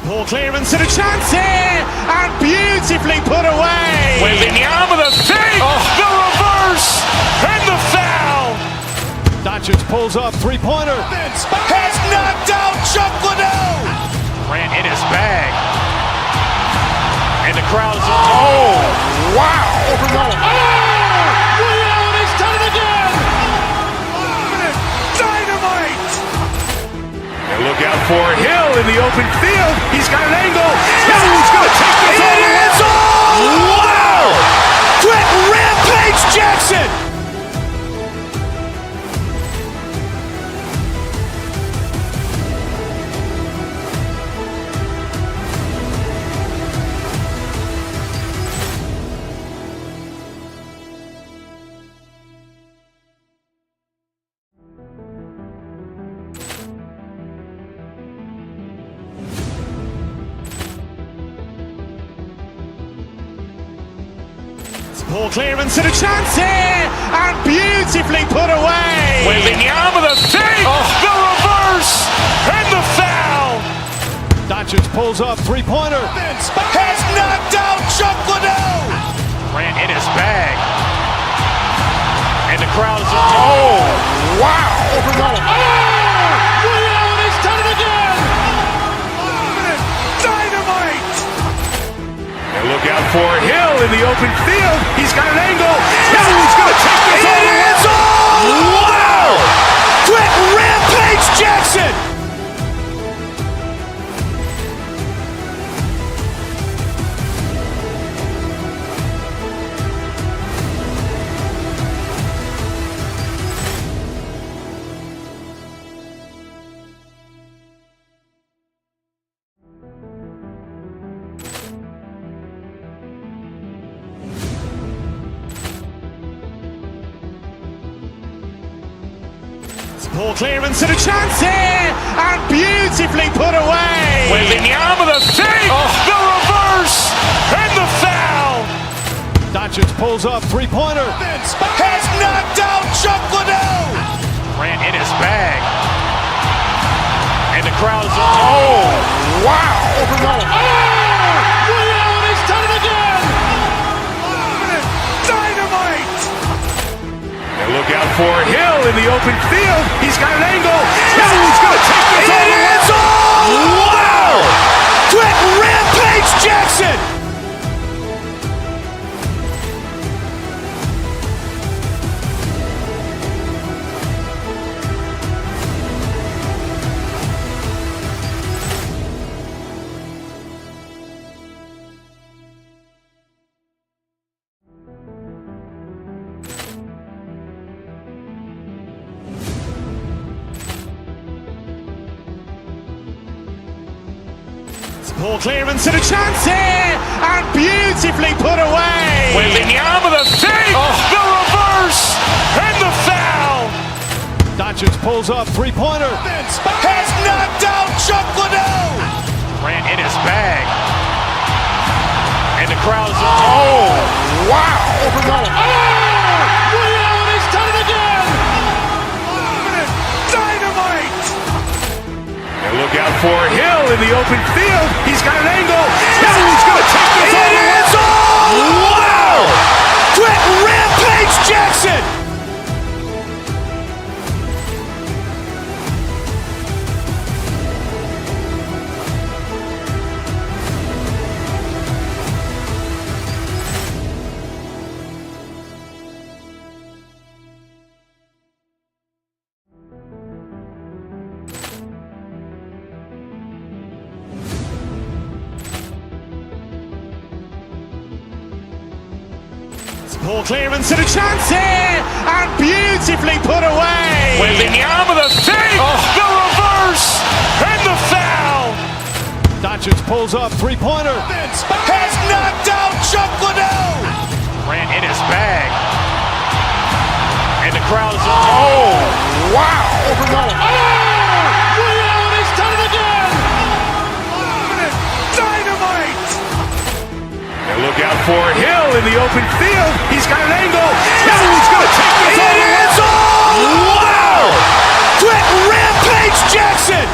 Poor clearance and a chance here, and beautifully put away. Wembanyama the fake, the reverse, and the foul. Doncic pulls up, three-pointer. Has knocked out Chuck Liddell. Grant in his bag. And the crowd is, oh, wow. Liddell, he's done it again. Dynamite. And look out for Hill in the open field. He's got an angle. Hill's going to take this all the way. It is all. Wow. Quit Rampage Jackson. Poor clearance and a chance here, and beautifully put away. Wembanyama the fake, the reverse, and the foul. Doncic pulls up, three-pointer. Has knocked out Chuck Liddell. Grant in his bag. And the crowd is, oh, wow. Liddell, he's done it again. Dynamite. And look out for Hill in the open field. He's got an angle. Hill's going to take this all the way. It is all. Wow. Quit Rampage Jackson. Poor clearance and a chance here, and beautifully put away. Wembanyama the fake, the reverse, and the foul. Doncic pulls up, three-pointer. Has knocked out Chuck Liddell. Grant in his bag. And the crowd is, oh, wow. Liddell, he's done it again. Dynamite. And look out for Hill in the open field. He's got an angle. Hill's going to take this all the way. It is all. Wow. Quit Rampage Jackson. Poor clearance and a chance here, and beautifully put away. Wembanyama the fake, the reverse, and the foul. Doncic pulls up, three-pointer. Has knocked out Chuck Liddell. Grant in his bag. And And the crowd's, oh, wow. He's done it again! Dynamite! And look out for Hill in the open field. He's got an angle. He's going to take this all the way. Wow! Quick Rampage Jackson! Ball clearance and a chance here, and beautifully put away. Wembanyama the save, the reverse, and the foul. Doncic pulls up, three-pointer. Has knocked out Chuck Liddell. Grant in his bag. And the crowd's, oh, wow. He's done it again! Dynamite! And look out for Hill in the open field. He's got an angle. He's going to take this all the way. Wow! Quick Rampage Jackson!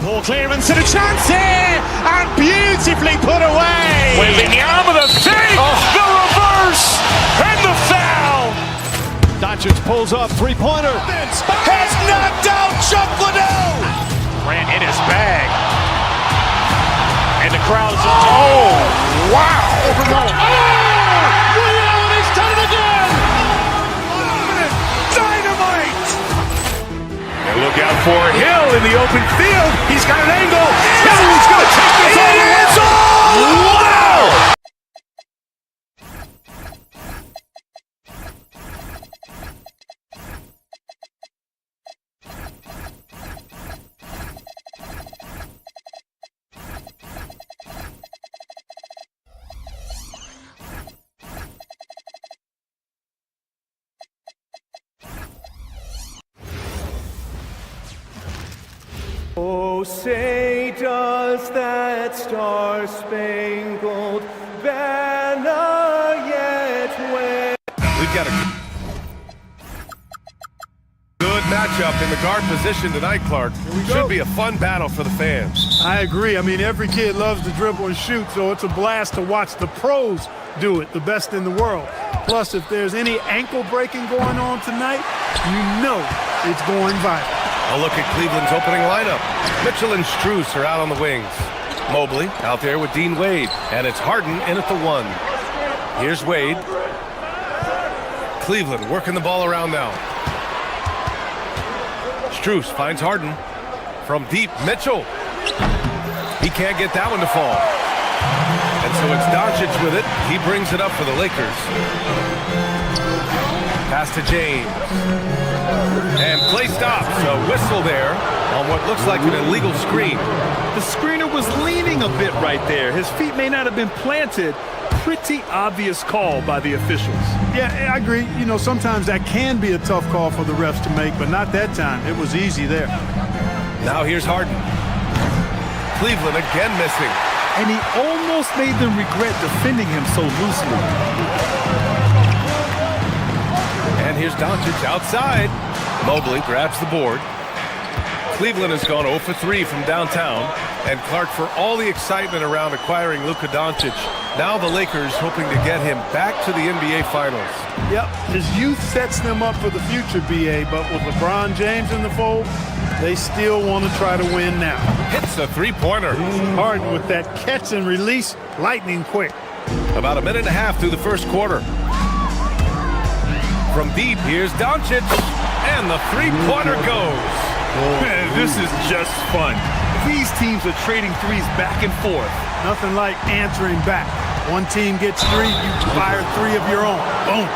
Ball clearance and a chance here, and beautifully put away. Wembanyama the save, the reverse, and the foul. Doncic pulls up, three-pointer. Has knocked out Chuck Liddell. Grant in his bag. And the crowd's, oh, wow. He's done it again! Dynamite! And look out for Hill in the open field. He's got an angle. He's going to take this all the way. Wow! Oh, say does that star-spangled banner yet wave? We've got a good matchup in the guard position tonight, Clark. Should be a fun battle for the fans. I agree. I mean, every kid loves to dribble and shoot, so it's a blast to watch the pros do it, the best in the world. Plus, if there's any ankle breaking going on tonight, you know it's going viral. A look at Cleveland's opening lineup. Mitchell and Strus are out on the wings. Mobley out there with Dean Wade. And it's Harden in at the one. Here's Wade. Cleveland working the ball around now. Strus finds Harden. From deep, Mitchell. He can't get that one to fall. And so it's Doncic with it. He brings it up for the Lakers. Pass to James. And play stops. A whistle there on what looks like an illegal screen. The screener was leaning a bit right there. His feet may not have been planted. Pretty obvious call by the officials. Yeah, I agree. You know, sometimes that can be a tough call for the refs to make, but not that time. It was easy there. Now here's Harden. Cleveland again missing. And he almost made them regret defending him so loosely. And here's Doncic outside. Mobley grabs the board. Cleveland has gone 0 for 3 from downtown. And Clark, for all the excitement around acquiring Luka Doncic, now the Lakers hoping to get him back to the NBA Finals. Yep, his youth sets them up for the future, BA, but with LeBron James in the fold, they still want to try to win now. Hits a three-pointer. Harden with that catch and release, lightning quick. About a minute and a half through the first quarter. From deep, here's Doncic, and the three-pointer goes. Man, this is just fun. These teams are trading threes back and forth. Nothing like answering back. One team gets 3, you fire 3 of your own. Boom.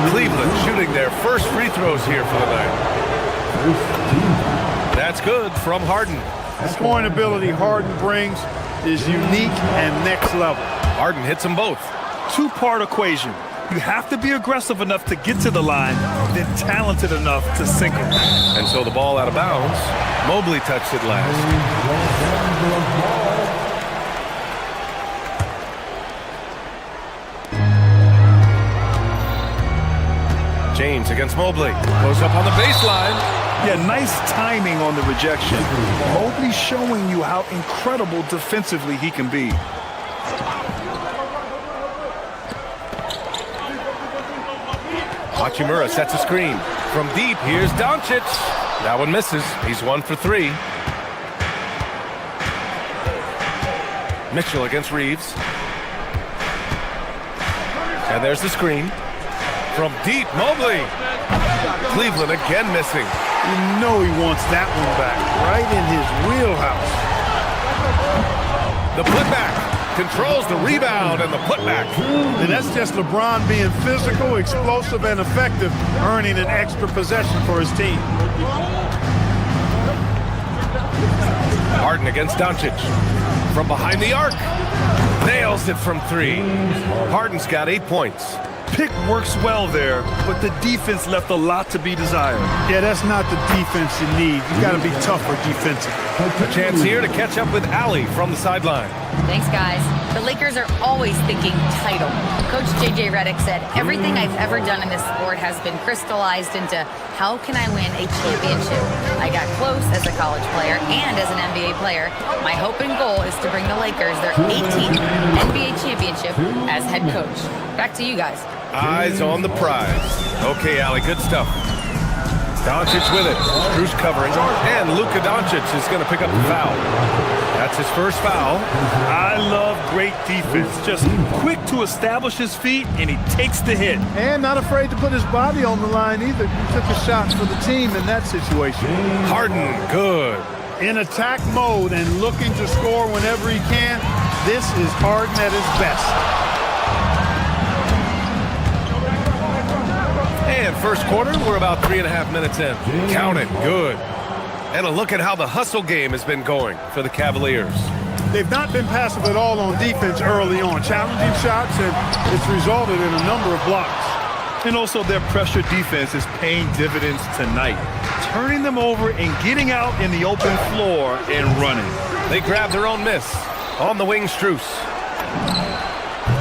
Cleveland shooting their first free throws here for the night. That's good from Harden. The scoring ability Harden brings is unique and next level. Harden hits them both. Two-part equation. You have to be aggressive enough to get to the line, then talented enough to sink it. And so the ball out of bounds. Mobley touched it last. James against Mobley. Goes up on the baseline. Yeah, nice timing on the rejection. Mobley showing you how incredible defensively he can be. Hachimura sets a screen. From deep, here's Doncic. That one misses. He's 1 for 3. Mitchell against Reeves. And there's the screen. From deep, Mobley. Cleveland again missing. You know he wants that one back, right in his wheelhouse. The putback. Controls the rebound and the putback. And that's just LeBron being physical, explosive, and effective, earning an extra possession for his team. Harden against Doncic. From behind the arc. Nails it from 3. Harden's got 8 points. Pick works well there, but the defense left a lot to be desired. Yeah, that's not the defense you need. You got to be tougher defensively. A chance here to catch up with Allie from the sideline. Thanks, guys. The Lakers are always thinking title. Coach J.J. Redick said, everything I've ever done in this sport has been crystallized into how can I win a championship? I got close as a college player and as an NBA player. My hope and goal is to bring the Lakers their 18th NBA championship as head coach. Back to you guys. Eyes on the prize. Okay, Allie, good stuff. Doncic with it. Strus covering. And Luka Doncic is going to pick up the foul. That's his first foul. I love great defense. Just quick to establish his feet, and he takes the hit. And not afraid to put his body on the line either. He took a shot for the team in that situation. Harden, good. In attack mode and looking to score whenever he can, this is Harden at his best. And first quarter, we're about 3.5 minutes in. Count it, good. And a look at how the hustle game has been going for the Cavaliers. They've not been passive at all on defense early on. Challenging shots, and it's resulted in a number of blocks. And also their pressure defense is paying dividends tonight. Turning them over and getting out in the open floor and running. They grab their own miss. On the wing, Strus.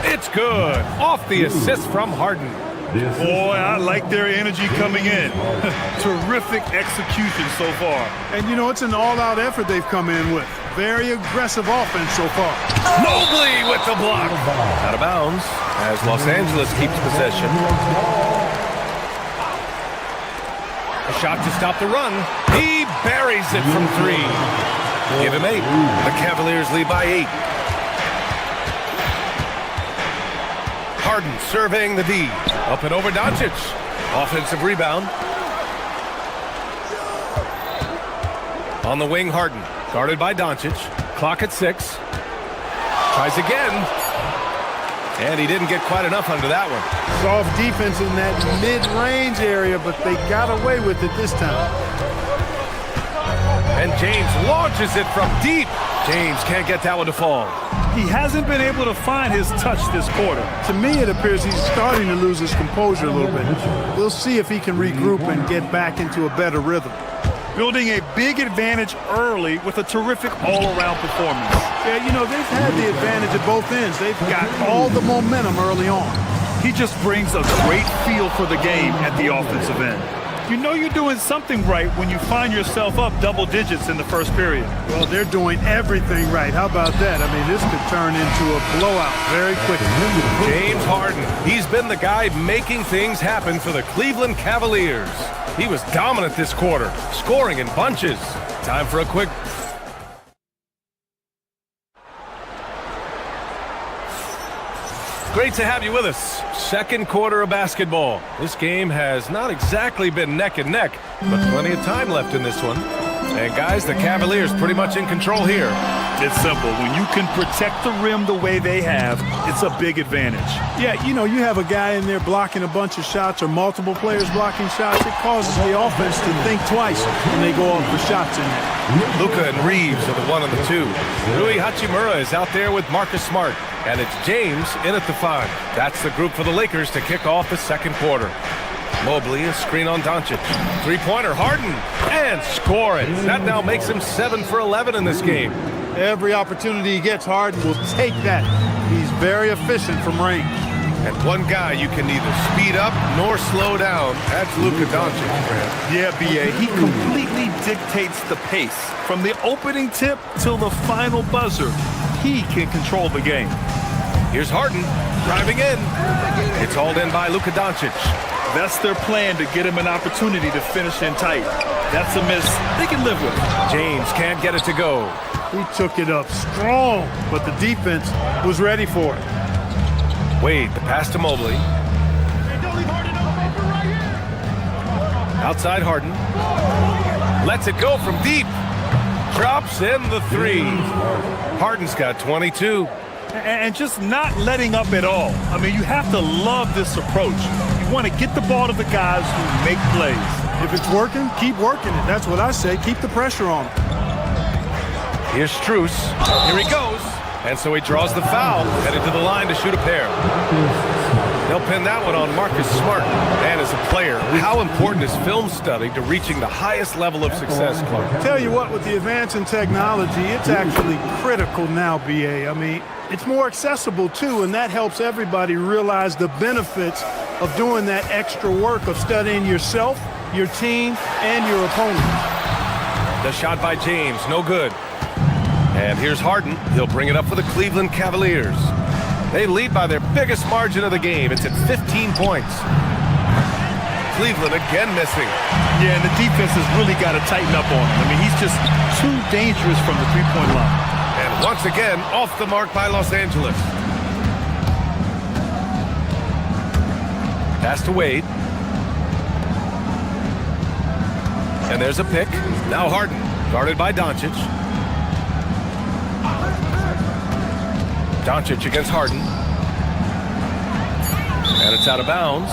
It's good. Off the assist from Harden. Boy, I like their energy coming in. Terrific execution so far. And, you know, it's an all-out effort they've come in with. Very aggressive offense so far. Mobley with the block. Out of bounds as Los Angeles keeps possession. A shot to stop the run. He buries it from 3. Give him 8. The Cavaliers lead by 8. Harden surveying the D. Up and over Doncic. Offensive rebound. On the wing, Harden. Guarded by Doncic. Clock at 6. Tries again. And he didn't get quite enough under that one. Soft defense in that mid-range area, but they got away with it this time. And James launches it from deep. James can't get that one to fall. He hasn't been able to find his touch this quarter. To me, it appears he's starting to lose his composure a little bit. We'll see if he can regroup and get back into a better rhythm. Building a big advantage early with a terrific all-around performance. Yeah, you know, they've had the advantage at both ends. They've got all the momentum early on. He just brings a great feel for the game at the offensive end. You know you're doing something right when you find yourself up double digits in the first period. Well, they're doing everything right. How about that? I mean, this could turn into a blowout very quickly. James Harden, he's been the guy making things happen for the Cleveland Cavaliers. He was dominant this quarter, scoring in bunches. Time for a quick... Great to have you with us. Second quarter of basketball. This game has not exactly been neck and neck, but plenty of time left in this one. And guys, the Cavaliers pretty much in control here. It's simple. When you can protect the rim the way they have, it's a big advantage. Yeah, you know, you have a guy in there blocking a bunch of shots or multiple players blocking shots. It causes the offense to think twice when they go off for shots in there. Luka and Reeves are the 1 and the 2. Rui Hachimura is out there with Marcus Smart. And it's James in at the 5. That's the group for the Lakers to kick off the second quarter. Mobley, a screen on Doncic. Three-pointer, Harden, and score it. That now makes him 7 for 11 in this game. Every opportunity he gets, Harden will take that. He's very efficient from range. And one guy you can neither speed up nor slow down. That's Luka Doncic, Fred. Yeah, B.A. He completely dictates the pace. From the opening tip till the final buzzer, he can control the game. Here's Harden driving in. It's hauled in by Luka Doncic. That's their plan, to get him an opportunity to finish in tight. That's a miss they can live with. James can't get it to go. He took it up strong, but the defense was ready for it. Wade, the pass to Mobley. Outside Harden. Lets it go from deep. Drops in the 3. Harden's got 22. And just not letting up at all. I mean, you have to love this approach. You want to get the ball to the guys who make plays. If it's working, keep working it. That's what I say. Keep the pressure on him. Here's Strus. Here he goes. And so he draws the foul, headed to the line to shoot a pair. They'll pin that one on Marcus Smart. And as a player, how important is film study to reaching the highest level of success, Clark? Tell you what, with the advance in technology, it's actually critical now, B.A. I mean, it's more accessible, too, and that helps everybody realize the benefits of doing that extra work of studying yourself, your team, and your opponent. The shot by James, no good. And here's Harden. He'll bring it up for the Cleveland Cavaliers. They lead by their biggest margin of the game. It's at 15 points. Cleveland again missing. Yeah, and the defense has really got to tighten up on him. I mean, he's just too dangerous from the three-point line. And once again, off the mark by Los Angeles. Pass to Wade. And there's a pick. Now Harden, guarded by Doncic. Doncic against Harden. And it's out of bounds.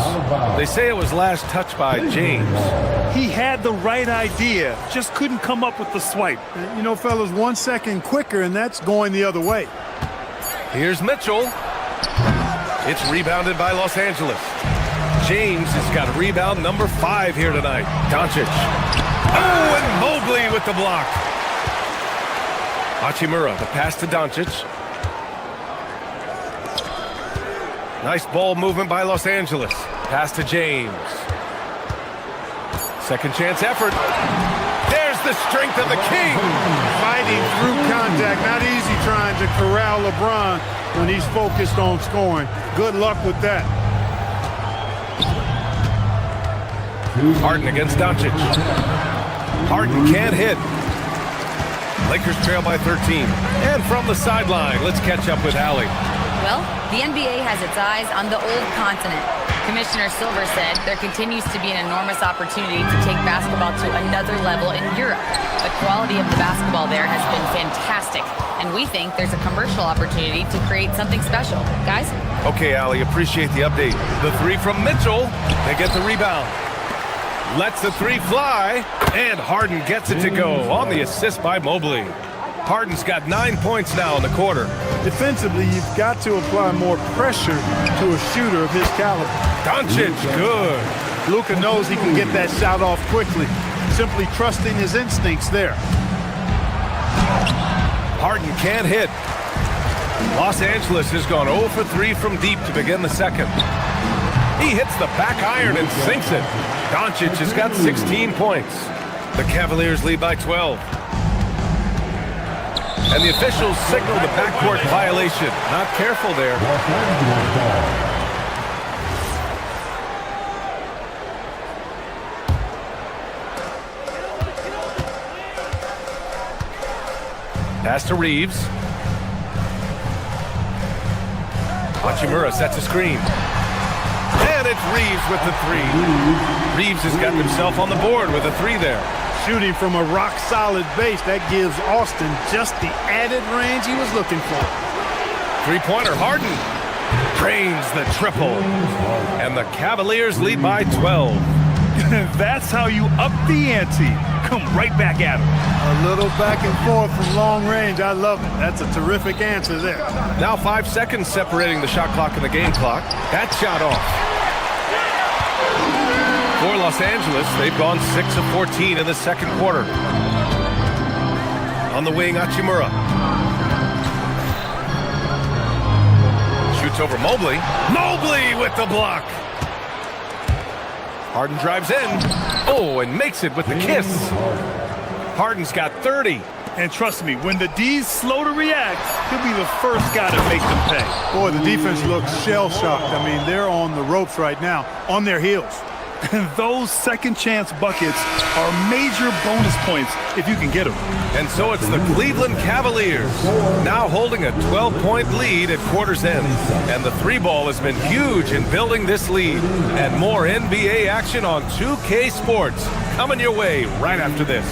They say it was last touched by James. He had the right idea, just couldn't come up with the swipe. You know, fellas, 1 second quicker, and that's going the other way. Here's Mitchell. It's rebounded by Los Angeles. James has got rebound number 5 here tonight. Doncic. Oh, and Mobley with the block. Hachimura, the pass to Doncic. Nice ball movement by Los Angeles. Pass to James. Second chance effort. There's the strength of the king. Fighting through contact. Not easy trying to corral LeBron when he's focused on scoring. Good luck with that. Harden against Doncic. Harden can't hit. Lakers trail by 13. And from the sideline, let's catch up with Allie. Well, the NBA has its eyes on the old continent. Commissioner Silver said there continues to be an enormous opportunity to take basketball to another level in Europe. The quality of the basketball there has been fantastic, and we think there's a commercial opportunity to create something special. Guys? Okay, Allie, appreciate the update. The 3 from Mitchell. They get the rebound. Lets the 3 fly, and Harden gets it to go on the assist by Mobley. Harden's got 9 points now in the quarter. Defensively, you've got to apply more pressure to a shooter of his caliber. Doncic, good. Luka knows he can get that shot off quickly, simply trusting his instincts there. Harden can't hit. Los Angeles has gone 0 for 3 from deep to begin the second. He hits the back iron and sinks it. Doncic has got 16 points. The Cavaliers lead by 12. And the officials signal the backcourt violation. Not careful there. Pass to Reeves. Hachimura sets a screen. And it's Reeves with the 3. Reeves has got himself on the board with a 3 there. Shooting from a rock-solid base, that gives Austin just the added range he was looking for. Three-pointer, Harden drains the triple. And the Cavaliers lead by 12. That's how you up the ante. Come right back at him. A little back and forth from long range. I love it. That's a terrific answer there. Now 5 seconds separating the shot clock and the game clock. That shot off. For Los Angeles, they've gone 6 of 14 in the second quarter. On the wing, Hachimura. Shoots over Mobley. Mobley with the block. Harden drives in. Oh, and makes it with the kiss. Harden's got 30. And trust me, when the D's slow to react, he'll be the first guy to make them pay. Boy, the defense looks shell-shocked. I mean, they're on the ropes right now, on their heels. And those second chance buckets are major bonus points if you can get them. And so it's the Cleveland Cavaliers now holding a 12-point lead at quarter's end. And the three ball has been huge in building this lead. And more NBA action on 2K Sports coming your way right after this.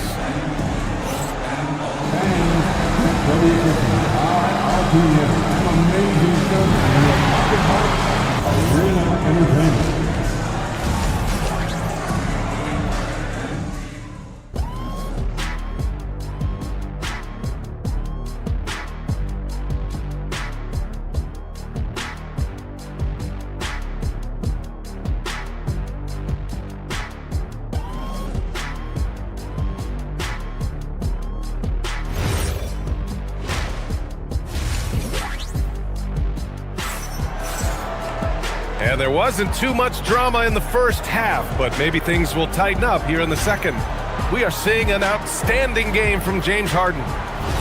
And there wasn't too much drama in the first half, but maybe things will tighten up here in the second. We are seeing an outstanding game from James Harden.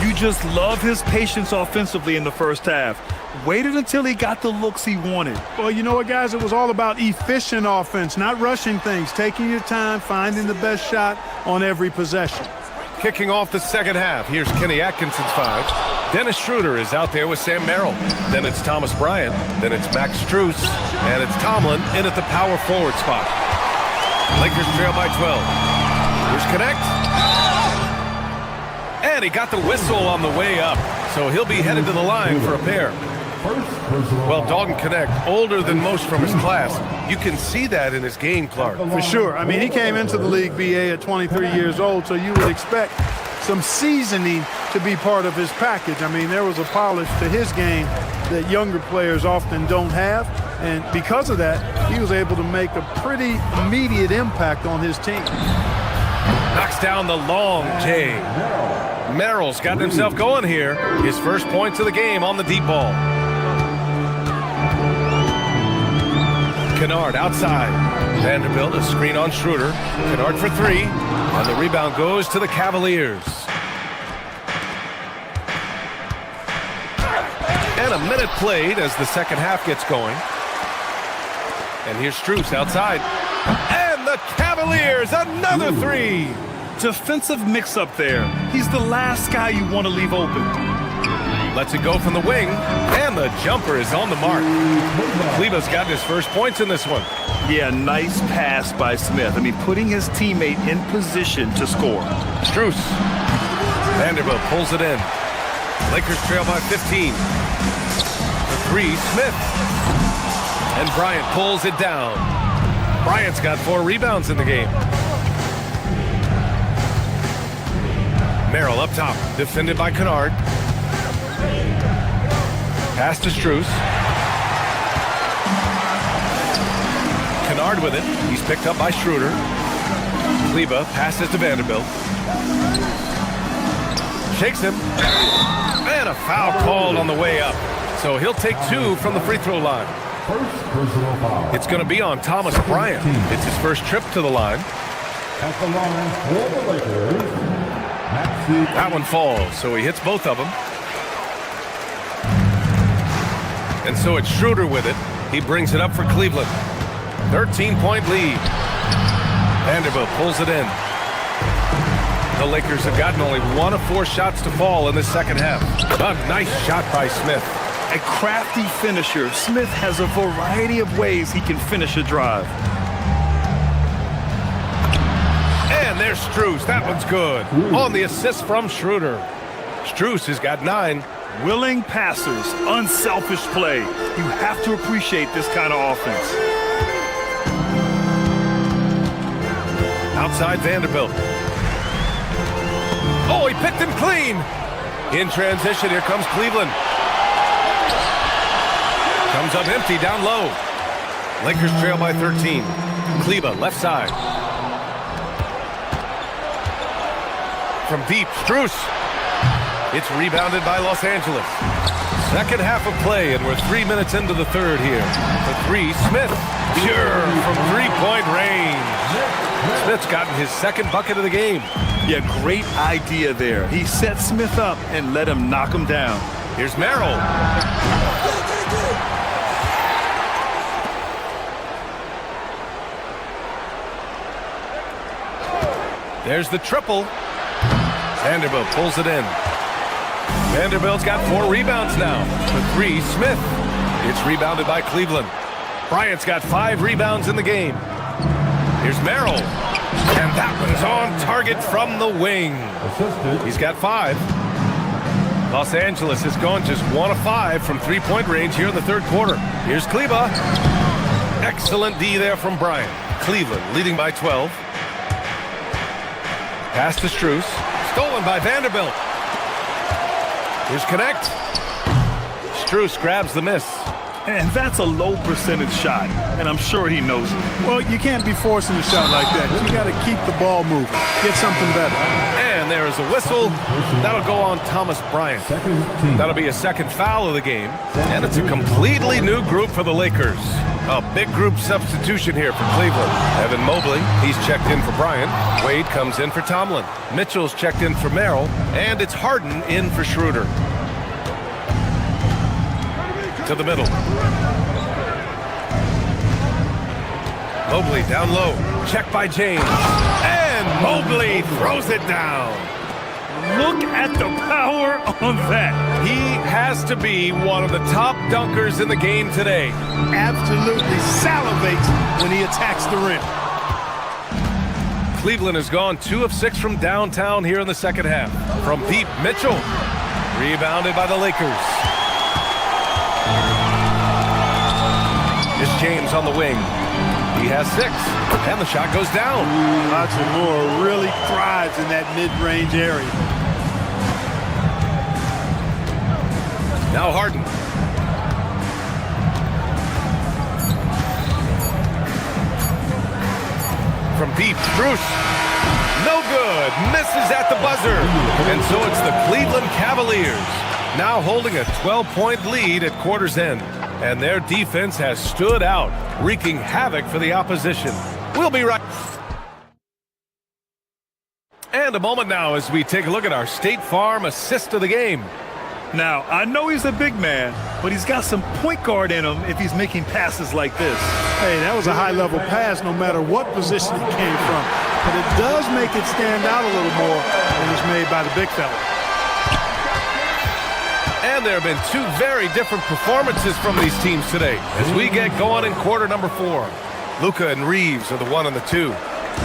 You just love his patience offensively in the first half. Waited until he got the looks he wanted. Well, you know what, guys? It was all about efficient offense, not rushing things, taking your time, finding the best shot on every possession. Kicking off the second half, here's Kenny Atkinson's 5. Dennis Schroeder is out there with Sam Merrill. Then it's Thomas Bryant. Then it's Max Strus. And it's Tomlin in at the power forward spot. Lakers trail by 12. Here's Connect. And he got the whistle on the way up. So he'll be headed to the line for a pair. Well, Dalton Connect, older than most from his class. You can see that in his game, Clark. For sure. I mean, he came into the league, BA, at 23 years old, so you would expect some seasoning to be part of his package. I mean, there was a polish to his game that younger players often don't have, and because of that, he was able to make a pretty immediate impact on his team. Knocks down the long J. Merrill's gotten himself going here. His first points of the game on the deep ball. Kennard outside. Vanderbilt, a screen on Schroeder. Kennard for 3. And the rebound goes to the Cavaliers. And a minute played as the second half gets going. And here's Strus outside. And the Cavaliers, another 3. Defensive mix-up there. He's the last guy you want to leave open. Lets it go from the wing, and the jumper is on the mark. Kleber's gotten his first points in this one. Yeah, nice pass by Smith. I mean, putting his teammate in position to score. Strus. Vanderbilt pulls it in. Lakers trail by 15. The 3, Smith. And Bryant pulls it down. Bryant's got 4 rebounds in the game. Merrill up top, defended by Kennard. Pass to Strus. Kennard with it. He's picked up by Schroeder. Kleber passes to Vanderbilt. Shakes him. And a foul called on the way up. So he'll take 2 from the free throw line. It's going to be on Thomas Bryant. It's his first trip to the line. At the line for the Lakers, that one falls, so he hits both of them. And so it's Schroeder with it. He brings it up for Cleveland. 13-point lead. Vanderbilt pulls it in. The Lakers have gotten only 1 of 4 shots to fall in the second half. A nice shot by Smith. A crafty finisher. Smith has a variety of ways he can finish a drive. And And there's Strus. That one's good. On the assist from Schroeder. Strus has got 9. Willing passers, unselfish play. You have to appreciate this kind of offense. Outside Vanderbilt. Oh, he picked him clean. In transition, here comes Cleveland. Comes up empty down low. Lakers trail by 13. Kleba, left side. From deep, Strus. It's rebounded by Los Angeles. Second half of play, and we're 3 minutes into the third here. The 3, Smith. Pure from three-point range. Smith's gotten his second bucket of the game. Yeah, great idea there. He set Smith up and let him knock him down. Here's Merrill. There's the triple. Vanderbilt pulls it in. Vanderbilt's got 4 rebounds now. The 3, Smith. It's rebounded by Cleveland. Bryant's got 5 rebounds in the game. Here's Merrill. And that one's on target from the wing. He's got 5. Los Angeles has gone just 1 of 5 from three-point range here in the third quarter. Here's Kleba. Excellent D there from Bryant. Cleveland leading by 12. Pass to Strus. Stolen by Vanderbilt. Here's Connect. Strus grabs the miss. And that's a low percentage shot, and I'm sure he knows it. Well, you can't be forcing a shot like that. You got to keep the ball moving. Get something better. And there is a whistle. That'll go on Thomas Bryant. That'll be a second foul of the game. And it's a completely new group for the Lakers. A big group substitution here for Cleveland. Evan Mobley, he's checked in for Bryant. Wade comes in for Tomlin. Mitchell's checked in for Merrill. And it's Harden in for Schroeder. To the middle. Mobley down low. Check by James. And Mobley throws it down. Look at the power on that. He has to be one of the top dunkers in the game today. Absolutely salivates when he attacks the rim. Cleveland has gone 2 of 6 from downtown here in the second half. From deep, Mitchell. Rebounded by the Lakers. It's James on the wing. He has 6, and the shot goes down. Hachimura really thrives in that mid-range area. Now Harden. From deep, Strus. No good. Misses at the buzzer. And so it's the Cleveland Cavaliers now holding a 12-point lead at quarter's end. And their defense has stood out, wreaking havoc for the opposition. We'll be right. And a moment now as we take a look at our State Farm assist of the game. Now, I know he's a big man, but he's got some point guard in him if he's making passes like this. Hey, that was a high-level pass no matter what position it came from. But it does make it stand out a little more when it's made by the big fella. And there have been 2 very different performances from these teams today as we get going in quarter number 4. Luka and Reeves are the 1 and the 2.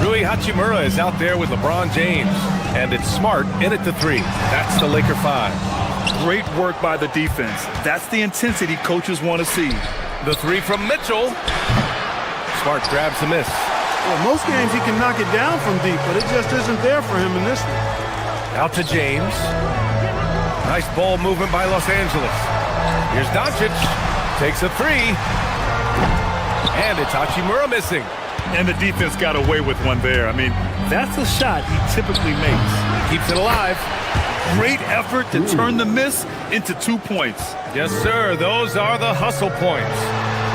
Rui Hachimura is out there with LeBron James. And it's Smart in at the 3. That's the Laker 5. Great work by the defense. That's the intensity coaches want to see. The 3 from Mitchell. Smart grabs the miss. Well, most games he can knock it down from deep, but it just isn't there for him in this one. Out to James. Nice ball movement by Los Angeles. Here's Doncic. Takes a 3. And it's Hachimura missing. And the defense got away with one there. I mean, that's a shot he typically makes. Keeps it alive. Great effort to turn the miss into 2 points. Yes, sir. Those are the hustle points.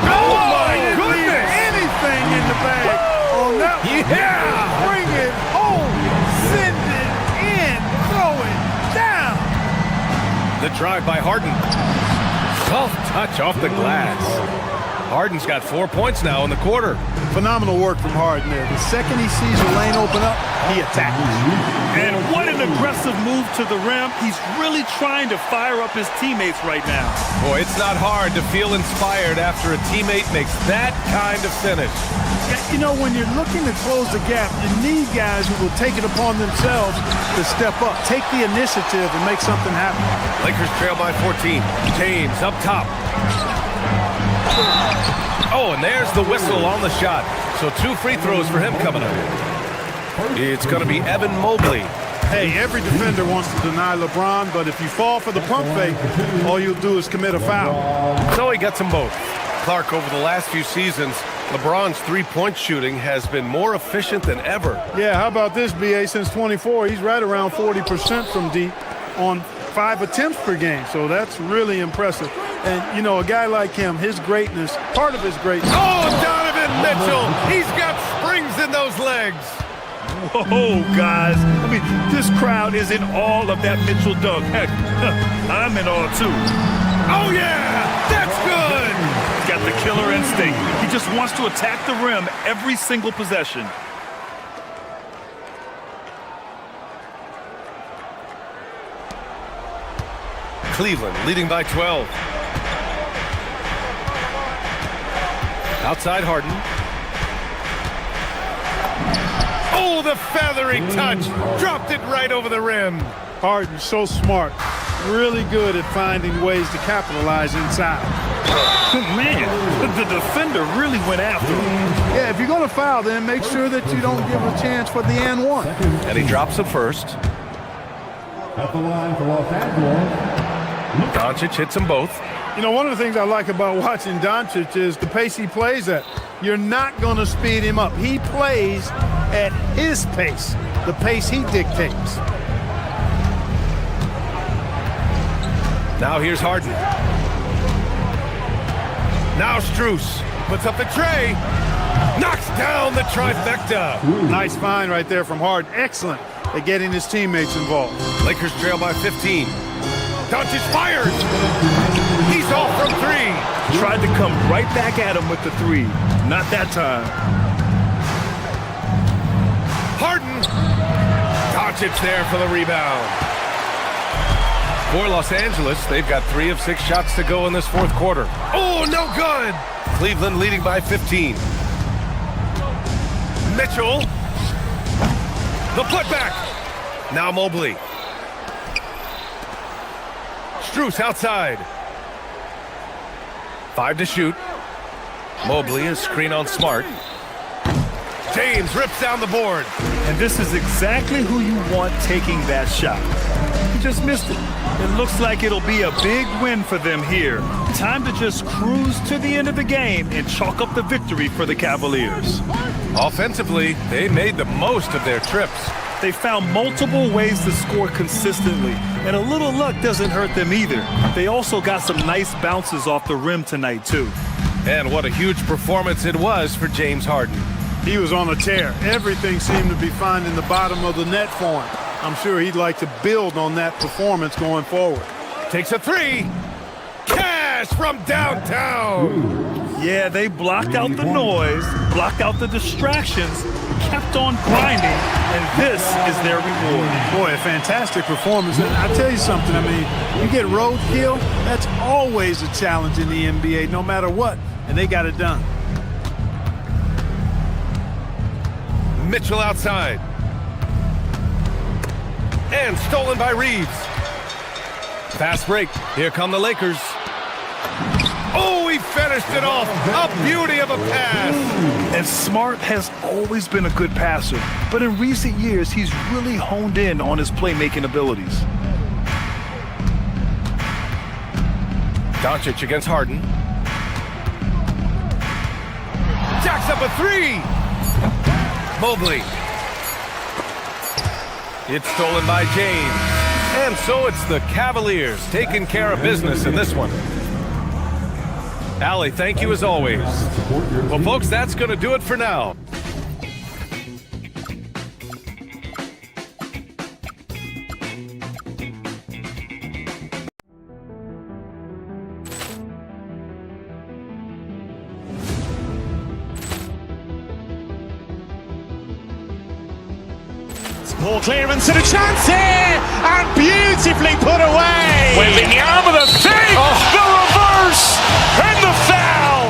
Oh, my goodness! Anything in the bag on that one. Yeah! Bring it home. Send it in. Throw it down. The drive by Harden. Soft touch off the glass. Harden's got 4 points now in the quarter. Phenomenal work from Harden there. The second he sees a lane open up, he attacks. And what an aggressive move to the rim. He's really trying to fire up his teammates right now. Boy, it's not hard to feel inspired after a teammate makes that kind of finish. You know, when you're looking to close the gap, you need guys who will take it upon themselves to step up, take the initiative, and make something happen. Lakers trail by 14. James up top. Oh, and there's the whistle on the shot. So 2 free throws for him coming up. It's going to be Evan Mobley. Hey, every defender wants to deny LeBron, but if you fall for the pump fake, all you'll do is commit a foul. So he gets them both. Clark, over the last few seasons, LeBron's three-point shooting has been more efficient than ever. Yeah, how about this, B.A.? Since 24, he's right around 40% from deep on 5 attempts per game, so that's really impressive. And, you know, a guy like him, his greatness, part of his greatness. Oh, Donovan Mitchell! He's got springs in those legs! Whoa, guys. I mean, this crowd is in awe of that Mitchell dunk. Heck, I'm in awe, too. Oh, yeah! That's good! He's got the killer instinct. He just wants to attack the rim every single possession. Cleveland leading by 12. Outside Harden. Oh, the feathery touch. Dropped it right over the rim. Harden, so smart. Really good at finding ways to capitalize inside. Man, the defender really went after him. Yeah, if you're going to foul, then make sure that you don't give a chance for the and one. And he drops it first. At the line for Los Angeles. Doncic hits them both. You know, one of the things I like about watching Doncic is the pace he plays at. You're not going to speed him up. He plays at his pace, the pace he dictates. Now here's Harden. Now Strus puts up the tray. Knocks down the trifecta. Nice find right there from Harden. Excellent at getting his teammates involved. Lakers trail by 15. Doncic fires. He's off from 3. Tried to come right back at him with the 3. Not that time. Harden. Doncic there for the rebound. For Los Angeles, they've got 3 of 6 shots to go in this fourth quarter. Oh, no good. Cleveland leading by 15. Mitchell. The putback. Now Mobley. Strus outside. 5 to shoot. Mobley is screen on Smart. James rips down the board. And this is exactly who you want taking that shot. He just missed it. It looks like it'll be a big win for them here. Time to just cruise to the end of the game and chalk up the victory for the Cavaliers. Offensively, they made the most of their trips. They found multiple ways to score consistently, and a little luck doesn't hurt them either. They also got some nice bounces off the rim tonight, too. And what a huge performance it was for James Harden. He was on a tear. Everything seemed to be finding the bottom of the net for him. I'm sure he'd like to build on that performance going forward. Takes a 3. Cash from downtown. Yeah, they blocked out the noise, blocked out the distractions, kept on grinding, and this is their reward. Boy, a fantastic performance. And I tell you something, I mean, you get roadkill, that's always a challenge in the NBA, no matter what, and they got it done. Mitchell outside. And stolen by Reeves. Fast break. Here come the Lakers. Oh, he finished it off. A beauty of a pass. And Smart has always been a good passer, but in recent years, he's really honed in on his playmaking abilities. Doncic against Harden. Jacks up a 3. Mobley. It's stolen by James. And so it's the Cavaliers taking care of business in this one. Allie, thank you as always. Well, folks, that's going to do it for now. Ball clearance and a chance here, and beautifully put away. Wembanyama the fake, the reverse, and the foul.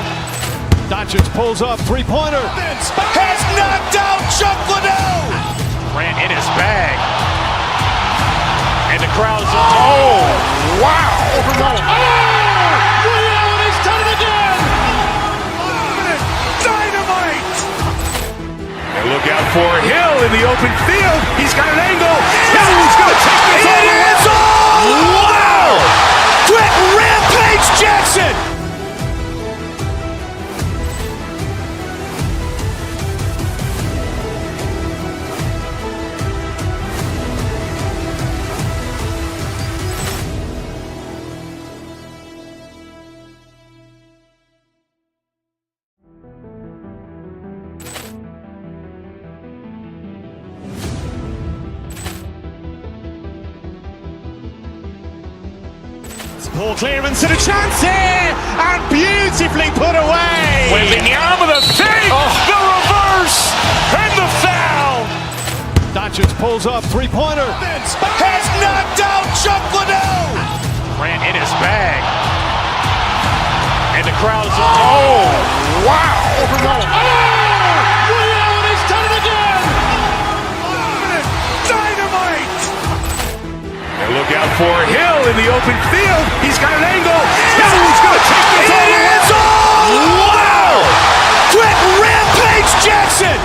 Doncic pulls up, three-pointer. Has knocked out Chuck Liddell. Grant in his bag. And the crowd's wow. Ray Allen has done it again. Dynamite. And look out for Hill in the open field. He's got an angle. Hill's going to take this all the way. Wow. Quick Rampage Jackson. Ball clearance and a chance here, and beautifully put away. Wembanyama the fake, the reverse, and the foul. Doncic pulls up, three-pointer. Has knocked out Chuck Liddell. Grant in his bag. And the crowd's wow. Ray Allen has done it again. Dynamite. And look out for Hill in the open field. He's got an angle. Hill's going to take this all the way. Wow. Quick Rampage Jackson.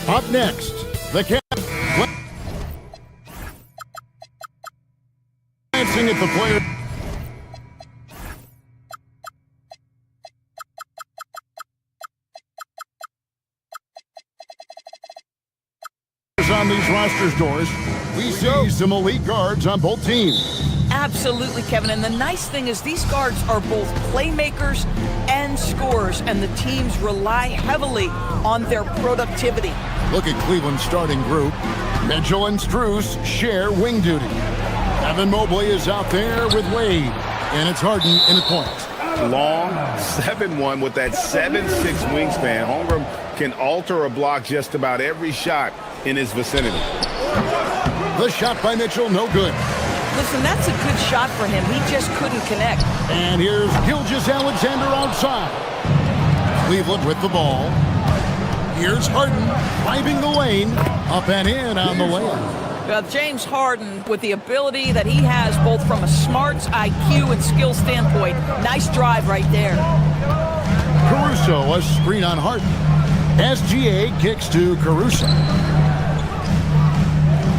Up next, the glancing at the player. On these rosters doors, we see some elite guards on both teams. Absolutely, Kevin. And the nice thing is these guards are both playmakers and scorers, and the teams rely heavily on their productivity. Look at Cleveland's starting group. Mitchell and Strus share wing duty. Evan Mobley is out there with Wade, and it's Harden in the point. Long 7-1 with that 7'6" wingspan. Holmgren can alter a block just about every shot in his vicinity. The shot by Mitchell, no good. Listen, that's a good shot for him. He just couldn't connect. And here's Gilgeous-Alexander outside. Cleveland with the ball. Here's Harden driving the lane. Up and in on the layup. Well, James Harden, with the ability that he has both from a smarts, IQ, and skill standpoint, nice drive right there. Caruso, a screen on Harden. SGA kicks to Caruso.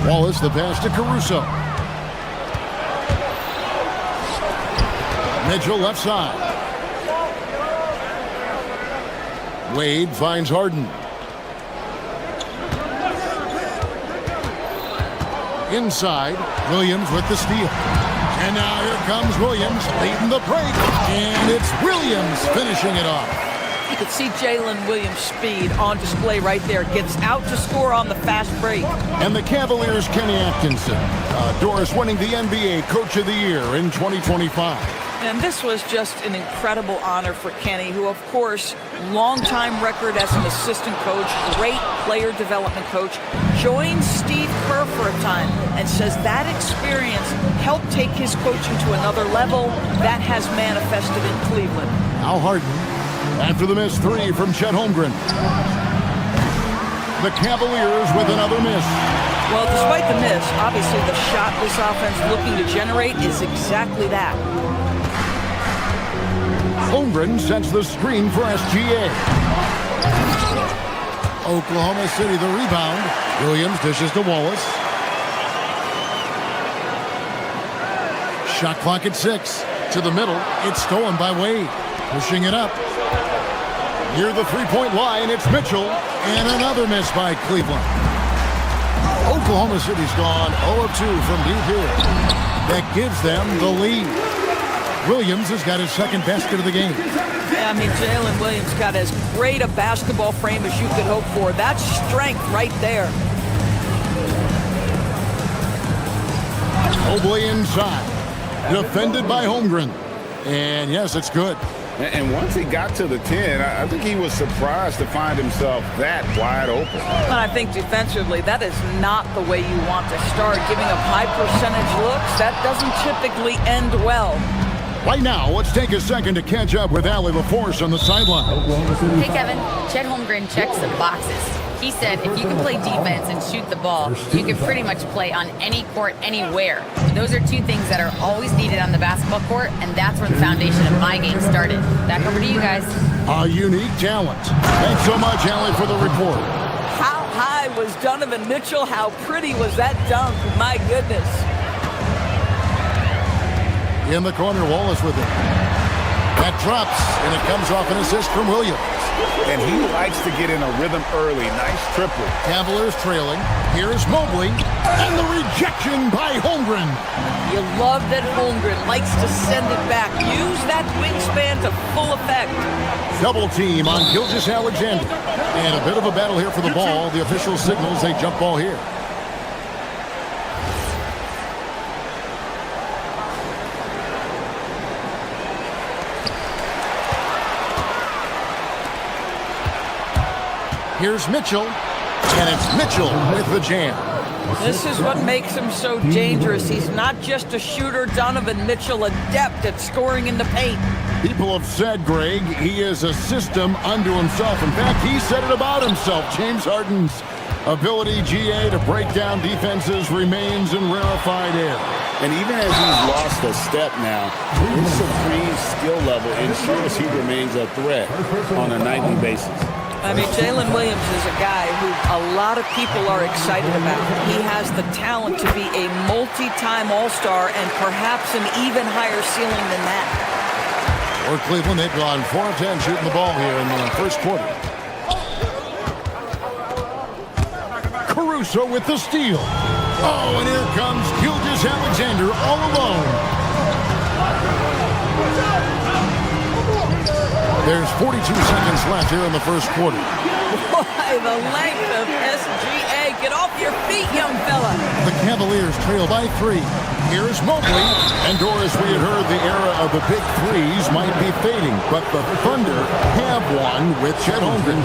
Wallace, the pass to Caruso. Mitchell left side. Wade finds Harden. Inside, Williams with the steal. And now here comes Williams leading the break. And it's Williams finishing it off. You could see Jalen Williams' speed on display right there. Gets out to score on the fast break. And the Cavaliers' Kenny Atkinson. Doris winning the NBA Coach of the Year in 2025. And this was just an incredible honor for Kenny, who, of course, longtime record as an assistant coach, great player development coach, joined Steve Kerr for a time and says that experience helped take his coaching to another level. That has manifested in Cleveland. Al Harden, after the missed three from Chet Holmgren. The Cavaliers with another miss. Well, despite the miss, obviously the shot this offense looking to generate is exactly that. Holmgren sets the screen for SGA. Oklahoma City the rebound. Williams dishes to Wallace. Shot clock at 6. To the middle. It's stolen by Wade. Pushing it up. Near the three-point line, it's Mitchell. And another miss by Cleveland. Oklahoma City's gone 0 of 2 from deep here. That gives them the lead. Williams has got his second basket of the game. Yeah, I mean, Jalen Williams got as great a basketball frame as you could hope for. That's strength right there. Mobley inside. Defended by Holmgren. And yes, it's good. And once he got to the 10, I think he was surprised to find himself that wide open. But I think defensively, that is not the way you want to start. Giving up high percentage looks, that doesn't typically end well. Right now, let's take a second to catch up with Allie LaForce on the sideline. Hey, Kevin. Chet Holmgren checks the boxes. He said if you can play defense and shoot the ball, you can pretty much play on any court, anywhere. Those are two things that are always needed on the basketball court, and that's where the foundation of my game started. Back over to you guys. A unique talent. Thanks so much, Allie, for the report. How high was Donovan Mitchell? How pretty was that dunk? My goodness. In the corner, Wallace with it. That drops, and it comes off an assist from Williams. And he likes to get in a rhythm early. Nice triple. Cavaliers trailing. Here's Mobley. And the rejection by Holmgren. You love that Holmgren likes to send it back. Use that wingspan to full effect. Double team on Gilgeous-Alexander. And a bit of a battle here for the ball. The official signals a jump ball here. Here's Mitchell, and it's Mitchell with the jam. This is what makes him so dangerous. He's not just a shooter. Donovan Mitchell, adept at scoring in the paint. People have said, Greg, he is a system unto himself. In fact, he said it about himself. James Harden's ability, GA, to break down defenses remains in rarefied air. And even as he's lost a step now, his supreme skill level ensures he remains a threat on a nightly basis. I mean, Jalen Williams is a guy who a lot of people are excited about. He has the talent to be a multi-time All-Star and perhaps an even higher ceiling than that. For Cleveland, they've gone 4 of 10 shooting the ball here in the first quarter. Caruso with the steal. Oh, and here comes Gilgeous-Alexander all alone. There's 42 seconds left here in the first quarter. Boy, the length of SGA. Get off your feet, young fella. The Cavaliers trail by 3. Here's Mobley. And Doris, we had heard the era of the big threes might be fading, but the Thunder have one with Chet Holmgren,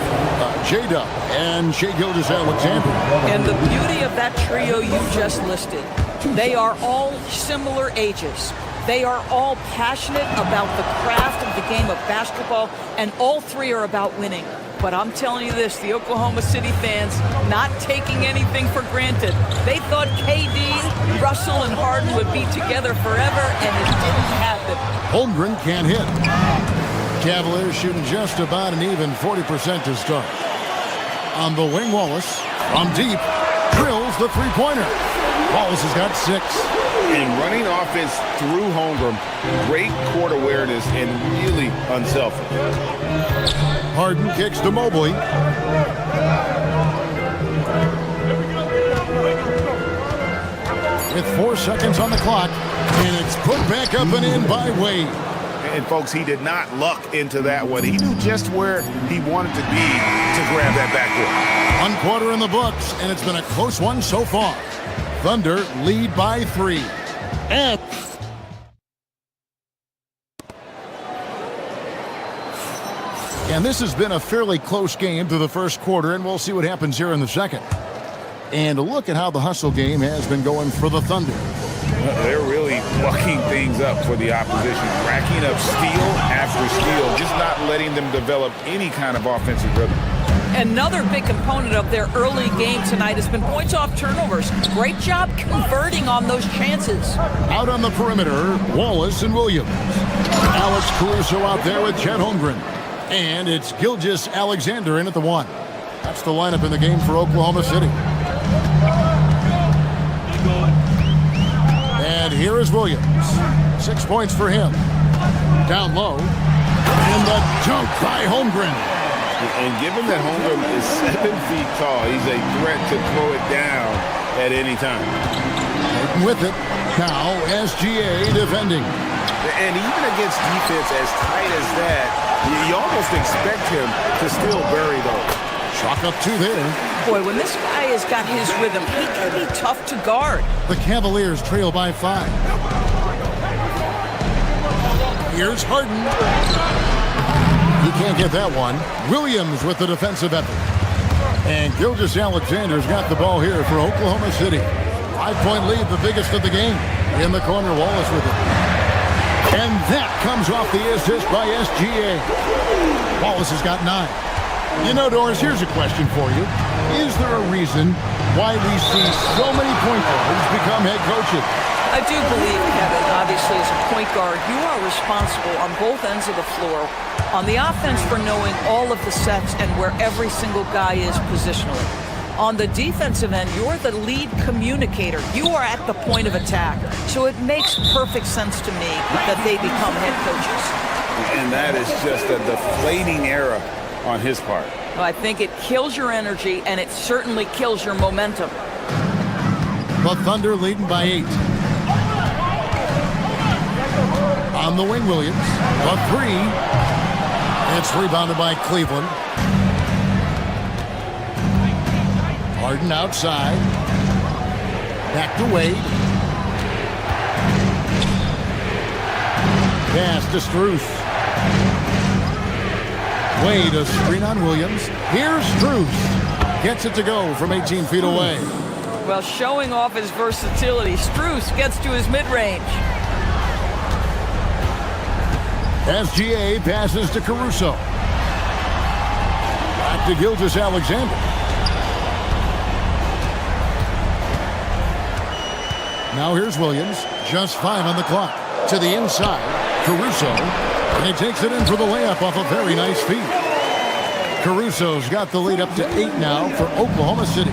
J-Dub, and Shai Gilgeous-Alexander. And the beauty of that trio you just listed, they are all similar ages. They are all passionate about the craft of the game of basketball, and all three are about winning. But I'm telling you this, the Oklahoma City fans not taking anything for granted. They thought KD, Russell, and Harden would be together forever, and it didn't happen. Holmgren can't hit. Cavaliers shooting just about an even 40% to start. On the wing, Wallace, from deep, drills the three-pointer. Wallace has got 6. And running offense through Holmgren, great court awareness and really unselfish. Harden kicks to Mobley. With 4 seconds on the clock, and it's put back up and in by Wade. And folks, he did not luck into that one. He knew just where he wanted to be to grab that backboard. 1 quarter in the books, and it's been a close one so far. Thunder lead by 3. And this has been a fairly close game through the first quarter, and we'll see what happens here in the second. And look at how the hustle game has been going for the Thunder. They're really mucking things up for the opposition, racking up steal after steal, just not letting them develop any kind of offensive rhythm. Another big component of their early game tonight has been points off turnovers. Great job converting on those chances. Out on the perimeter, Wallace and Williams. Alex Caruso out there with Chet Holmgren. And it's Gilgeous-Alexander in at the 1. That's the lineup in the game for Oklahoma City. And here is Williams. 6 points for him. Down low. And the dunk by Holmgren. And given that Holmgren is 7 feet tall, he's a threat to throw it down at any time. With it, now SGA defending. And even against defense as tight as that, you almost expect him to still bury those. Chalk up 2 there. Boy, when this guy has got his rhythm, he can be tough to guard. The Cavaliers trail by 5. Here's Harden. He can't get that one. Williams with the defensive effort. And Gilgeous-Alexander's got the ball here for Oklahoma City. 5-point lead, the biggest of the game. In the corner, Wallace with it. And that comes off the assist by SGA. Wallace has got 9. You know, Doris, here's a question for you. Is there a reason why we see so many point guards become head coaches? I do believe, Kevin, obviously as a point guard, you are responsible on both ends of the floor. On the offense for knowing all of the sets and where every single guy is positionally. On the defensive end, you're the lead communicator. You are at the point of attack. So it makes perfect sense to me that they become head coaches. And that is just a deflating era on his part. I think it kills your energy, and it certainly kills your momentum. The Thunder leading by 8. On the wing, Williams. The 3. It's rebounded by Cleveland. Harden outside. Back to Wade. Pass to Strus. Wade, a screen on Williams. Here's Strus. Gets it to go from 18 feet away. Well, showing off his versatility, Strus gets to his mid-range. SGA passes to Caruso. Back to Gilgeous-Alexander. Now here's Williams. Just 5 on the clock. To the inside. Caruso. And he takes it in for the layup off a very nice feed. Caruso's got the lead up to 8 now for Oklahoma City.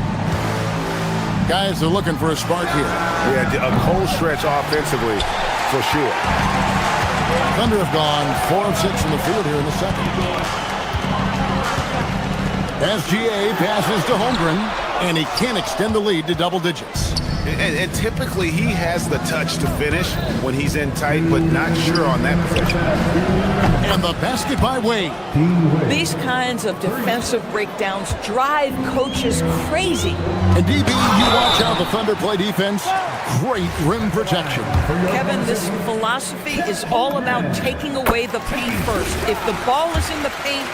Guys are looking for a spark here. Yeah, a cold stretch offensively, for sure. Thunder have gone 4 of 6 from the field here in the second. SGA passes to Holmgren, and he can't extend the lead to double digits. And typically he has the touch to finish when he's in tight, but not sure on that possession. And the basket by Wade. These kinds of defensive breakdowns drive coaches crazy. And DB, you watch how the Thunder play defense. Great rim protection. Kevin, this philosophy is all about taking away the paint first. If the ball is in the paint,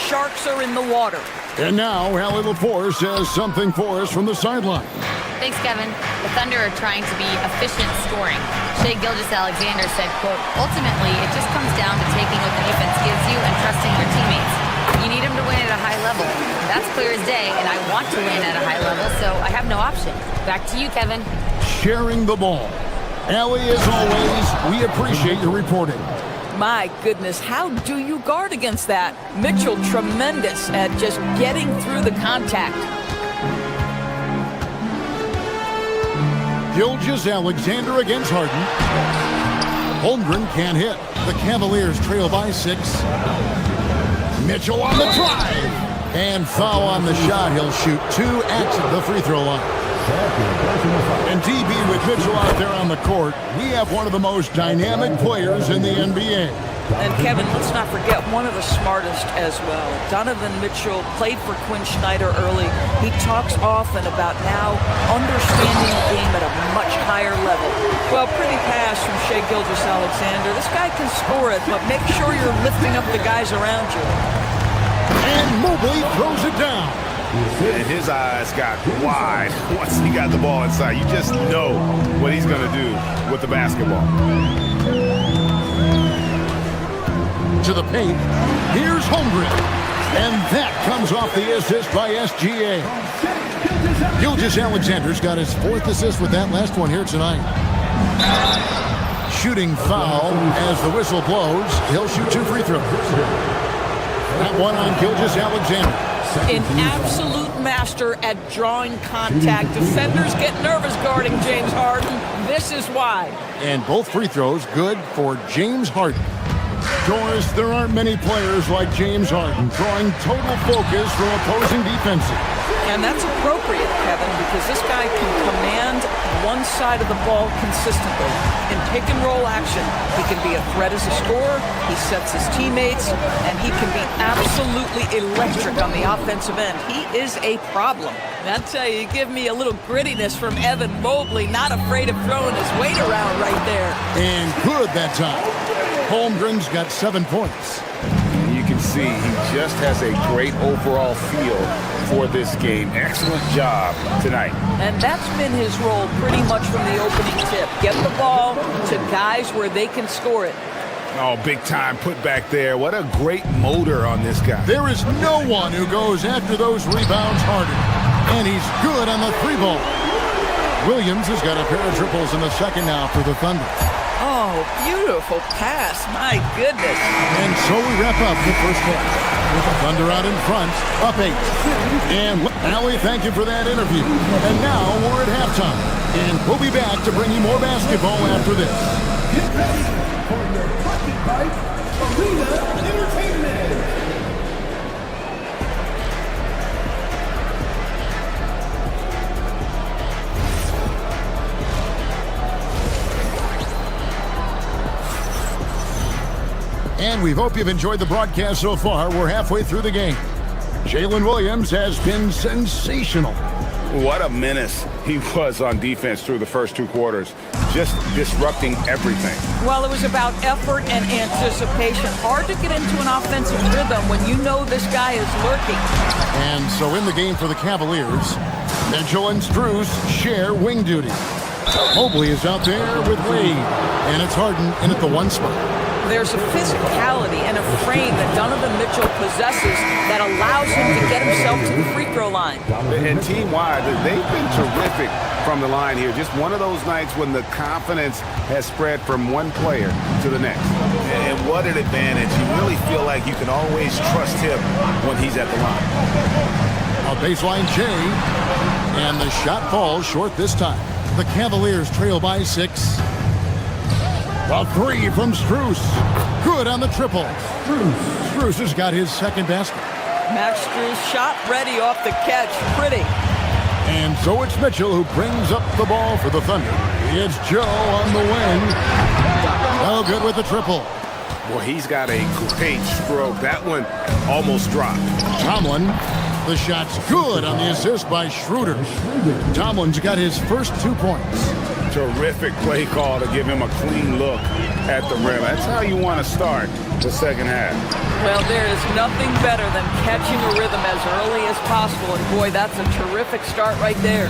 sharks are in the water. And now, Allie LaForce says something for us from the sideline. Thanks, Kevin. The Thunder are trying to be efficient scoring. Shai Gilgeous-Alexander said, quote, ultimately, it just comes down to taking what the defense gives you and trusting your teammates. You need them to win at a high level. That's clear as day, and I want to win at a high level, so I have no option. Back to you, Kevin. Sharing the ball. Allie, as always, we appreciate your reporting. My goodness, how do you guard against that? Mitchell, tremendous at just getting through the contact. Gilgeous-Alexander against Harden. Holmgren can't hit. The Cavaliers trail by 6. Mitchell on the drive. And foul on the shot. He'll shoot 2 at the free throw line. And DB with Mitchell out there on the court, we have one of the most dynamic players in the NBA. And Kevin, let's not forget one of the smartest as well. Donovan Mitchell played for Quinn Snyder early. He talks often about now understanding the game at a much higher level. Well, pretty pass from Shai Gilgeous-Alexander. This guy can score it, but make sure you're lifting up the guys around you. And Mobley throws it down. And his eyes got wide once he got the ball inside. You just know what he's going to do with the basketball. To the paint. Here's Holmgren. And that comes off the assist by SGA. Gilgeous-Alexander's got his 4th assist with that last one here tonight. Shooting foul as the whistle blows. He'll shoot 2 free throws. That one on Gilgeous-Alexander. An absolute master at drawing contact. Defenders get nervous guarding James Harden. This is why. And both free throws good for James Harden. Doris, there aren't many players like James Harden drawing total focus from opposing defenses. And that's appropriate, Kevin, because this guy can command one side of the ball consistently. In pick-and-roll action, he can be a threat as a scorer, he sets his teammates, and he can be absolutely electric on the offensive end. He is a problem. And I'll tell you give me a little grittiness from Evan Mobley, not afraid of throwing his weight around right there. And good that time. Holmgren's got 7 points. You can see he just has a great overall feel for this game. Excellent job tonight. And that's been his role pretty much from the opening tip. Get the ball to guys where they can score it. Oh, big time put back there. What a great motor on this guy. There is no one who goes after those rebounds harder. And he's good on the 3-ball. Williams has got a pair of triples in the second now for the Thunder. Oh, beautiful pass. My goodness. And so we wrap up the first half with the Thunder out in front, up 8. And Allie, thank you for that interview. And now we're at halftime. And we'll be back to bring you more basketball after this. Get ready for your Bucket Bite Arena Entertainment. And we hope you've enjoyed the broadcast so far. We're halfway through the game. Jalen Williams has been sensational. What a menace he was on defense through the first 2 quarters. Just disrupting everything. Well, it was about effort and anticipation. Hard to get into an offensive rhythm when you know this guy is lurking. And so in the game for the Cavaliers, Mitchell and Strus share wing duty. Mobley is out there with Wade, and it's Harden in at the 1 spot. There's a physicality and a frame that Donovan Mitchell possesses that allows him to get himself to the free throw line. And team-wide, they've been terrific from the line here. Just one of those nights when the confidence has spread from one player to the next. And what an advantage. You really feel like you can always trust him when he's at the line. A baseline J, and the shot falls short this time. The Cavaliers trail by 6. A 3 from Strus. Good on the triple. Strus has got his second basket. Max Strus shot ready off the catch. Pretty. And so it's Mitchell who brings up the ball for the Thunder. It's Joe on the wing. No good with the triple. Well, he's got a great stroke. That one almost dropped. Tomlin. The shot's good on the assist by Schroeder. Tomlin's got his first 2 points. Terrific play call to give him a clean look at the rim. That's how you want to start the second half. Well, there is nothing better than catching a rhythm as early as possible. And boy, that's a terrific start right there.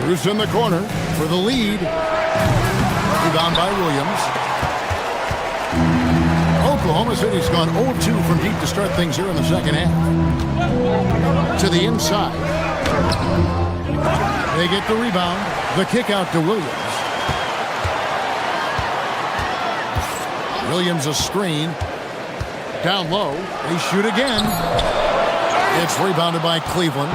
Strus in the corner for the lead. Rebound by Williams. Oklahoma City's gone 0-2 from deep to start things here in the second half. To the inside. They get the rebound. The kick out to Williams. Williams a screen. Down low. They shoot again. It's rebounded by Cleveland.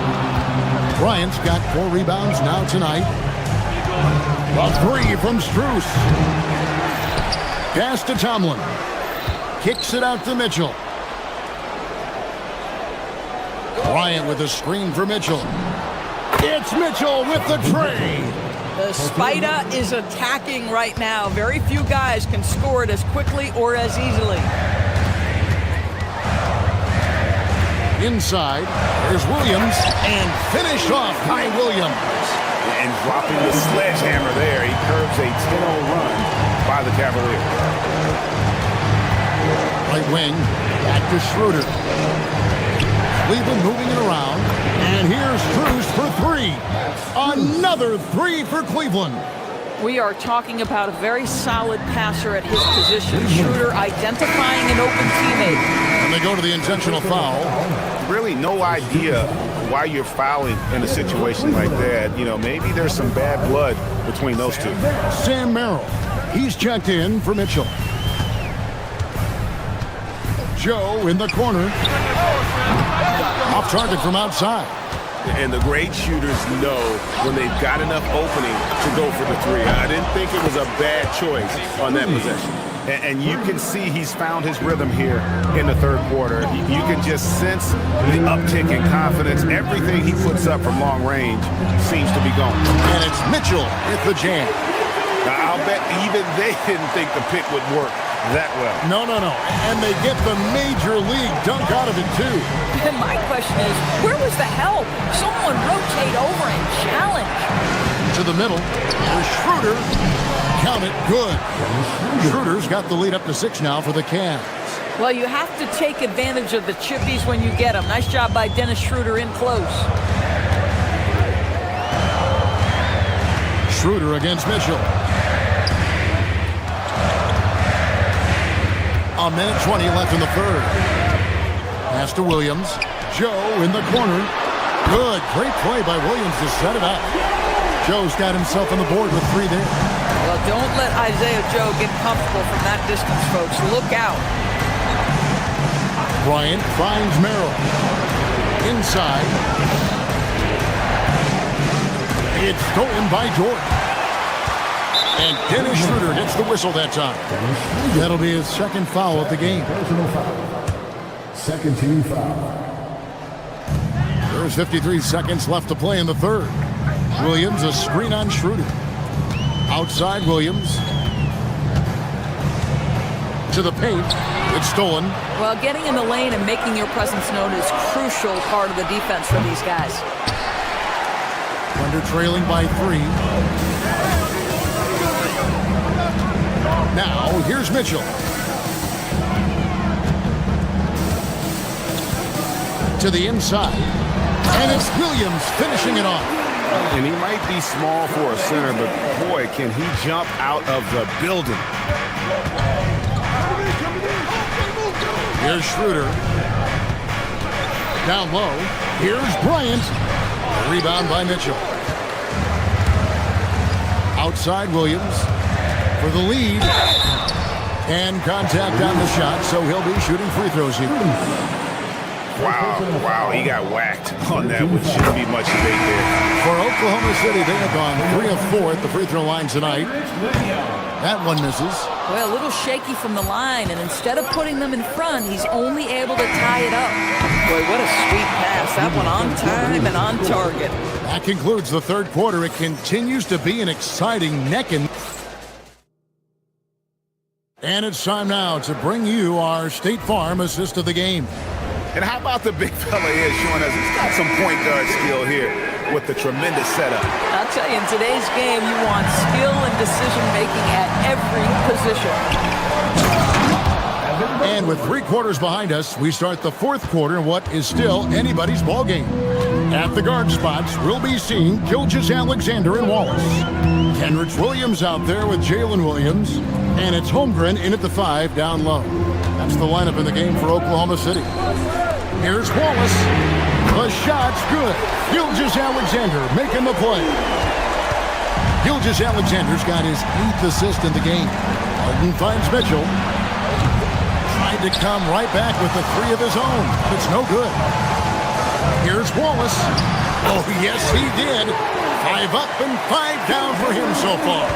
Bryant's got 4 rebounds now tonight. A 3 from Strus. Pass to Tomlin. Kicks it out to Mitchell. Bryant with a screen for Mitchell. It's Mitchell with the tray. The Spider is attacking right now. Very few guys can score it as quickly or as easily. Inside, there's Williams, and finished off by Williams. And dropping the sledgehammer there, he curbs a 10-0 run by the Cavaliers. Right wing, back to Schroeder. Cleveland moving it around, and here's Strus for 3. Another 3 for Cleveland. We are talking about a very solid passer at his position. Schroeder identifying an open teammate. And they go to the intentional foul. Really no idea why you're fouling in a situation like that. You know, maybe there's some bad blood between those two. Sam Merrill, he's checked in for Mitchell. Joe in the corner. Off target from outside. And the great shooters know when they've got enough opening to go for the 3. I didn't think it was a bad choice on that possession. And you can see he's found his rhythm here in the third quarter. You can just sense the uptick in confidence. Everything he puts up from long range seems to be going. And it's Mitchell with the jam. Now, I'll bet even they didn't think the pick would work that well. No. And they get the major league dunk out of it, too. And my question is, where was the help? Someone rotate over and challenge. To the middle. There's Schroeder. Count it, good. Schroeder's got the lead up to 6 now for the Cavs. Well, you have to take advantage of the chippies when you get them. Nice job by Dennis Schroeder in close. Schroeder against Mitchell. A minute 20 left in the third. Pass to Williams. Joe in the corner. Good, great play by Williams to set it up. Joe's got himself on the board with 3 there. Well, don't let Isaiah Joe get comfortable from that distance, folks. Look out. Bryant finds Merrill. Inside. It's stolen by Jordan. And Dennis Schroeder gets the whistle that time. That'll be his second foul of the game. Personal foul. Second team foul. There's 53 seconds left to play in the third. Williams, a screen on Schroeder. Outside Williams. To the paint. It's stolen. Well, getting in the lane and making your presence known is crucial part of the defense for these guys. Thunder trailing by 3. Now, here's Mitchell. To the inside. And it's Williams finishing it off. And he might be small for a center, but boy, can he jump out of the building. Here's Schroeder. Down low. Here's Bryant. Rebound by Mitchell. Outside Williams for the lead. And contact on the shot, so he'll be shooting free throws here. Wow, he got whacked on that, which shouldn't be much debate there. For Oklahoma City, they have gone 3 of 4 at the free throw line tonight. That one misses. Well, a little shaky from the line, and instead of putting them in front, he's only able to tie it up. Boy, what a sweet pass. That one on time and on target. That concludes the third quarter. It continues to be an exciting neck and... And it's time now to bring you our State Farm assist of the game. And how about the big fella here showing us he's got some point guard skill here with the tremendous setup. I'll tell you, in today's game, you want skill and decision-making at every position. And with 3 quarters behind us, we start the fourth quarter in what is still anybody's ball game. At the guard spots, we'll be seeing Gilgeous-Alexander and Wallace. Kenrich Williams out there with Jalen Williams. And it's Holmgren in at the 5 down low. That's the lineup in the game for Oklahoma City. Here's Wallace. The shot's good. Gilgeous-Alexander making the play. Gilgeous-Alexander's got his 8th assist in the game. Harden finds Mitchell. Tried to come right back with the 3 of his own, but it's no good. Here's Wallace. Oh, yes, he did. 5 up and 5 down for him so far.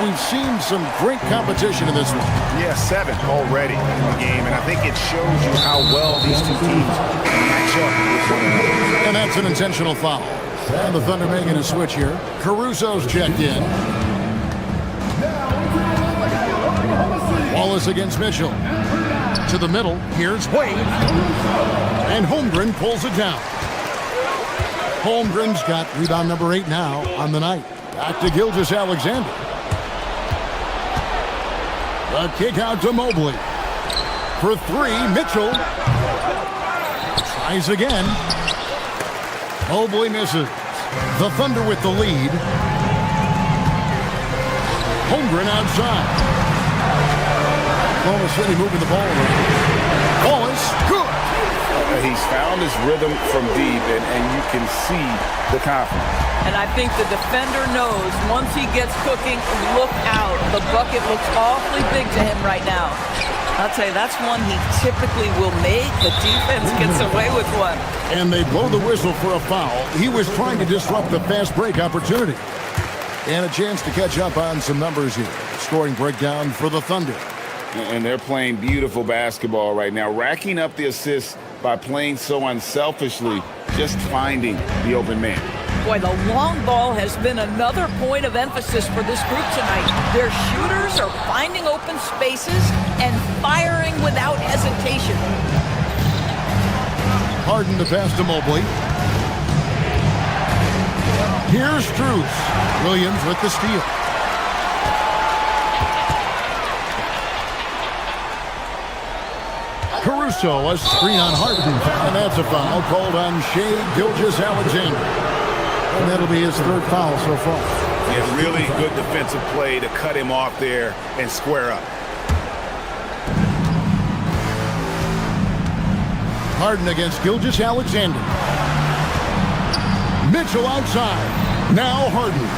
We've seen some great competition in this one. Yeah, 7 already in the game, and I think it shows you how well these two teams match up with one another. And that's an intentional foul. And the Thunder making a switch here. Caruso's checked in. Wallace against Mitchell. To the middle. Here's Wade. And Holmgren pulls it down. Holmgren's got rebound number 8 now on the night. Back to Gilgeous-Alexander. The kick out to Mobley. For 3, Mitchell. Tries again. Mobley misses. The Thunder with the lead. Holmgren outside. Oklahoma City moving the ball around. Wallace, good. He's found his rhythm from deep, and you can see the confidence. And I think the defender knows once he gets cooking, look out. The bucket looks awfully big to him right now. I'll tell you, that's one he typically will make. The defense gets away with one. And they blow the whistle for a foul. He was trying to disrupt the fast break opportunity. And a chance to catch up on some numbers here. Scoring breakdown for the Thunder. And they're playing beautiful basketball right now, racking up the assists by playing so unselfishly, just finding the open man. Boy, the long ball has been another point of emphasis for this group tonight. Their shooters are finding open spaces and firing without hesitation. Harden to pass to Mobley. Here's Strus. Williams with the steal. Caruso, a screen on Harden. And that's a foul called on Shai Gilgeous-Alexander. And that'll be his third foul so far. Yeah, really good defensive play to cut him off there and square up. Harden against Gilgeous-Alexander. Mitchell outside. Now Harden.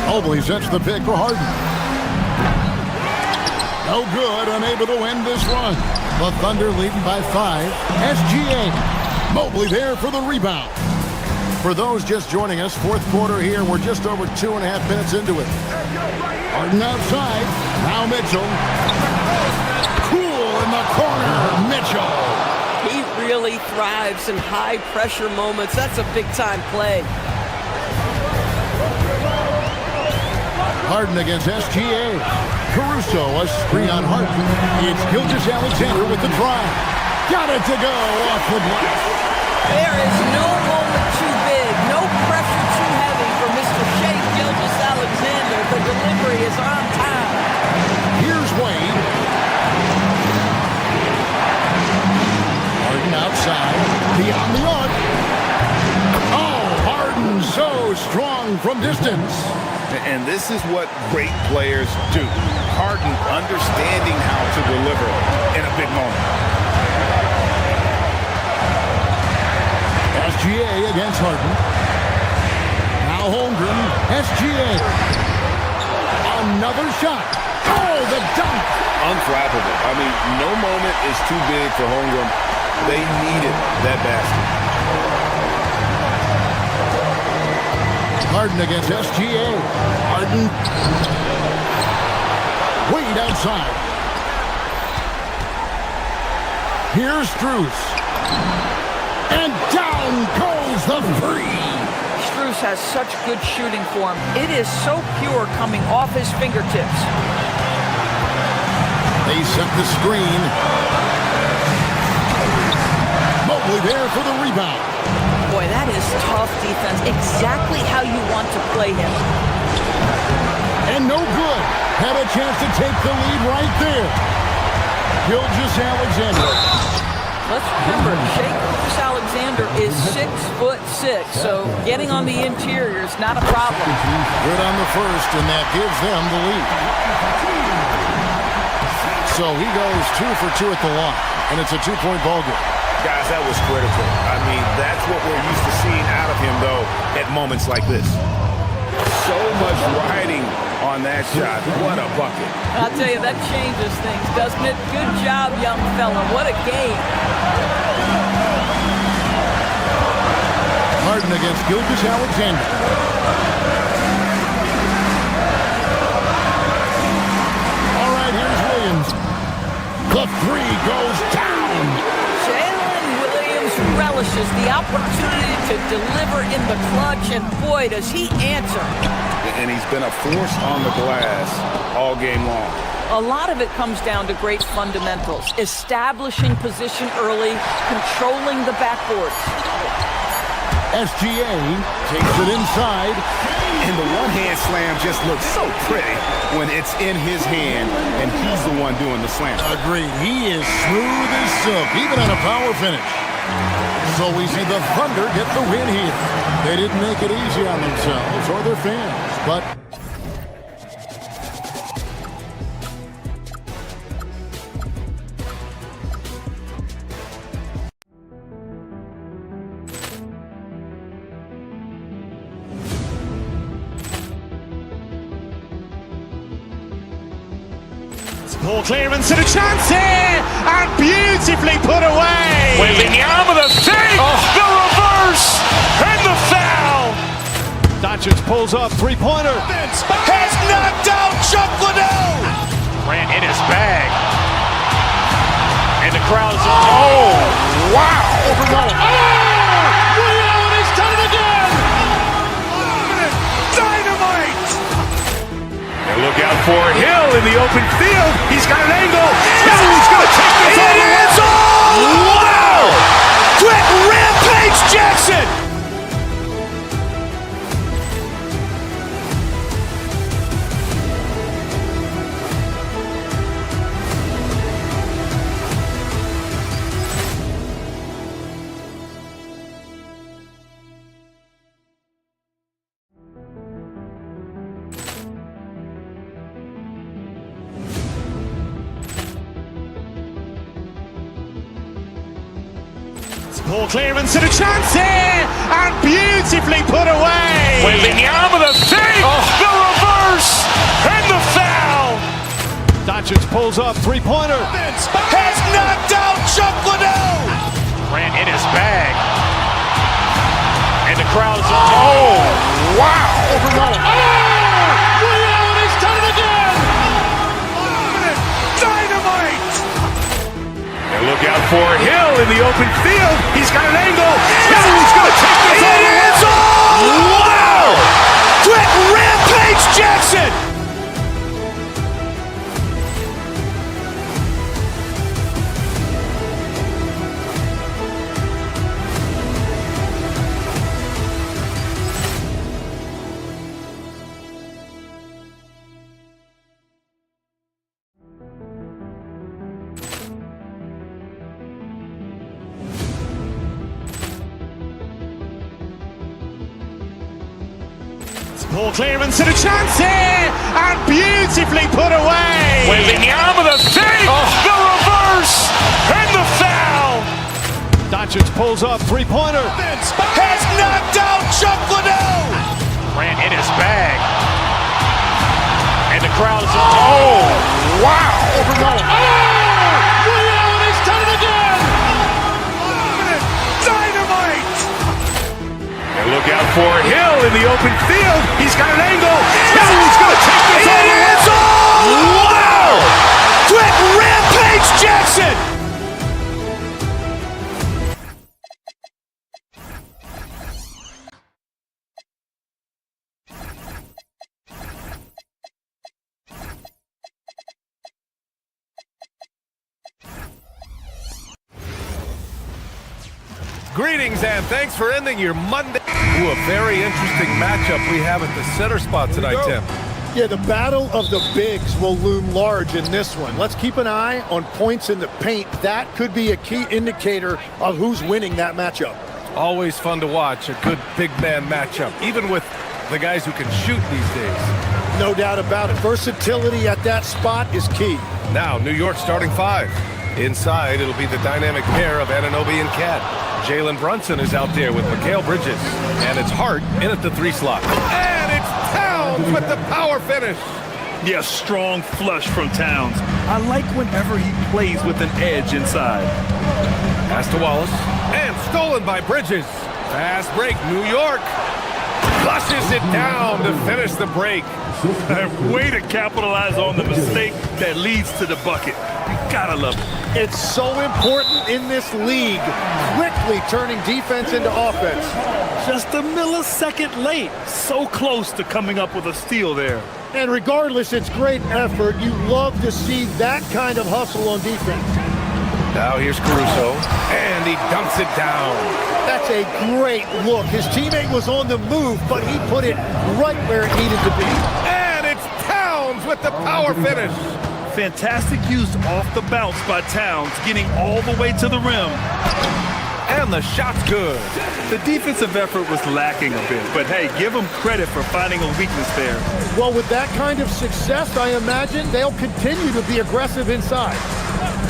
Mobley sets the pick for Harden. No good, unable to win this run. The Thunder leading by 5. SGA. Mobley there for the rebound. For those just joining us, fourth quarter here. We're just over 2.5 minutes into it. Harden outside. Now Mitchell. Cool in the corner. Mitchell. He really thrives in high-pressure moments. That's a big-time play. Harden against SGA. Caruso, a screen on Harden. It's Gilgeous-Alexander with the drive. Got it to go off the glass. There is no moment too big, no pressure too heavy for Mr. Shai Gilgeous-Alexander. The delivery is on time. Here's Wade. Harden outside. Beyond the arc. Oh, Harden so strong from distance. And this is what great players do. Harden understanding how to deliver in a big moment. SGA against Harden. Now Holmgren. SGA. Another shot. Oh, the dunk. Unflappable. I mean, no moment is too big for Holmgren. They needed that basket. Harden against SGA. Harden. Wade outside. Here's Strus. And down goes the three. Strus has such good shooting form. It is so pure coming off his fingertips. They set the screen. Mobley there for the rebound. Boy, that is tough defense. Exactly how you want to play him. And no good. Had a chance to take the lead right there. Gilgeous-Alexander. Let's remember, Shai Gilgeous-Alexander is 6'6", so getting on the interior is not a problem. Good on the first, and that gives them the lead. So he goes 2 for 2 at the line, and it's a 2-point ball game. Guys, that was critical. I mean, that's what we're used to seeing out of him, though, at moments like this. So much riding on that shot. What a bucket. I'll tell you, that changes things, doesn't it? Good job, young fella. What a game. Harden against Gilgeous-Alexander. All right, here's Williams. The three goes down. Jalen Williams relishes the opportunity to deliver in the clutch, and boy, does he answer. And he's been a force on the glass all game long. A lot of it comes down to great fundamentals. Establishing position early, controlling the backboard. SGA takes it inside. And the one-hand slam just looks so pretty when it's in his hand and he's the one doing the slam. Agreed. He is smooth as silk, even on a power finish. So we see the Thunder get the win here. They didn't make it easy on themselves or their fans, but Ball clearance and a chance here, and beautifully put away. Wembanyama the save, the reverse, and the foul. That Doncic pulls up, three-pointer. Has knocked out Chuck Liddell. Grant in his bag. And the crowd is, oh, wow. Overrun. And he's done it again. Dynamite. And look out for Hill in the open field. He's got an angle. Hill is going to take this all the way. Wow. Quick Rampage Jackson. Ball clearance and a chance here, and beautifully put away. Wembanyama the fake, the reverse, and the foul. Doncic pulls up, three-pointer. Has knocked out Chuck Liddell. Grant in his bag. And the crowd is, oh, wow. Overrun. And he's done it again. Dynamite. And look out for Hill in the open field. He's got an angle. Hill is going to take this all the way. Wow. Quick Rampage Jackson. Ball clearance and a chance here, and beautifully put away. Wembanyama the fake, the reverse, and the foul. Doncic pulls up, three-pointer. Has knocked out Chuck Liddell. Grant in his bag. And the crowd is, oh, wow. Overrun. And he's done it again. Dynamite. And look out for Hill in the open field. He's got an angle. Hill is going to take this all the way. Wow. Quick Rampage Jackson. Greetings and thanks for ending your Monday. Ooh, a very interesting matchup we have at the center spot tonight, Tim. Yeah, the battle of the bigs will loom large in this one. Let's keep an eye on points in the paint. That could be a key indicator of who's winning that matchup. Always fun to watch a good big man matchup, even with the guys who can shoot these days. No doubt about it. Versatility at that spot is key. Now, New York starting five. Inside, it'll be the dynamic pair of Anunoby and Cat. Jalen Brunson is out there with Mikal Bridges. And it's Hart in at the three slot. And it's Towns with the power finish. Yeah, strong flush from Towns. I like whenever he plays with an edge inside. Pass to Wallace. And stolen by Bridges. Fast break, New York. Flushes it down to finish the break. Way to capitalize on the mistake that leads to the bucket. You gotta love it. It's so important in this league, quickly turning defense into offense. Just a millisecond late. So close to coming up with a steal there. And regardless, it's great effort. You love to see that kind of hustle on defense. Now here's Caruso, and he dunks it down. That's a great look. His teammate was on the move, but he put it right where it needed to be. And it's Towns with the power finish. Fantastic use off the bounce by Towns, getting all the way to the rim. And the shot's good. The defensive effort was lacking a bit, but hey, give them credit for finding a weakness there. Well, with that kind of success, I imagine they'll continue to be aggressive inside.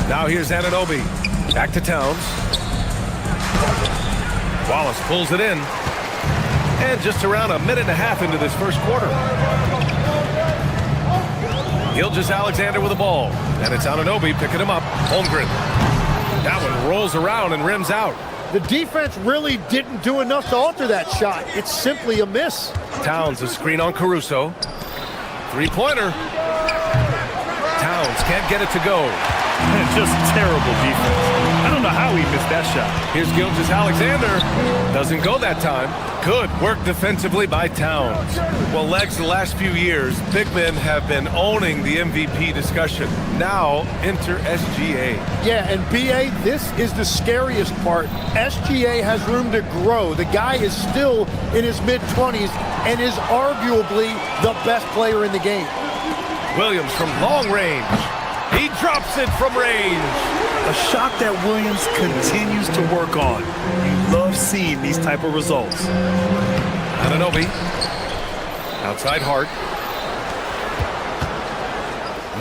Now here's Anunoby. Back to Towns. Wallace pulls it in. And just around a minute and a half into this first quarter. Gilgeous-Alexander with the ball. And it's Anunoby picking him up. Holmgren. That one rolls around and rims out. The defense really didn't do enough to alter that shot. It's simply a miss. Towns, a screen on Caruso. Three-pointer. Towns can't get it to go. Just terrible defense. I don't know how he missed that shot. Here's Gilgeous-Alexander. Doesn't go that time. Good work defensively by Towns. Well, Legs, the last few years, big men have been owning the MVP discussion. Now, enter SGA. Yeah, and BA, this is the scariest part. SGA has room to grow. The guy is still in his mid-20s and is arguably the best player in the game. Williams from long range. He drops it from range. A shot that Williams continues to work on. You love seeing these type of results. Anunoby. Outside Hart.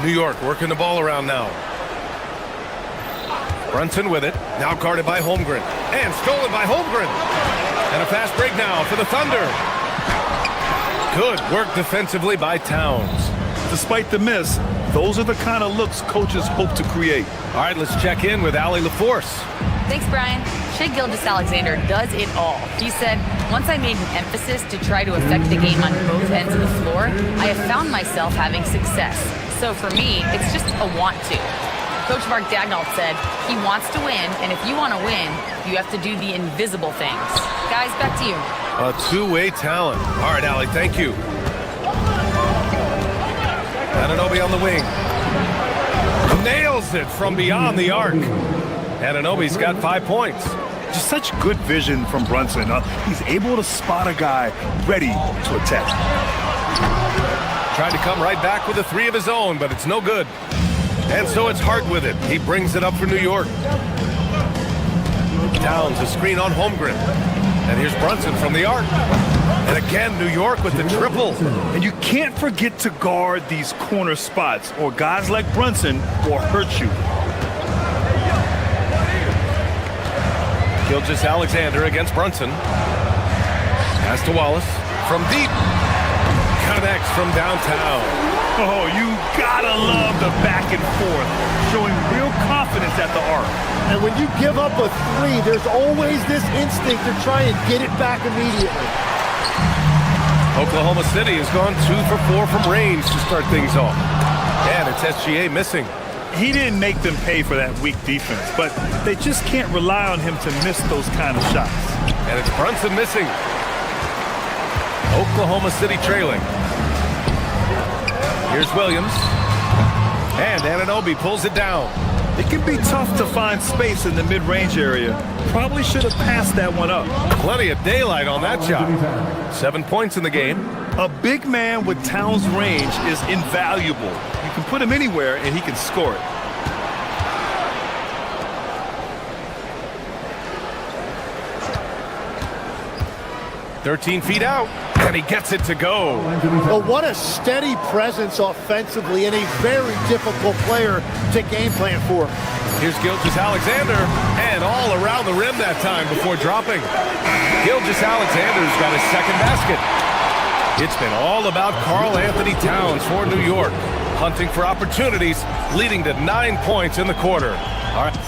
New York working the ball around now. Brunson with it. Now guarded by Holmgren. And stolen by Holmgren. And a fast break now for the Thunder. Good work defensively by Towns. Despite the miss, those are the kind of looks coaches hope to create. All right, let's check in with Allie LaForce. Thanks, Brian. Shai Gilgeous-Alexander does it all. He said, once I made an emphasis to try to affect the game on both ends of the floor, I have found myself having success. So for me, it's just a want to. Coach Mark Daigneault said he wants to win, and if you want to win, you have to do the invisible things. Guys, back to you. A two-way talent. All right, Allie, thank you. Anunoby on the wing. Nails it from beyond the arc. Anunoby's got 5 points. Just such good vision from Brunson. He's able to spot a guy ready to attack. Tried to come right back with a three of his own, but it's no good. And so it's Hart with it. He brings it up for New York. Towns, a screen on Holmgren. And here's Brunson from the arc. And again, New York with the triple. And you can't forget to guard these corner spots, or guys like Brunson will hurt you. Gilgeous-Alexander against Brunson. Pass to Wallace. From deep. Connects from downtown. Oh, you gotta love the back and forth, showing real confidence at the arc. And when you give up a three, there's always this instinct to try and get it back immediately. Oklahoma City has gone 2 for 4 from range to start things off. And it's SGA missing. He didn't make them pay for that weak defense, but they just can't rely on him to miss those kind of shots. And it's Brunson missing. Oklahoma City trailing. Here's Williams. And Anunoby pulls it down. It can be tough to find space in the mid-range area. Probably should have passed that one up. Plenty of daylight on that shot. 7 points in the game. A big man with Towns' range is invaluable. You can put him anywhere and he can score it. "13 feet out, and he gets it to go. Well, what a steady presence offensively and a very difficult player to game plan for. Here's Gilgeous-Alexander, and all around the rim that time before dropping. Gilgeous-Alexander's got his second basket. It's been all about Karl Anthony Towns for New York, hunting for opportunities, leading to 9 points in the quarter. All right.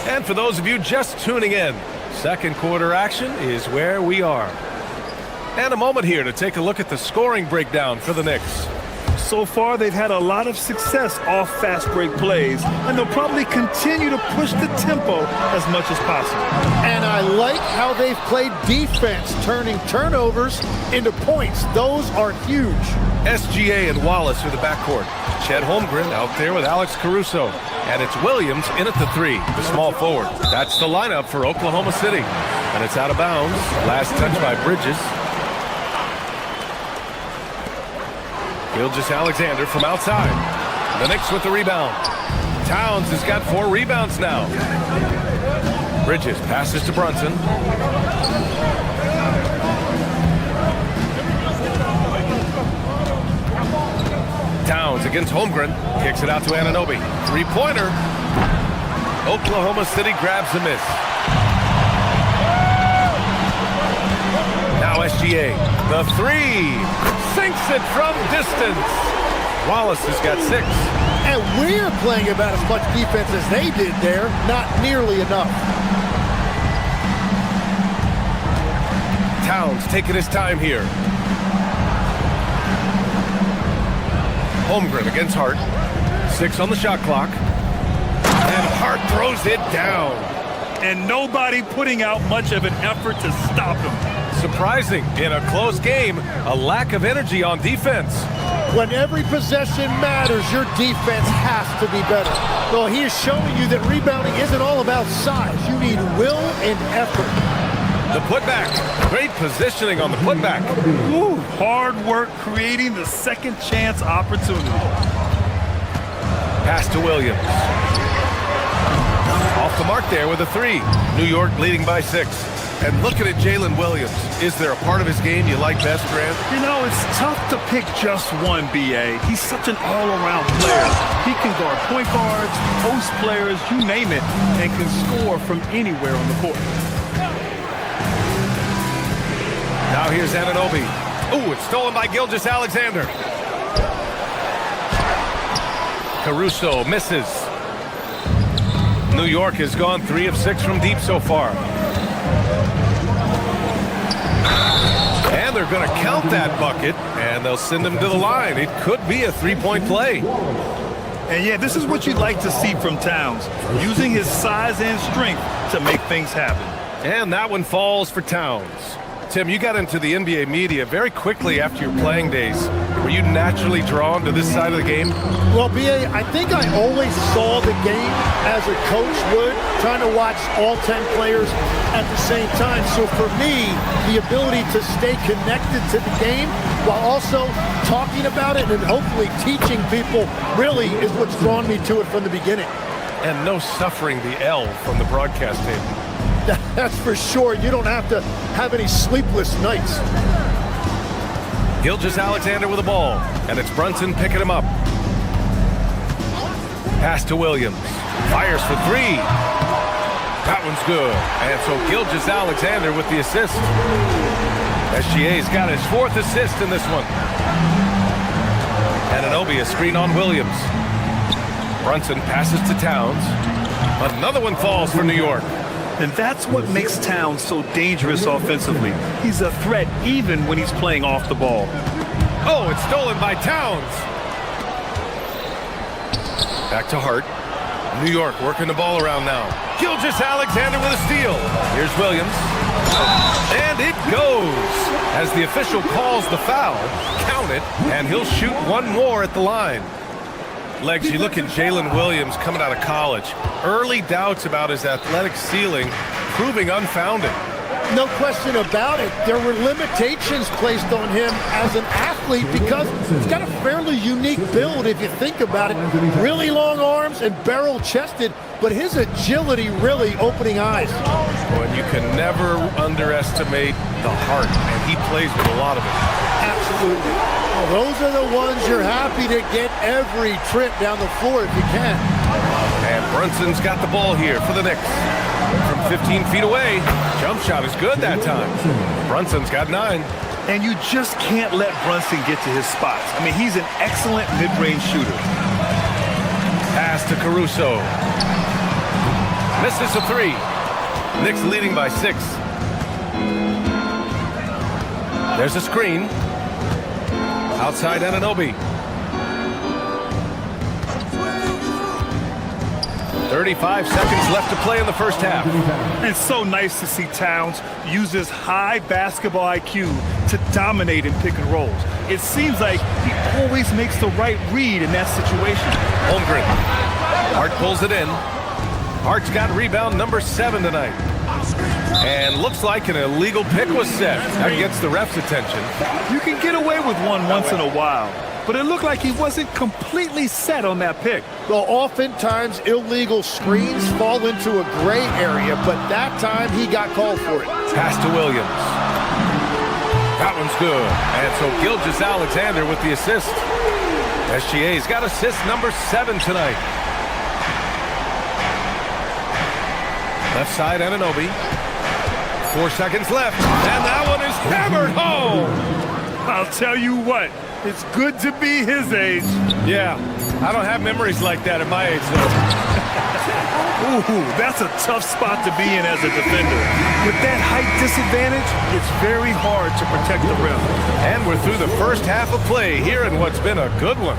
And for those of you just tuning in, second quarter action is where we are. And a moment here to take a look at the scoring breakdown for the Knicks. So far, they've had a lot of success off fast break plays, and they'll probably continue to push the tempo as much as possible. And I like how they've played defense, turning turnovers into points. Those are huge. SGA and Wallace are the backcourt. Chet Holmgren out there with Alex Caruso. And it's Williams in at the three, the small forward. That's the lineup for Oklahoma City. And it's out of bounds. Last touch by Bridges. Gilgeous-Alexander from outside. The Knicks with the rebound. Towns has got 4 rebounds now. Bridges passes to Brunson. Towns against Holmgren. Kicks it out to Anunoby. Three-pointer. Oklahoma City grabs the miss. Now SGA. The three. Sinks it from distance. Wallace has got 6. And we're playing about as much defense as they did there. Not nearly enough. Towns taking his time here. Holmgren against Hart. 6 on the shot clock. And Hart throws it down. And nobody putting out much of an effort to stop him. Surprising, in a close game, a lack of energy on defense. When every possession matters, your defense has to be better. Well, he is showing you that rebounding isn't all about size. You need will and effort. The putback. Great positioning on the putback. Ooh, hard work creating the second chance opportunity. Pass to Williams. Off the mark there with a 3. New York leading by 6. And looking at Jalen Williams, is there a part of his game you like best, Grant? You know, it's tough to pick just one, B.A. He's such an all-around player. He can guard point guards, post players, you name it, and can score from anywhere on the court. Now here's Anunoby. Ooh, it's stolen by Gilgeous-Alexander. Caruso misses. New York has gone 3 of 6 from deep so far. And they're going to count that bucket, and they'll send him to the line. It could be a 3-point play. And yeah, this is what you'd like to see from Towns, using his size and strength to make things happen. And that one falls for Towns. Tim, you got into the NBA media very quickly after your playing days. Were you naturally drawn to this side of the game? Well, B.A., I think I always saw the game as a coach would, trying to watch all 10 players at the same time. So for me, the ability to stay connected to the game while also talking about it and hopefully teaching people really is what's drawn me to it from the beginning. And no suffering the L from the broadcast table. That's for sure. You don't have to have any sleepless nights. Gilgeous-Alexander with the ball, and it's Brunson picking him up. Pass to Williams. Fires for 3. That one's good. And so Gilgeous-Alexander with the assist. SGA's got his 4th assist in this one. Anunoby a screen on Williams. Brunson passes to Towns. Another one falls for New York. And that's what makes Towns so dangerous offensively. He's a threat even when he's playing off the ball. Oh, it's stolen by Towns. Back to Hart. New York working the ball around now. Gilgeous-Alexander with a steal. Here's Williams. And it goes. As the official calls the foul, count it, and he'll shoot one more at the line. Legs, you look at Jalen Williams coming out of college. Early doubts about his athletic ceiling proving unfounded. No question about it. There were limitations placed on him as an athlete because he's got a fairly unique build if you think about it. Really long arms and barrel-chested, but his agility really opening eyes. And you can never underestimate the heart, and he plays with a lot of it. Absolutely. Well, those are the ones you're happy to get every trip down the floor if you can. And Brunson's got the ball here for the Knicks. From 15 feet away, jump shot is good that time. Brunson's got 9. And you just can't let Brunson get to his spots. I mean, he's an excellent mid-range shooter. Pass to Caruso. Misses a 3. Knicks leading by 6. There's a screen. Outside Anunoby. 35 seconds left to play in the first half. It's so nice to see Towns use his high basketball IQ to dominate in pick and rolls. It seems like he always makes the right read in that situation. Holmgren. Hart pulls it in. Hart's got rebound number 7 tonight. And looks like an illegal pick was set. That gets the ref's attention. You can get away with one once in a while, but it looked like he wasn't completely set on that pick. Well, oftentimes illegal screens fall into a gray area, but that time he got called for it. Pass to Williams. That one's good. And so Gilgeous-Alexander with the assist. SGA's got assist number 7 tonight. Left side, Anunoby. 4 seconds left, and that one is hammered home. I'll tell you what, it's good to be his age. Yeah, I don't have memories like that at my age, though. Ooh, that's a tough spot to be in as a defender. With that height disadvantage, it's very hard to protect the rim. And we're through the first half of play here in what's been a good one.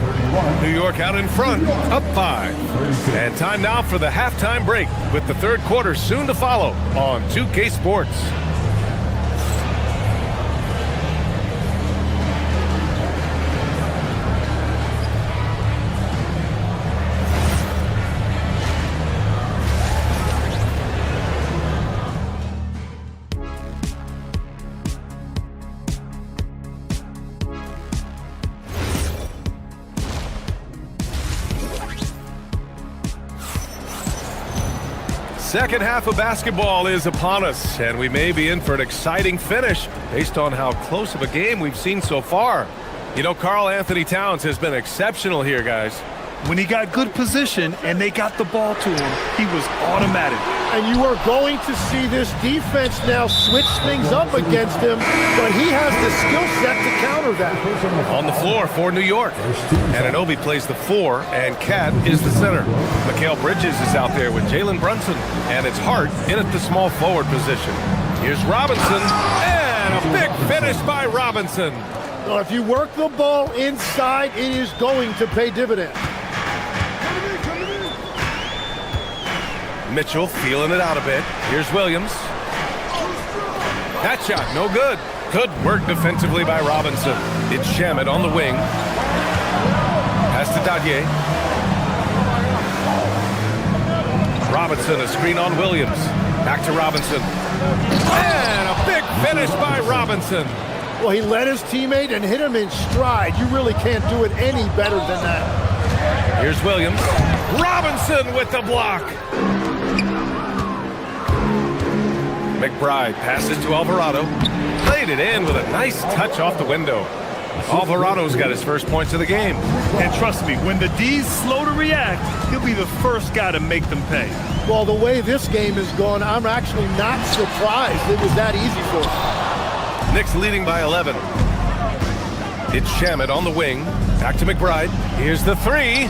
New York out in front, up 5. And time now for the halftime break, with the third quarter soon to follow on 2K Sports. Second half of basketball is upon us, and we may be in for an exciting finish based on how close of a game we've seen so far. You know, Karl Anthony Towns has been exceptional here, guys. When he got good position and they got the ball to him, he was automatic. And you are going to see this defense now switch things up against him, but he has the skill set to counter that. On the floor for New York. Anunoby plays the 4, and Cat is the center. Mikal Bridges is out there with Jalen Brunson, and it's Hart in at the small forward position. Here's Robinson, and a big finish by Robinson. Well, if you work the ball inside, it is going to pay dividends. Mitchell feeling it out a bit. Here's Williams. That shot, no good. Good work defensively by Robinson. It's Shamet on the wing. Pass to Dadye. Robinson, a screen on Williams. Back to Robinson. And a big finish by Robinson. Well, he led his teammate and hit him in stride. You really can't do it any better than that. Here's Williams. Robinson with the block. McBride passes to Alvarado. Played it in with a nice touch off the window. Alvarado's got his first points of the game. And trust me, when the D's slow to react, he'll be the first guy to make them pay. Well, the way this game is going, I'm actually not surprised it was that easy for him. Knicks leading by 11. It's Shamet on the wing. Back to McBride. Here's the 3.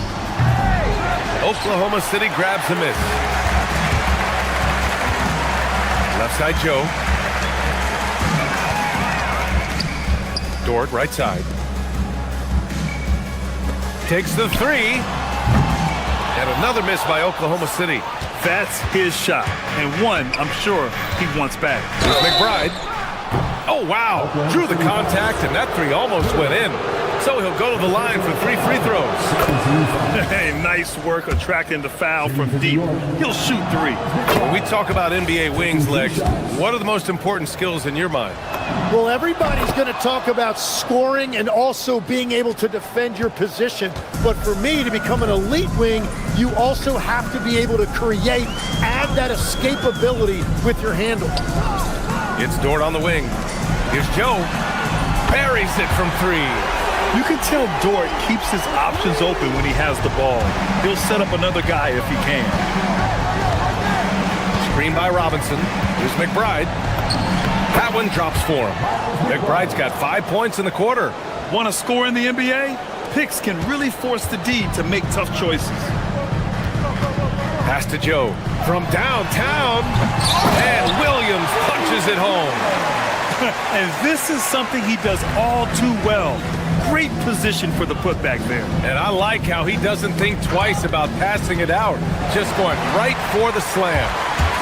Oklahoma City grabs a miss. Left side, Joe. Dort, right side. Takes the 3. And another miss by Oklahoma City. That's his shot. And one, I'm sure, he wants back. Here's McBride. Oh, wow. Drew the contact, and that 3 almost went in. So he'll go to the line for 3 free throws. Hey, nice work attracting the foul from deep. He'll shoot 3. When we talk about NBA wings, Legs, what are the most important skills in your mind? Well, everybody's going to talk about scoring and also being able to defend your position. But for me, to become an elite wing, you also have to be able to create, add that escapability with your handle. It's Dort on the wing. Here's Joe. Buries it from 3. You can tell Dort keeps his options open when he has the ball. He'll set up another guy if he can. Screen by Robinson. Here's McBride. That one drops for him. McBride's got 5 points in the quarter. Want to score in the NBA? Picks can really force the D to make tough choices. Pass to Joe from downtown. And Williams punches it home. And this is something he does all too well. Great position for the putback there. And I like how he doesn't think twice about passing it out. Just going right for the slam.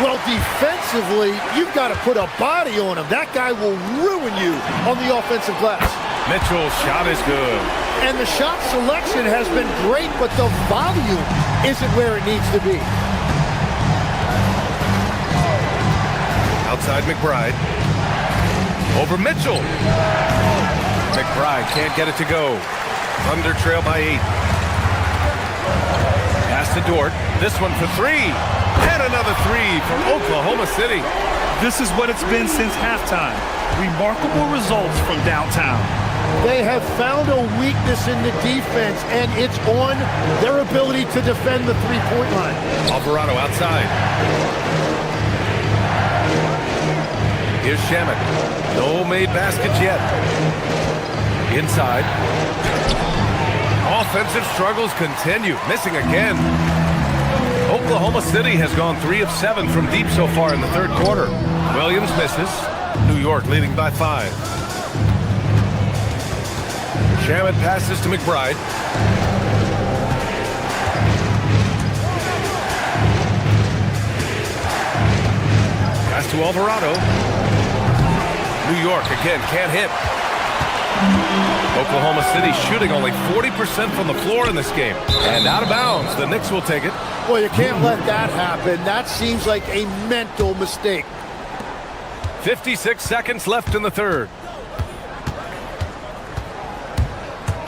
Well, defensively, you've got to put a body on him. That guy will ruin you on the offensive glass. Mitchell's shot is good. And the shot selection has been great, but the volume isn't where it needs to be. Outside McBride. Over Mitchell. McBride can't get it to go. Thunder trail by 8. Pass to Dort. This one for 3. And another 3 from Oklahoma City. This is what it's been since halftime. Remarkable results from downtown. They have found a weakness in the defense, and it's on their ability to defend the three-point line. Alvarado outside. Here's Shamet. No made baskets yet. Inside. Off offensive struggles continue, missing again. Oklahoma City has gone 3 of 7 from deep so far in the third quarter. Williams misses. New York leading by 5. Shamet passes to McBride. Pass to Alvarado. New York again can't hit. Oklahoma City shooting only 40% from the floor in this game. And out of bounds, the Knicks will take it. Well, you can't let that happen. That seems like a mental mistake. 56 seconds left in the third.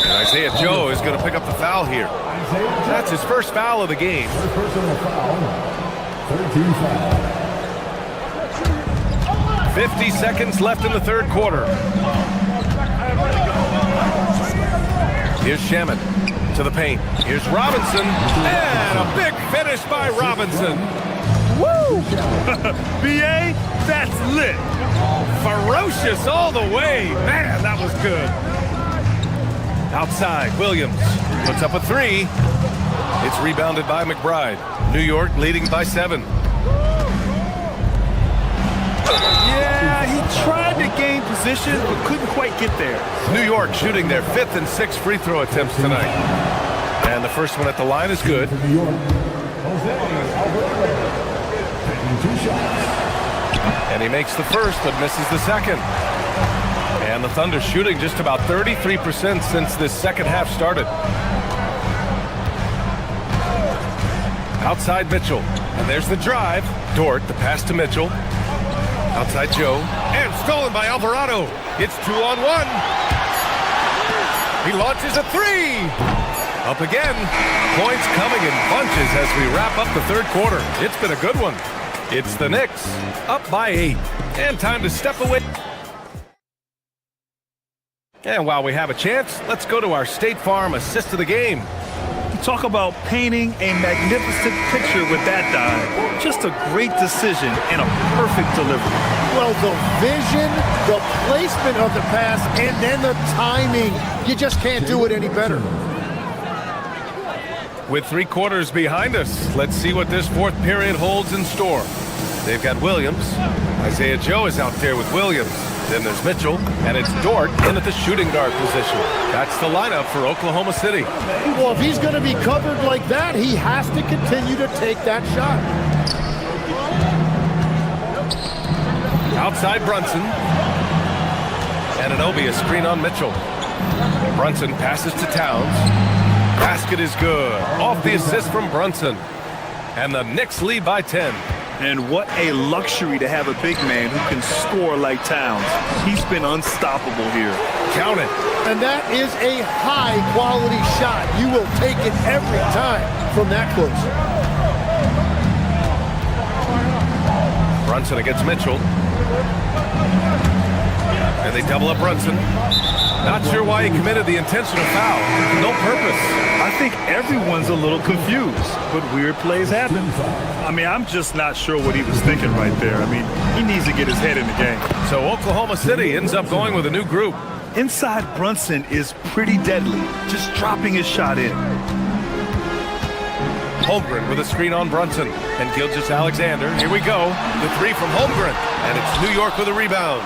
And Isaiah Joe is going to pick up the foul here. That's his first foul of the game. Personal foul. 13 foul. 50 seconds left in the third quarter. Here's Shamet to the paint. Here's Robinson. And a big finish by Robinson. Woo! BA, that's lit. Ferocious all the way. Man, that was good. Outside, Williams puts up a 3. It's rebounded by McBride. New York leading by 7. Yeah, he tried to gain position, but couldn't quite get there. New York shooting their 5th and 6th free throw attempts tonight. And the first one at the line is good. New York, Jose Alvarado, taking 2 shots. And he makes the first, but misses the second. And the Thunder shooting just about 33% since this second half started. Outside Mitchell. And there's the drive. Dort, the pass to Mitchell. Outside Joe. And stolen by Alvarado. It's 2-on-1. He launches a 3. Up again. Points coming in bunches as we wrap up the third quarter. It's been a good one. It's the Knicks up by 8. And time to step away. And while we have a chance, let's go to our State Farm assist of the game. Talk about painting a magnificent picture with that dive. Just a great decision and a perfect delivery. Well, the vision, the placement of the pass, and then the timing. You just can't do it any better. With 3 quarters behind us, let's see what this fourth period holds in store. They've got Williams. Isaiah Joe is out there with Williams. Then there's Mitchell, and it's Dort in at the shooting guard position. That's the lineup for Oklahoma City. Well, if he's going to be covered like that, he has to continue to take that shot. Outside Brunson. And Anunoby, a screen on Mitchell. Brunson passes to Towns. Basket is good. Off the assist from Brunson. And the Knicks lead by 10. And what a luxury to have a big man who can score like Towns. He's been unstoppable here. Count it. And that is a high-quality shot. You will take it every time from that close. Brunson against Mitchell. And they double up Brunson. Not sure why he committed the intentional foul. No purpose. I think everyone's a little confused, but weird plays happen. I mean, I'm just not sure what he was thinking right there. I mean, he needs to get his head in the game. So Oklahoma City ends up going with a new group. Inside Brunson is pretty deadly, just dropping his shot in. Holmgren with a screen on Brunson. And Gilgeous-Alexander. Here we go. The 3 from Holmgren. And it's New York with a rebound.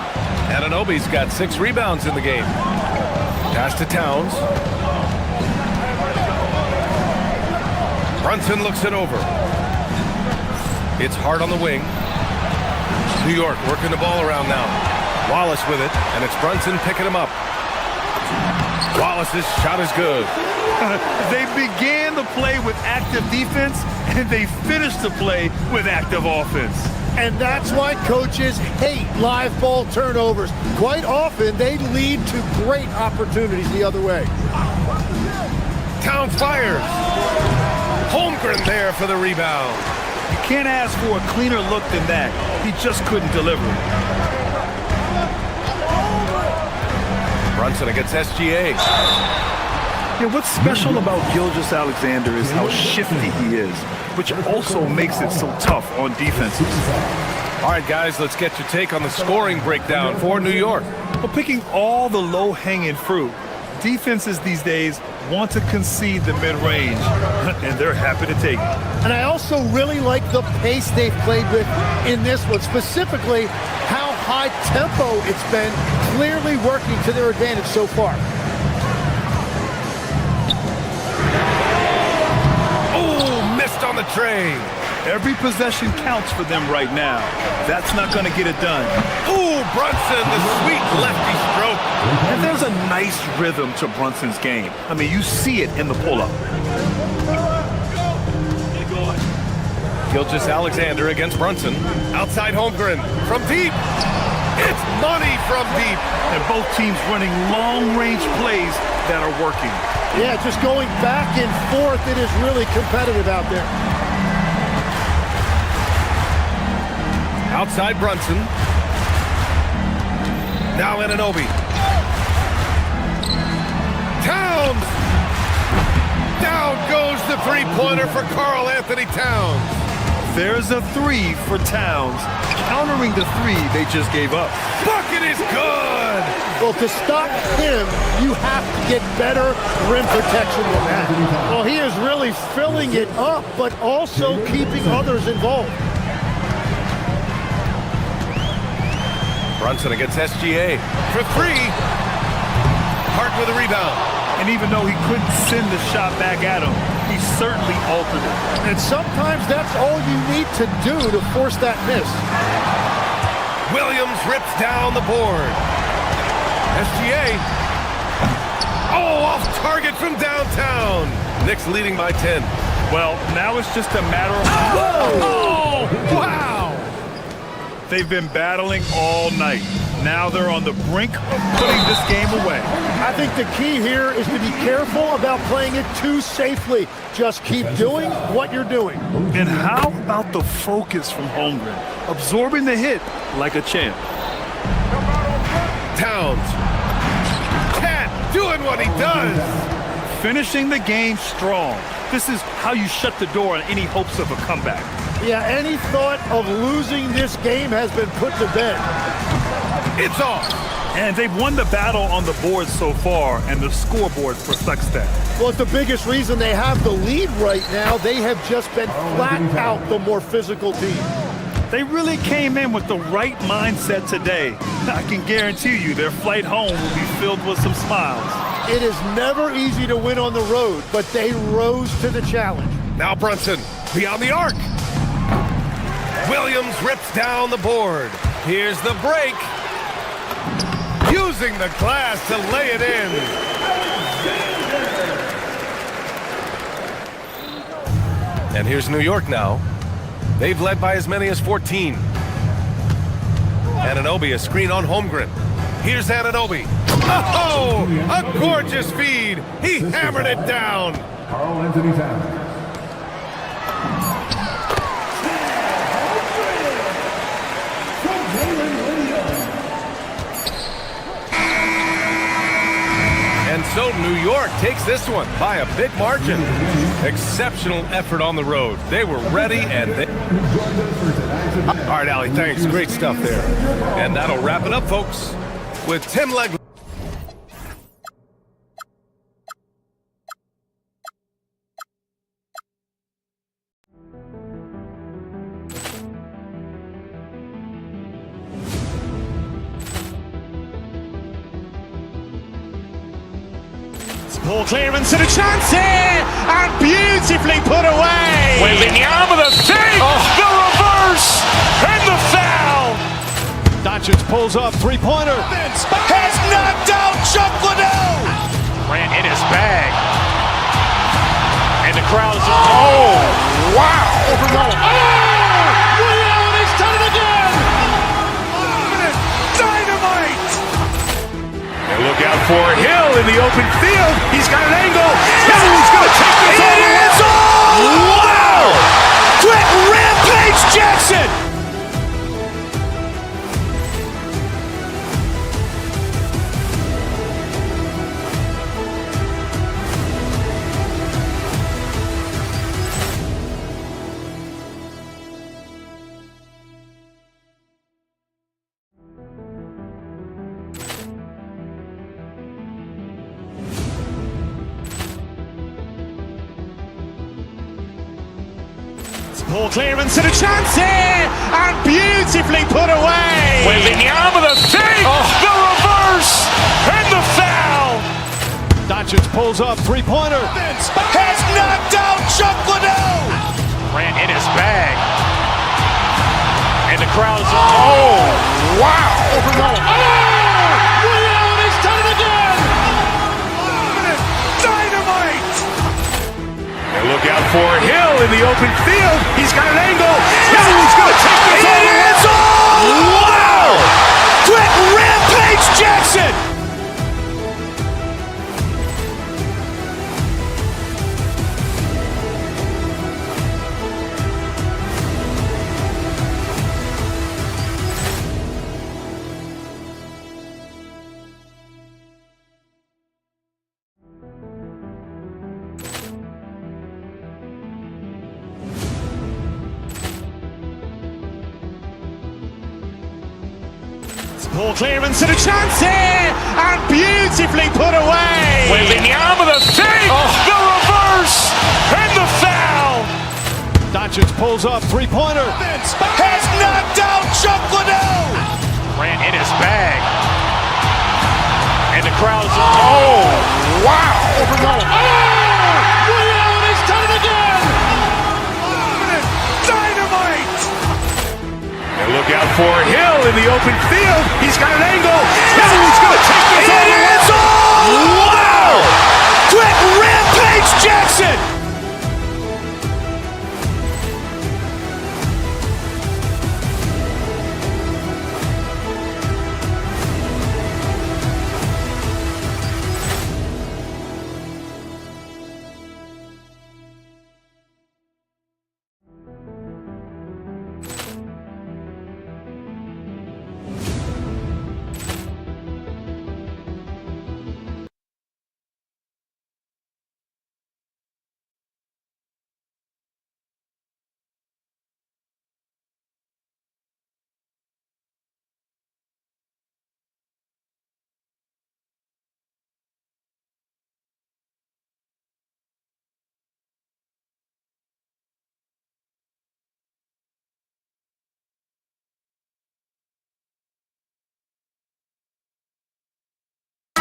Anunoby's got 6 rebounds in the game. Pass to Towns. Brunson looks it over. It's hard on the wing. New York working the ball around now. Wallace with it, and it's Brunson picking him up. Wallace's shot is good. They began the play with active defense, and they finished the play with active offense. And that's why coaches hate live ball turnovers. Quite often, they lead to great opportunities the other way. Towns fires. Holmgren there for the rebound. You can't ask for a cleaner look than that. He just couldn't deliver. Brunson against SGA. Yeah, what's special about Gilgeous-Alexander is how shifty he is, which also makes it so tough on defenses. All right, guys, let's get your take on the scoring breakdown for New York. Well, picking all the low-hanging fruit, Defenses these days want to concede the mid-range, and they're happy to take it. And I also really like the pace they've played with in this one, specifically how high tempo it's been, clearly working to their advantage so far. Oh, missed on the tray. Every possession counts for them right now. That's not going to get it done. Ooh, Brunson, the sweet lefty stroke. And there's a nice rhythm to Brunson's game. I mean, you see it in the pull-up. Gilgeous Alexander against Brunson. Outside Holmgren from deep. It's money from deep. And both teams running long-range plays that are working. Yeah, just going back and forth. It is really competitive out there. Outside Brunson. Now Anunoby. Towns! Down goes the three-pointer for Karl Anthony Towns. There's a three for Towns, countering the three they just gave up. Bucket is good! Well, to stop him, you have to get better rim protection than that. Well, he is really filling it up, but also keeping others involved. Brunson against SGA for three. Hart with a rebound. And even though he couldn't send the shot back at him, he certainly altered it. And sometimes that's all you need to do to force that miss. Williams rips down the board. SGA. Oh, off target from downtown. Knicks leading by 10. Well, now it's just a matter of... Oh, wow! They've been battling all night. Now they're on the brink of putting this game away. I think the key here is to be careful about playing it too safely. Just keep doing what you're doing. And how about the focus from Holmgren? Absorbing the hit like a champ. Towns. Cat doing what he does. Finishing the game strong. This is how you shut the door on any hopes of a comeback. Yeah, any thought of losing this game has been put to bed. It's off. And they've won the battle on the board so far, and the scoreboard reflects that. Well, it's the biggest reason they have the lead right now. They have just been flat out the more physical team. They really came in with the right mindset today. I can guarantee you their flight home will be filled with some smiles. It is never easy to win on the road, but they rose to the challenge. Now Brunson beyond the arc. Williams rips down the board. Here's the break. Using the glass to lay it in. And here's New York now. They've led by as many as 14. Anunoby, a screen on Holmgren. Here's Anunoby. Oh, a gorgeous feed. He hammered it down. Karl Anthony Towns. And so New York takes this one by a big margin. Exceptional effort on the road. They were ready and they... All right, Allie, thanks. Great stuff there. And that'll wrap it up, folks, with Tim Legler. Ball clearance and a chance here, and beautifully put away. Wembanyama the save, the reverse, and the foul. Doncic pulls up, three-pointer. Has knocked out Chuck Liddell. Grant in his bag. And the crowd is... Oh, wow. Liddell, and he's done it again. Dynamite. And look out for Hill in the open field. He's got an angle. He's going to take this all the way. Wow! Quick Rampage Jackson. Poor clearance and a chance here, and beautifully put away. Wembanyama the fake, the reverse, and the foul. Doncic pulls up, three-pointer. Has knocked out Chuck Liddell. Ran in his bag. And the crowd is, oh, wow. He's done it again! Dynamite. And look out for Hill in the open field. He's got an angle. Hill's going to take this all the way. Wow! Quick rampage Jackson. Poor clearance and a chance here, and beautifully put away. Wembanyama the fake, the reverse, and the foul. Doncic pulls up, three-pointer. Has knocked out Chuck Liddell. Ran in his bag. And the crowd is, oh, wow. He's done it again! Dynamite. And look out for Hill in the open field. He's got an angle. Hill's going to take this all the way. Wow! Quick rampage Jackson.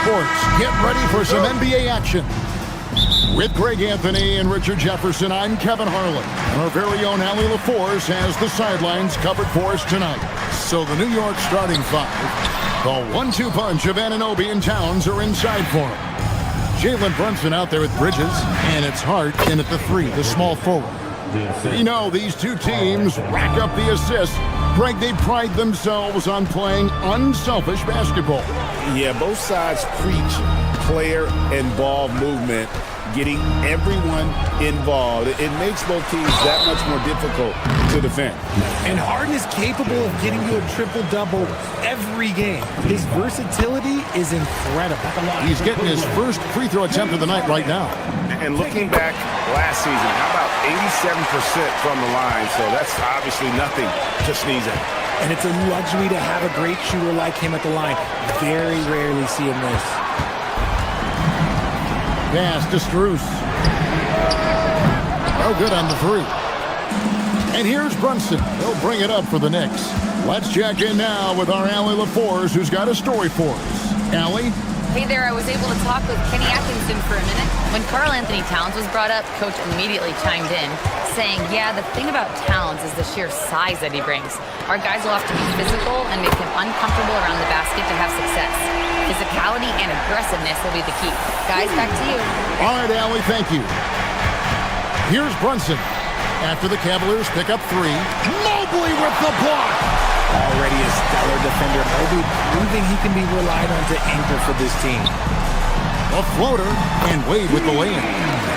Sports, get ready for some NBA action. With Greg Anthony and Richard Jefferson, I'm Kevin Harlan. And our very own Allie LaForce has the sidelines covered for us tonight. So the New York starting five, the 1-2 punch of Anunoby and Towns are inside for him. Jalen Brunson out there with Bridges, and it's Hart in at the three, the small forward. We know these two teams rack up the assists. Greg, they pride themselves on playing unselfish basketball. Yeah, both sides preach player and ball movement, getting everyone involved. It makes both teams that much more difficult to defend. And Harden is capable of getting you a triple-double every game. His versatility is incredible. He's getting his first free throw attempt of the night right now. And looking back last season, how about 87% from the line? So that's obviously nothing to sneeze at. And it's a luxury to have a great shooter like him at the line. Very rarely see him miss. Pass to Strus. No good on the three. And here's Brunson. He'll bring it up for the Knicks. Let's check in now with our Allie LaForce, who's got a story for us. Allie? Hey there, I was able to talk with Kenny Atkinson for a minute. When Karl Anthony Towns was brought up, Coach immediately chimed in, saying, yeah, the thing about Towns is the sheer size that he brings. Our guys will have to be physical and make him uncomfortable around the basket to have success. Physicality and aggressiveness will be the key. Guys, back to you. All right, Allie, thank you. Here's Brunson. After the Cavaliers pick up three, Mobley with the block. Already a stellar defender, Mobley proving he can be relied on to anchor for this team. A floater, and Wade with the lay-in.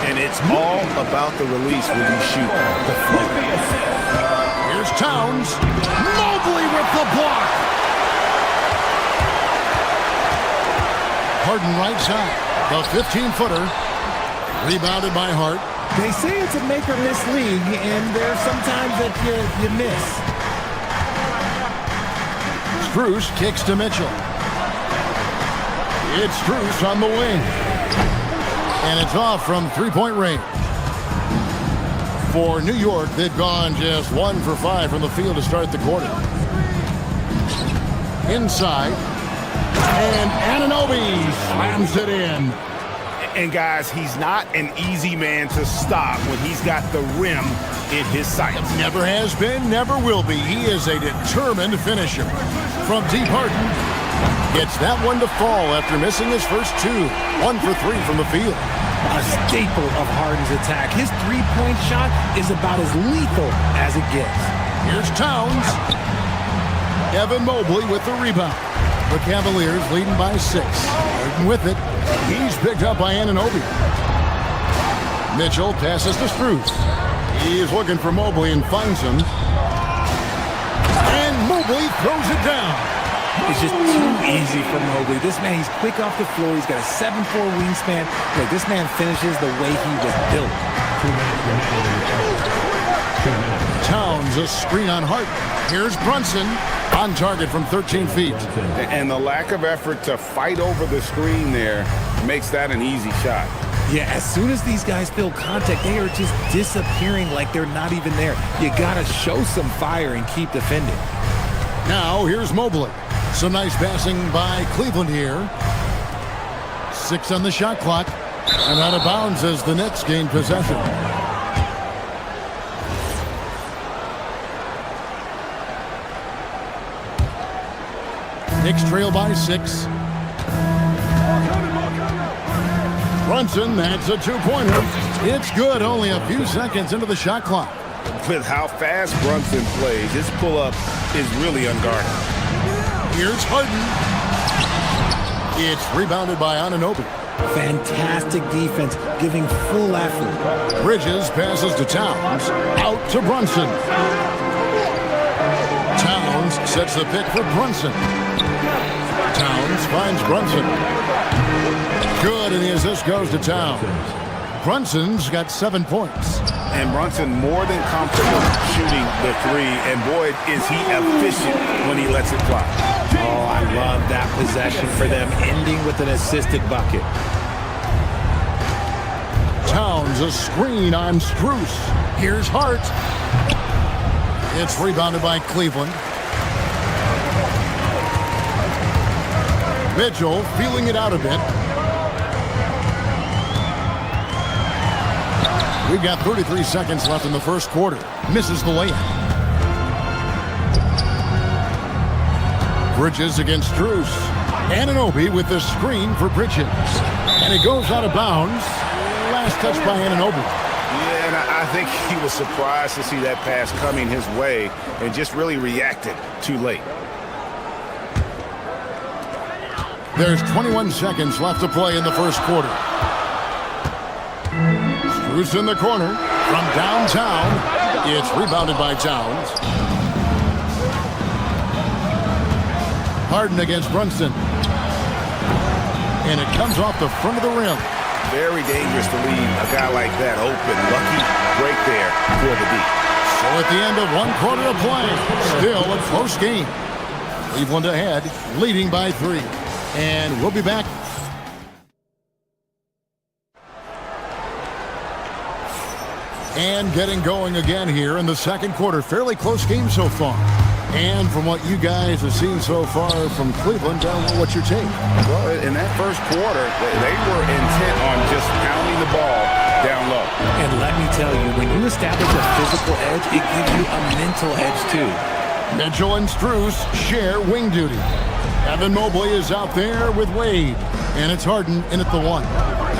And it's all about the release when you shoot the floater. Here's Towns. Mobley with the block. Harden right side. The 15-footer. Rebounded by Hart. They say it's a make-or-miss league, and there are some times that you miss. Strus kicks to Mitchell. It's Strus on the wing. And it's off from three-point range. For New York, they've gone just 1 for 5 from the field to start the quarter. Inside. And Anunoby slams it in. And guys, he's not an easy man to stop when he's got the rim in his sights. Never has been, never will be. He is a determined finisher. From deep, Harden gets that one to fall after missing his first 2. 1 for 3 from the field. A staple of Harden's attack. His three-point shot is about as lethal as it gets. Here's Towns. Evan Mobley with the rebound. The Cavaliers leading by 6. Harden with it. He's picked up by Anunoby. Mitchell passes to Strus. He is looking for Mobley and finds him. And Mobley throws it down. It's just too easy for Mobley. This man, he's quick off the floor. He's got a 7'4" wingspan. Look, this man finishes the way he was built. Towns, a screen on Hart. Here's Brunson on target from 13 feet. And the lack of effort to fight over the screen there makes that an easy shot. Yeah, as soon as these guys feel contact, they are just disappearing like they're not even there. You got to show some fire and keep defending. Now, here's Mobley. Some nice passing by Cleveland here. 6 on the shot clock. And out of bounds as the Knicks gain possession. Knicks trail by 6. Brunson, that's a 2-pointer. It's good, only a few seconds into the shot clock. With how fast Brunson plays, his pull-up is really unguarded. Here's Harden. It's rebounded by Anunoby. Fantastic defense, giving full effort. Bridges passes to Towns. Out to Brunson. Towns sets the pick for Brunson. Towns finds Brunson. Good, and the assist goes to Towns. Brunson's got 7 points. And Brunson more than comfortable shooting the 3, and boy, is he efficient when he lets it fly. Oh, I love that possession for them, ending with an assisted bucket. Towns, a screen on Strus. Here's Hart. It's rebounded by Cleveland. Mitchell feeling it out a bit. We've got 33 seconds left in the first quarter. Misses the layup. Bridges against Strus. Anunoby with the screen for Bridges. And it goes out of bounds. Last touch by Anunoby. Yeah, and I think he was surprised to see that pass coming his way and just really reacted too late. There's 21 seconds left to play in the first quarter. Strus in the corner from downtown. It's rebounded by Towns. Harden against Brunson. And it comes off the front of the rim. Very dangerous to leave a guy like that open. Lucky break there for the D. So at the end of 1 quarter of play, still a close game. Cleveland ahead, leading by 3. And we'll be back. And getting going again here in the second quarter. Fairly close game so far. And from what you guys have seen so far from Cleveland, what's your take? Well, in that first quarter, they were intent on just pounding the ball down low. And let me tell you, when you establish a physical edge, it gives you a mental edge too. Mitchell and Strus share wing duty. Evan Mobley is out there with Wade. And it's Harden in at the 1.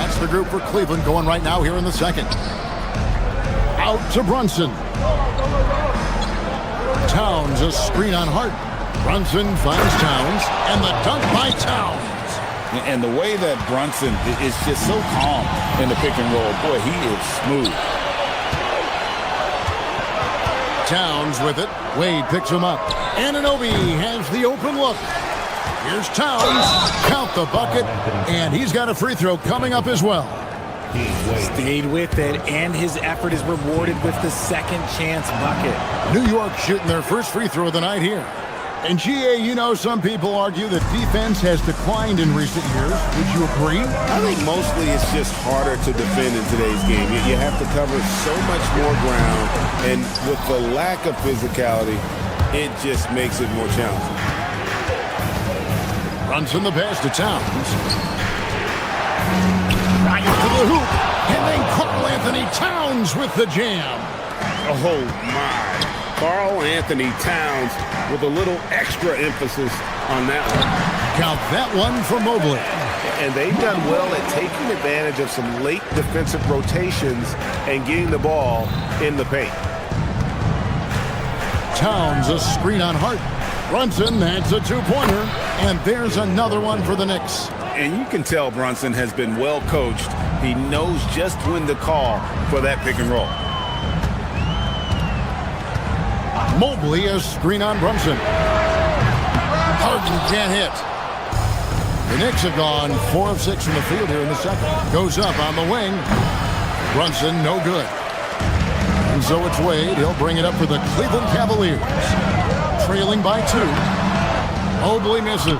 That's the group for Cleveland going right now here in the second. Out to Brunson. Towns, a screen on Hart. Brunson finds Towns, and the dunk by Towns. And the way that Brunson is just so calm in the pick and roll, boy, he is smooth. Towns with it. Wade picks him up. Anunoby has the open look. Here's Towns. Count the bucket, and he's got a free throw coming up as well. Stayed with it, and his effort is rewarded with the second chance bucket. New York shooting their first free throw of the night here. And GA, you know, some people argue that defense has declined in recent years. Would you agree? I think mostly it's just harder to defend in today's game. You have to cover so much more ground, and with the lack of physicality, it just makes it more challenging. Brunson the pass to Towns. Right to the hoop, and then Karl Anthony Towns with the jam. Oh, my. Karl Anthony Towns with a little extra emphasis on that one. Count that one for Mobley. And they've done well at taking advantage of some late defensive rotations and getting the ball in the paint. Towns a screen on Hart. Brunson, that's a two-pointer. And there's another one for the Knicks. And you can tell Brunson has been well coached. He knows just when to call for that pick and roll. Mobley a screen on Brunson. Harden can't hit. The Knicks have gone 4 of 6 from the field here in the second. Goes up on the wing. Brunson no good. And so it's Wade. He'll bring it up for the Cleveland Cavaliers. Trailing by 2. Mobley misses.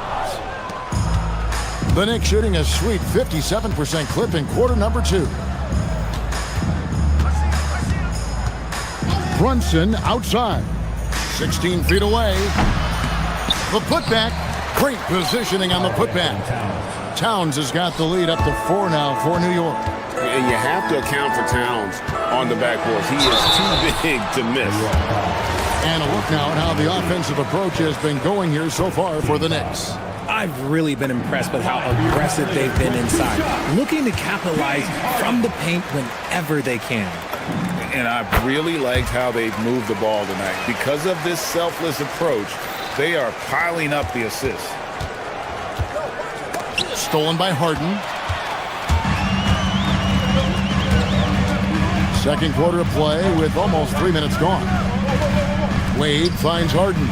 The Knicks shooting a sweet 57% clip in quarter number 2. Brunson outside. 16 feet away. The putback. Great positioning on the putback. Towns has got the lead up to 4 now for New York. And you have to account for Towns on the backboards. He is too big to miss. And a look now at how the offensive approach has been going here so far for the Knicks. I've really been impressed with how aggressive they've been inside, looking to capitalize from the paint whenever they can. And I've really liked how they've moved the ball tonight. Because of this selfless approach, they are piling up the assists. Stolen by Harden. Second quarter of play with almost 3 minutes gone. Wade finds Harden.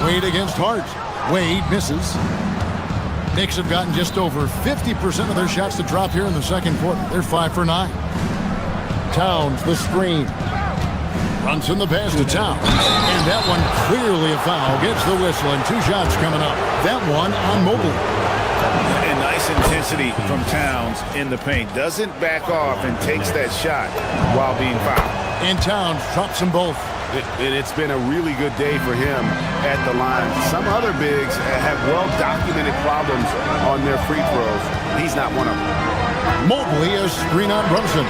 Wade against Hart. Wade misses. Knicks have gotten just over 50% of their shots to drop here in the second quarter. They're 5 for 9. Towns the screen. Runs in the pass to Towns. And that one clearly a foul. Gets the whistle and 2 shots coming up. That one on Mobley. And nice intensity from Towns in the paint. Doesn't back off and takes that shot while being fouled. And Towns drops them both. And it's been a really good day for him at the line. Some other bigs have well-documented problems on their free throws. He's not one of them. Mobley a screen on Brunson.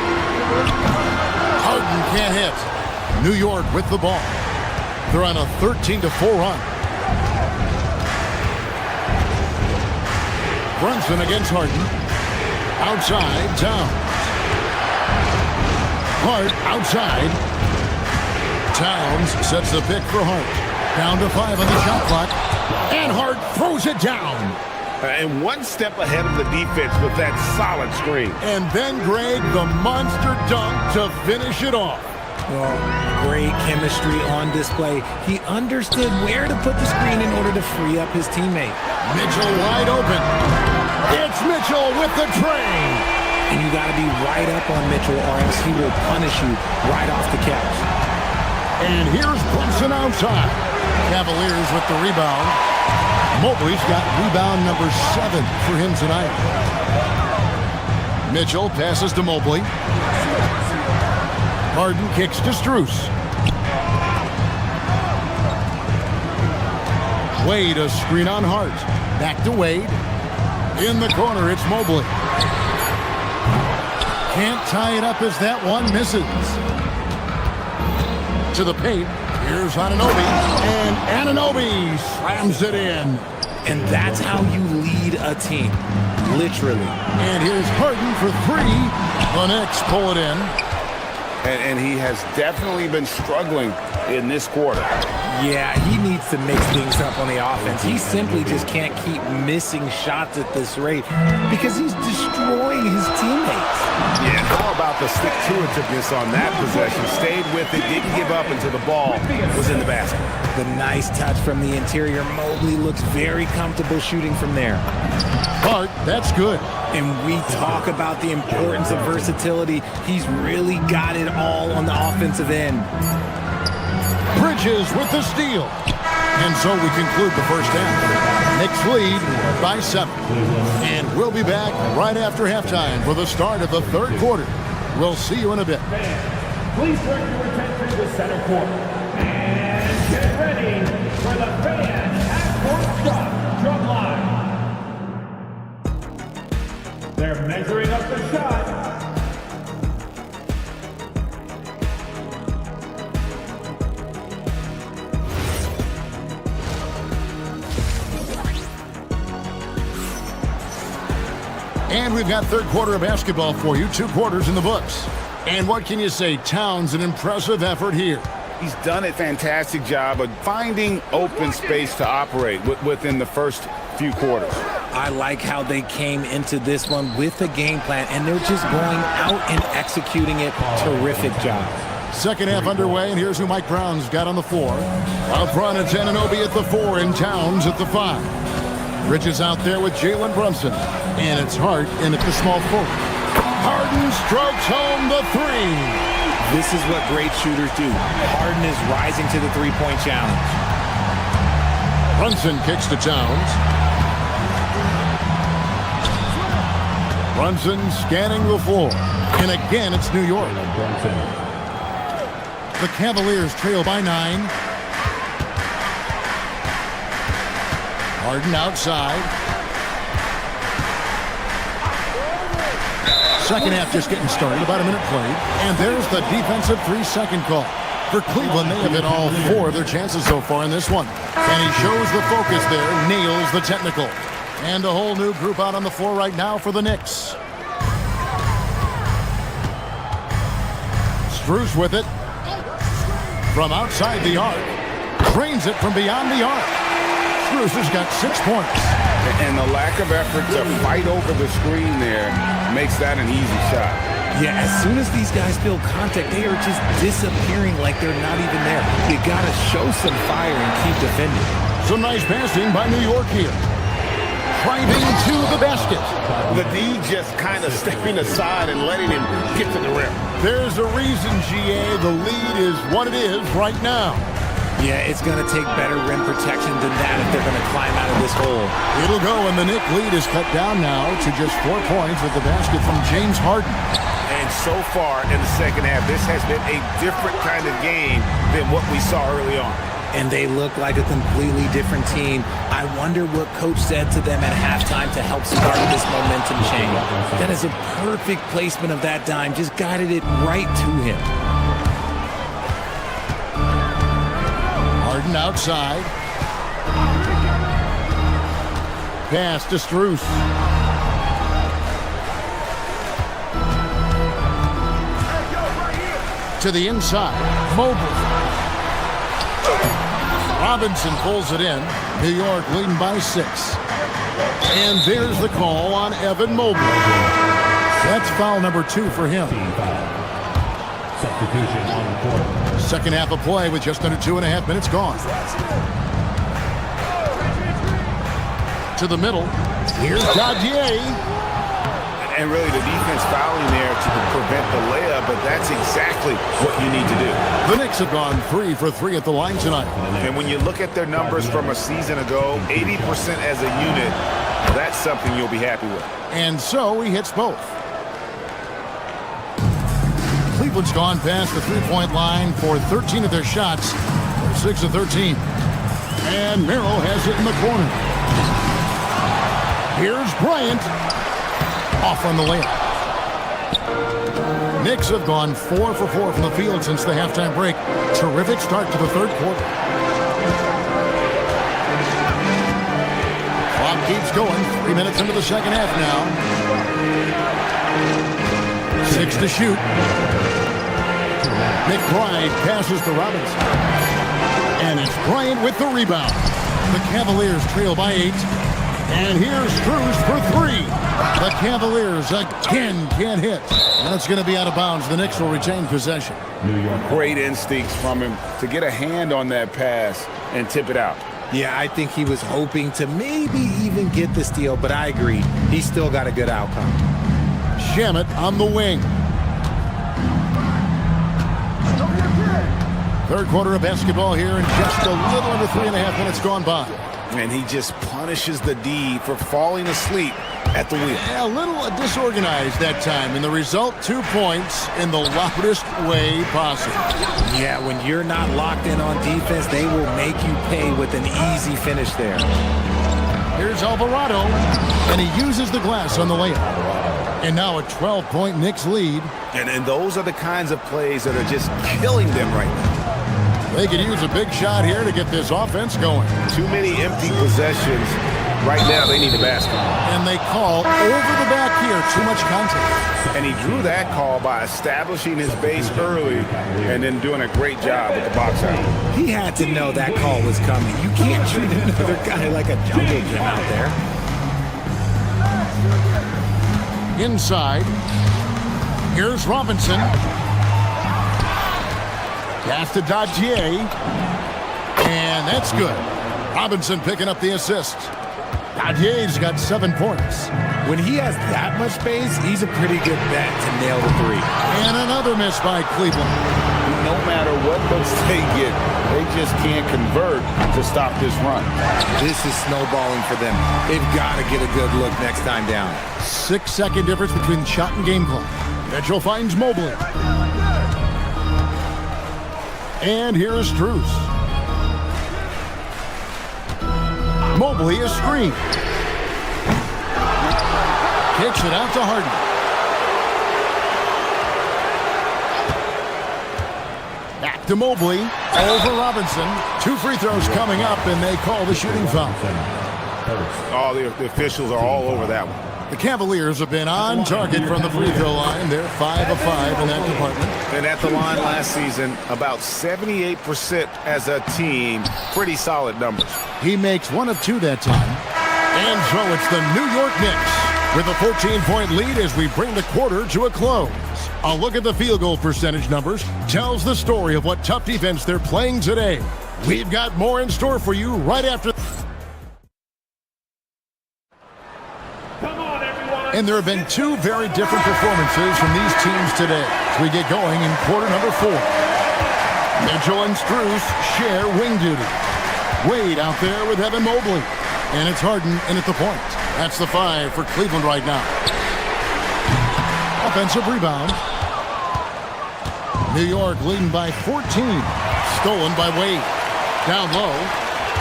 Harden can't hit. New York with the ball. They're on a 13-4 run. Brunson against Harden. Outside, Towns. Hart outside. Towns sets the pick for Hart. Down to 5 on the shot clock. And Hart throws it down. And one step ahead of the defense with that solid screen. And then Greg, the monster dunk to finish it off. Well, great chemistry on display. He understood where to put the screen in order to free up his teammate. Mitchell wide open. It's Mitchell with the train. And you got to be right up on Mitchell or else he will punish you right off the catch. And here's Brunson outside. Cavaliers with the rebound. Mobley's got rebound number 7 for him tonight. Mitchell passes to Mobley. Harden kicks to Strus. Wade a screen on Hart. Back to Wade. In the corner, it's Mobley. Can't tie it up as that one misses. To the paint. Here's Anunoby. And Anunoby slams it in. And that's how you lead a team. Literally. And here's Harden for 3. The Knicks pull it in. And he has definitely been struggling in this quarter. Yeah, he needs to mix things up on the offense. He simply just can't keep missing shots at this rate because he's destroying his teammates. Yeah, how about the stick-to-itiveness on that possession? Stayed with it, didn't give up until the ball was in the basket. The nice touch from the interior. Mobley looks very comfortable shooting from there. Hart, that's good. And we talk about the importance of versatility. He's really got it all on the offensive end. Bridges with the steal. And so we conclude the first half. Knicks lead by 7. And we'll be back right after halftime for the start of the third quarter. We'll see you in a bit. Please direct your attention to center court. And get ready for the fan half-court shot drum line. They're measuring up the shot. And we've got third quarter of basketball for you. 2 quarters in the books. And what can you say? Towns, an impressive effort here. He's done a fantastic job of finding open space to operate within the first few quarters. I like how they came into this one with a game plan, and they're just going out and executing it. Terrific job. Second half underway, and here's who Mike Brown's got on the floor. Up front, it's Anunoby at the 4 and Towns at the 5. Bridges out there with Jalen Brunson. And it's Hart in at the small forward. Harden strokes home the 3. This is what great shooters do. Harden is rising to the three-point challenge. Brunson kicks to Towns. Brunson scanning the floor. And again, it's New York. The Cavaliers trail by 9. Harden outside. Second half just getting started, about a minute played. And there's the defensive 3-second call. For Cleveland, they have hit all 4 of their chances so far in this one. And he shows the focus there, nails the technical. And a whole new group out on the floor right now for the Knicks. Strus with it. From outside the arc. Drains it from beyond the arc. Strus has got 6 points. And the lack of effort to fight over the screen there makes that an easy shot. Yeah, as soon as these guys feel contact, they are just disappearing like they're not even there. You got to show some fire and keep defending. Some nice passing by New York here. Driving to the basket. The D just kind of stepping aside and letting him get to the rim. There's a reason, GA. The lead is what it is right now. Yeah, it's going to take better rim protection than that if they're going to climb out of this hole. It'll go, and the Knicks lead is cut down now to just 4 points with the basket from James Harden. And so far in the second half, this has been a different kind of game than what we saw early on. And they look like a completely different team. I wonder what coach said to them at halftime to help start this momentum change. That is a perfect placement of that dime. Just guided it right to him. Harden outside. Pass to Strus. To the inside. Mobley. Robinson pulls it in. New York leading by 6. And there's the call on Evan Mobley. That's foul number 2 for him. Substitution on the court. Second half of play with just under 2.5 minutes gone. To the middle. Here's Dadier. And really the defense fouling there to prevent the layup, but that's exactly what you need to do. The Knicks have gone 3 for 3 at the line tonight. And when you look at their numbers from a season ago, 80% as a unit, that's something you'll be happy with. And so he hits both. Cleveland's gone past the 3-point line for 13 of their shots. They're 6 of 13. And Merrill has it in the corner. Here's Bryant. Off on the layup. Knicks have gone 4 for 4 from the field since the halftime break. Terrific start to the third quarter. Clock keeps going. 3 minutes into the second half now. 6 to shoot. McBride passes to Robinson. And it's Bryant with the rebound. The Cavaliers trail by 8. And here's Strus for 3. The Cavaliers again can't hit. And it's going to be out of bounds. The Knicks will retain possession. Great instincts from him to get a hand on that pass and tip it out. Yeah, I think he was hoping to maybe even get the steal, but I agree. He still got a good outcome. Shamet on the wing. Third quarter of basketball here, and just a little under 3.5 minutes gone by. And he just punishes the D for falling asleep at the wheel. Yeah, a little disorganized that time, and the result, 2 points in the loudest way possible. Yeah, when you're not locked in on defense, they will make you pay with an easy finish there. Here's Alvarado, and he uses the glass on the layup. And now a 12-point Knicks lead. And those are the kinds of plays that are just killing them right now. They could use a big shot here to get this offense going. Too many empty possessions. Right now, they need a basket. And they call over the back here. Too much contact. And he drew that call by establishing his base early and then doing a great job with the box out. He had to know that call was coming. You can't treat another guy like a jungle gym out there. Inside. Here's Robinson. Pass to Dadier. And that's good. Robinson picking up the assist. Dadier's got 7 points. When he has that much space, he's a pretty good bet to nail the three. And another miss by Cleveland. No matter what looks they get, they just can't convert to stop this run. This is snowballing for them. They've got to get a good look next time down. 6-second difference between shot and game clock. Mitchell finds Mobley. And here's Strus. Mobley a screen. Kicks it out to Harden. Back to Mobley. Over Robinson. 2 free throws coming up, and they call the shooting foul. Oh, the officials are all over that one. The Cavaliers have been on target from the free throw line. They're 5 of 5 in that department. And at the line last season, about 78% as a team. Pretty solid numbers. He makes 1 of 2 that time. And so it's the New York Knicks with a 14-point lead as we bring the quarter to a close. A look at the field goal percentage numbers tells the story of what tough defense they're playing today. We've got more in store for you right after. And there have been 2 very different performances from these teams today as we get going in quarter number 4. Mitchell and Strus share wing duty. Wade out there with Evan Mobley. And it's Harden in at the point. That's the 5 for Cleveland right now. Offensive rebound. New York leading by 14. Stolen by Wade. Down low.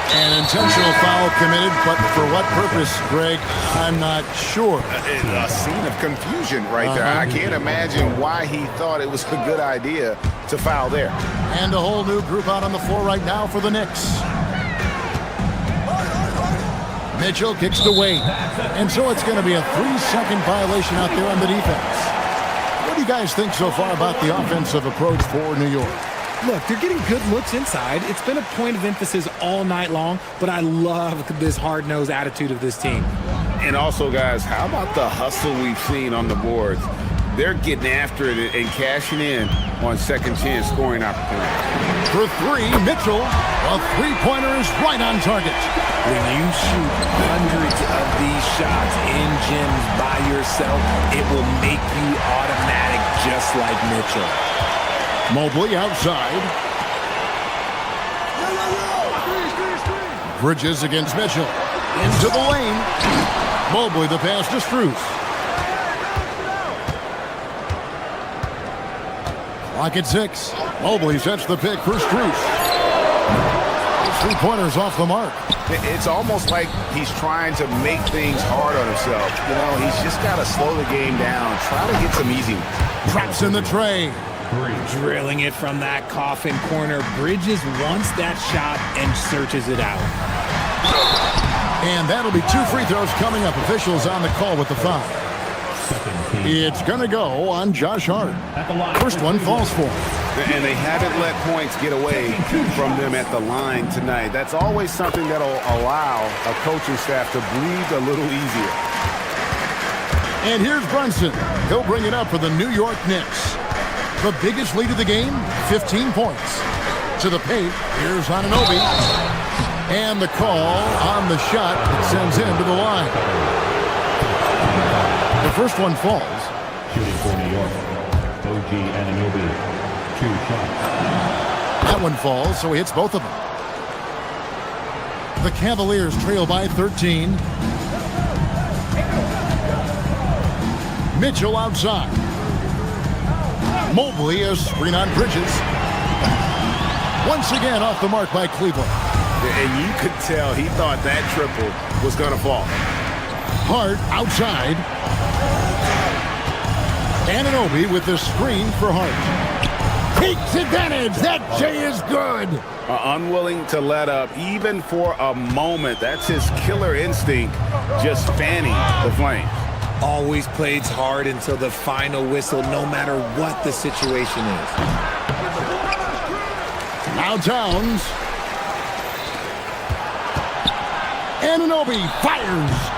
An intentional foul committed, but for what purpose, Greg, I'm not sure. A scene of confusion right there. I can't imagine why he thought it was a good idea to foul there. And a whole new group out on the floor right now for the Knicks. Mitchell kicks to Wade. And so it's going to be a 3-second violation out there on the defense. What do you guys think so far about the offensive approach for New York? Look, they're getting good looks inside. It's been a point of emphasis all night long, but I love this hard-nosed attitude of this team. And also, guys, how about the hustle we've seen on the boards? They're getting after it and cashing in on second chance scoring opportunities. For 3, Mitchell, a 3-pointer is right on target. When you shoot hundreds of these shots in gyms by yourself, it will make you automatic just like Mitchell. Mobley outside. Bridges against Mitchell. Into the lane. Mobley the pass to Strus. Clock at 6. Mobley sets the pick for Strus. 3-pointers off the mark. It's almost like he's trying to make things hard on himself. You know, he's just got to slow the game down. Try to get some easy ones. Drops in the tray. Drilling it from that coffin corner. Bridges wants that shot and searches it out. And that'll be 2 free throws coming up. Officials on the call with the foul. It's going to go on Josh Hart. First one falls for him. And they haven't let points get away from them at the line tonight. That's always something that'll allow a coaching staff to breathe a little easier. And here's Brunson. He'll bring it up for the New York Knicks. The biggest lead of the game, 15 points. To the paint, here's Anunoby. And the call on the shot that sends him to the line. The first one falls. Shooting for New York, OG Anunoby, 2 shots. That one falls, so he hits both of them. The Cavaliers trail by 13. Mitchell outside. Mobley a screen on Bridges. Once again off the mark by Cleveland. And you could tell he thought that triple was going to fall. Hart outside. Anunoby with the screen for Hart. Takes advantage. That J is good. Unwilling to let up even for a moment. That's his killer instinct, just fanning the flames. Always plays hard until the final whistle, no matter what the situation is. Now Towns. Anunoby fires.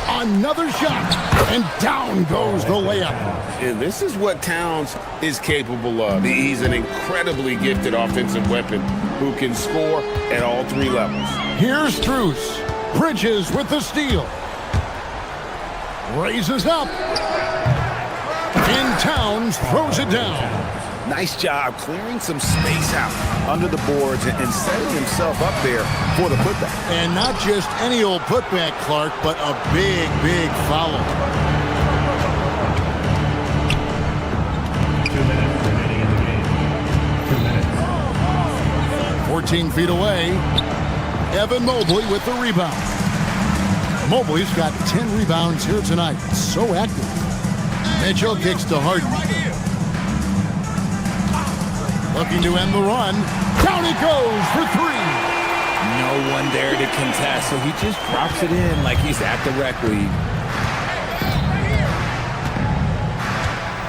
Another shot. And down goes the layup. And this is what Towns is capable of. He's an incredibly gifted offensive weapon who can score at all three levels. Here's Strus. Bridges with the steal. Raises up. And Towns throws it down. Nice job clearing some space out under the boards and setting himself up there for the putback. And not just any old putback, Clark, but a big, big foul. 2 minutes remaining in the game. 2 minutes. 14 feet away. Evan Mobley with the rebound. Mobley's got 10 rebounds here tonight. So active. Mitchell kicks to Harden. Looking to end the run. Down he goes for three. No one there to contest, so he just drops it in like he's at the rec league.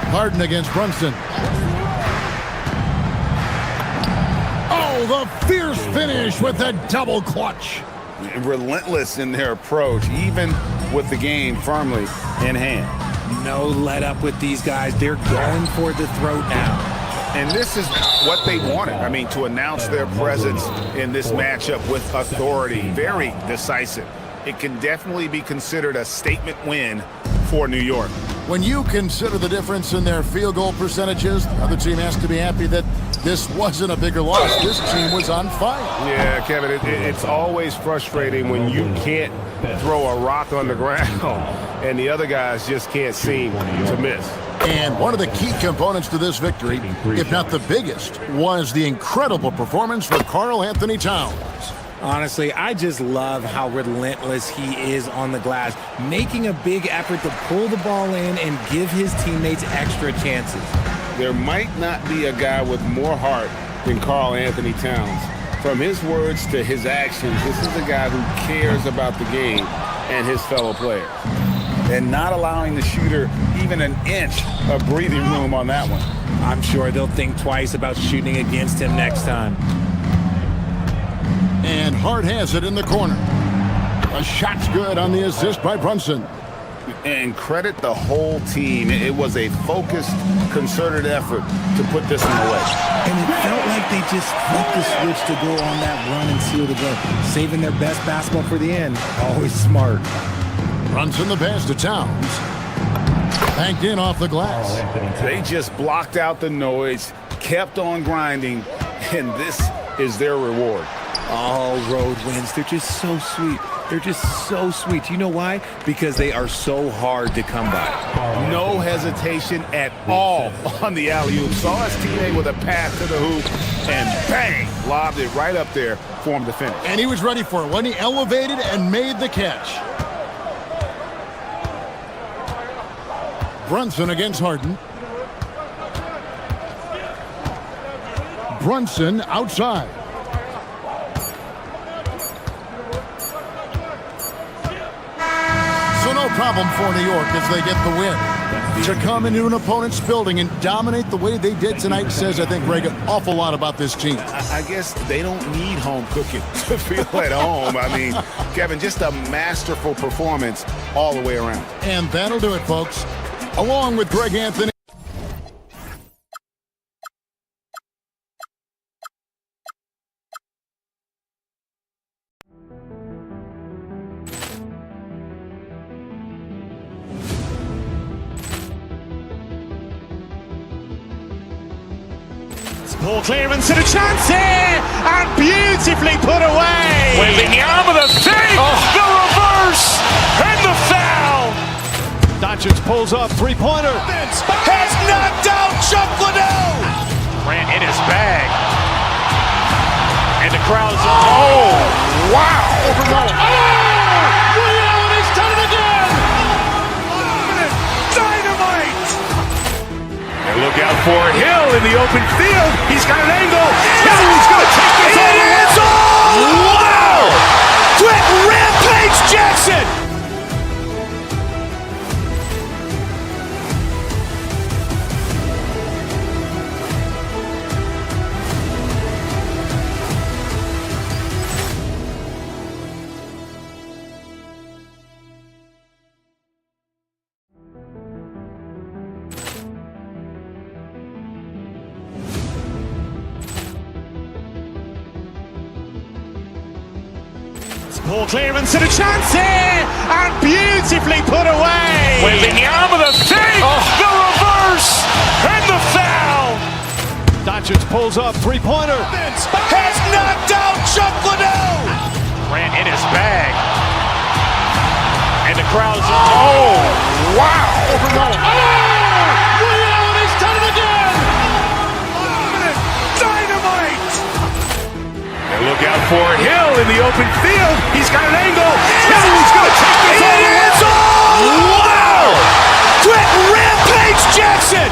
Harden against Brunson. Oh, the fierce finish with the double clutch. Relentless in their approach, even with the game firmly in hand. No let up with these guys. They're going for the throat now. And this is what they wanted. I mean, to announce their presence in this matchup with authority. Very decisive. It can definitely be considered a statement win for New York. When you consider the difference in their field goal percentages, the other team has to be happy that this wasn't a bigger loss. This team was on fire. Yeah, Kevin, it's always frustrating when you can't throw a rock on the ground and the other guys just can't seem to miss. And one of the key components to this victory, if not the biggest, was the incredible performance for Karl Anthony Towns. Honestly, I just love how relentless he is on the glass, making a big effort to pull the ball in and give his teammates extra chances. There might not be a guy with more heart than Karl Anthony Towns. From his words to his actions, this is a guy who cares about the game and his fellow players. And not allowing the shooter even an inch of breathing room on that one. I'm sure they'll think twice about shooting against him next time. And Hart has it in the corner. A shot's good on the assist by Brunson. And credit the whole team. It was a focused, concerted effort to put this one away. And it felt like they just flipped the switch to go on that run and seal the game, saving their best basketball for the end. Always smart. Brunson the pass to Towns. Banked in off the glass. They just blocked out the noise, kept on grinding, and this is their reward. All road wins. They're just so sweet. They're just so sweet. You know why? Because they are so hard to come by. No hesitation at all on the alley-oop. Saw his teammate with a pass to the hoop, and bang, lobbed it right up there for him to finish. And he was ready for it when he elevated and made the catch. Brunson against Harden. Brunson outside. So no problem for New York as they get the win. To come into an opponent's building and dominate the way they did tonight says, I think, Greg, an awful lot about this team. I guess they don't need home cooking to feel at home. I mean, Kevin, just a masterful performance all the way around. And that'll do it, folks. Along with Greg Anthony. Ball clearance and a chance here, and beautifully put away. Wembanyama the save, the reverse, and the foul. Doncic pulls up, three-pointer. Has knocked out Chuck Liddell. Grant in his bag. And the crowd is, oh, wow. Ray Allen has done it again. Dynamite. And look out for Hill in the open field. He's got an angle. Hill's going to take this all the way. Wow. Quit Rampage Jackson. Ball clearance and a chance here, and beautifully put away. Wembanyama the save, the reverse, and the foul. Doncic pulls up, three-pointer. Has knocked out Chuck Liddell. Grant in his bag. And the crowd is, oh, wow. Ray Allen has done it again. Dynamite. And look out for Hill in the open field. He's got an angle. Hill's going to take this all the way. Wow. Quit Rampage Jackson.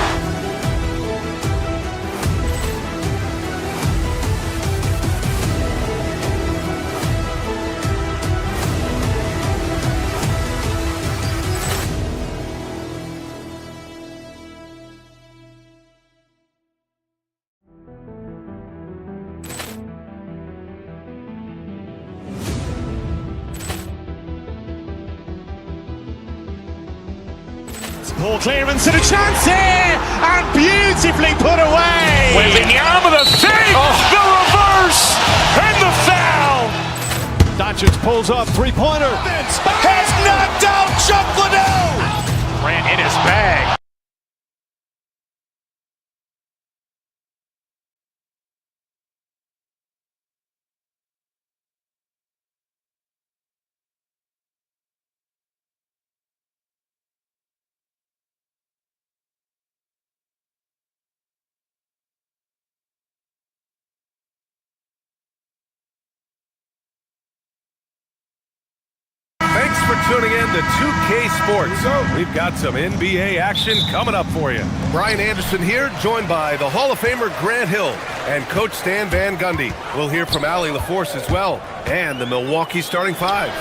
Ball clearance and a chance here, and beautifully put away. Wembanyama the save, the reverse, and the foul. Doncic pulls up, three-pointer. Has knocked out Chuck Liddell. Grant in his bag. Thanks for tuning in to 2K Sports. We've got some NBA action coming up for you. Brian Anderson here, joined by the Hall of Famer Grant Hill and Coach Stan Van Gundy. We'll hear from Allie LaForce as well, and the Milwaukee starting five.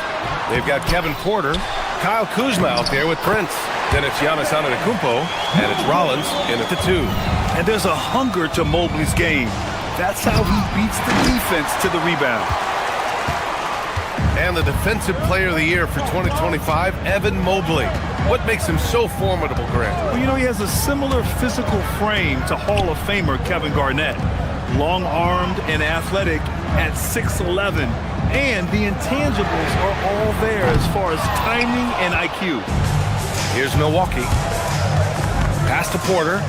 They've got Kevin Porter, Kyle Kuzma out there with Prince. Then it's Giannis Antetokounmpo, and it's Rollins in at the two. And there's a hunger to Mobley's game. That's how he beats the defense to the rebound. And the Defensive Player of the Year for 2025, Evan Mobley. What makes him so formidable, Grant? Well, you know, he has a similar physical frame to Hall of Famer Kevin Garnett. Long-armed and athletic at 6'11". And the intangibles are all there as far as timing and IQ. Here's Milwaukee. Pass to Porter.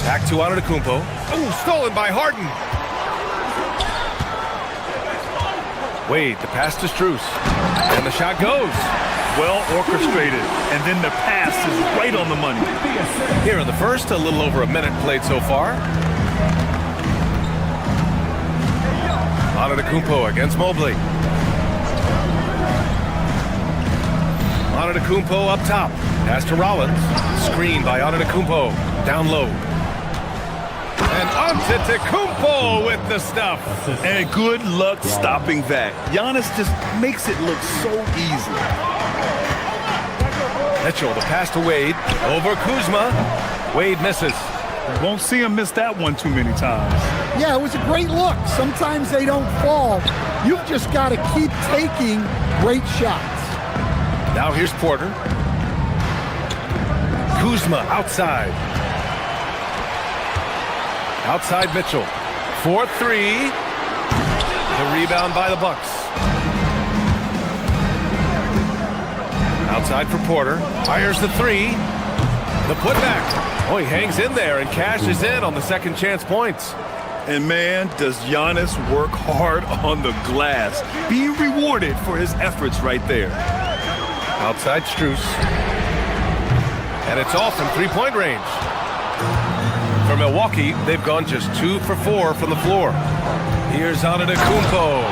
Back to Antetokounmpo. Oh, stolen by Harden. Wade, the pass to Strus. And the shot goes. Well orchestrated. And then the pass is right on the money. Here in the first, a little over a minute played so far. Antetokounmpo against Mobley. Antetokounmpo up top. Pass to Rollins. Screen by Antetokounmpo. Down low. And Antetokounmpo with the stuff. And good luck stopping that. Giannis just makes it look so easy. Mitchell, the pass to Wade. Over Kuzma. Wade misses. Won't see him miss that one too many times. Yeah, it was a great look. Sometimes they don't fall. You've just got to keep taking great shots. Now here's Porter. Kuzma outside. Outside Mitchell. 4-3. The rebound by the Bucks. Outside for Porter. Fires the three. The putback. Oh, he hangs in there and cashes in on the second chance points. And man, does Giannis work hard on the glass. Be rewarded for his efforts right there. Outside Strus. And it's all from three-point range. For Milwaukee, they've gone just 2 for 4 from the floor. Here's Antetokounmpo.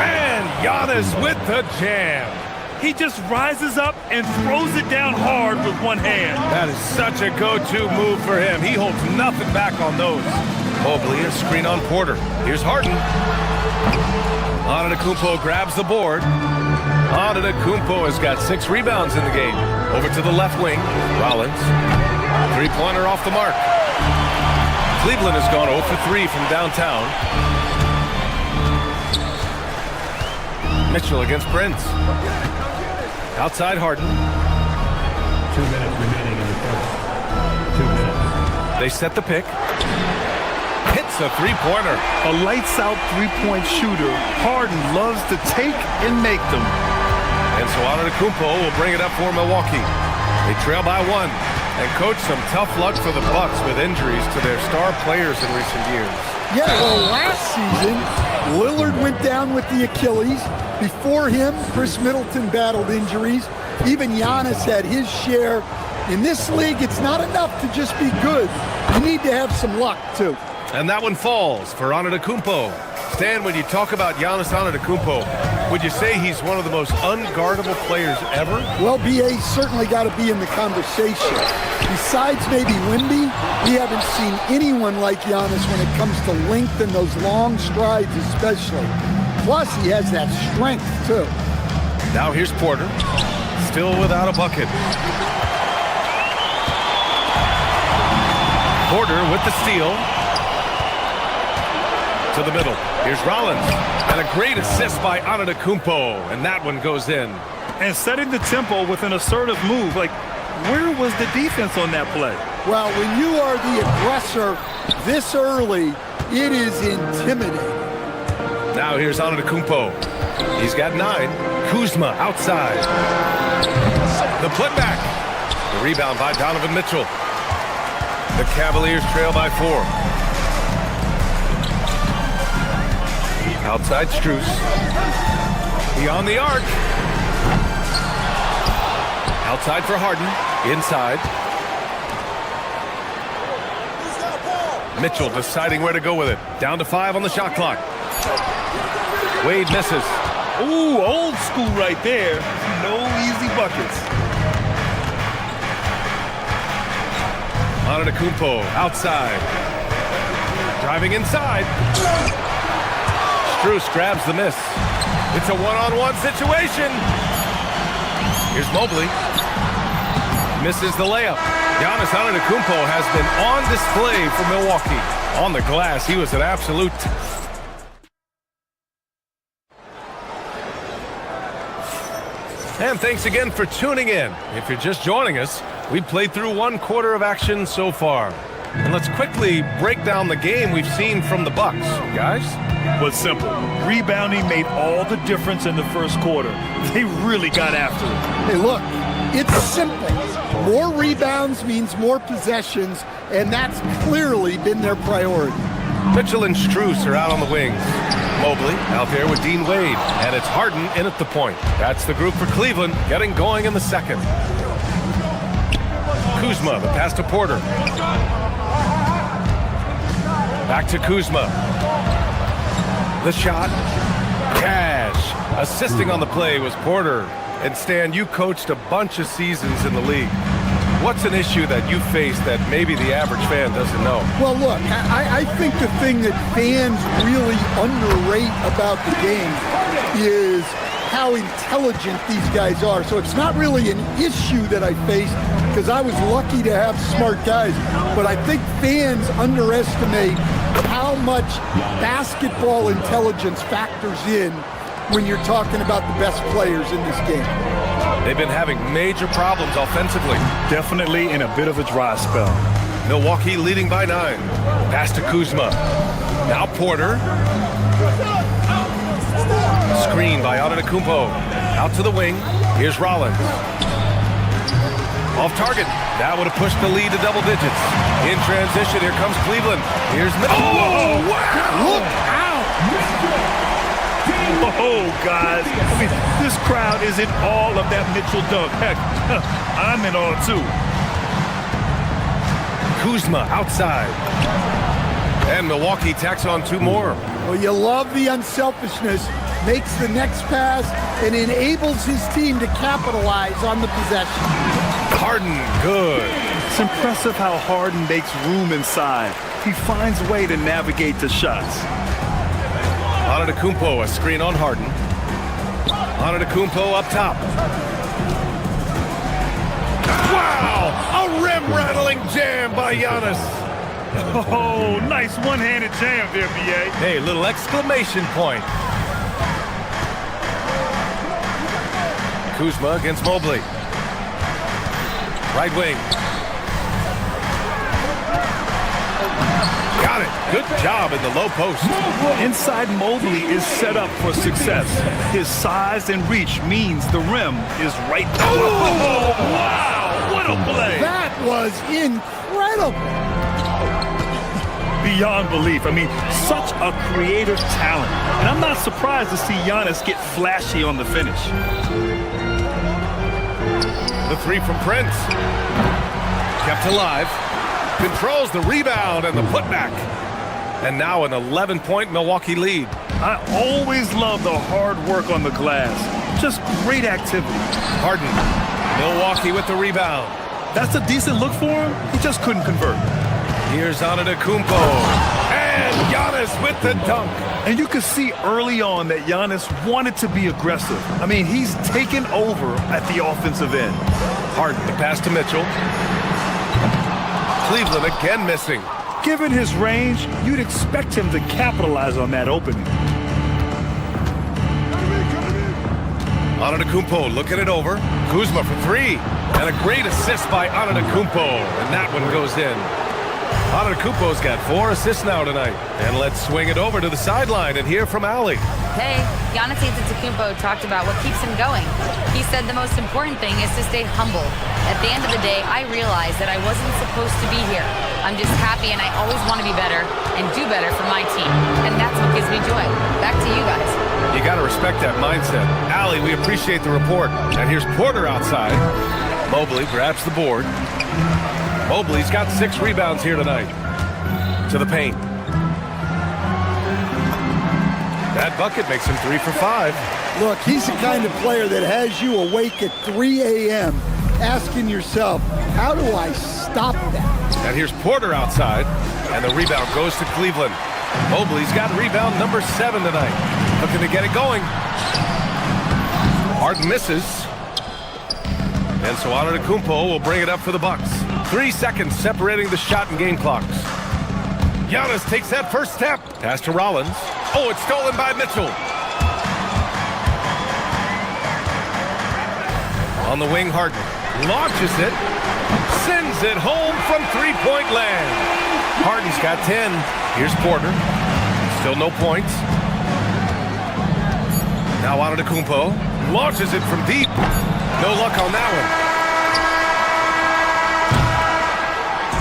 And Giannis with the jam. He just rises up and throws it down hard with one hand. That is such a go-to move for him. He holds nothing back on those. Mobley, a screen on Porter. Here's Harden. Antetokounmpo grabs the board. Antetokounmpo has got 6 rebounds in the game. Over to the left wing. Rollins. Three-pointer off the mark. Cleveland has gone 0 for 3 from downtown. Mitchell against Prince. Outside Harden. 2 minutes remaining in the first. 2 minutes. They set the pick. Hits a three-pointer. A lights-out three-point shooter. Harden loves to take and make them. And so Antetokounmpo will bring it up for Milwaukee. They trail by 1. And coach, some tough luck for the Bucks with injuries to their star players in recent years. Yeah, well, last season, Lillard went down with the Achilles. Before him, Chris Middleton battled injuries. Even Giannis had his share. In this league, it's not enough to just be good. You need to have some luck, too. And that one falls for Antetokounmpo. Stan, when you talk about Giannis Antetokounmpo, would you say he's one of the most unguardable players ever? Well, BA's certainly got to be in the conversation. Besides maybe Wemby, we haven't seen anyone like Giannis when it comes to length and those long strides especially. Plus, he has that strength, too. Now here's Porter, still without a bucket. Porter with the steal. To the middle. Here's Rollins. And a great assist by Antetokounmpo. And that one goes in. And setting the tempo with an assertive move. Like, where was the defense on that play? Well, when you are the aggressor this early, it is intimidating. Now here's Antetokounmpo. He's got 9. Kuzma outside. The putback. The rebound by Donovan Mitchell. The Cavaliers trail by 4. Outside Strus. Beyond the arc. Outside for Harden. Inside. Mitchell deciding where to go with it. Down to 5 on the shot clock. Wade misses. Ooh, old school right there. No easy buckets. Antetokounmpo outside. Driving inside. Strus grabs the miss. It's a one-on-one situation. Here's Mobley. Misses the layup. Giannis Antetokounmpo has been on display for Milwaukee. On the glass, he was an absolute... And thanks again for tuning in. If you're just joining us, we've played through 1 quarter of action so far. And let's quickly break down the game we've seen from the Bucks, guys. Was simple. Rebounding made all the difference in the first quarter. They really got after it. Hey, look, it's simple. More rebounds means more possessions, and that's clearly been their priority. Mitchell and Strus are out on the wings. Mobley out there with Dean Wade, and it's Harden in at the point. That's the group for Cleveland, getting going in the second. Kuzma, the pass to Porter. Back to Kuzma. The shot. Cash. Assisting on the play was Porter. And Stan, you coached a bunch of seasons in the league. What's an issue that you face that maybe the average fan doesn't know? Well, look, I think the thing that fans really underrate about the game is how intelligent these guys are. So it's not really an issue that I face because I was lucky to have smart guys. But I think fans underestimate how much basketball intelligence factors in when you're talking about the best players in this game. They've been having major problems offensively. Definitely in a bit of a dry spell. Milwaukee leading by 9. Pass to Kuzma. Now Porter. Screen by Antetokounmpo. Out to the wing. Here's Rollins. Off target. That would have pushed the lead to double digits. In transition, here comes Cleveland. Here's Mitchell. Oh, wow! Look out! Oh, guys. I mean, this crowd is in all of that Mitchell dunk. Heck, I'm in all too. Kuzma outside. And Milwaukee tacks on 2 more. Well, you love the unselfishness. Makes the next pass and enables his team to capitalize on the possession. Harden, good. It's impressive how Harden makes room inside. He finds a way to navigate the shots. Antetokounmpo, a screen on Harden. Antetokounmpo up top. Wow! A rim-rattling jam by Giannis. Oh, nice one-handed jam there, B.A. Hey, little exclamation point. Kuzma against Mobley. Right wing. Got it. Good job in the low post. Inside Mobley is set up for success. His size and reach means the rim is right there. Oh, wow! What a play! That was incredible. Beyond belief. I mean, such a creative talent. And I'm not surprised to see Giannis get flashy on the finish. The 3 from Prince. Kept alive. Controls the rebound and the putback. And now an 11-point Milwaukee lead. I always love the hard work on the glass. Just great activity. Harden. Milwaukee with the rebound. That's a decent look for him. He just couldn't convert. Here's Antetokounmpo. And Giannis with the dunk. And you could see early on that Giannis wanted to be aggressive. I mean, he's taken over at the offensive end. Harden, the pass to Mitchell. Cleveland again missing. Given his range, you'd expect him to capitalize on that opening. Antetokounmpo looking it over. Kuzma for 3. And a great assist by Antetokounmpo. And that one goes in. Antetokounmpo's got 4 assists now tonight. And let's swing it over to the sideline and hear from Allie. Hey, Giannis Antetokounmpo talked about what keeps him going. He said the most important thing is to stay humble. At the end of the day, I realized that I wasn't supposed to be here. I'm just happy and I always want to be better and do better for my team. And that's what gives me joy. Back to you guys. You got to respect that mindset. Allie, we appreciate the report. And here's Porter outside. Mobley grabs the board. Mobley's got 6 rebounds here tonight. To the paint. That bucket makes him 3 for 5. Look, he's the kind of player that has you awake at 3 a.m. asking yourself, how do I stop that? And here's Porter outside. And the rebound goes to Cleveland. Mobley's got rebound number 7 tonight. Looking to get it going. Harden misses. And so Antetokounmpo will bring it up for the Bucks. 3 seconds separating the shot and game clocks. Giannis takes that first step. Pass to Rollins. Oh, it's stolen by Mitchell. On the wing, Harden launches it. Sends it home from three-point land. Harden's got 10. Here's Porter. Still no points. Now Antetokounmpo launches it from deep. No luck on that one.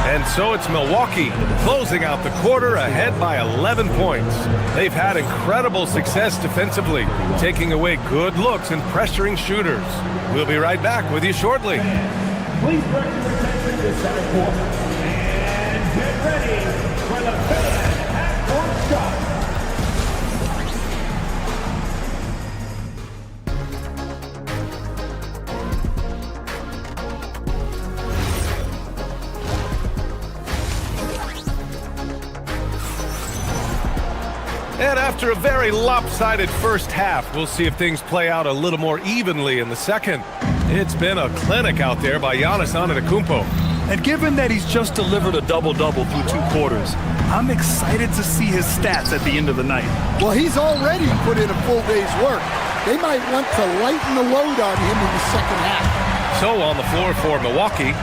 And so it's Milwaukee closing out the quarter ahead by 11 points. They've had incredible success defensively, taking away good looks and pressuring shooters. We'll be right back with you shortly. Please direct your attention to center court. And get ready for the fifth half-court shot. And after a very lopsided first half, we'll see if things play out a little more evenly in the second. It's been a clinic out there by Giannis Antetokounmpo. And given that he's just delivered a double-double through 2 quarters, I'm excited to see his stats at the end of the night. Well, he's already put in a full day's work. They might want to lighten the load on him in the second half. So on the floor for Milwaukee,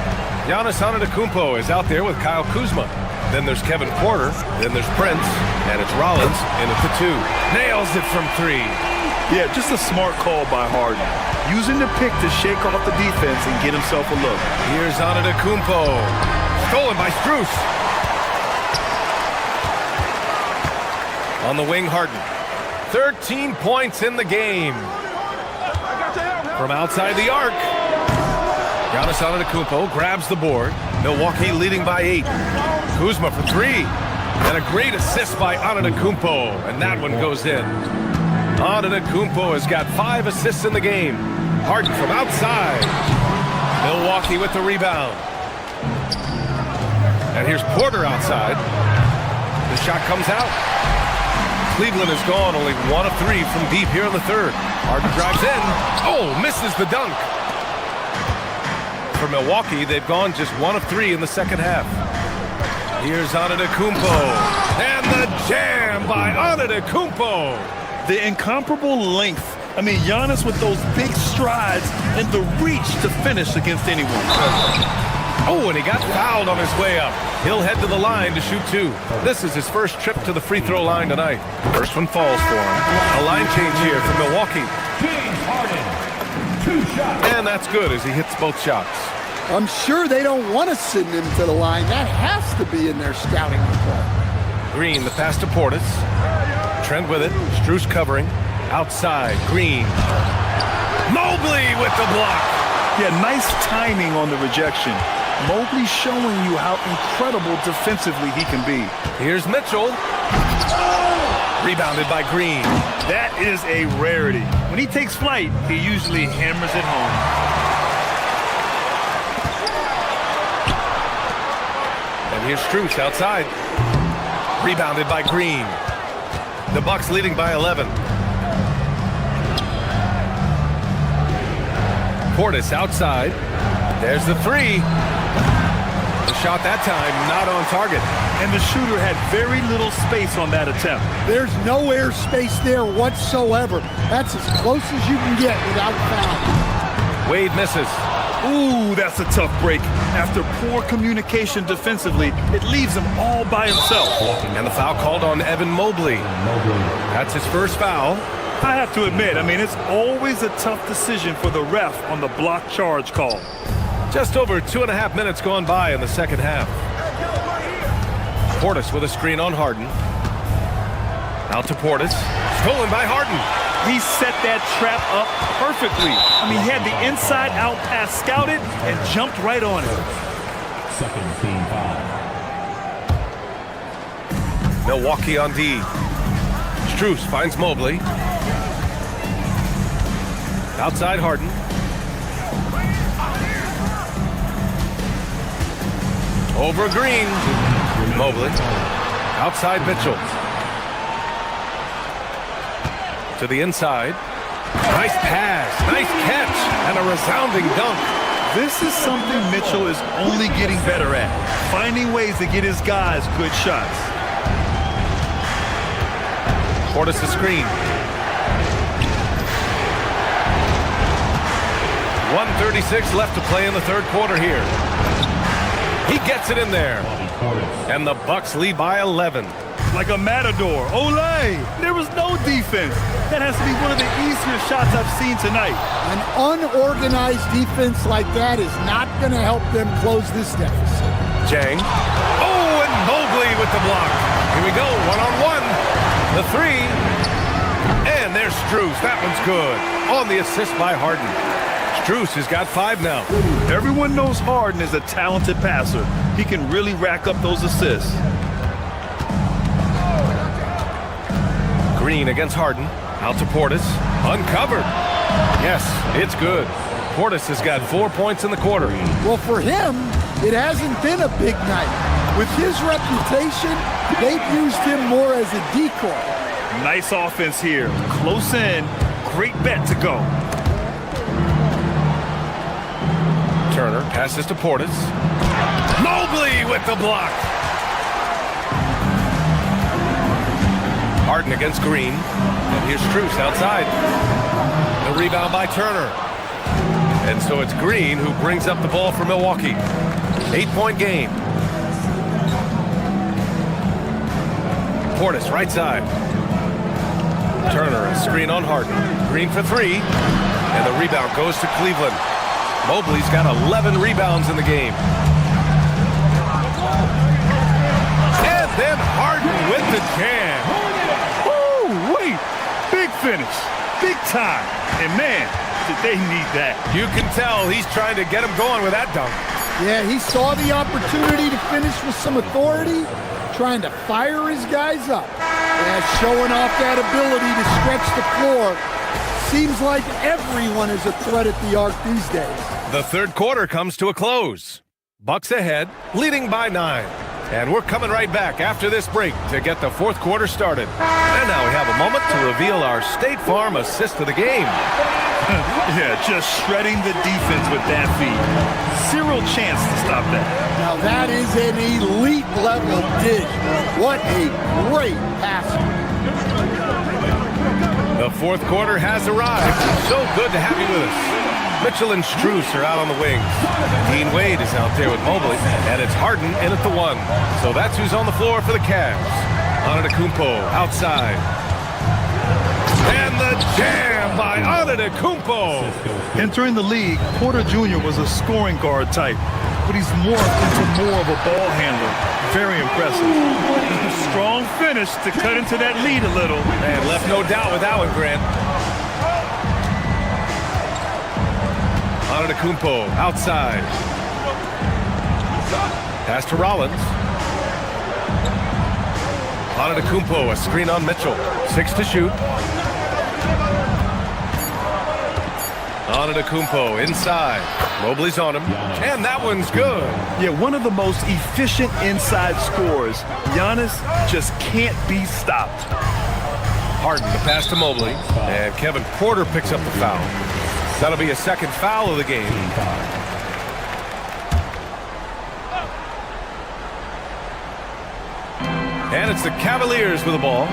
Giannis Antetokounmpo is out there with Kyle Kuzma. Then there's Kevin Porter. Then there's Prince. And it's Rollins in at the 2. Nails it from 3. Yeah, just a smart call by Harden. Using the pick to shake off the defense and get himself a look. Here's Antetokounmpo. Stolen by Strus. On the wing, Harden. 13 points in the game. From outside the arc. Giannis Antetokounmpo grabs the board. Milwaukee leading by 8. Kuzma for 3. And a great assist by Antetokounmpo. And that one goes in. Antetokounmpo has got 5 assists in the game. Harden from outside. Milwaukee with the rebound. And here's Porter outside. The shot comes out. Cleveland has gone only 1 of 3 from deep here in the third. Harden drives in. Oh, misses the dunk. For Milwaukee, they've gone just 1 of 3 in the second half. Here's Antetokounmpo. And the jam by Antetokounmpo. The incomparable length. I mean, Giannis with those big strides and the reach to finish against anyone. Oh, and he got fouled on his way up. He'll head to the line to shoot 2. This is his first trip to the free throw line tonight. First one falls for him. A line change here for Milwaukee. And that's good as he hits both shots. I'm sure they don't want to send him to the line. That has to be in their scouting report. Green, the pass to Portis. Trent with it. Strus covering. Outside, Green. Mobley with the block. Yeah, nice timing on the rejection. Mobley showing you how incredible defensively he can be. Here's Mitchell. Rebounded by Green. That is a rarity. When he takes flight, he usually hammers it home. And here's Strus outside. Rebounded by Green. The Bucks leading by 11. Portis outside. There's the 3. The shot that time not on target. And the shooter had very little space on that attempt. There's no air space there whatsoever. That's as close as you can get without foul. Wade misses. Ooh, that's a tough break. After poor communication defensively, it leaves him all by himself. And the foul called on Evan Mobley. That's his first foul. I have to admit, I mean, it's always a tough decision for the ref on the block charge call. Just over 2.5 minutes gone by in the second half. Portis with a screen on Harden. Out to Portis. Stolen by Harden. He set that trap up perfectly. I mean, he had the inside-out pass scouted and jumped right on it. Second team foul. Milwaukee on D. Strus finds Mobley. Outside Harden. Over Green. Mobley. Outside Mitchell. To the inside. Nice pass. Nice catch. And a resounding dunk. This is something Mitchell is only getting better at. Finding ways to get his guys good shots. Portis the screen. 1:36 left to play in the third quarter here. He gets it in there. And the Bucks lead by 11. Like a matador. Olay! There was no defense. That has to be one of the easier shots I've seen tonight. An unorganized defense like that is not going to help them close this deficit. Jang. Oh, and Mobley with the block. Here we go, one-on-one. The 3. And there's Strus. That one's good. On the assist by Harden. Strus has got 5 now. Everyone knows Harden is a talented passer. He can really rack up those assists. Green against Harden. Out to Portis. Uncovered. Yes, it's good. Portis has got 4 points in the quarter. Well, for him, it hasn't been a big night. With his reputation, they've used him more as a decoy. Nice offense here. Close in. Great bet to go. Turner passes to Portis. Mobley with the block. Harden against Green. And here's Strus outside. The rebound by Turner. And so it's Green who brings up the ball for Milwaukee. 8-point game. Portis right side. Turner, a screen on Harden. Green for three. And the rebound goes to Cleveland. Mobley's got 11 rebounds in the game. And then Harden with the jam. Woo, wait. Big finish. Big time. And man, did they need that. You can tell he's trying to get him going with that dunk. Yeah, he saw the opportunity to finish with some authority, trying to fire his guys up. Yeah, showing off that ability to stretch the floor. Seems like everyone is a threat at the arc these days. The third quarter comes to a close. Bucks ahead, leading by 9. And we're coming right back after this break to get the fourth quarter started. And now we have a moment to reveal our State Farm assist of the game. Yeah, just shredding the defense with that feed. Zero chance to stop that. Now that is an elite level dish. What a great passer. The fourth quarter has arrived. So good to have you with us. Mitchell and Strus are out on the wings. Dean Wade is out there with Mobley, and it's Harden in at the 1. So that's who's on the floor for the Cavs. Antetokounmpo outside. And the jam by Antetokounmpo. Entering the league, Porter Jr. was a scoring guard type, but he's morphed into more of a ball handler. Very impressive. Strong finish to cut into that lead a little. And left no doubt with that one, Grant. Antetokounmpo outside. Pass to Rollins. Antetokounmpo, a screen on Mitchell. 6 to shoot. Antetokounmpo inside. Mobley's on him. And that one's good. Yeah, one of the most efficient inside scorers. Giannis just can't be stopped. Harden, the pass to Mobley. And Kevin Porter picks up the foul. That'll be a second foul of the game. And it's the Cavaliers with the ball.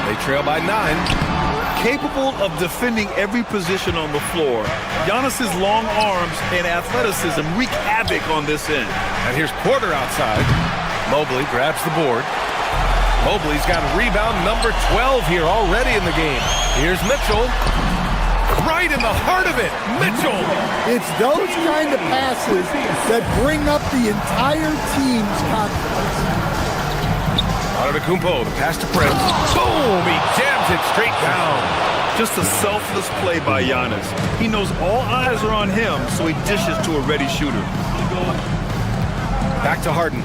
They trail by 9. Capable of defending every position on the floor. Giannis's long arms and athleticism wreak havoc on this end. And here's Porter outside. Mobley grabs the board. Mobley's got rebound number 12 here already in the game. Here's Mitchell. Right in the heart of it, Mitchell. It's those kind of passes that bring up the entire team's confidence. Antetokounmpo, the pass to Prince. Boom! He jams it straight down. Just a selfless play by Giannis. He knows all eyes are on him, so he dishes to a ready shooter. Back to Harden.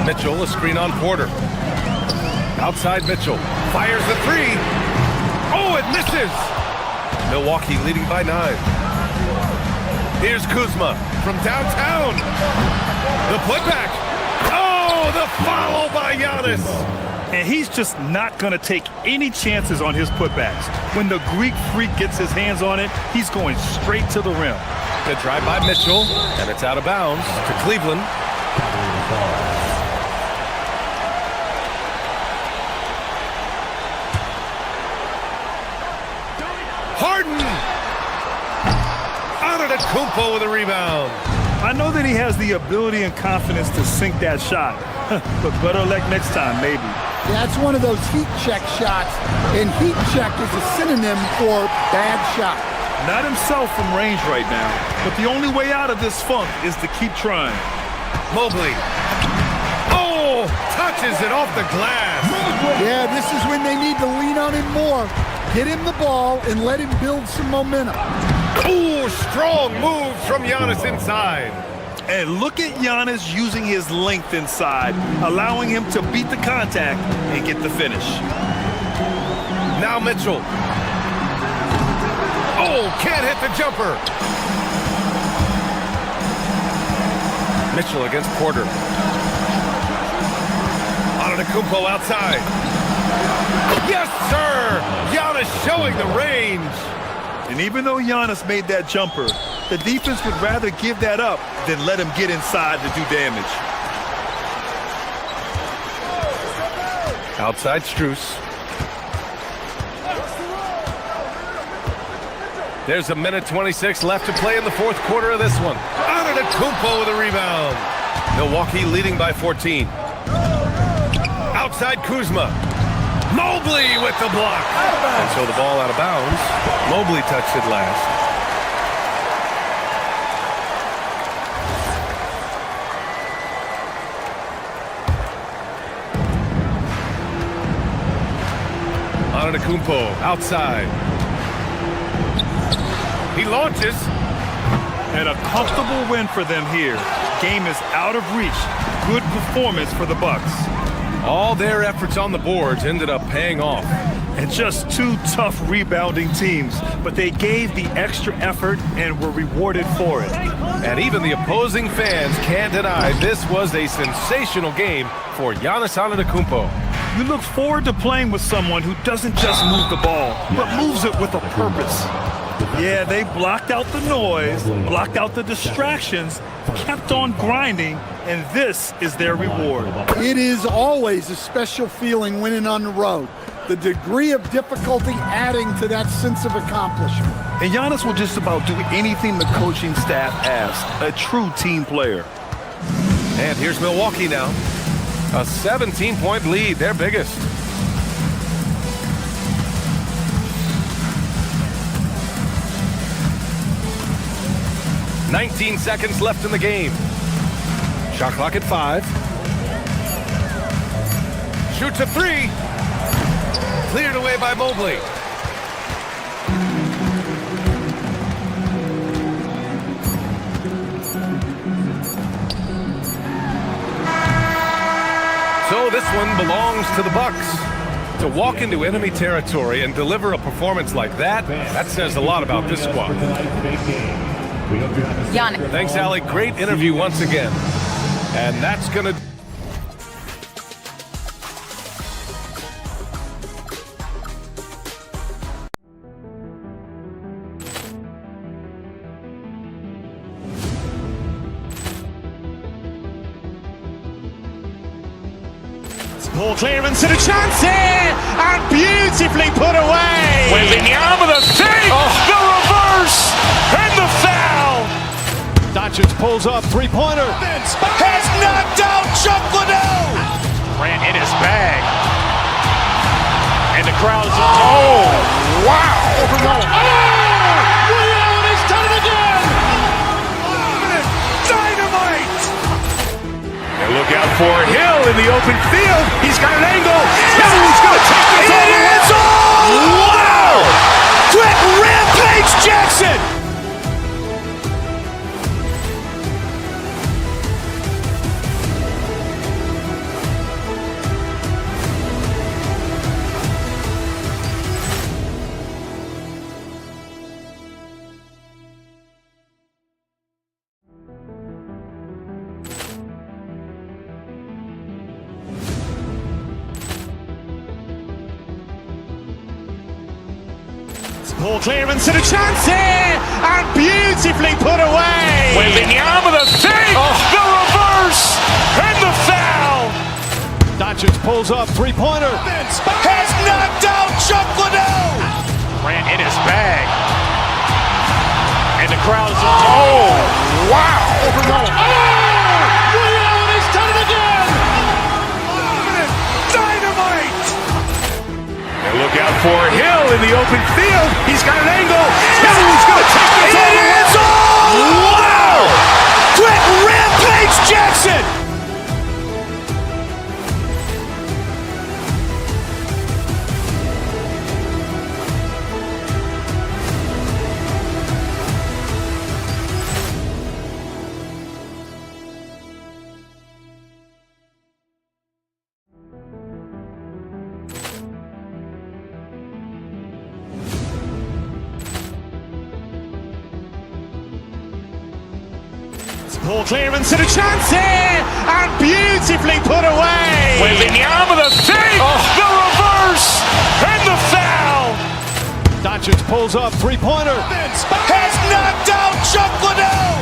Mitchell, a screen on Porter. Outside Mitchell. Fires the 3. Oh, it misses! Milwaukee leading by 9. Here's Kuzma from downtown. The putback. Oh, the foul by Giannis. And he's just not going to take any chances on his putbacks. When the Greek freak gets his hands on it, he's going straight to the rim. The drive by Mitchell, and it's out of bounds to Cleveland. Harden! Antetokounmpo with a rebound. I know that he has the ability and confidence to sink that shot, but better luck next time, maybe. That's one of those heat check shots, and heat check is a synonym for bad shot. Not himself from range right now, but the only way out of this funk is to keep trying. Mobley. Oh, touches it off the glass. Yeah, this is when they need to lean on him more. Get him the ball and let him build some momentum. Ooh, strong moves from Giannis inside. And look at Giannis using his length inside, allowing him to beat the contact and get the finish. Now Mitchell. Oh, can't hit the jumper. Mitchell against Porter. Antetokounmpo outside. Yes, sir! Giannis showing the range. And even though Giannis made that jumper, the defense would rather give that up than let him get inside to do damage. Outside Strus. There's a minute 26 left to play in the fourth quarter of this one. Antetokounmpo with a rebound. Milwaukee leading by 14. Outside Kuzma. Mobley with the block. And so the ball out of bounds. Mobley touched it last. Antetokounmpo outside. He launches. And a comfortable win for them here. Game is out of reach. Good performance for the Bucks. All their efforts on the boards ended up paying off. And just two tough rebounding teams, but they gave the extra effort and were rewarded for it. And even the opposing fans can't deny this was a sensational game for Giannis Antetokounmpo. You look forward to playing with someone who doesn't just move the ball, but moves it with a purpose. Yeah, they blocked out the noise, blocked out the distractions, kept on grinding, and this is their reward. It is always a special feeling winning on the road. The degree of difficulty adding to that sense of accomplishment. And Giannis will just about do anything the coaching staff asks, a true team player. And here's Milwaukee now. A 17-point lead, their biggest. "19 seconds left in the game. Shot clock at 5. Shoots a 3. Cleared away by Mobley. So this one belongs to the Bucks. To walk into enemy territory and deliver a performance like that, that says a lot about this squad. Giannis. Thanks, Allie. Great interview once again. And that's going to... Ball clearance and a chance here, and beautifully put away. Wembanyama the save, the reverse, and the foul. Doncic pulls up, three-pointer. Has knocked out Chuck Liddell. Grant in his bag. And the crowd is, oh, wow. Ray Allen has done it again. Dynamite. And look out for Hill in the open field. He's got an angle. Hill's going to take this all the way. Wow. Quick rampage Jackson. Ball clearance and a chance here, and beautifully put away. Wembanyama the save, the reverse, and the foul. Doncic pulls up, three-pointer. Has knocked out Chuck Liddell. Grant in his bag. And the crowd is, oh, wow. Ray Allen has done it again. Dynamite. And look out for Hill in the open field. He's got an angle. Hill's going to take this all the way. Wow. Quick rampage Jackson. Ball clearance and a chance here, and beautifully put away. Wembanyama the save, the reverse, and the foul. Doncic pulls up, three-pointer. Has knocked out Chuck Liddell.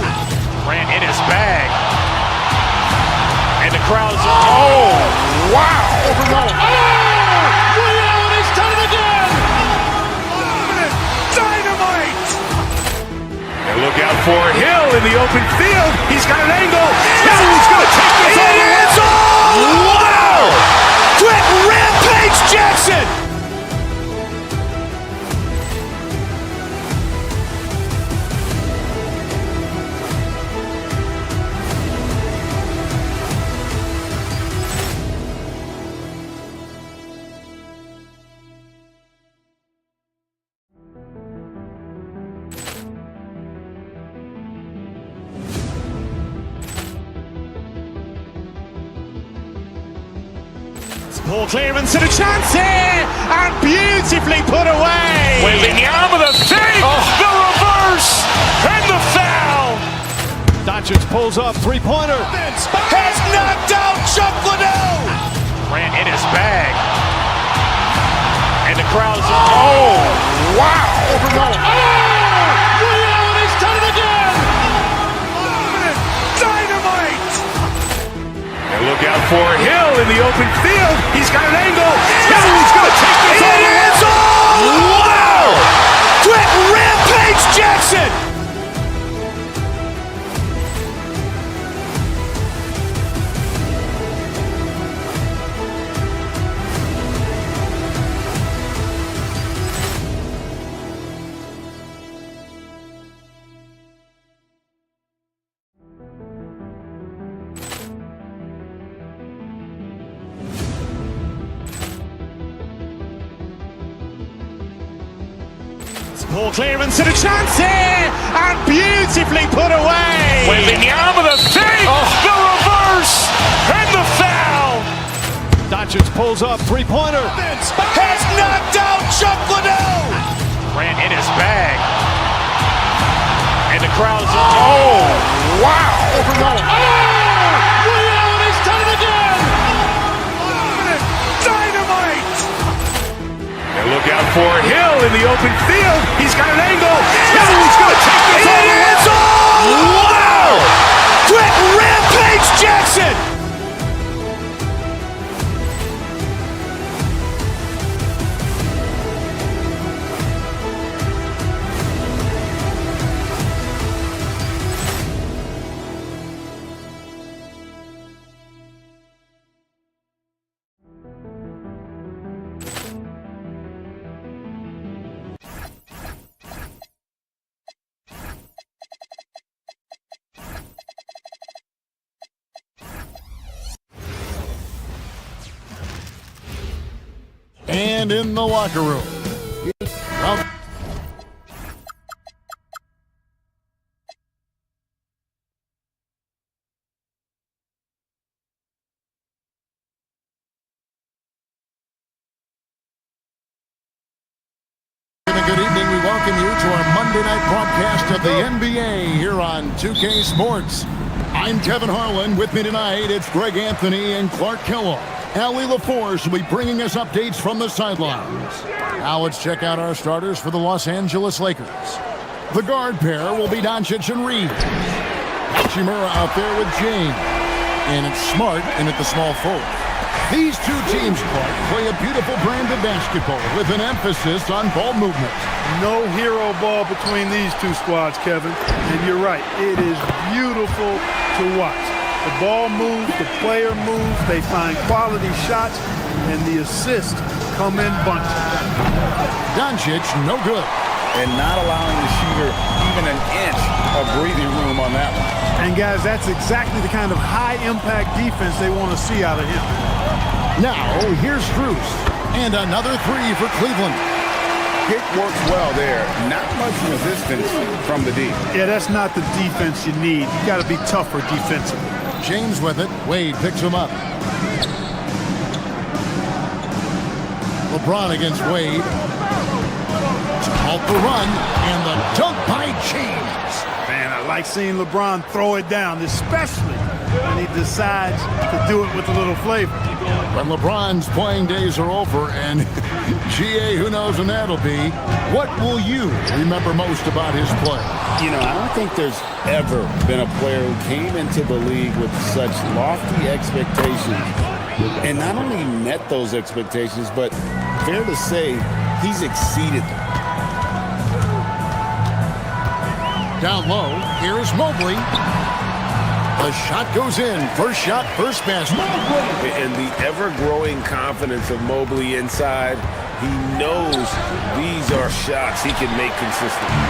Grant in his bag. And the crowd is, oh, wow. Ray Allen has done it again. Dynamite. And look out for Hill in the open field. He's got an angle. Hill's going to take this all the way. Wow. Quick rampage Jackson. Ball clearance and a chance here, and beautifully put away. Wembanyama the fake, the reverse, and the foul. Doncic pulls up, three-pointer. Has knocked out Chuck Liddell. Grant in his bag. And the crowd is, oh, wow. He's done it again. Dynamite. And look out for Hill in the open field. He's got an angle. Hill's going to take this all the way. It is all. Wow. Quit Rampage Jackson. Ball clearance and a chance here, and beautifully put away. Wembanyama the fake, the reverse, and the foul. Doncic pulls up, three-pointer. Has knocked out Chuck Liddell. Grant in his bag. And the crowd is, oh, wow. He's done it again. Dynamite. And look out for Hill in the open field. He's got an angle. Hill's going to take this all the way. It is all. Wow. Quit Rampage Jackson. And in the locker room. Well, good evening. We welcome you to our Monday night broadcast of the NBA here on 2K Sports. I'm Kevin Harlan. With me tonight, it's Greg Anthony and Clark Kellogg. Allie LaForce will be bringing us updates from the sidelines. Now let's check out our starters for the Los Angeles Lakers. The guard pair will be Doncic and Reed. Hachimura out there with James. And it's Smart in at the small forward. These two teams, Clark, play a beautiful brand of basketball with an emphasis on ball movement. No hero ball between these two squads, Kevin. And you're right, it is beautiful to watch. The ball moves, the player moves, they find quality shots, and the assists come in bunches. Doncic, no good. And not allowing the shooter even an inch of breathing room on that one. And guys, that's exactly the kind of high-impact defense they want to see out of him. Now, here's Strus. And another three for Cleveland. Kick works well there. Not much resistance from the D. Yeah, that's not the defense you need. You got to be tougher defensively. James with it. Wade picks him up. LeBron against Wade. Halt the run, and the dunk by James. Man, I like seeing LeBron throw it down, especially when he decides to do it with a little flavor. When LeBron's playing days are over, and GA, who knows when that'll be, what will you remember most about his play? You know, I don't think there's ever been a player who came into the league with such lofty expectations and not only met those expectations, but fair to say, he's exceeded them. Down low, here's Mobley. The shot goes in. First shot, first basket. And the ever-growing confidence of Mobley inside, he knows these are shots he can make consistently.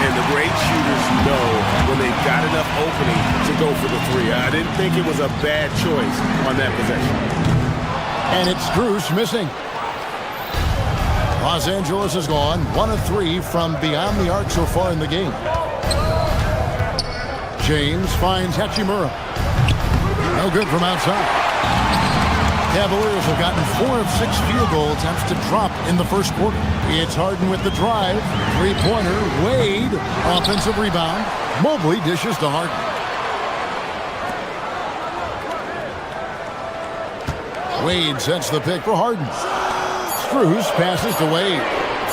And the great shooters know when they've got enough opening to go for the three. I didn't think it was a bad choice on that possession. And it's Strus missing. Los Angeles is gone. 1 of 3 from beyond the arc so far in the game. James finds Hachimura. No good from outside. Cavaliers have gotten 4 of 6 field goal attempts to drop in the first quarter. It's Harden with the drive. Three-pointer. Wade. Offensive rebound. Mobley dishes to Harden. Wade sets the pick for Harden. Strus passes to Wade.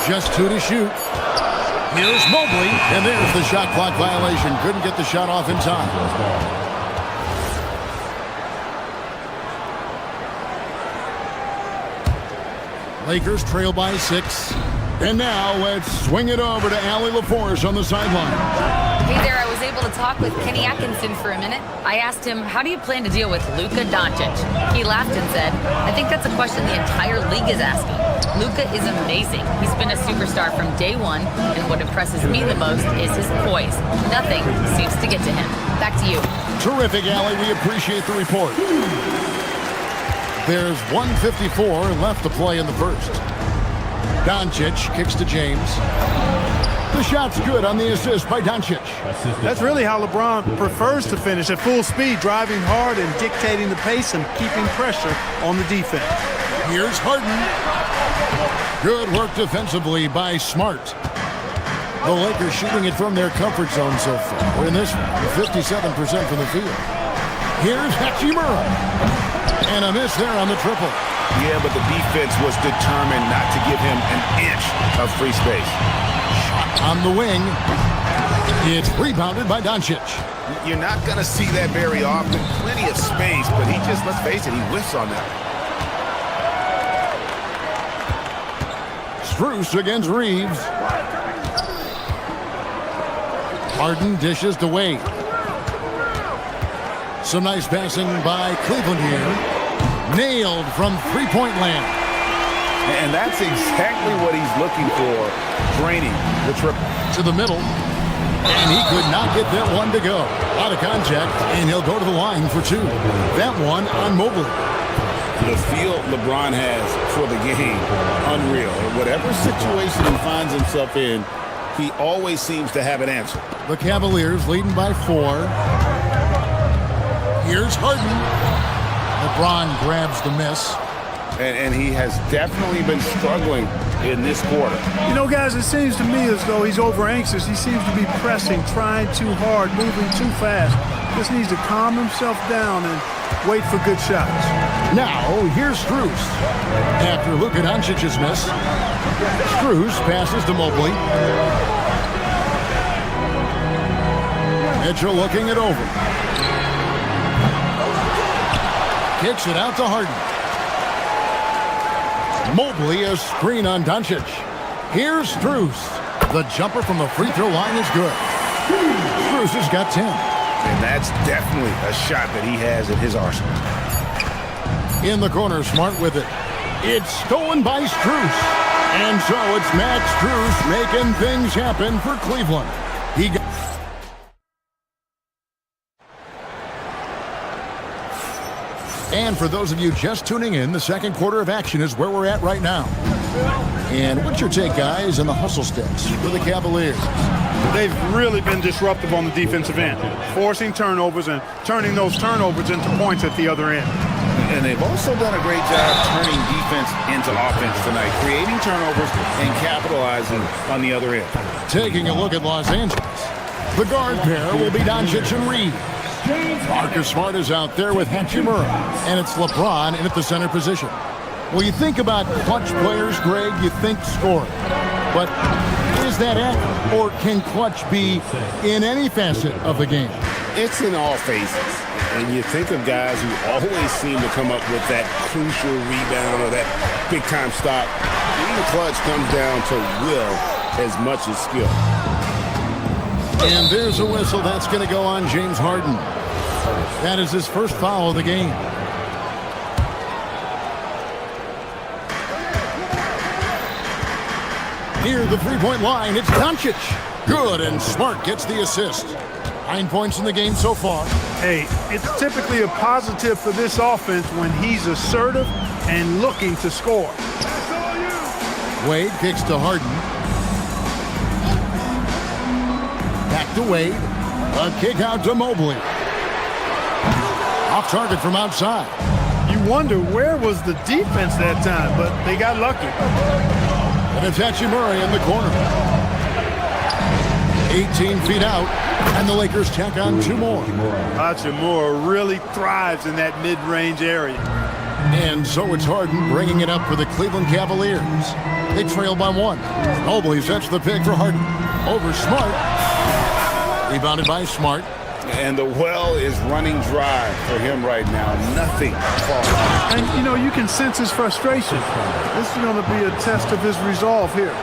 Just 2 to shoot. Here's Mobley, and there's the shot clock violation. Couldn't get the shot off in time. Lakers trail by 6. And now let's swing it over to Allie LaForce on the sideline. Hey there, I was able to talk with Kenny Atkinson for a minute. I asked him, how do you plan to deal with Luka Doncic? He laughed and said, I think that's a question the entire league is asking. Luka is amazing. He's been a superstar from day one, and what impresses me the most is his poise. Nothing seems to get to him. Back to you. Terrific, Allie. We appreciate the report. There's 1:54 left to play in the first. Doncic kicks to James. The shot's good on the assist by Doncic. That's really how LeBron prefers to finish, at full speed, driving hard and dictating the pace and keeping pressure on the defense. Here's Harden. Good work defensively by Smart. The Lakers shooting it from their comfort zone so far. In this one, 57% from the field. Here's Hachimura. And a miss there on the triple. Yeah, but the defense was determined not to give him an inch of free space. Shot on the wing. It's rebounded by Doncic. You're not going to see that very often. Plenty of space, but he just, let's face it, he whiffs on that. Strus against Reeves. Harden dishes to Wade. Some nice passing by Cleveland here. Nailed from three-point land. And that's exactly what he's looking for, draining the triple. To the middle. And he could not get that one to go. Out of contact, and he'll go to the line for 2. That one on Mobley. The feel LeBron has for the game, unreal. Whatever situation he finds himself in, he always seems to have an answer. The Cavaliers leading by 4. Here's Harden. LeBron grabs the miss. And he has definitely been struggling in this quarter. You know, guys, it seems to me as though he's over anxious. He seems to be pressing, trying too hard, moving too fast. Just needs to calm himself down and wait for good shots. Now, here's Strus. After Luka Doncic's miss, Strus passes to Mobley. Mitchell looking it over. Kicks it out to Harden. Mobley, a screen on Doncic. Here's Strus. The jumper from the free throw line is good. Strus has got 10. And that's definitely a shot that he has at his arsenal. In the corner, Smart with it. It's stolen by Strus. And so it's Max Strus making things happen for Cleveland. He got... And for those of you just tuning in, the second quarter of action is where we're at right now. And what's your take, guys, on the hustle steps for the Cavaliers? They've really been disruptive on the defensive end, forcing turnovers and turning those turnovers into points at the other end. And they've also done a great job turning defense into offense tonight, creating turnovers and capitalizing on the other end. Taking a look at Los Angeles, the guard pair will be Doncic and Reeves. Marcus Smart is out there with Hachimura, and it's LeBron in at the center position. Well, you think about clutch players, Greg, you think scoring. But is that accurate, or can clutch be in any facet of the game? It's in all phases. And you think of guys who always seem to come up with that crucial rebound or that big-time stop. Being clutch comes down to will as much as skill. And there's a whistle that's going to go on James Harden. That is his first foul of the game. Near the three-point line, it's Doncic. Good, and Smart gets the assist. 9 points in the game so far. Hey, it's typically a positive for this offense when he's assertive and looking to score. Wade kicks to Harden. Back to Wade. A kick out to Mobley. Off target from outside. You wonder where was the defense that time, but they got lucky. And it's Hachimura in the corner. 18 feet out, and the Lakers tack on 2 more. Hachimura really thrives in that mid-range area. And so it's Harden bringing it up for the Cleveland Cavaliers. They trail by 1. Mobley sets the pick for Harden. Over Smart. Rebounded by Smart. And the well is running dry for him right now. Nothing falling. And, you know, you can sense his frustration. This is going to be a test of his resolve here.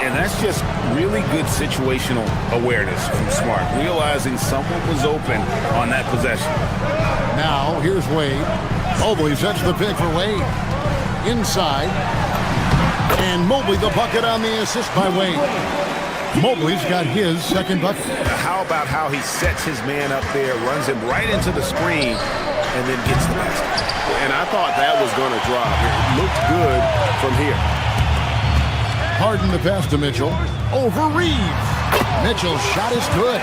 And that's just really good situational awareness from Smart, realizing someone was open on that possession. Now, here's Wade. Mobley sets the pick for Wade. Inside. And Mobley the bucket on the assist by Wade. Mobley's got his second bucket. How about how he sets his man up there, runs him right into the screen, and then gets the basket. And I thought that was going to drop. It looked good from here. Harden the pass to Mitchell. Over Reeves. Mitchell's shot is good.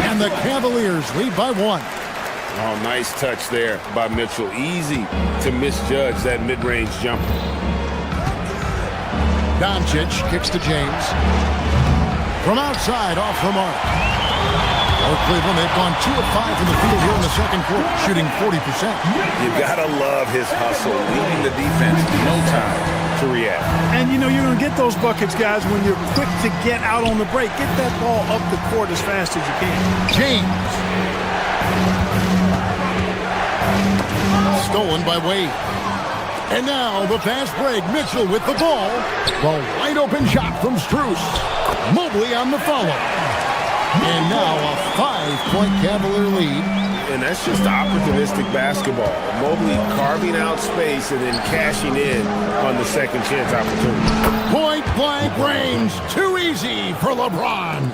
And the Cavaliers lead by 1. Oh, nice touch there by Mitchell. Easy to misjudge that mid-range jumper. Doncic kicks to James. From outside, off the mark. For Cleveland, they've gone 2 of 5 from the field here in the second quarter, shooting 40%. You gotta love his hustle, leading the defense. No time to react. And, you know, you're going to get those buckets, guys, when you're quick to get out on the break. Get that ball up the court as fast as you can. James. Stolen by Wade. And now the fast break. Mitchell with the ball. The wide open shot from Strus. Mobley on the follow. And now a 5-point Cavalier lead. And that's just opportunistic basketball. Mobley carving out space and then cashing in on the second chance opportunity. Point blank range. Too easy for LeBron.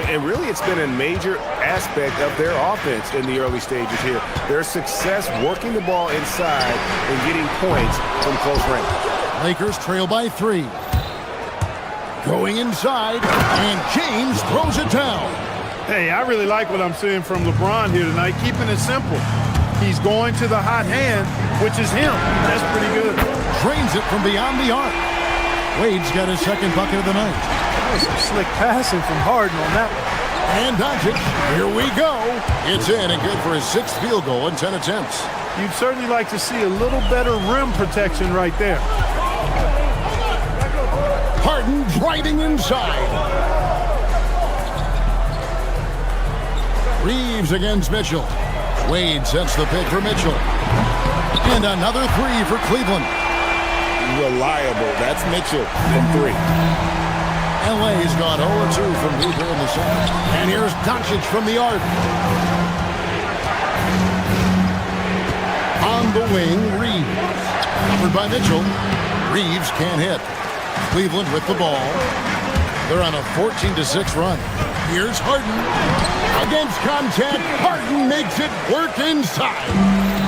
And really, it's been a major aspect of their offense in the early stages here. Their success working the ball inside and getting points from close range. Lakers trail by 3. Going inside, and James throws it down. Hey, I really like what I'm seeing from LeBron here tonight, keeping it simple. He's going to the hot hand, which is him. That's pretty good. Drains it from beyond the arc. Wade's got his second bucket of the night. That was some slick passing from Harden on that one. And Doncic, here we go. It's in and good for his 6th field goal in 10 attempts. You'd certainly like to see a little better rim protection right there. Harden driving inside. Reeves against Mitchell. Wade sets the pick for Mitchell. And another 3 for Cleveland. Reliable. That's Mitchell from 3. LA's gone 0-2 from deep here in the second. And here's Doncic from the arc. On the wing, Reeves. Covered by Mitchell. Reeves can't hit. Cleveland with the ball. They're on a 14-6 run. Here's Harden. Against contact, Harden makes it work inside.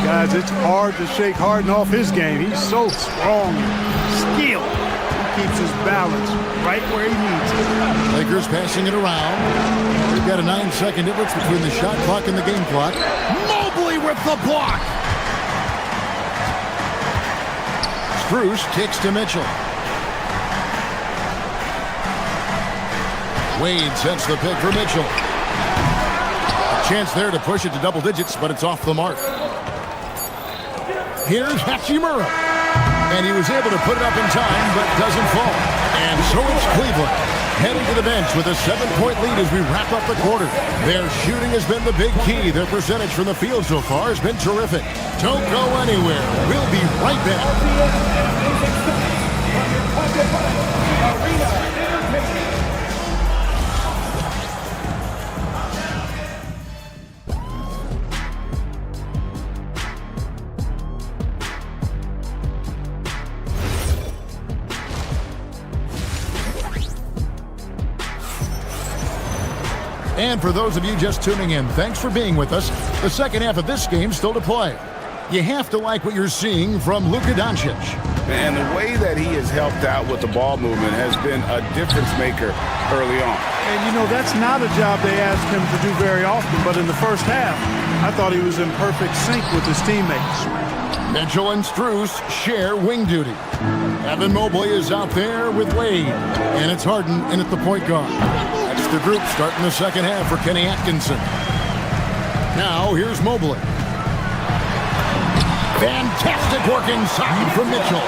Guys, it's hard to shake Harden off his game. He's so strong, skilled. He keeps his balance right where he needs it. Lakers passing it around. We've got a 9-second difference between the shot clock and the game clock. Mobley with the block. Strus kicks to Mitchell. Wade sets the pick for Mitchell. A chance there to push it to double digits, but it's off the mark. Here's Hachimura. And he was able to put it up in time, but doesn't fall. And so it's Cleveland heading to the bench with a 7-point lead as we wrap up the quarter. Their shooting has been the big key. Their percentage from the field so far has been terrific. Don't go anywhere. We'll be right back. And for those of you just tuning in, thanks for being with us. The second half of this game still to play. You have to like what you're seeing from Luka Doncic. And the way that he has helped out with the ball movement has been a difference maker early on. And, you know, that's not a job they asked him to do very often, but in the first half, I thought he was in perfect sync with his teammates. Mitchell and Strus share wing duty. Evan Mobley is out there with Wade. And it's Harden in at the point guard. That's the group starting the second half for Kenny Atkinson. Now here's Mobley. Fantastic work inside from Mitchell.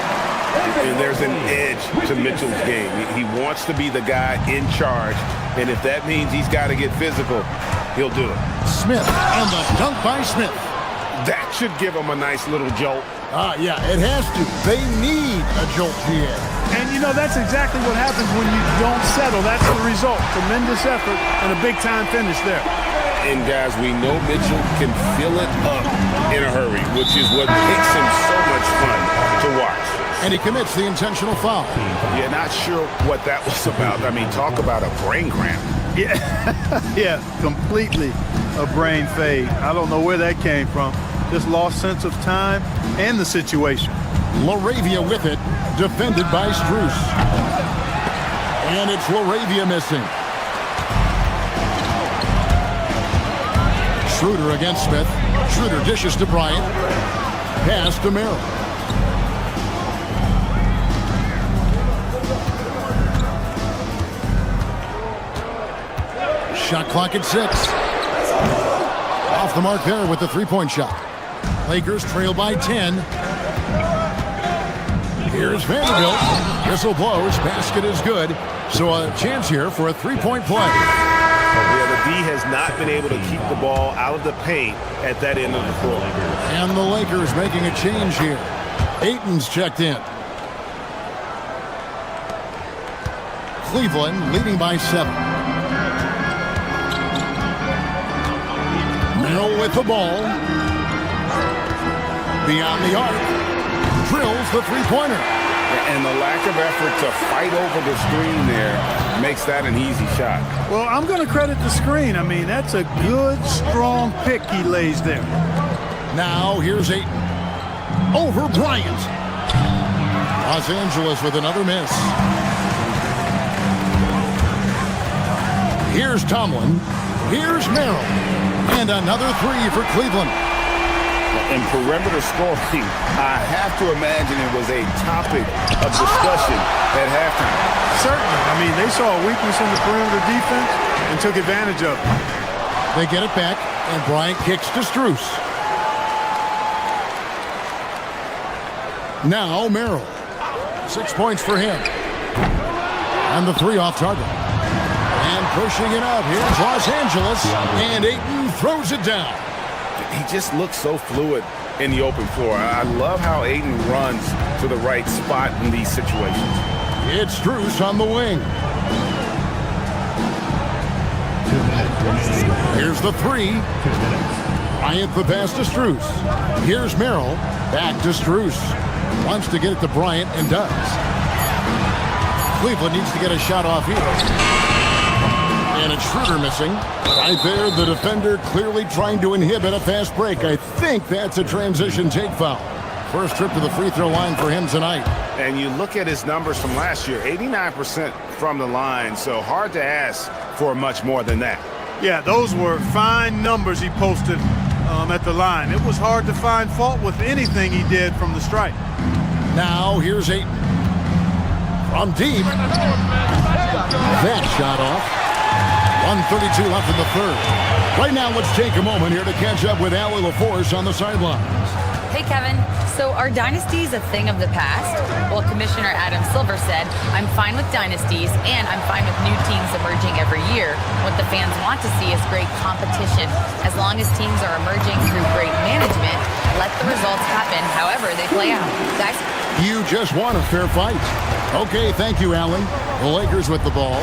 And there's an edge to Mitchell's game. He wants to be the guy in charge. And if that means he's got to get physical, he'll do it. Smith and the dunk by Smith. That should give him a nice little jolt. Yeah, it has to. They need a jolt here. And, you know, that's exactly what happens when you don't settle. That's the result. Tremendous effort and a big-time finish there. And, guys, we know Mitchell can fill it up in a hurry, which is what makes him so much fun to watch. And he commits the intentional foul. Yeah, not sure what that was about. I mean, talk about a brain cramp. Yeah, yeah, completely a brain fade. I don't know where that came from. Just lost sense of time and the situation. LaRavia with it, defended by Strus. And it's LaRavia missing. Schroeder against Smith. Schroeder dishes to Bryant. Pass to Merrill. Shot clock at 6. Off the mark there with the three-point shot. Lakers trail by 10. Here's Vanderbilt. Whistle blows. Basket is good. So a chance here for a three-point play. Yeah, the D has not been able to keep the ball out of the paint at that end of the floor. And the Lakers making a change here. Ayton's checked in. Cleveland leading by 7. Merrill with the ball. Beyond the arc. Drills the three-pointer. And the lack of effort to fight over the screen there makes that an easy shot. Well, I'm going to credit the screen. I mean, that's a good, strong pick he lays there. Now here's Ayton. Over Bryant. Los Angeles with another miss. Here's Tomlin. Here's Merrill. And another three for Cleveland. In perimeter scoring, I have to imagine it was a topic of discussion at halftime. Certainly. I mean, they saw a weakness in the perimeter defense and took advantage of it. They get it back, and Bryant kicks to Strus. Now Merrill. 6 points for him. And the three off target. And pushing it up. Here's Los Angeles. And Ayton throws it down. He just looks so fluid in the open floor. I love how Ayton runs to the right spot in these situations. It's Strus on the wing. Here's the three. Bryant the pass to Strus. Here's Merrill. Back to Strus. Wants to get it to Bryant and does. Cleveland needs to get a shot off here. And it's Schroeder missing. Right there, the defender clearly trying to inhibit a fast break. I think that's a transition take foul. First trip to the free throw line for him tonight. And you look at his numbers from last year, 89% from the line, so hard to ask for much more than that. Yeah, those were fine numbers he posted at the line. It was hard to find fault with anything he did from the stripe. Now here's Ayton. From deep. That shot off. 1:32 left in the third. Right now, let's take a moment here to catch up with Allie LaForce on the sidelines. Hey, Kevin. So are dynasties a thing of the past? Well, Commissioner Adam Silver said, I'm fine with dynasties and I'm fine with new teams emerging every year. What the fans want to see is great competition. As long as teams are emerging through great management, let the results happen however they play out. Guys? You just want a fair fight. Okay, thank you, Allie. The Lakers with the ball.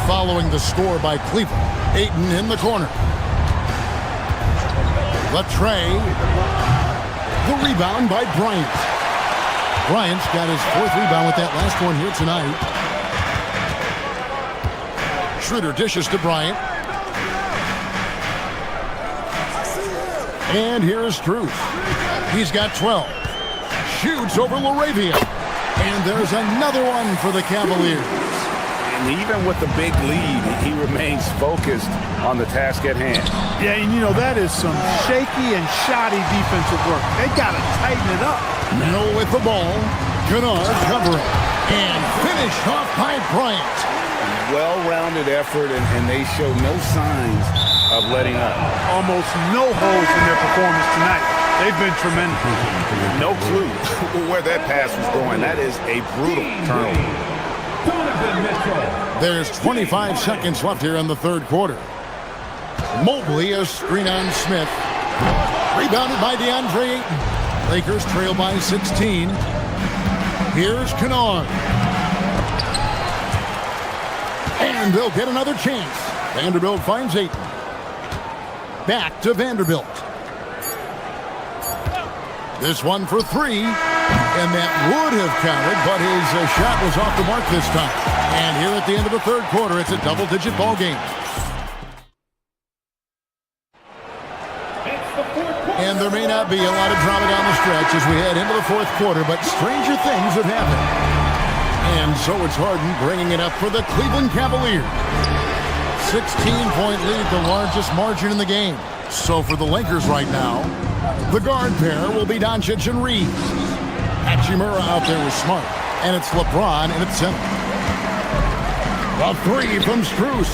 Following the score by Cleveland. Ayton in the corner. Latrey. The rebound by Bryant. Bryant's got his fourth rebound with that last one here tonight. Schroeder dishes to Bryant. And here's Strus. He's got 12. Shoots over LaRavia. And there's another one for the Cavaliers. And even with the big lead, he remains focused on the task at hand. Yeah, and you know, that is some shaky and shoddy defensive work. They got to tighten it up. Middle with the ball. Kennard covering. And finished off by Bryant. Well-rounded effort, and they show no signs of letting up. Almost no holes in their performance tonight. They've been tremendous. No clue where that pass was going. That is a brutal turnover. There's 25 seconds left here in the third quarter. Mobley, a screen on Smith. Rebounded by DeAndre Ayton. Lakers trail by 16. Here's Kennard. And they'll get another chance. Vanderbilt finds Ayton. Back to Vanderbilt. This one for three. And that would have counted, but his shot was off the mark this time. And here at the end of the third quarter, it's a double-digit ball game. And there may not be a lot of drama down the stretch as we head into the fourth quarter, but stranger things have happened. And so it's Harden bringing it up for the Cleveland Cavaliers. 16-point lead, the largest margin in the game. So for the Lakers right now, the guard pair will be Doncic and Reeves. Hachimura out there with Smart, and it's LeBron in its center. A three from Strus.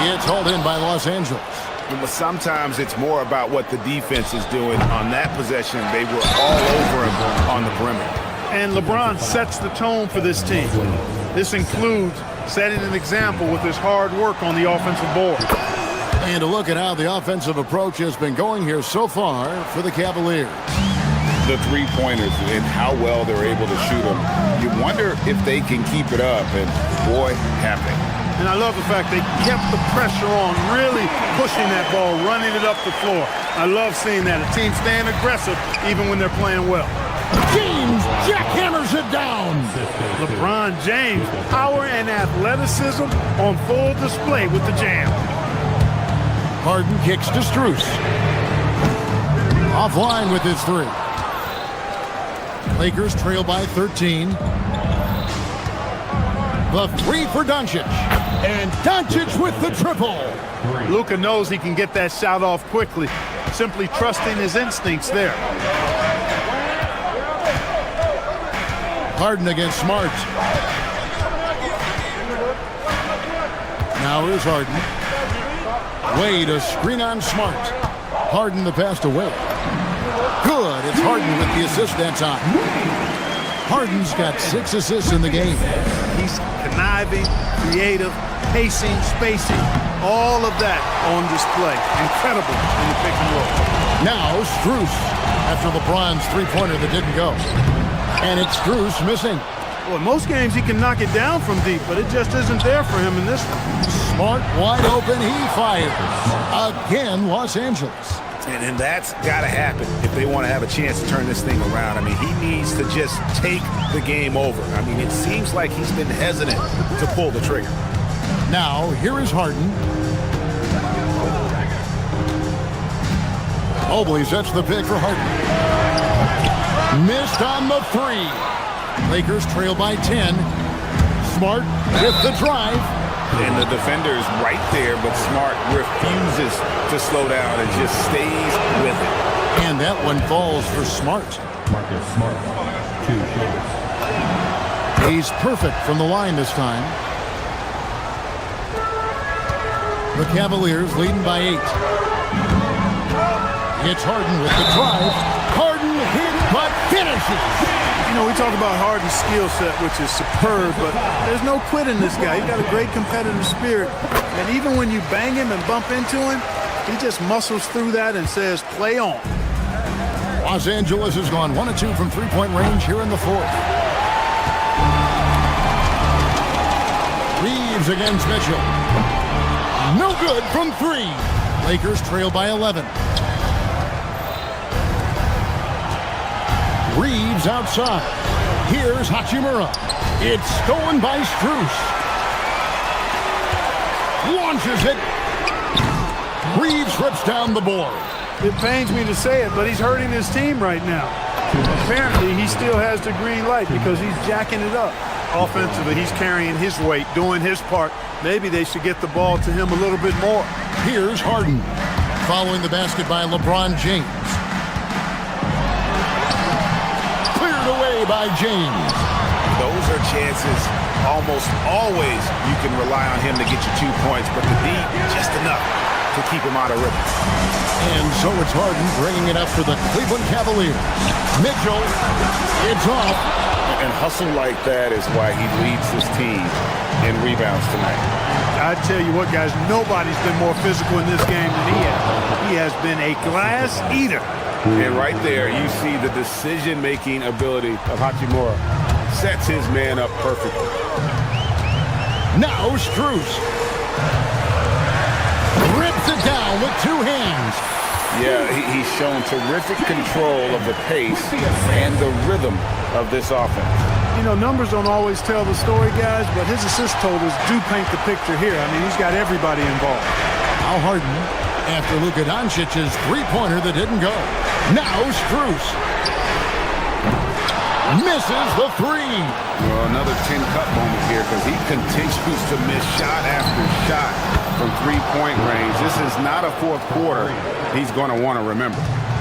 It's hauled in by Los Angeles. But sometimes it's more about what the defense is doing. On that possession, they were all over him on the perimeter. And LeBron sets the tone for this team. This includes setting an example with his hard work on the offensive board. And to look at how the offensive approach has been going here so far for the Cavaliers. The three-pointers and how well they're able to shoot them. You wonder if they can keep it up, and boy, have they. And I love the fact they kept the pressure on, really pushing that ball, running it up the floor. I love seeing that. A team staying aggressive even when they're playing well. James jackhammers it down. LeBron James, power and athleticism on full display with the jam. Harden kicks to Strus. Offline with his three. Lakers trail by 13. The three for Doncic. And Doncic with the triple. Luka knows he can get that shot off quickly, simply trusting his instincts there. Harden against Smart. Now here's Harden. Wade, a screen on Smart. Harden the pass to Wade. Good. It's Harden with the assist that time. Harden's got 6 assists in the game. He's conniving, creative, pacing, spacing, all of that on display. Incredible in the pick and roll. Now Strus after LeBron's three-pointer that didn't go. And it's Strus missing. Well, in most games he can knock it down from deep, but it just isn't there for him in this one. Smart wide open, he fires. Again, Los Angeles. And that's got to happen if they want to have a chance to turn this thing around. I mean, he needs to just take the game over. I mean, it seems like he's been hesitant to pull the trigger. Now, here is Harden. Mobley sets the pick for Harden. Missed on the three. Lakers trail by 10. Smart with the drive. And the defender's right there, but Smart refuses to slow down and just stays with it. And that one falls for Smart. Marcus Smart, 2 shooters. He's perfect from the line this time. The Cavaliers leading by 8. It's Harden with the drive. Harden hit, but finishes. You know, we talk about Harden's skill set, which is superb, but there's no quit in this guy. He's got a great competitive spirit. And even when you bang him and bump into him, he just muscles through that and says, play on. Los Angeles has gone 1 of 2 from three-point range here in the fourth. Reeves against Mitchell. No good from 3. Lakers trail by 11. Reeves outside. Here's Hachimura. It's stolen by Strus. Launches it. Reeves rips down the board. It pains me to say it, but he's hurting his team right now. Apparently, he still has the green light because he's jacking it up. offensively, he's carrying his weight, doing his part. Maybe they should get the ball to him a little bit more. Here's Harden. Following the basket by LeBron James. Cleared away by James. Those are chances almost always you can rely on him to get you 2 points, but the D, just enough to keep him out of rhythm. And so it's Harden bringing it up for the Cleveland Cavaliers. Mitchell, it's off. And hustle like that is why he leads his team in rebounds tonight. I tell you what, guys, nobody's been more physical in this game than he has. He has been a glass eater. And right there, you see the decision-making ability of Hachimura. Sets his man up perfectly. Now Strus. Rips it down with 2 hands. Yeah, he's shown terrific control of the pace and the rhythm of this offense. You know, numbers don't always tell the story, guys, but his assist totals do paint the picture here. I mean, he's got everybody involved. Now Harden, after Luka Doncic's three-pointer that didn't go. Now Strus. Misses the 3. Well, another 10-cut moment here because he continues to miss shot after shot from three-point range. This is not a fourth quarter he's going to want to remember.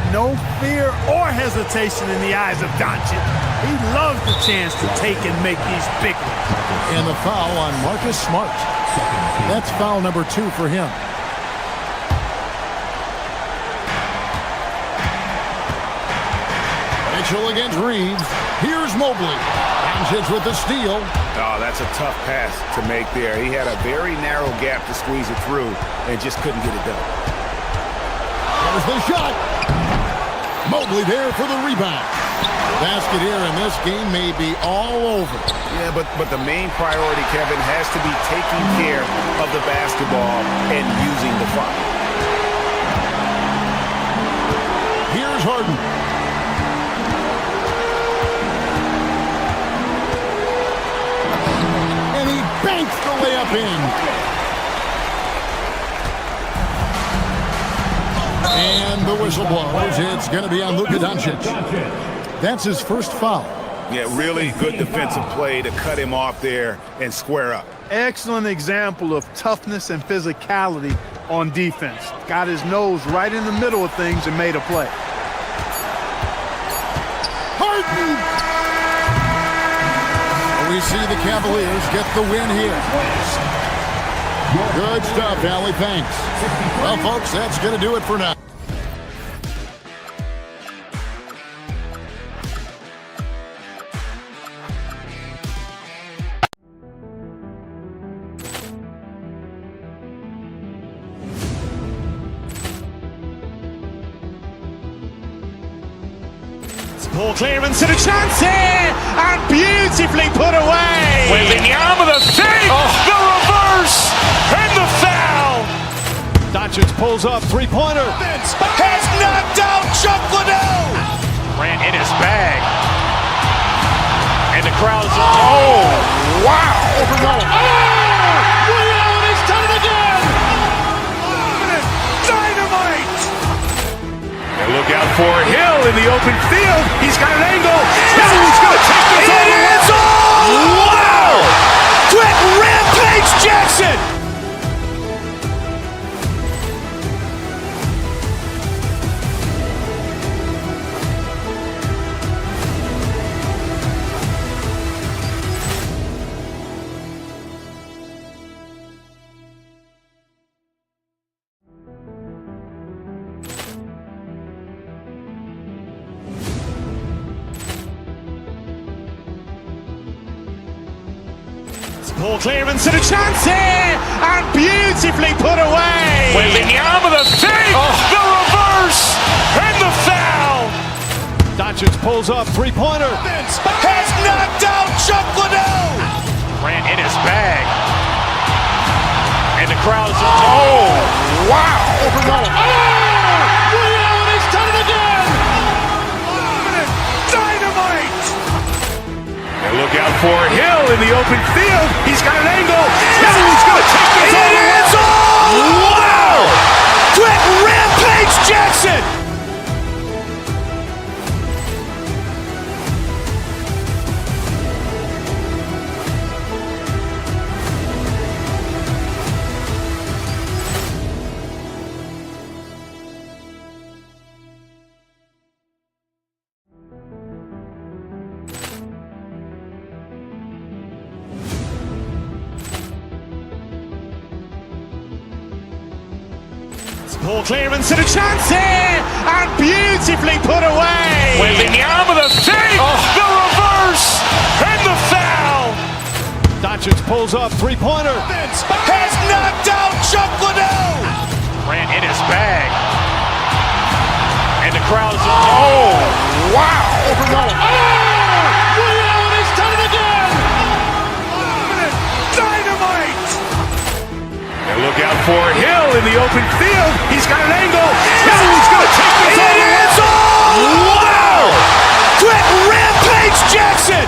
No fear or hesitation in the eyes of Doncic. He loves the chance to take and make these big ones. And the foul on Marcus Smart. That's foul number 2 for him. Mitchell against Reeves. Here's Mobley. Doncic with the steal. Oh, that's a tough pass to make there. He had a very narrow gap to squeeze it through and just couldn't get it done. There's the shot. Mobley there for the rebound. Basket here, and this game may be all over. Yeah, but the main priority, Kevin, has to be taking care of the basketball and using the clock. Here's Harden. And he banks the layup in. And the whistle blows. It's going to be on Luka Doncic. That's his first foul. Yeah, really good defensive play to cut him off there and square up. Excellent example of toughness and physicality on defense. Got his nose right in the middle of things and made a play. Harden! We see the Cavaliers get the win here. Good stuff, Allie. Thanks. Well, folks, that's going to do it for now. Ball clearance and a chance here, and beautifully put away. Wembanyama the save, the reverse, and the foul. Doncic pulls up, three-pointer. Has knocked out Chuck Liddell. Ran in his bag. And the crowd is, oh, wow. He's done it again. Dynamite. And look out for Hill in the open field. He's got an angle. He's going to take this all the way. Wow! Quick Rampage Jackson. Ball clearance and a chance here, and beautifully put away. Wembanyama the save, the reverse, and the foul. Doncic pulls up, three-pointer. Has knocked out Chuck Liddell. Ran in his bag. And the crowd is, oh, wow. He's done it again. Dynamite. And look out for Hill in the open field. He's got an angle. He's going to take this all the way. Wow! Quick Rampage Jackson. Ball clearance and a chance here, and beautifully put away. Wembanyama the fake, the reverse, and the foul. Doncic pulls up, three-pointer. Has knocked out Chuck Liddell. Ran in his bag. And the crowd is, oh, wow. He's done it again! Dynamite. And look out for Hill in the open field. He's got an angle. Hill's going to take this all the way. Wow! Quick Rampage Jackson.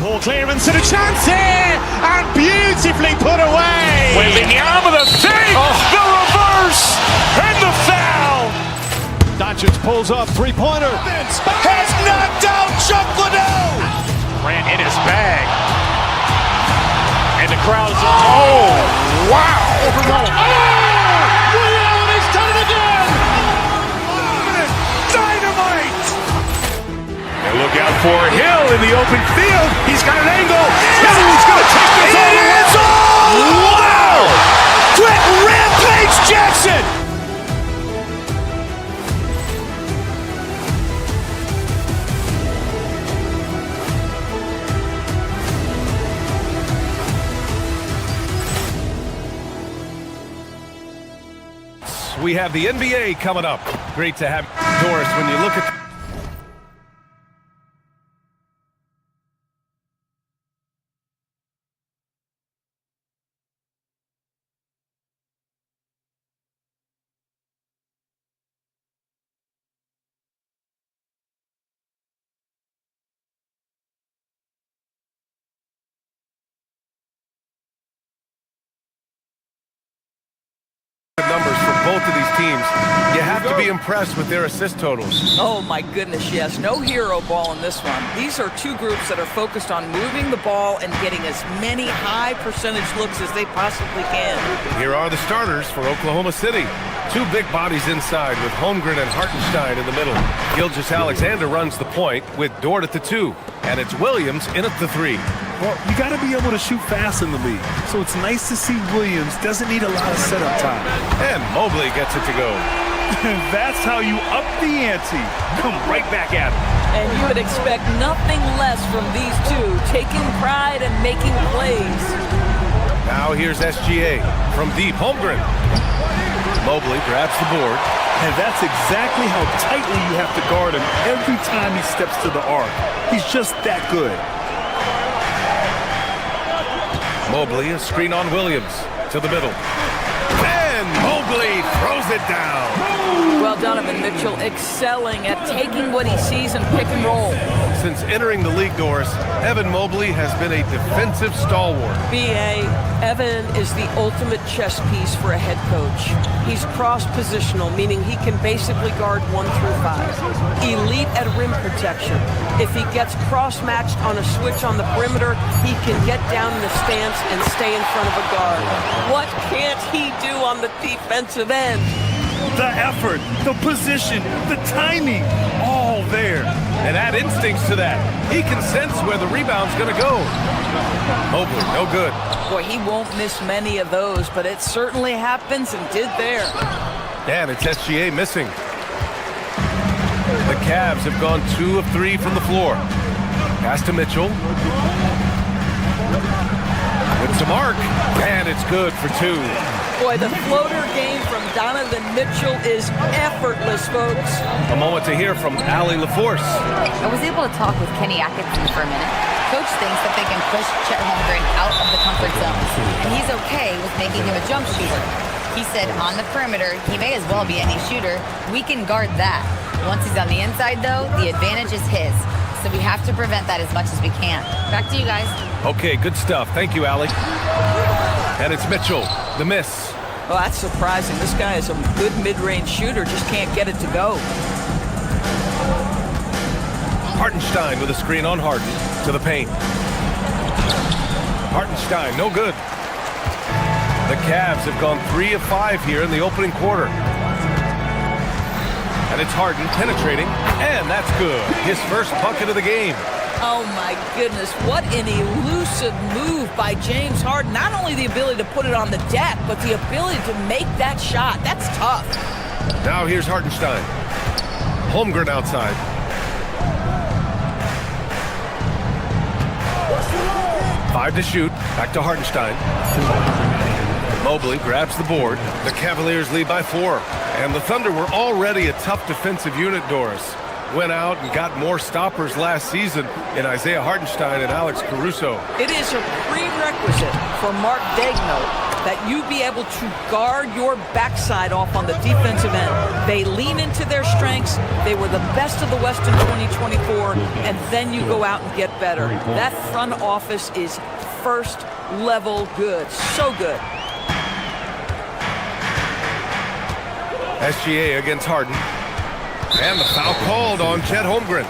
Ball clearance and a chance here, and beautifully put away. Wembanyama the fake, the reverse, and the foul. Doncic pulls up, three-pointer. Has knocked out Chuck Liddell. Ran in his bag. And the crowd is, oh, wow. He's done it again! Dynamite. And look out for Hill in the open field. He's got an angle. Hill's going to take this all the way. Wow! Quick Rampage Jackson. We have the NBA coming up. Great to have Doris. When you look at numbers for both of these teams, you have to be impressed with their assist totals. Oh my goodness, yes. No hero ball in this one. These are two groups that are focused on moving the ball and getting as many high percentage looks as they possibly can. Here are the starters for Oklahoma City. Two big bodies inside with Holmgren and Hartenstein in the middle. Gilgeous-Alexander runs the point with Dort at the 2. And it's Williams in at the 3. Well, you got to be able to shoot fast in the league. So it's nice to see Williams doesn't need a lot of setup time. And Mobley gets it to go. And that's how you up the ante. Come right back at him. And you would expect nothing less from these two, taking pride and making plays. Now here's SGA from deep. Holmgren. Mobley grabs the board. And that's exactly how tightly you have to guard him every time he steps to the arc. He's just that good. Mobley, a screen on Williams to the middle. And Mobley throws it down. Well, Donovan Mitchell excelling at taking what he sees and pick and roll. Since entering the league, Doris, Evan Mobley has been a defensive stalwart. B.A., Evan is the ultimate chess piece for a head coach. He's cross-positional, meaning he can basically guard 1 through 5. Elite at rim protection. If he gets cross-matched on a switch on the perimeter, he can get down in the stance and stay in front of a guard. What can't he do on the defensive end? The effort, the position, the timing, all there. And add instincts to that. He can sense where the rebound's going to go. Mobley, no good. Boy, he won't miss many of those, but it certainly happens and did there. And it's SGA missing. The Cavs have gone 2 of 3 from the floor. Pass to Mitchell. It's a mark, and it's good for 2. Boy, the floater game from Donovan Mitchell is effortless, folks. A moment to hear from Allie LaForce. I was able to talk with Kenny Atkinson for a minute. Coach thinks that they can push Chet Holmgren out of the comfort zone, and he's okay with making him a jump shooter. He said on the perimeter, he may as well be any shooter. We can guard that. Once he's on the inside, though, the advantage is his. So we have to prevent that as much as we can. Back to you guys. Okay, good stuff. Thank you, Allie. And it's Mitchell, the miss. Well, that's surprising. This guy is a good mid-range shooter, just can't get it to go. Hartenstein with a screen on Harden to the paint. Hartenstein, no good. The Cavs have gone 3 of 5 here in the opening quarter. And it's Harden penetrating, and that's good. His first bucket of the game. Oh, my goodness. What an elusive move by James Harden. Not only the ability to put it on the deck, but the ability to make that shot. That's tough. Now here's Hartenstein. Holmgren outside. Five to shoot. Back to Hartenstein. Mobley grabs the board. The Cavaliers lead by 4. And the Thunder were already a tough defensive unit, Doris. Went out and got more stoppers last season in Isaiah Hartenstein and Alex Caruso. It is a prerequisite for Mark Daigneault that you be able to guard your backside off on the defensive end. They lean into their strengths. They were the best of the West in 2024, and then you go out and get better. That front office is first level good. So good. SGA against Harden. And the foul called on Chet Holmgren.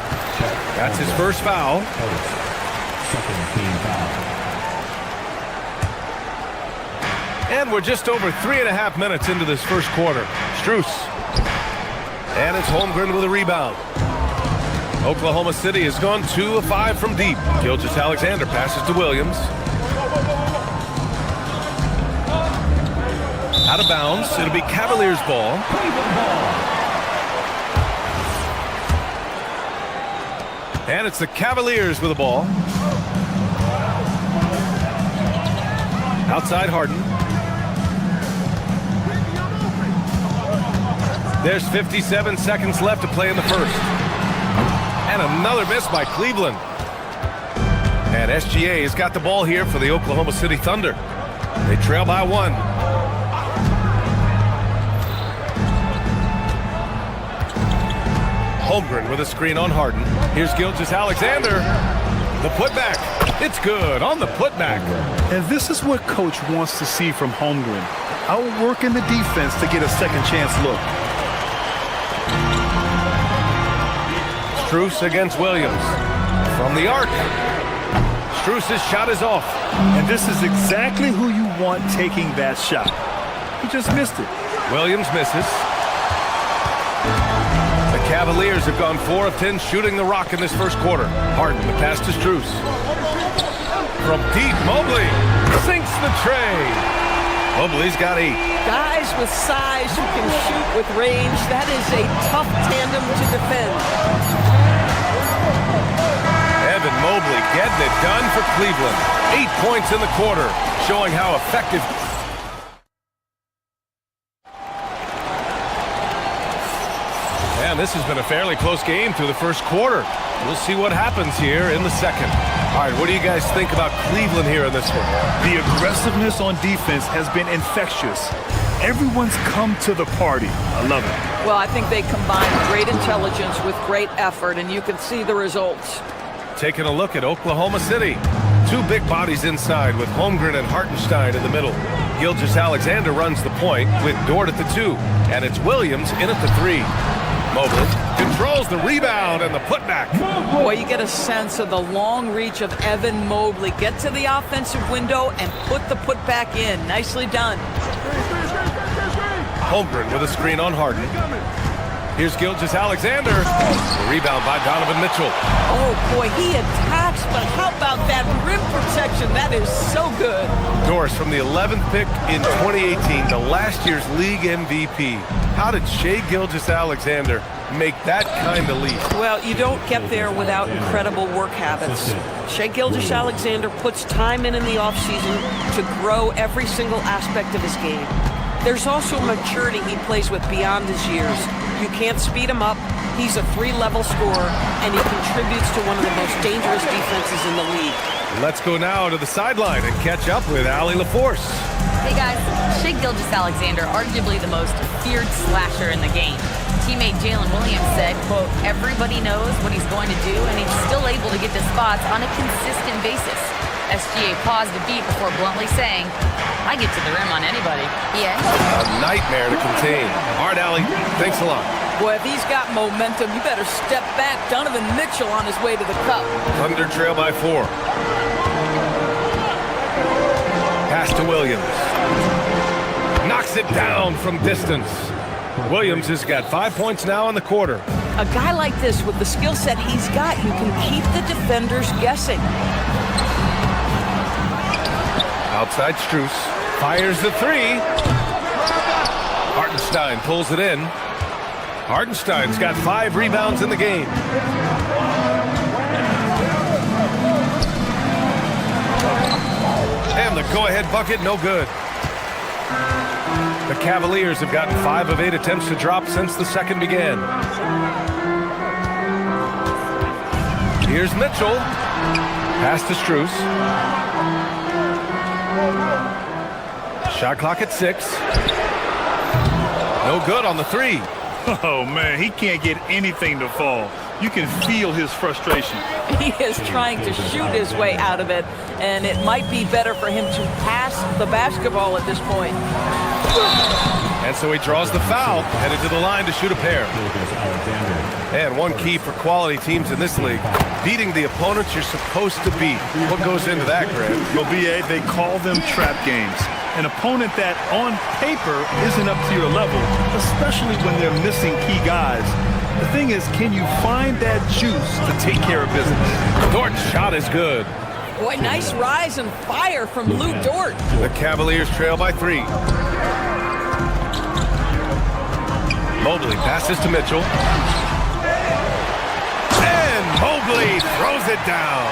That's his first foul. And we're just over 3.5 minutes into this first quarter. Strus. And it's Holmgren with a rebound. Oklahoma City has gone 2 of 5 from deep. Gilgeous-Alexander passes to Williams. Out of bounds. It'll be Cavaliers ball. And it's the Cavaliers with the ball. Outside Harden. There's 57 seconds left to play in the first. And another miss by Cleveland. And SGA has got the ball here for the Oklahoma City Thunder. They trail by 1. Holmgren with a screen on Harden. Here's Gilgeous-Alexander. The putback. It's good on the putback. And this is what Coach wants to see from Holmgren. Outworking the defense to get a second chance look. Strus against Williams. From the arc. Strus's shot is off. And this is exactly who you want taking that shot. He just missed it. Williams misses. The Cavaliers have gone 4 of 10 shooting the rock in this first quarter. Harden, the pass to Strus. From deep, Mobley sinks the tray. Mobley's got 8. Guys with size who can shoot with range, that is a tough tandem to defend. Evan Mobley getting it done for Cleveland. 8 points in the quarter, showing how effective. And this has been a fairly close game through the first quarter. We'll see what happens here in the second. All right, what do you guys think about Cleveland here in this one? The aggressiveness on defense has been infectious. Everyone's come to the party. I love it. Well, I think they combine great intelligence with great effort, and you can see the results. Taking a look at Oklahoma City. 2 big bodies inside with Holmgren and Hartenstein in the middle. Gilgeous-Alexander runs the point with Dort at the 2. And it's Williams in at the 3. Mobley controls the rebound and the putback. Boy, you get a sense of the long reach of Evan Mobley. Get to the offensive window and put the putback in. Nicely done. Holmgren with a screen on Harden. Here's Gilgeous-Alexander. The rebound by Donovan Mitchell. Oh, boy, he attacks, but how about that rim protection? That is so good. Doris, from the 11th pick in 2018 to last year's league MVP, how did Shai Gilgeous-Alexander make that kind of leap? Well, you don't get there without incredible work habits. Shai Gilgeous-Alexander puts time in the offseason to grow every single aspect of his game. There's also maturity he plays with beyond his years. You can't speed him up. He's a 3-level scorer, and he contributes to one of the most dangerous defenses in the league. Let's go now to the sideline and catch up with Allie LaForce. Hey guys, Shai Gilgeous-Alexander, arguably the most feared slasher in the game. Teammate Jalen Williams said, quote, everybody knows what he's going to do, and he's still able to get to spots on a consistent basis. SGA paused a beat before bluntly saying, I get to the rim on anybody. Yeah. A nightmare to contain. All right, Allie, thanks a lot. Boy, if he's got momentum, you better step back. Donovan Mitchell on his way to the cup. Thunder trail by 4. Pass to Williams. Knocks it down from distance. Williams has got 5 points now in the quarter. A guy like this, with the skill set he's got, you can keep the defenders guessing. Outside Strus. Fires the 3. Hartenstein pulls it in. Hartenstein's got 5 rebounds in the game. And the go-ahead bucket, no good. The Cavaliers have gotten 5 of 8 attempts to drop since the second began. Here's Mitchell. Pass to Strus. Shot clock at 6. No good on the 3. Oh, man, he can't get anything to fall. You can feel his frustration. He is trying to shoot his way out of it, and it might be better for him to pass the basketball at this point. And so he draws the foul, headed to the line to shoot a pair. And one key for quality teams in this league, beating the opponents you're supposed to beat. What goes into that, Grant? Well, BA, they call them trap games. An opponent that, on paper, isn't up to your level, especially when they're missing key guys. The thing is, can you find that juice to take care of business? Dort's shot is good. Boy, nice rise and fire from Lou Dort. The Cavaliers trail by 3. Mobley passes to Mitchell. And Mobley throws it down.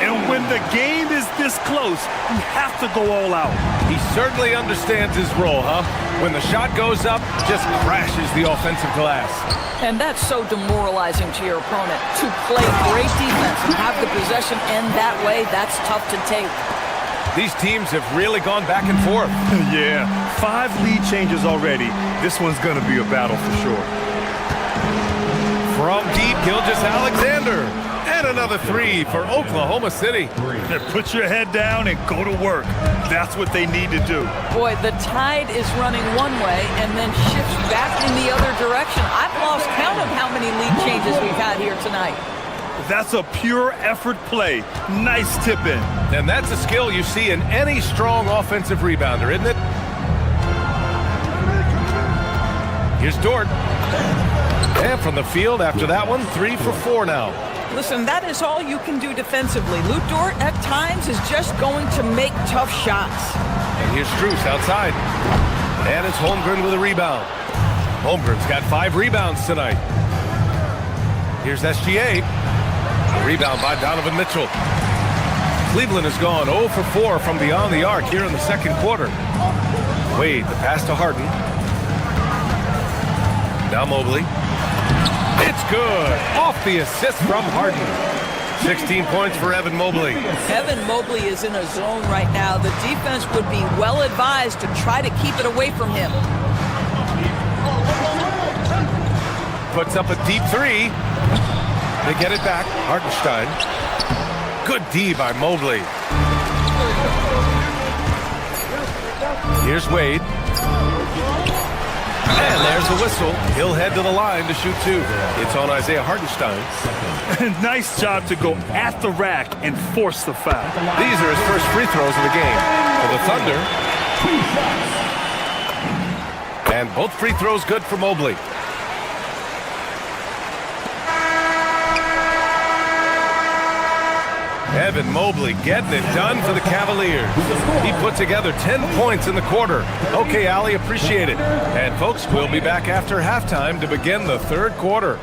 And when the game is this close, you have to go all out. He certainly understands his role, huh? When the shot goes up, just crashes the offensive glass. And that's so demoralizing to your opponent. To play great defense and have the possession end that way, that's tough to take. These teams have really gone back and forth. Yeah, 5 lead changes already. This one's going to be a battle for sure. From deep, Gilgeous-Alexander. And another 3 for Oklahoma City. Put your head down and go to work. That's what they need to do. Boy, the tide is running one way and then shifts back in the other direction. I've lost count of how many lead changes we've had here tonight. That's a pure effort play. Nice tip in. And that's a skill you see in any strong offensive rebounder, isn't it? Here's Dort. And from the field after that one, 3 for 4 now. Listen, that is all you can do defensively. Lou Dort, at times, is just going to make tough shots. And here's Strus outside. And it's Holmgren with a rebound. Holmgren's got 5 rebounds tonight. Here's SGA. Rebound by Donovan Mitchell. Cleveland has gone 0 for 4 from beyond the arc here in the second quarter. Wade, the pass to Harden. Now Mobley. It's good. Off the assist from Harden. 16 points for Evan Mobley. Evan Mobley is in a zone right now. The defense would be well advised to try to keep it away from him. Puts up a deep 3. They get it back. Hartenstein. Good D by Mobley. Here's Wade. And there's the whistle. He'll head to the line to shoot 2. It's on Isaiah Hartenstein. Nice job to go at the rack and force the foul. These are his first free throws of the game. For the Thunder. And both free throws good for Mobley. Evan Mobley getting it done for the Cavaliers. He put together 10 points in the quarter. Okay, Ali, appreciate it. And folks, we'll be back after halftime to begin the third quarter.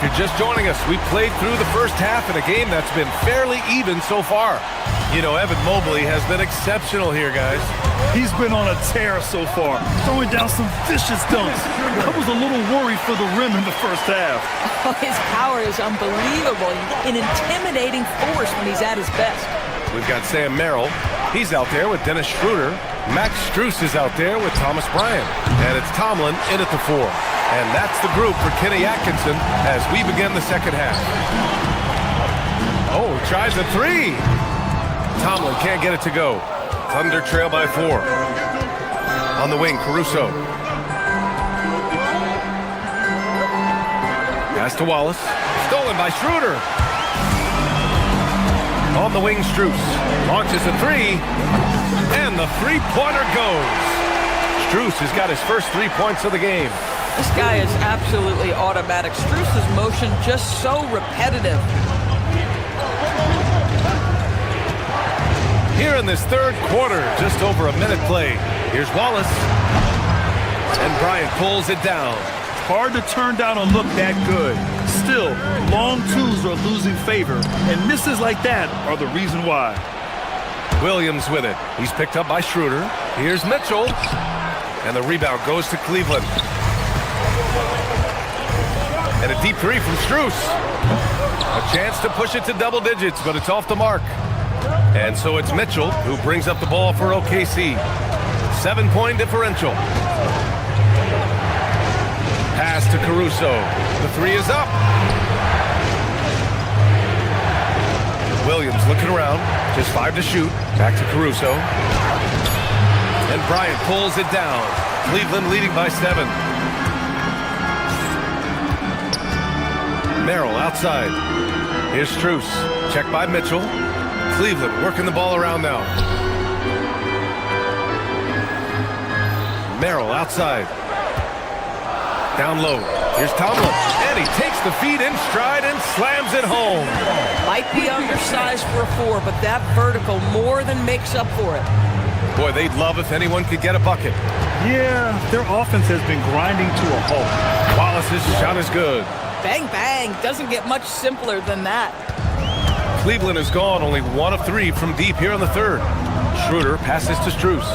If you're just joining us, we played through the first half in a game that's been fairly even so far. You know, Evan Mobley has been exceptional here, guys. He's been on a tear so far, throwing down some vicious dunks. I was a little worried for the rim in the first half. Oh, his power is unbelievable. An intimidating force when he's at his best. We've got Sam Merrill. He's out there with Dennis Schroeder. Max Strus is out there with Thomas Bryant. And it's Tomlin in at the 4. And that's the group for Kenny Atkinson as we begin the second half. Oh, tries a 3. Tomlin can't get it to go. Thunder trail by 4. On the wing, Caruso. Pass to Wallace. Stolen by Schroeder. On the wing, Strus. Launches a 3. And the three-pointer goes. Strus has got his first 3 points of the game. This guy is absolutely automatic. Strus's motion just so repetitive. Here in this third quarter, just over a minute played. Here's Wallace. And Bryant pulls it down. Hard to turn down a look that good. Still, long twos are losing favor, and misses like that are the reason why. Williams with it. He's picked up by Schroeder. Here's Mitchell. And the rebound goes to Cleveland. And a deep 3 from Strus. A chance to push it to double digits, but it's off the mark. And so it's Mitchell who brings up the ball for OKC. 7-point differential. Pass to Caruso. The 3 is up. Williams looking around. Just 5 to shoot. Back to Caruso. And Bryant pulls it down. Cleveland leading by 7. Merrill outside. Here's Strus. Checked by Mitchell. Cleveland working the ball around now. Merrill outside. Down low. Here's Tomlin. And he takes the feed in stride and slams it home. Might be undersized for a 4, but that vertical more than makes up for it. Boy, they'd love if anyone could get a bucket. Yeah, their offense has been grinding to a halt. Wallace's shot is good. Bang, bang. Doesn't get much simpler than that. Cleveland has gone only 1 of 3 from deep here in the third. Schroeder passes to Strus.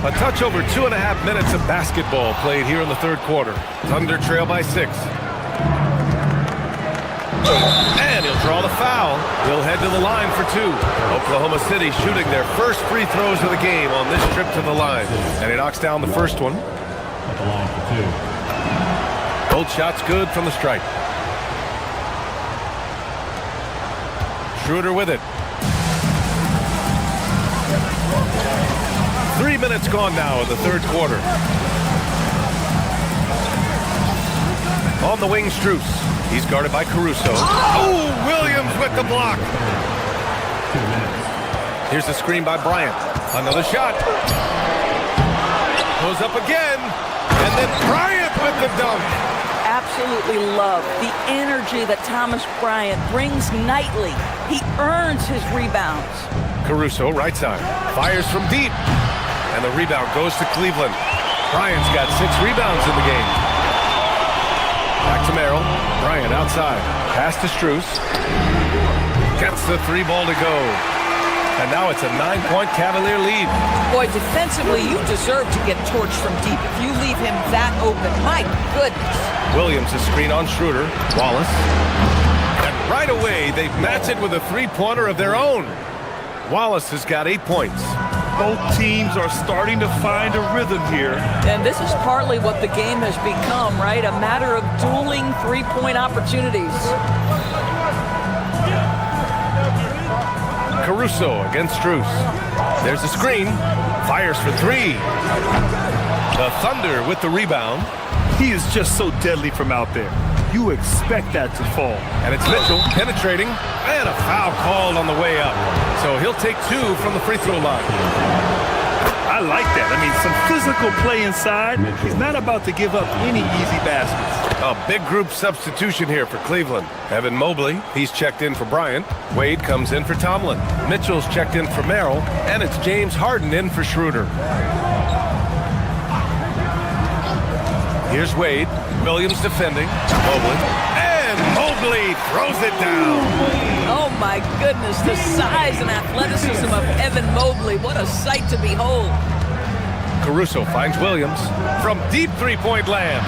A touch over 2.5 minutes of basketball played here in the third quarter. Thunder trail by 6. And he'll draw the foul. He'll head to the line for 2. Oklahoma City shooting their first free throws of the game on this trip to the line. And he knocks down the first one. At the line for 2. Both shots good from the stripe. Schroeder with it. 3 minutes gone now in the third quarter. On the wing, Strus. He's guarded by Caruso. Oh, Williams with the block. 2 minutes. Here's the screen by Bryant. Another shot. Goes up again. And then Bryant with the dunk. Absolutely love the energy that Thomas Bryant brings nightly. He earns his rebounds. Caruso, right side. Fires from deep. And the rebound goes to Cleveland. Bryant's got 6 rebounds in the game. Back to Merrill. Bryant outside. Pass to Strus. Gets the 3 ball to go. And now it's a 9-point Cavalier lead. Boy, defensively, you deserve to get torched from deep if you leave him that open. My goodness. Williams is screen on Schroeder. Wallace. And right away, they've matched it with a 3-pointer of their own. Wallace has got 8 points. Both teams are starting to find a rhythm here. And this is partly what the game has become, right? A matter of dueling 3-point opportunities. Caruso against Strus. There's a screen. Fires for 3. The Thunder with the rebound. He is just so deadly from out there. You expect that to fall. And it's Mitchell penetrating. And a foul called on the way up. So he'll take 2 from the free throw line. I like that. I mean, some physical play inside. He's not about to give up any easy baskets. A big group substitution here for Cleveland. Evan Mobley, he's checked in for Bryant. Wade comes in for Tomlin. Mitchell's checked in for Merrill. And it's James Harden in for Schroeder. Here's Wade. Williams defending. Mobley. And Mobley throws it down. Oh, my goodness. The size and athleticism of Evan Mobley. What a sight to behold. Caruso finds Williams from deep 3-point land.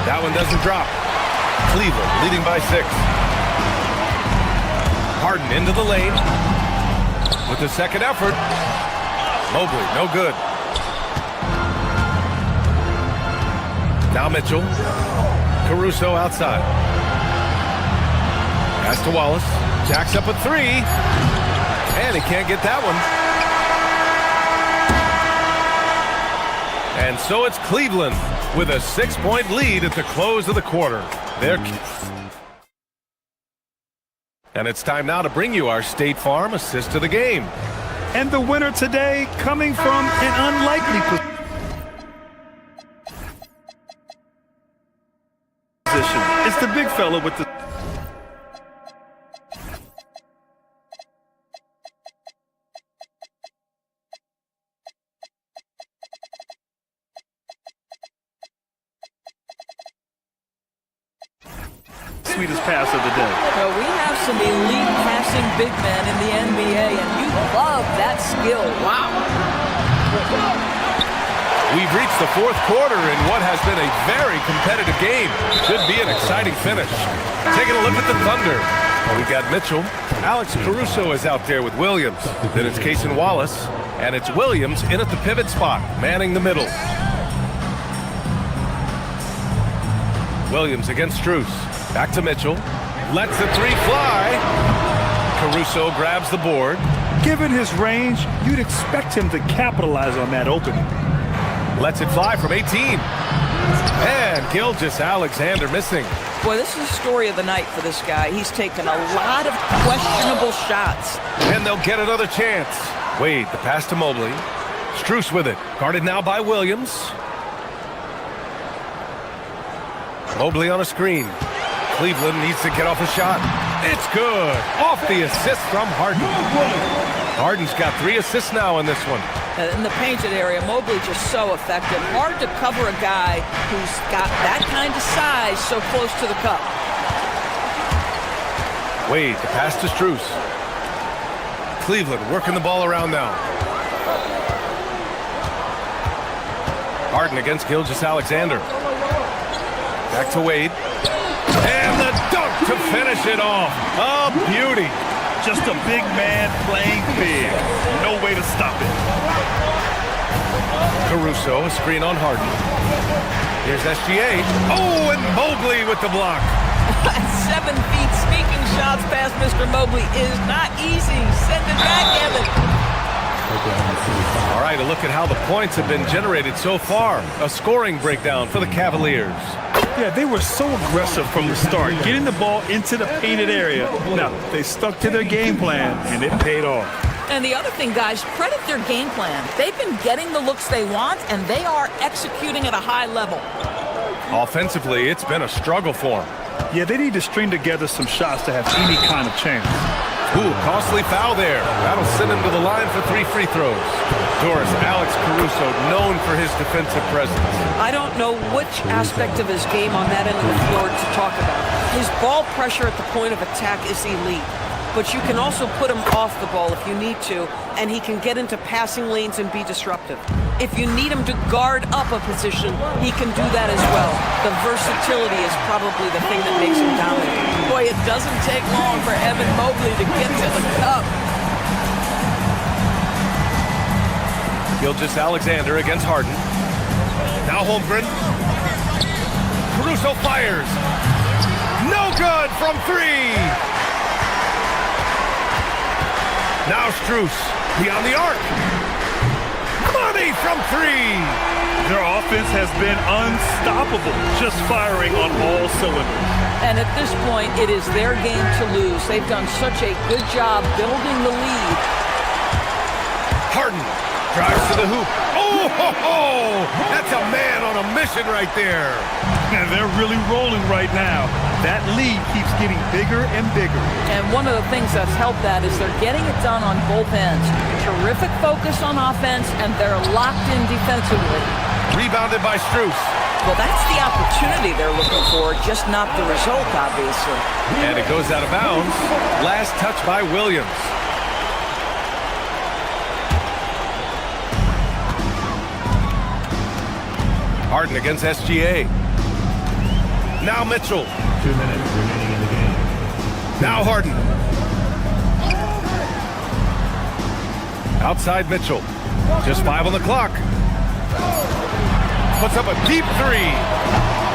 That one doesn't drop. Cleveland leading by 6. Harden into the lane with the second effort. Mobley, no good. Now Mitchell. Caruso outside. Pass to Wallace. Jacks up a three. And he can't get that one. And so it's Cleveland with a 6-point lead at the close of the quarter. And it's time now to bring you our State Farm assist of the game. And the winner today coming from an unlikely position. It's the big fella with the... sweetest pass of the day. Well, we have some elite passing big men in the NBA, and you love that skill. Wow. We've reached the fourth quarter in what has been a very competitive game. Should be an exciting finish. Taking a look at the Thunder. We've got Mitchell. Alex Caruso is out there with Williams. Then it's Cason Wallace. And it's Williams in at the pivot spot, manning the middle. Williams against Strus. Back to Mitchell. Lets the three fly. Caruso grabs the board. Given his range, you'd expect him to capitalize on that opening. Lets it fly from 18. And Gilgeous-Alexander missing. Boy, this is the story of the night for this guy. He's taken a lot of questionable shots. And they'll get another chance. Wade, the pass to Mobley. Strus with it. Guarded now by Williams. Mobley on a screen. Cleveland needs to get off a shot. It's good. Off the assist from Harden. Harden's got 3 assists now in this one. In the painted area, Mobley just so effective. Hard to cover a guy who's got that kind of size so close to the cup. Wade, the pass to Strus. Cleveland working the ball around now. Harden against Gilgeous-Alexander. Back to Wade. And the dunk to finish it off. A beauty. Just a big man playing big. No way to stop it. Caruso, a screen on Harden. Here's SGA. Oh, and Mobley with the block. 7 feet sneaking shots past Mr. Mobley is not easy. Send it back, Evan. All right, a look at how the points have been generated so far. A scoring breakdown for the Cavaliers. Yeah, they were so aggressive from the start, getting the ball into the painted area. Now, they stuck to their game plan, and it paid off. And the other thing, guys, credit their game plan. They've been getting the looks they want, and they are executing at a high level. Offensively, it's been a struggle for them. Yeah, they need to string together some shots to have any kind of chance. Ooh, costly foul there. That'll send him to the line for 3 free throws. Doris, Alex Caruso, known for his defensive presence. I don't know which aspect of his game on that end of the floor to talk about. His ball pressure at the point of attack is elite. But you can also put him off the ball if you need to, and he can get into passing lanes and be disruptive. If you need him to guard up a position, he can do that as well. The versatility is probably the thing that makes him dominant. Boy, it doesn't take long for Evan Mobley to get to the cup. Gilgeous-Alexander against Harden. Now Holmgren. Caruso fires. No good from 3. Now Strus, beyond the arc. Money from 3. Their offense has been unstoppable, just firing on all cylinders. And at this point, it is their game to lose. They've done such a good job building the lead. Harden drives to the hoop. Oh, ho, ho! That's a man on a mission right there. And they're really rolling right now. That lead keeps getting bigger and bigger. And one of the things that's helped that is they're getting it done on both ends. Terrific focus on offense, and they're locked in defensively. Rebounded by Strus. Well, that's the opportunity they're looking for, just not the result, obviously. And it goes out of bounds. Last touch by Williams. Harden against SGA. Now Mitchell. 2 minutes remaining in the game. Now Harden. Outside Mitchell. Just 5 on the clock. Puts up a deep three.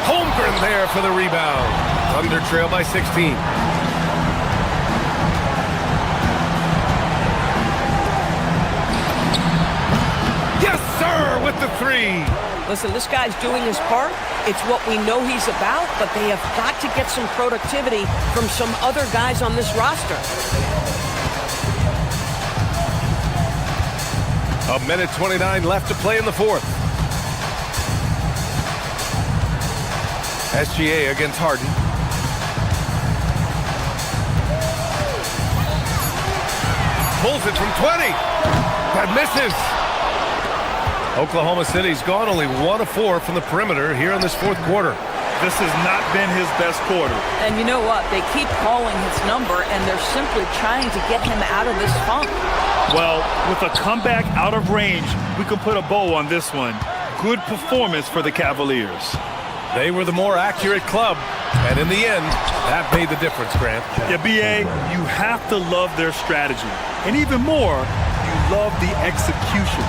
Holmgren there for the rebound. Thunder trail by 16. Yes, sir, with the three. Listen, this guy's doing his part. It's what we know he's about, but they have got to get some productivity from some other guys on this roster. A minute 29 left to play in the fourth. SGA against Harden. Pulls it from 20. That misses. Oklahoma City's gone only 1 of 4 from the perimeter here in this fourth quarter. This has not been his best quarter. And you know what? They keep calling his number, and they're simply trying to get him out of this funk. Well, with a comeback out of range, we can put a bow on this one. Good performance for the Cavaliers. They were the more accurate club, and in the end, that made the difference, Grant. Yeah, B.A., you have to love their strategy. And even more, you love the execution.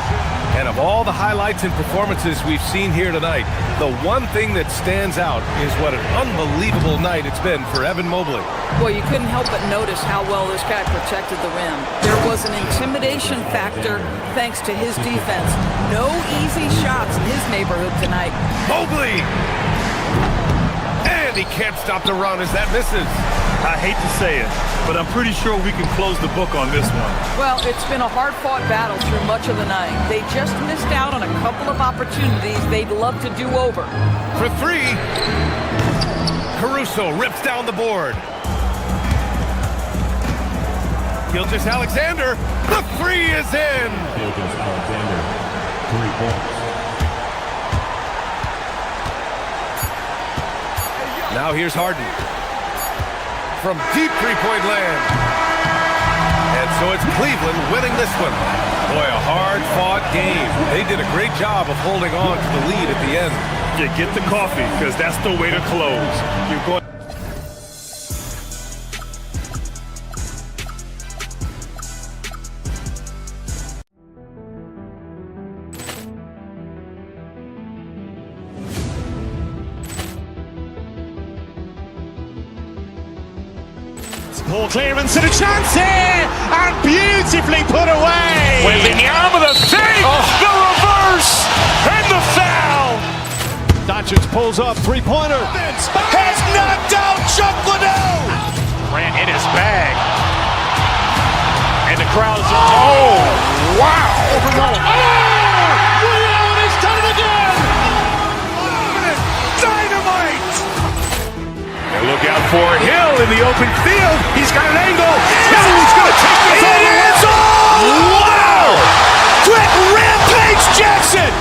And of all the highlights and performances we've seen here tonight, the one thing that stands out is what an unbelievable night it's been for Evan Mobley. Boy, you couldn't help but notice how well this guy protected the rim. There was an intimidation factor thanks to his defense. No easy shots in his neighborhood tonight. Mobley! And he can't stop the run as that misses. I hate to say it, but I'm pretty sure we can close the book on this one. Well, it's been a hard-fought battle through much of the night. They just missed out on a couple of opportunities they'd love to do over. For three, Caruso rips down the board. Gilgeous-Alexander, the three is in! Gilgeous-Alexander, 3 points. Now here's Harden. From deep three-point land. And so it's Cleveland winning this one. Boy, a hard-fought game. They did a great job of holding on to the lead at the end. Yeah, get the coffee, because that's the way to close. You're going. Poor clearance and a chance here, and beautifully put away. Wembanyama the save, the reverse, and the foul. Doncic pulls up, three-pointer. Has knocked out Chuck Liddell. Grant in his bag. And the crowd is, oh, wow. Leon has done it again. Dynamite. And look out for Hill in the open field. He's got an angle. Hill's going to take this all the way. Wow. Quick Rampage Jackson.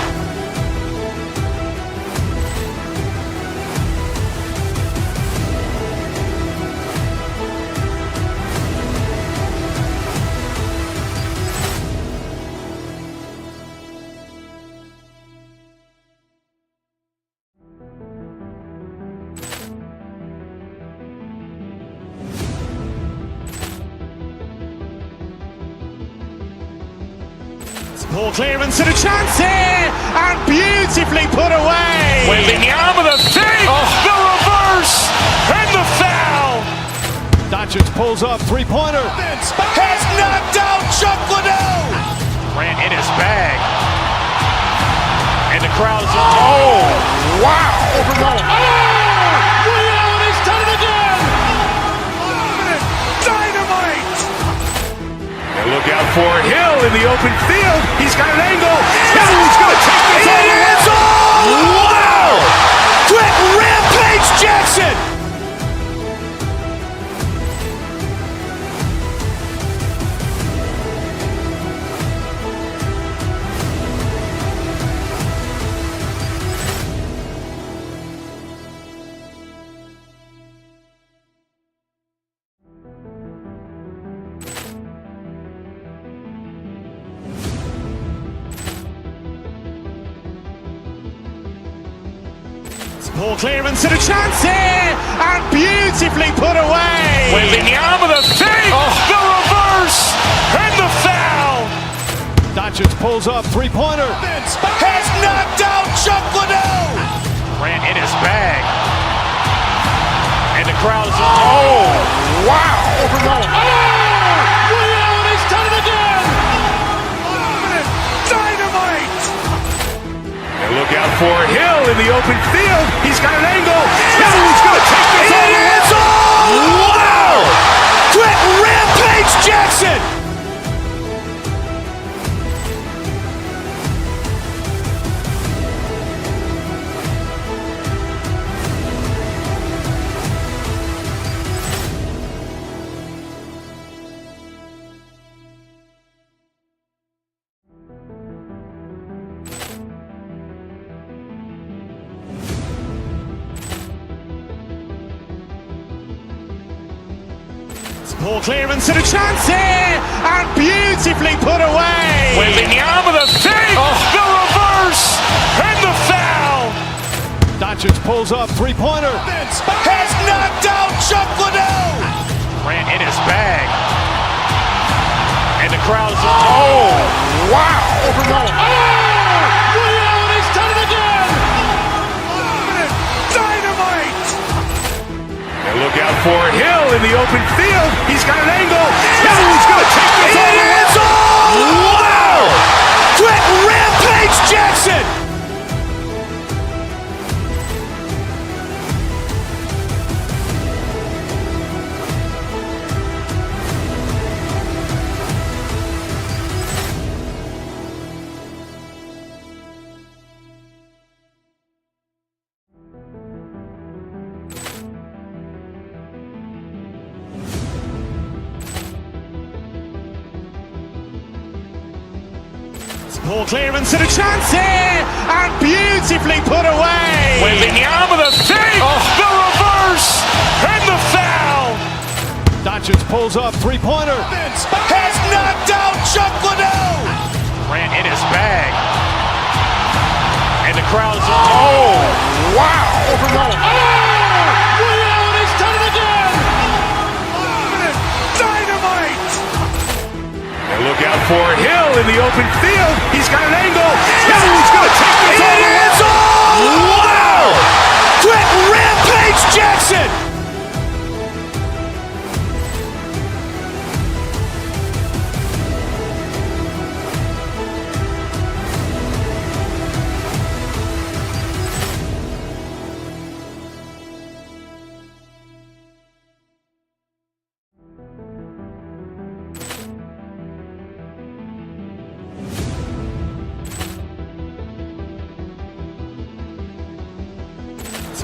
Poor clearance and a chance here, and beautifully put away. Wembanyama the save, the reverse, and the foul. Doncic pulls up, three-pointer. Has knocked out Chuck Liddell. Grant in his bag. And the crowd is, oh, wow. Leon has done it again. Dynamite. And look out for Hill in the open field. He's got an angle. Hill's going to take this all the way. Wow. Quick Rampage Jackson. Poor clearance and a chance here, and beautifully put away. Wembanyama the save, the reverse, and the foul. pulls up, three-pointer. Vince has knocked out Chuck Liddell. Grant in his bag. And the crowd is, oh, wow. Overall. Oh! Ray Allen has done it again. Dynamite. And look out for Hill in the open field. He's got an angle. Hill's going to take this all the way. Wow! Quick Rampage Jackson. Poor clearance and a chance here, and beautifully put away. Wembanyama the fake, the reverse, and the foul. Doncic pulls up, three-pointer. Vince has knocked out Chuck Liddell. Grant in his bag. And the crowd is, oh, wow. Overall. Oh! Ray Allen has done it again. Dynamite. And look out for Hill in the open field. He's got an angle. Hill's going to take this all the way. Wow! Quick Rampage Jackson. Poor clearance and a chance here, and beautifully put away. Wembanyama the fake, the reverse, and the foul. Doncic pulls up, three-pointer. Vince has knocked out Chuck Liddell. Grant in his bag. And the crowd is, oh, wow. Overall. Oh! Ray Allen has done it again. Dynamite. And look out for Hill in the open field. He's got an angle. Hill's going to take this all the way. Wow! Quick Rampage Jackson.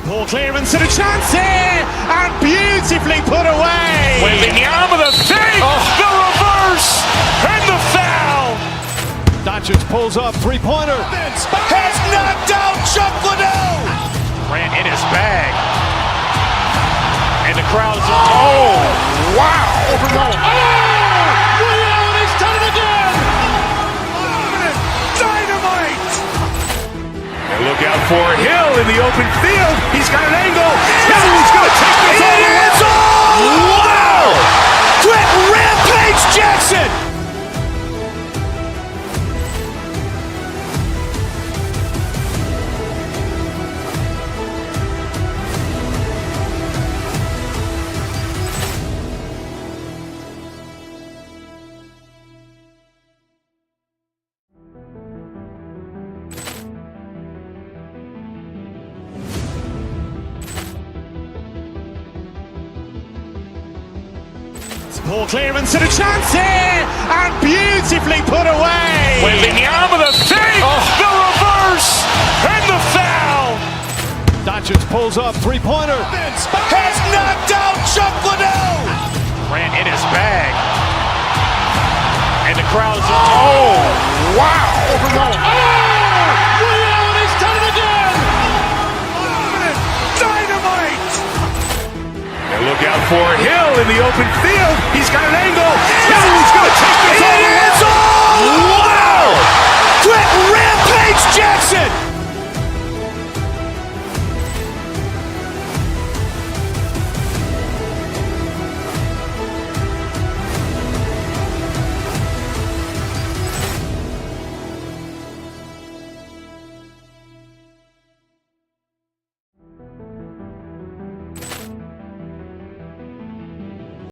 Poor clearance and a chance here, and beautifully put away. Wembanyama the fake, the reverse, and the foul. Doncic pulls up, three-pointer. Vince has knocked out Chuck Liddell. Grant in his bag. And the crowd is, oh, wow. Overall. Oh! Ray Allen has done it again. Dynamite. And look out for Hill in the open field. He's got an angle. Hill's going to take this all the way. Wow! Quick Rampage Jackson. Poor clearance and a chance here, and beautifully put away. Wembanyama the fake, the reverse, and the foul. Doncic pulls up, three-pointer. Vince has knocked out Chuck Liddell. Grant in his bag. And the crowd is, oh, wow. Overall. Oh! Ray Allen has done it again. Dynamite. And look out for Hill in the open field. He's got an angle.